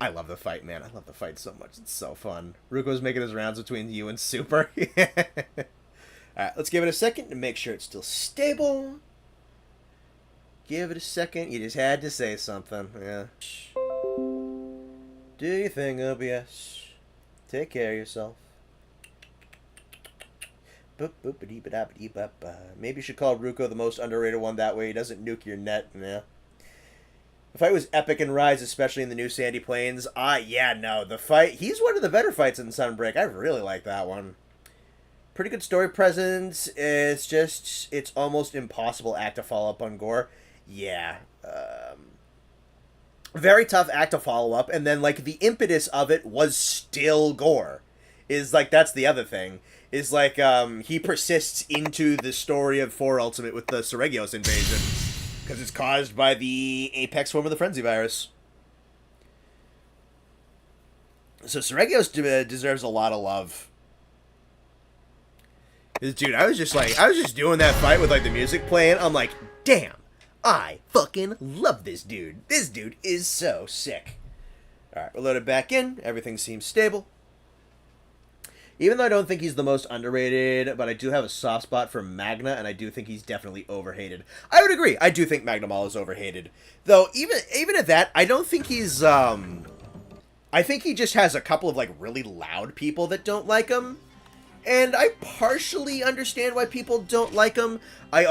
I love the fight, man. I love the fight so much. It's so fun. Ruko's making his rounds between you and Super. Alright, let's give it a second to make sure it's still stable. Give it a second. You just had to say something. Yeah. Do your thing, OBS. Take care of yourself. Maybe you should call Ruko the most underrated one, that way he doesn't nuke your net. Yeah. The fight was epic in Rise, especially in the new Sandy Plains. Yeah, no. The fight... He's one of the better fights in Sunbreak. I really like that one. Pretty good story presence. It's just... It's almost impossible act to follow up on Gore. Yeah. Very tough act to follow up. And then, like, the impetus of it was still Gore. Is, like, that's the other thing. Is, like, he persists into the story of 4 Ultimate with the Seregios invasion. Because it's caused by the apex form of the Frenzy Virus. So Seregios deserves a lot of love. Dude, I was just doing that fight with, like, the music playing. I'm like, damn, I fucking love this dude. This dude is so sick. Alright, we're loaded back in. Everything seems stable. Even though I don't think he's the most underrated, but I do have a soft spot for Magna, and I do think he's definitely overhated. I would agree. I do think Magna Mall is overhated. Though, even at that, I don't think he's, I think he just has a couple of, like, really loud people that don't like him. And I partially understand why people don't like him. I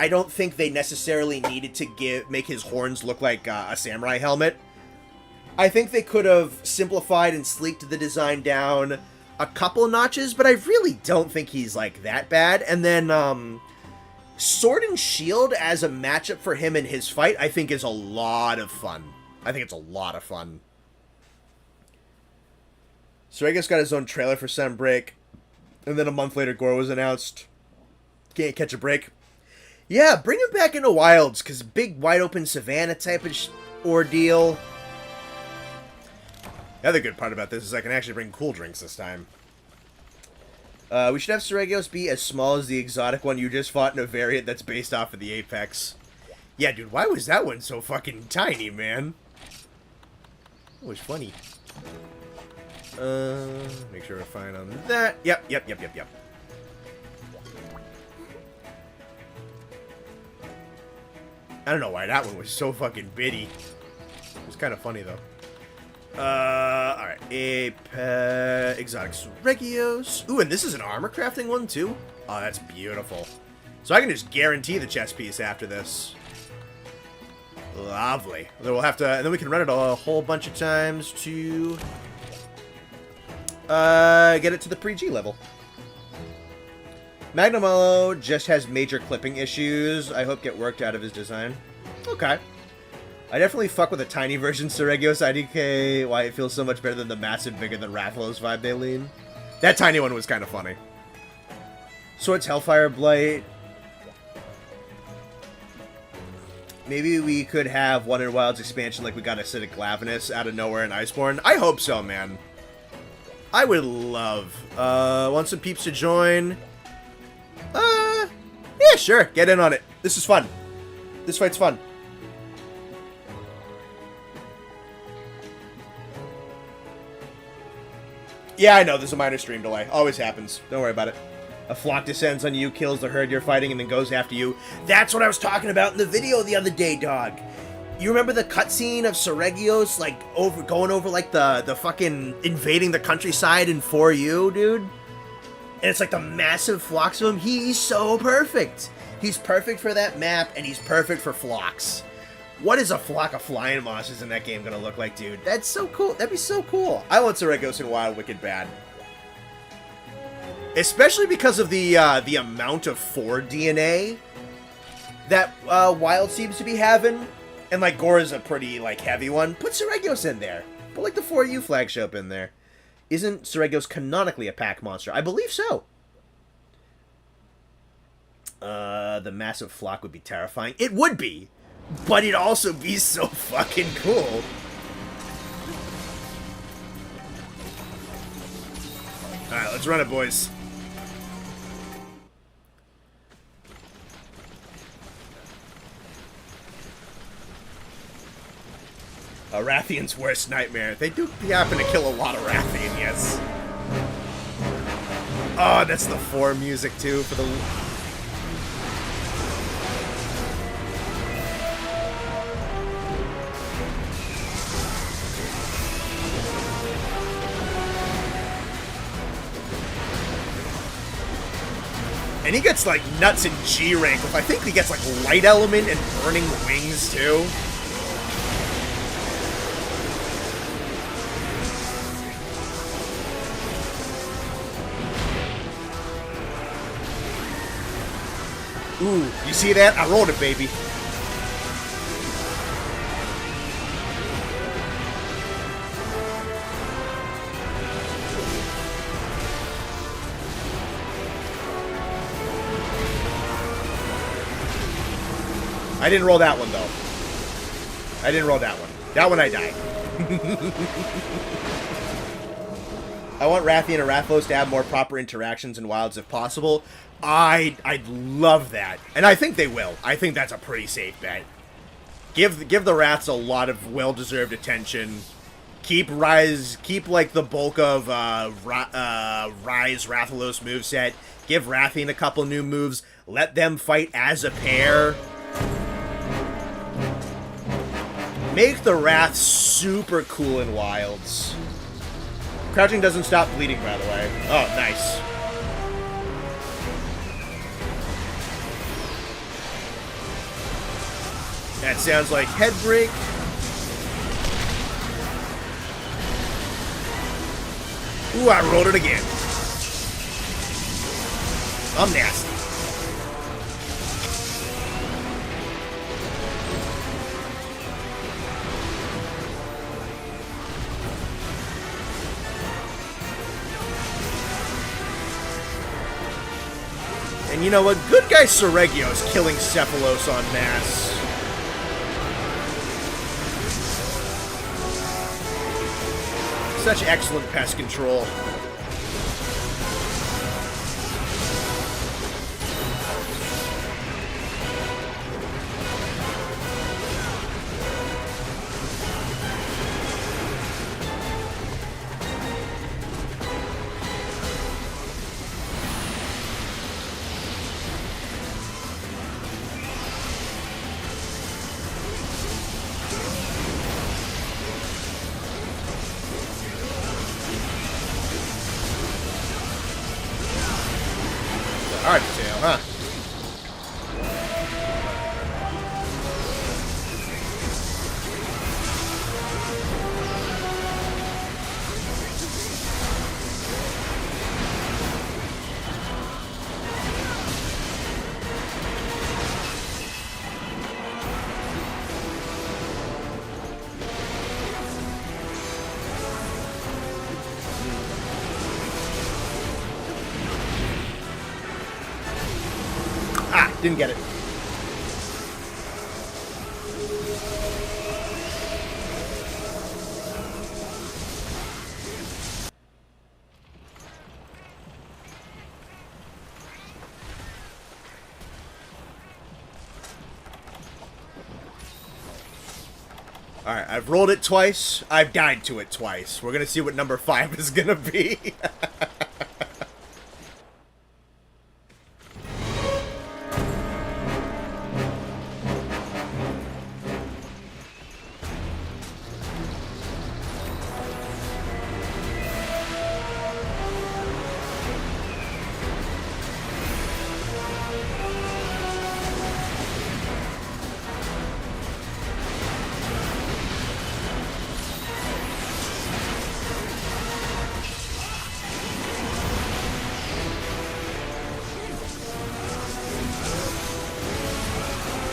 don't think they necessarily needed to make his horns look like a samurai helmet. I think they could have simplified and sleeked the design down a couple notches, but I really don't think he's, like, that bad. And then, Sword and Shield as a matchup for him in his fight, I think is a lot of fun. I think it's a lot of fun. Seregios got his own trailer for Sunbreak, and then a month later, Gore was announced. Can't catch a break. Yeah, bring him back into Wilds, because big, wide-open Savannah type of ordeal. The other good part about this is I can actually bring cool drinks this time. We should have Seregios be as small as the exotic one you just fought in a variant that's based off of the Apex. Yeah, dude, why was that one so fucking tiny, man? It was funny. Make sure we're fine on that. Yep. I don't know why that one was so fucking bitty. It was kind of funny, though. Alright. Exotic Seregios. Ooh, and this is an armor crafting one, too? Oh, that's beautiful. So I can just guarantee the chest piece after this. Lovely. Then we'll have to... And then we can run it a whole bunch of times to... get it to the pre-G level. Magnamalo just has major clipping issues. I hope get worked out of his design. Okay. I definitely fuck with a tiny version Seregios IDK, why it feels so much better than the massive, bigger than Rathalos vibe they lean. That tiny one was kind of funny. Swords Hellfire Blight. Maybe we could have Wonder Wilds expansion like we got Acidic Glavenus out of nowhere in Iceborne. I hope so, man. I would love. Want some peeps to join? Yeah, sure. Get in on it. This is fun. This fight's fun. Yeah, I know. There's a minor stream delay. Always happens. Don't worry about it. A flock descends on you, kills the herd you're fighting, and then goes after you. That's what I was talking about in the video the other day, dog. You remember the cutscene of Seregios, like, going over, like, the fucking invading the countryside in 4U, dude? And it's, like, the massive flocks of him. He's so perfect. He's perfect for that map, and he's perfect for flocks. What is a flock of flying monsters in that game gonna look like, dude? That's so cool. That'd be so cool. I want Seregios in Wild Wicked bad. Especially because of the amount of 4 DNA that Wild seems to be having. And, like, Gore is a pretty, like, heavy one. Put Seregios in there. Put, like, the 4U flagship in there. Isn't Seregios canonically a pack monster? I believe so. The massive flock would be terrifying. It would be. But it'd also be so fucking cool. Alright, let's run it, boys. A Rathian's worst nightmare. They do happen to kill a lot of Rathian, yes. Oh, that's the 4 music, too, for the... And he gets, like, nuts in G rank. I think he gets, like, Light Element and Burning Wings, too. Ooh, you see that? I rolled it, baby. I didn't roll that one, though. I didn't roll that one. That one I died. I want Rathian and Rathlos to have more proper interactions in Wilds if possible. I'd love that. And I think they will. I think that's a pretty safe bet. Give the Wraths a lot of well-deserved attention. Keep like the bulk of Rise Rathalos moveset. Give Rathian a couple new moves. Let them fight as a pair. Make the Wrath super cool in Wilds. Crouching doesn't stop bleeding, by the way. Oh, nice. That sounds like head break. Ooh, I rolled it again. I'm nasty. And you know what? Good guy Seregio is killing Cephalos en masse. Such excellent pest control. Hard tail, huh? Didn't get it. Alright, I've rolled it twice. I've died to it twice. We're gonna see what number 5 is gonna be.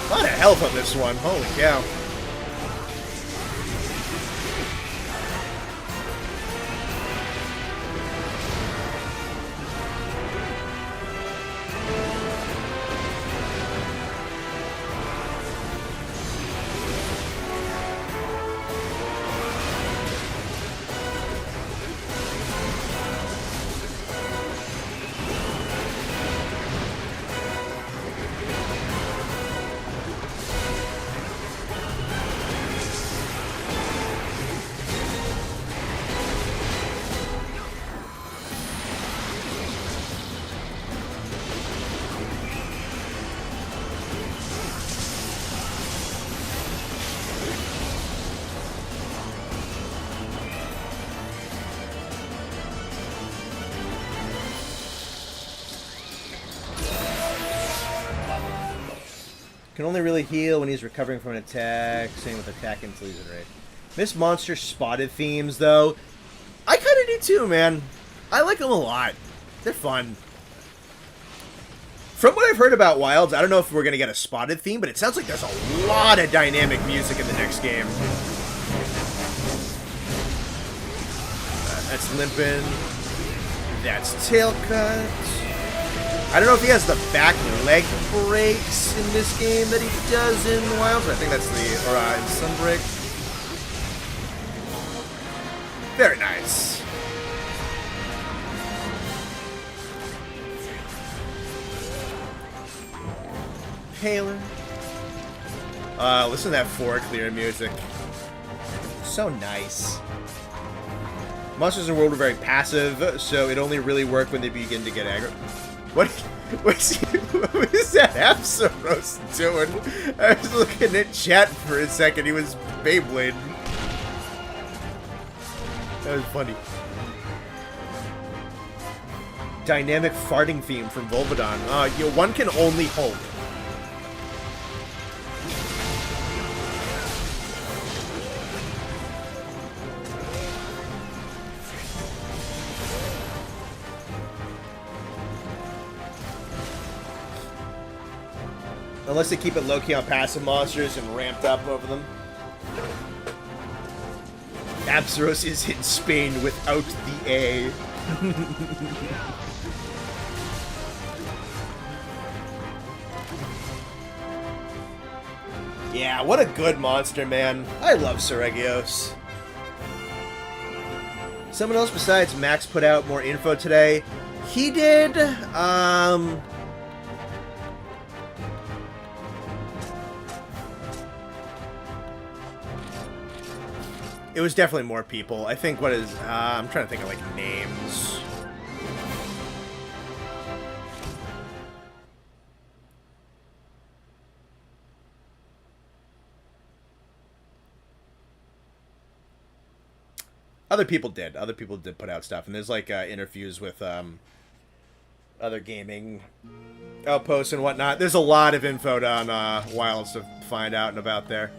A lot of health on this one. Holy cow. Can only really heal when he's recovering from an attack. Same with attack and freeze rate. Miss Monster spotted themes, though. I kind of do too, man. I like them a lot. They're fun. From what I've heard about Wilds, I don't know if we're going to get a spotted theme, but it sounds like there's a lot of dynamic music in the next game. That's Limpin'. That's Tail Cut. I don't know if he has the back leg breaks in this game that he does in Wilds. I think that's the, or in Sunbreak. Very nice. Paler. Listen to that 4 clear music. So nice. Monsters in the world are very passive, so it only really work when they begin to get aggro. What is that Absolos doing? I was looking at chat for a second. He was Beyblade. That was funny. Dynamic farting theme from Volvodon. One can only hope. Unless they keep it low-key on passive monsters and ramped up over them. Absaros is in Spain without the A. Yeah, what a good monster, man. I love Seregios. Someone else besides Max put out more info today. He did, it was definitely more people. I think what is... I'm trying to think of, like, names. Other people did. Other people did put out stuff. And there's, like, interviews with other gaming outposts and whatnot. There's a lot of info on Wilds to find out and about there.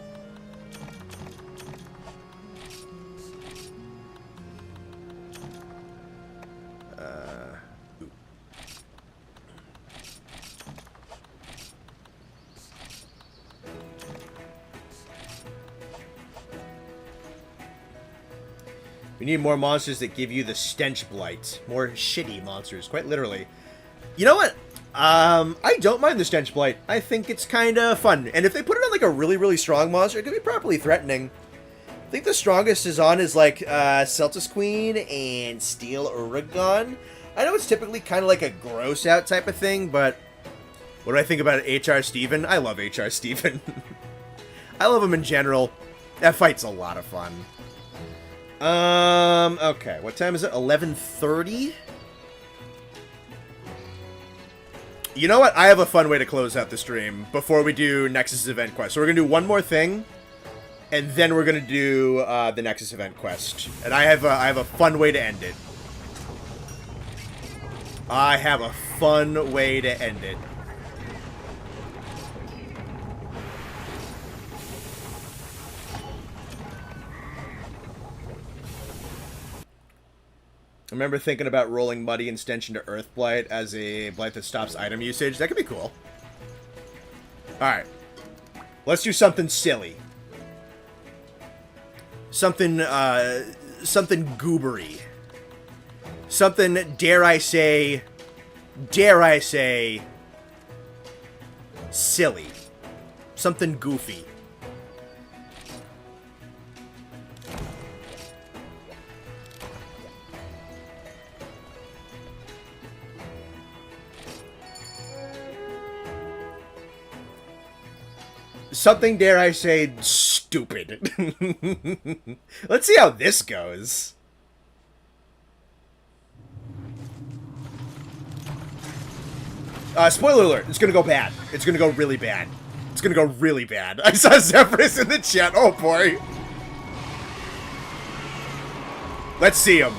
We need more monsters that give you the stench blight. More shitty monsters, quite literally. You know what? I don't mind the stench blight. I think it's kind of fun. And if they put it on like a really, really strong monster, it could be properly threatening. I think the strongest is like Celtis Queen and Steel Uragon. I know it's typically kind of like a gross out type of thing, but what do I think about HR Steven? I love HR Steven. I love him in general. That fight's a lot of fun. Okay, what time is it? 11:30? You know what? I have a fun way to close out the stream before we do Nexus event quest. So we're gonna do one more thing, and then we're gonna do the Nexus event quest. And I have a fun way to end it. I have a fun way to end it. I remember thinking about rolling Muddy and Stench into Earth Blight as a blight that stops item usage. That could be cool. Alright. Let's do something silly. Something, something goobery. Something, dare I say, silly. Something goofy. Something, dare I say, stupid. Let's see how this goes. Spoiler alert, it's gonna go bad. It's gonna go really bad. It's gonna go really bad. I saw Zephyrus in the chat. Oh boy. Let's see him.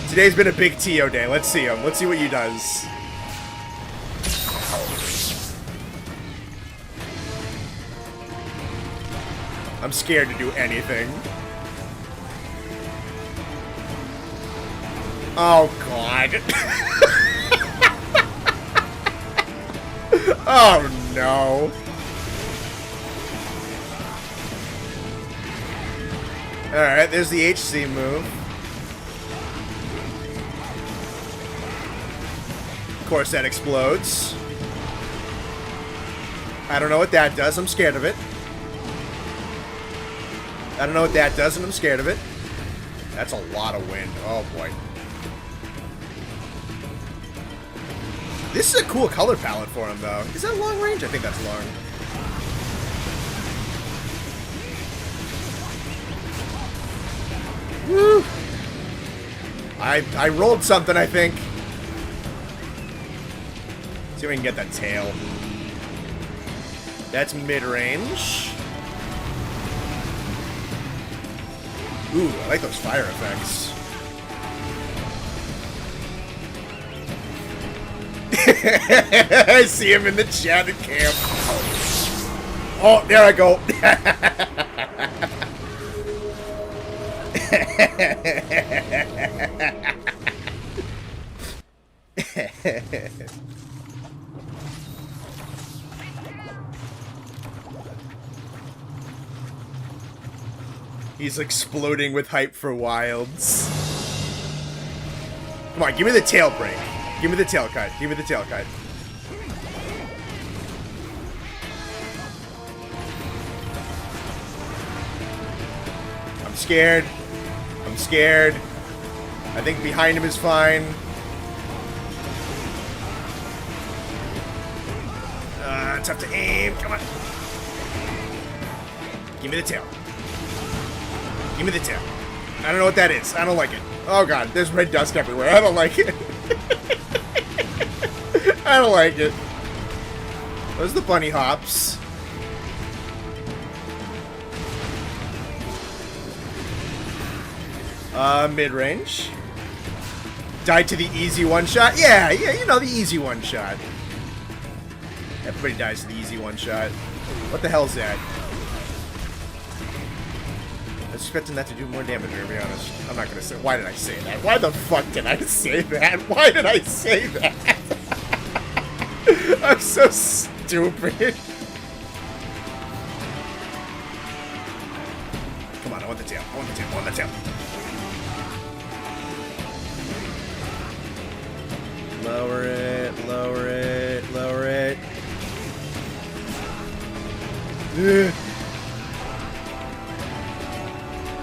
Today's been a big Tio day. Let's see him. Let's see what he does. I'm scared to do anything. Oh, God. Oh, no. Alright, there's the HC move. Of course, that explodes. I don't know what that does. I'm scared of it. I don't know what that does, and I'm scared of it. That's a lot of wind. Oh, boy. This is a cool color palette for him, though. Is that long range? I think that's long. Woo! I rolled something, I think. See if we can get that tail. That's mid-range. Ooh, I like those fire effects. I see him in the chat camp. Oh, there I go. He's exploding with hype for wilds. Come on, give me the tail break. Give me the tail cut. Give me the tail cut. I'm scared. I'm scared. I think behind him is fine. Tough to aim. Come on. Give me the tail. Give me the tail. I don't know what that is. I don't like it. Oh god, there's red dust everywhere. I don't like it. I don't like it. Those are the bunny hops. Mid-range. Died to the easy one-shot? Yeah, you know, the easy one-shot. Everybody dies to the easy one-shot. What the hell's that? I was expecting that to do more damage, to be honest. I'm not gonna say. Why did I say that? Why the fuck did I say that? Why did I say that? I'm so stupid. Come on, I want the tail. I want the tail. I want the tail. Lower it, lower it, lower it. Ugh.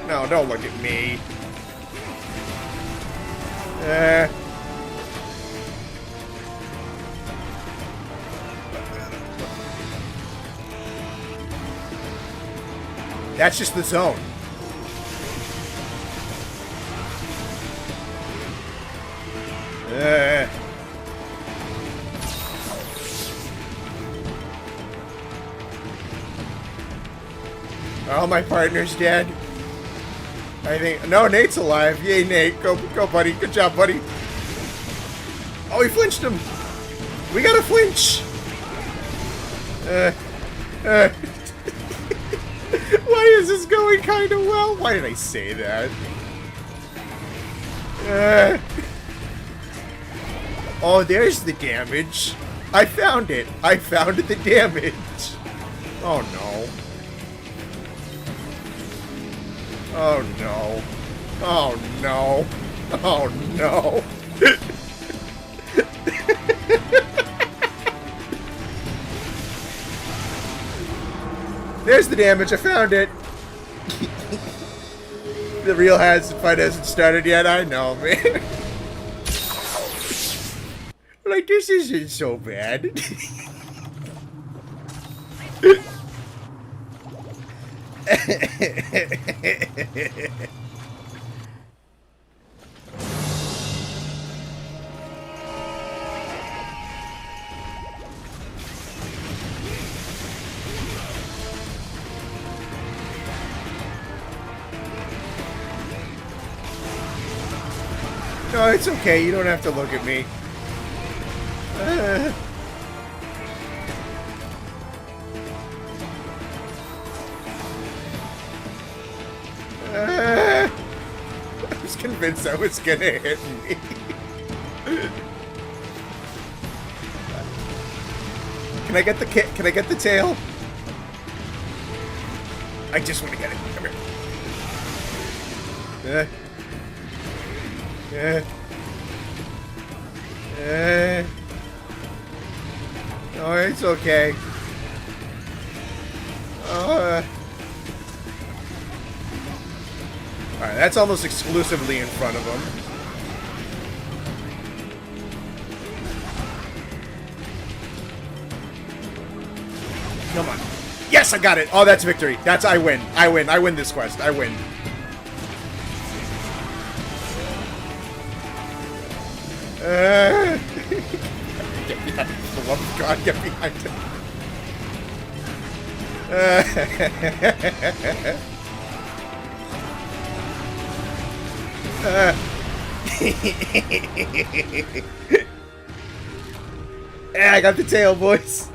No, don't look at me. That's just the zone. Oh, my partner's dead. I think... No, Nate's alive. Yay, Nate. Go, buddy. Good job, buddy. Oh, he flinched him. We gotta flinch. Why is this going kind of well? Why did I say that? Oh, there's the damage. I found it. I found the damage. Oh, no. Oh, no. Oh, no. Oh, no. There's the damage. I found it. The real fight hasn't started yet. I know, man. Like, this isn't so bad. No, it's okay. You don't have to look at me. convinced that was gonna hit me. Can I get the kit? Can I get the tail? I just want to get it. Come here. Oh, it's okay. Alright, that's almost exclusively in front of him. Come on. Yes, I got it. Oh, that's victory. That's I win. I win. I win this quest. I win. Get behind. For the love of God, get behind him. Yeah, I got the tail, boys.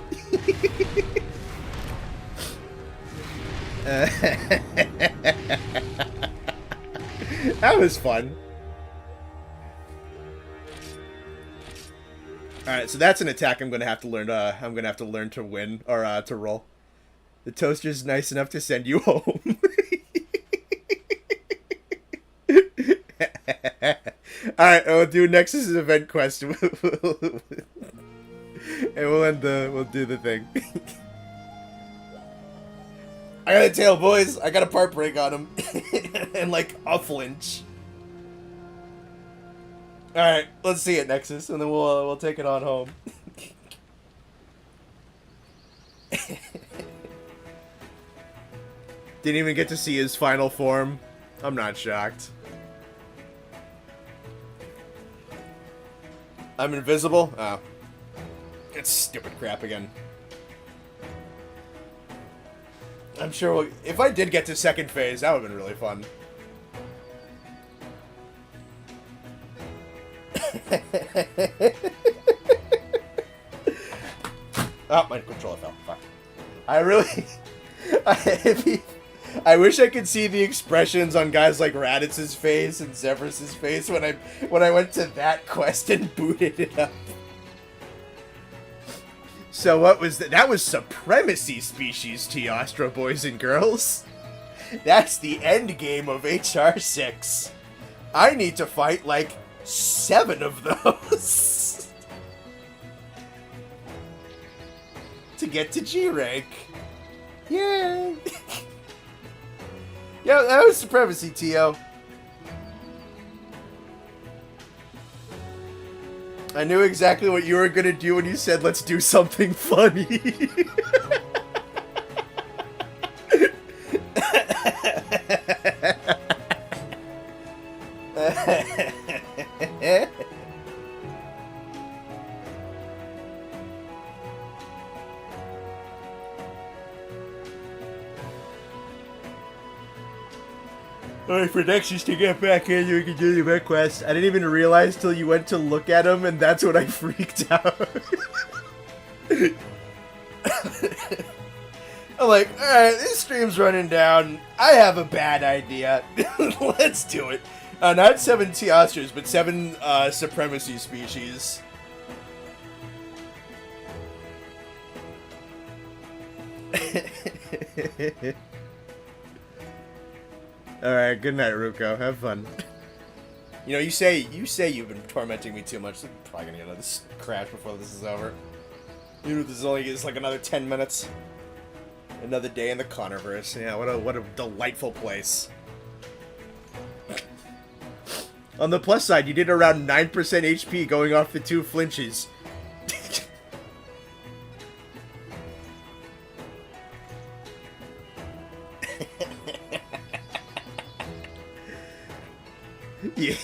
That was fun. All right, so that's an attack I'm gonna have to learn. I'm gonna have to learn to win or to roll. The toaster's nice enough to send you home. All right, we'll do Nexus's event quest, and we'll do the thing. I got a tail, boys. I got a part break on him, and like a flinch. All right, let's see it, Nexus, and then we'll take it on home. Didn't even get to see his final form. I'm not shocked. I'm invisible? Oh. It's stupid crap again. I'm sure if I did get to second phase, that would have been really fun. Oh, my controller fell. Fuck. I really... I wish I could see the expressions on guys like Raditz's face and Zephyrus's face when I went to that quest and booted it up. So what was that? That was Supremacy Species, Teostra, boys and girls. That's the end game of HR6. I need to fight like 7 of those to get to G rank. Yay! Yeah, that was Supremacy, Tio. I knew exactly what you were gonna do when you said, let's do something funny. Alright, for Nexus to get back in, you can do the event quest. I didn't even realize till you went to look at him, and that's when I freaked out. I'm like, alright, this stream's running down. I have a bad idea. Let's do it. Not 7 Teosters, but 7 Supremacy Species. Alright, good night, Ruko. Have fun. You know, you say you've been tormenting me too much. I'm probably gonna get another crash before this is over. Even if this only is like another 10 minutes. Another day in the Connorverse. Yeah, what a delightful place. On the plus side, you did around 9% HP going off the 2 flinches. Yeah,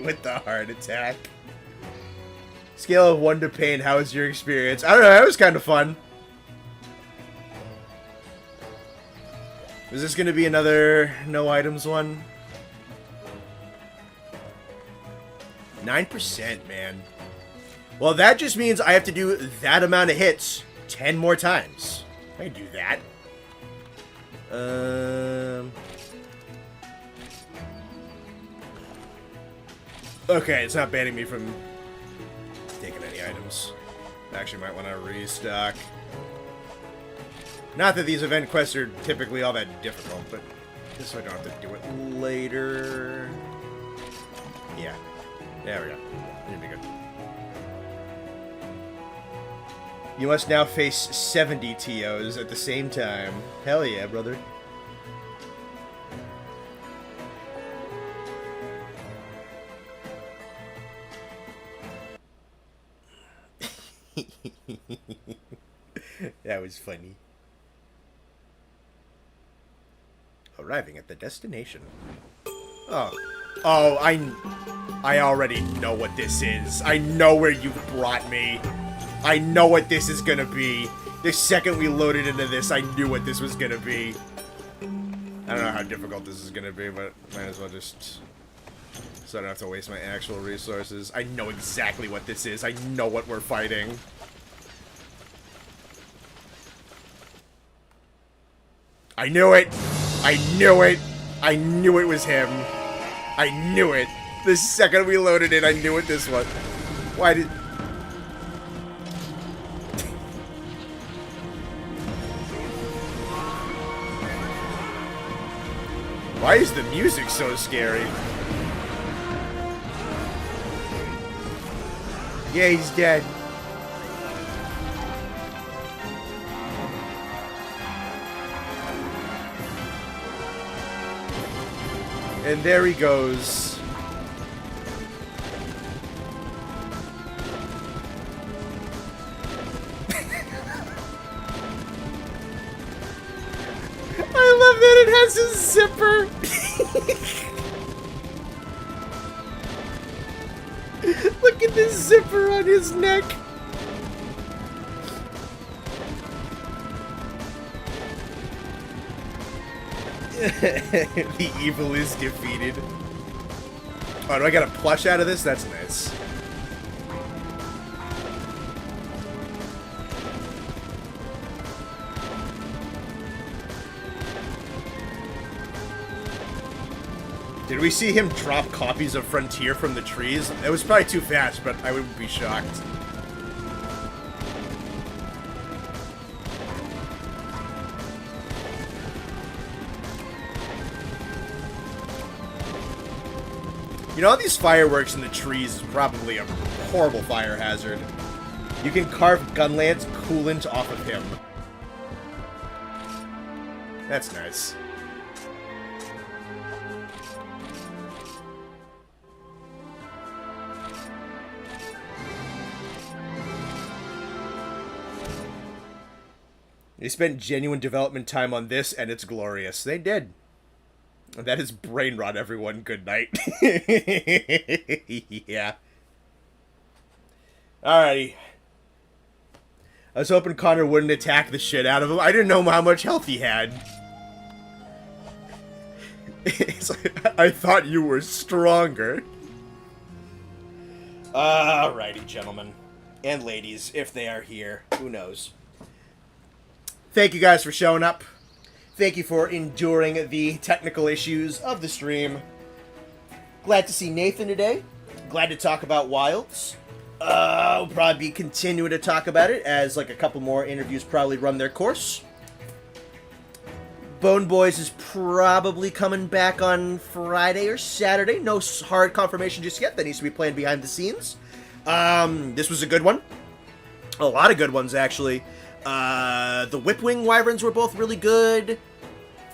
with the heart attack. Scale of 1 to pain, how was your experience? I don't know, that was kind of fun. Is this going to be another no items one? 9%, man. Well, that just means I have to do that amount of hits 10 more times. I can do that. Okay, it's not banning me from taking any items. Actually, might want to restock. Not that these event quests are typically all that difficult, but just so I don't have to do it later. Yeah. There we go. You'll be good. You must now face 70 TOs at the same time. Hell yeah, brother. That was funny. Arriving at the destination. Oh, I already know what this is. I know where you brought me. I know what this is gonna be. The second we loaded into this, I knew what this was gonna be. I don't know how difficult this is gonna be, but might as well just... so I don't have to waste my actual resources. I know exactly what this is. I know what we're fighting. I knew it! I knew it! I knew it was him. I knew it. The second we loaded it, I knew what this was. Why did... Why is the music so scary? Yeah, he's dead. And there he goes. I love that it has a zipper. Look at this zipper on his neck. The evil is defeated. Oh, do I get a plush out of this? That's nice. Did we see him drop copies of Frontier from the trees? It was probably too fast, but I wouldn't be shocked. You know, all these fireworks in the trees is probably a horrible fire hazard. You can carve Gunlance coolant off of him. That's nice. They spent genuine development time on this, and it's glorious. They did. That is brain rot, everyone. Good night. Yeah. Alrighty. I was hoping Connor wouldn't attack the shit out of him. I didn't know how much health he had. It's like, I thought you were stronger. Alrighty, gentlemen. And ladies, if they are here. Who knows? Thank you guys for showing up. Thank you for enduring the technical issues of the stream. Glad to see Nathan today. Glad to talk about Wilds. We'll probably be continuing to talk about it as like a couple more interviews probably run their course. Bone Boys is probably coming back on Friday or Saturday. No hard confirmation just yet. That needs to be planned behind the scenes. This was a good one. A lot of good ones, actually. The Whipwing Wyverns were both really good.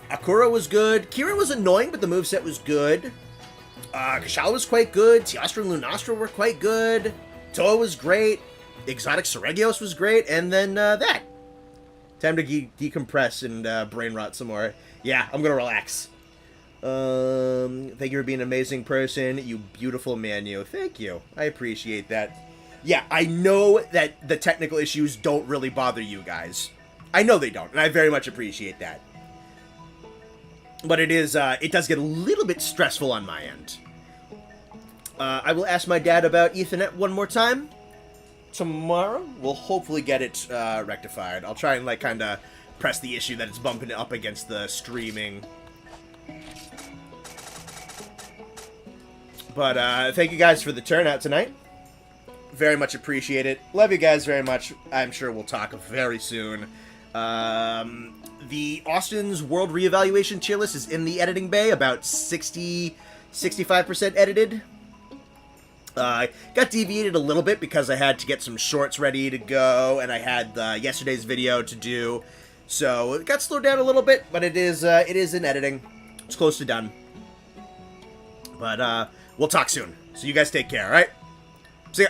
Akura was good. Kira was annoying, but the moveset was good. Kashala was quite good. Teostra and Lunastra were quite good. Toa was great. Exotic Seregios was great. And then that. Time to decompress and brain rot some more. Yeah, I'm gonna relax. Thank you for being an amazing person. You beautiful man, you. Thank you. I appreciate that. Yeah, I know that the technical issues don't really bother you guys. I know they don't, and I very much appreciate that. But it does get a little bit stressful on my end. I will ask my dad about Ethernet one more time. Tomorrow, we'll hopefully get it rectified. I'll try and, like, kind of press the issue that it's bumping up against the streaming. But thank you guys for the turnout tonight. Very much appreciate it. Love you guys very much. I'm sure we'll talk very soon. The Austin's World Reevaluation tier list is in the editing bay, about 65% edited. Got deviated a little bit because I had to get some shorts ready to go, and I had yesterday's video to do. So it got slowed down a little bit, but it is in editing. It's close to done. But we'll talk soon. So you guys take care, all right? See ya.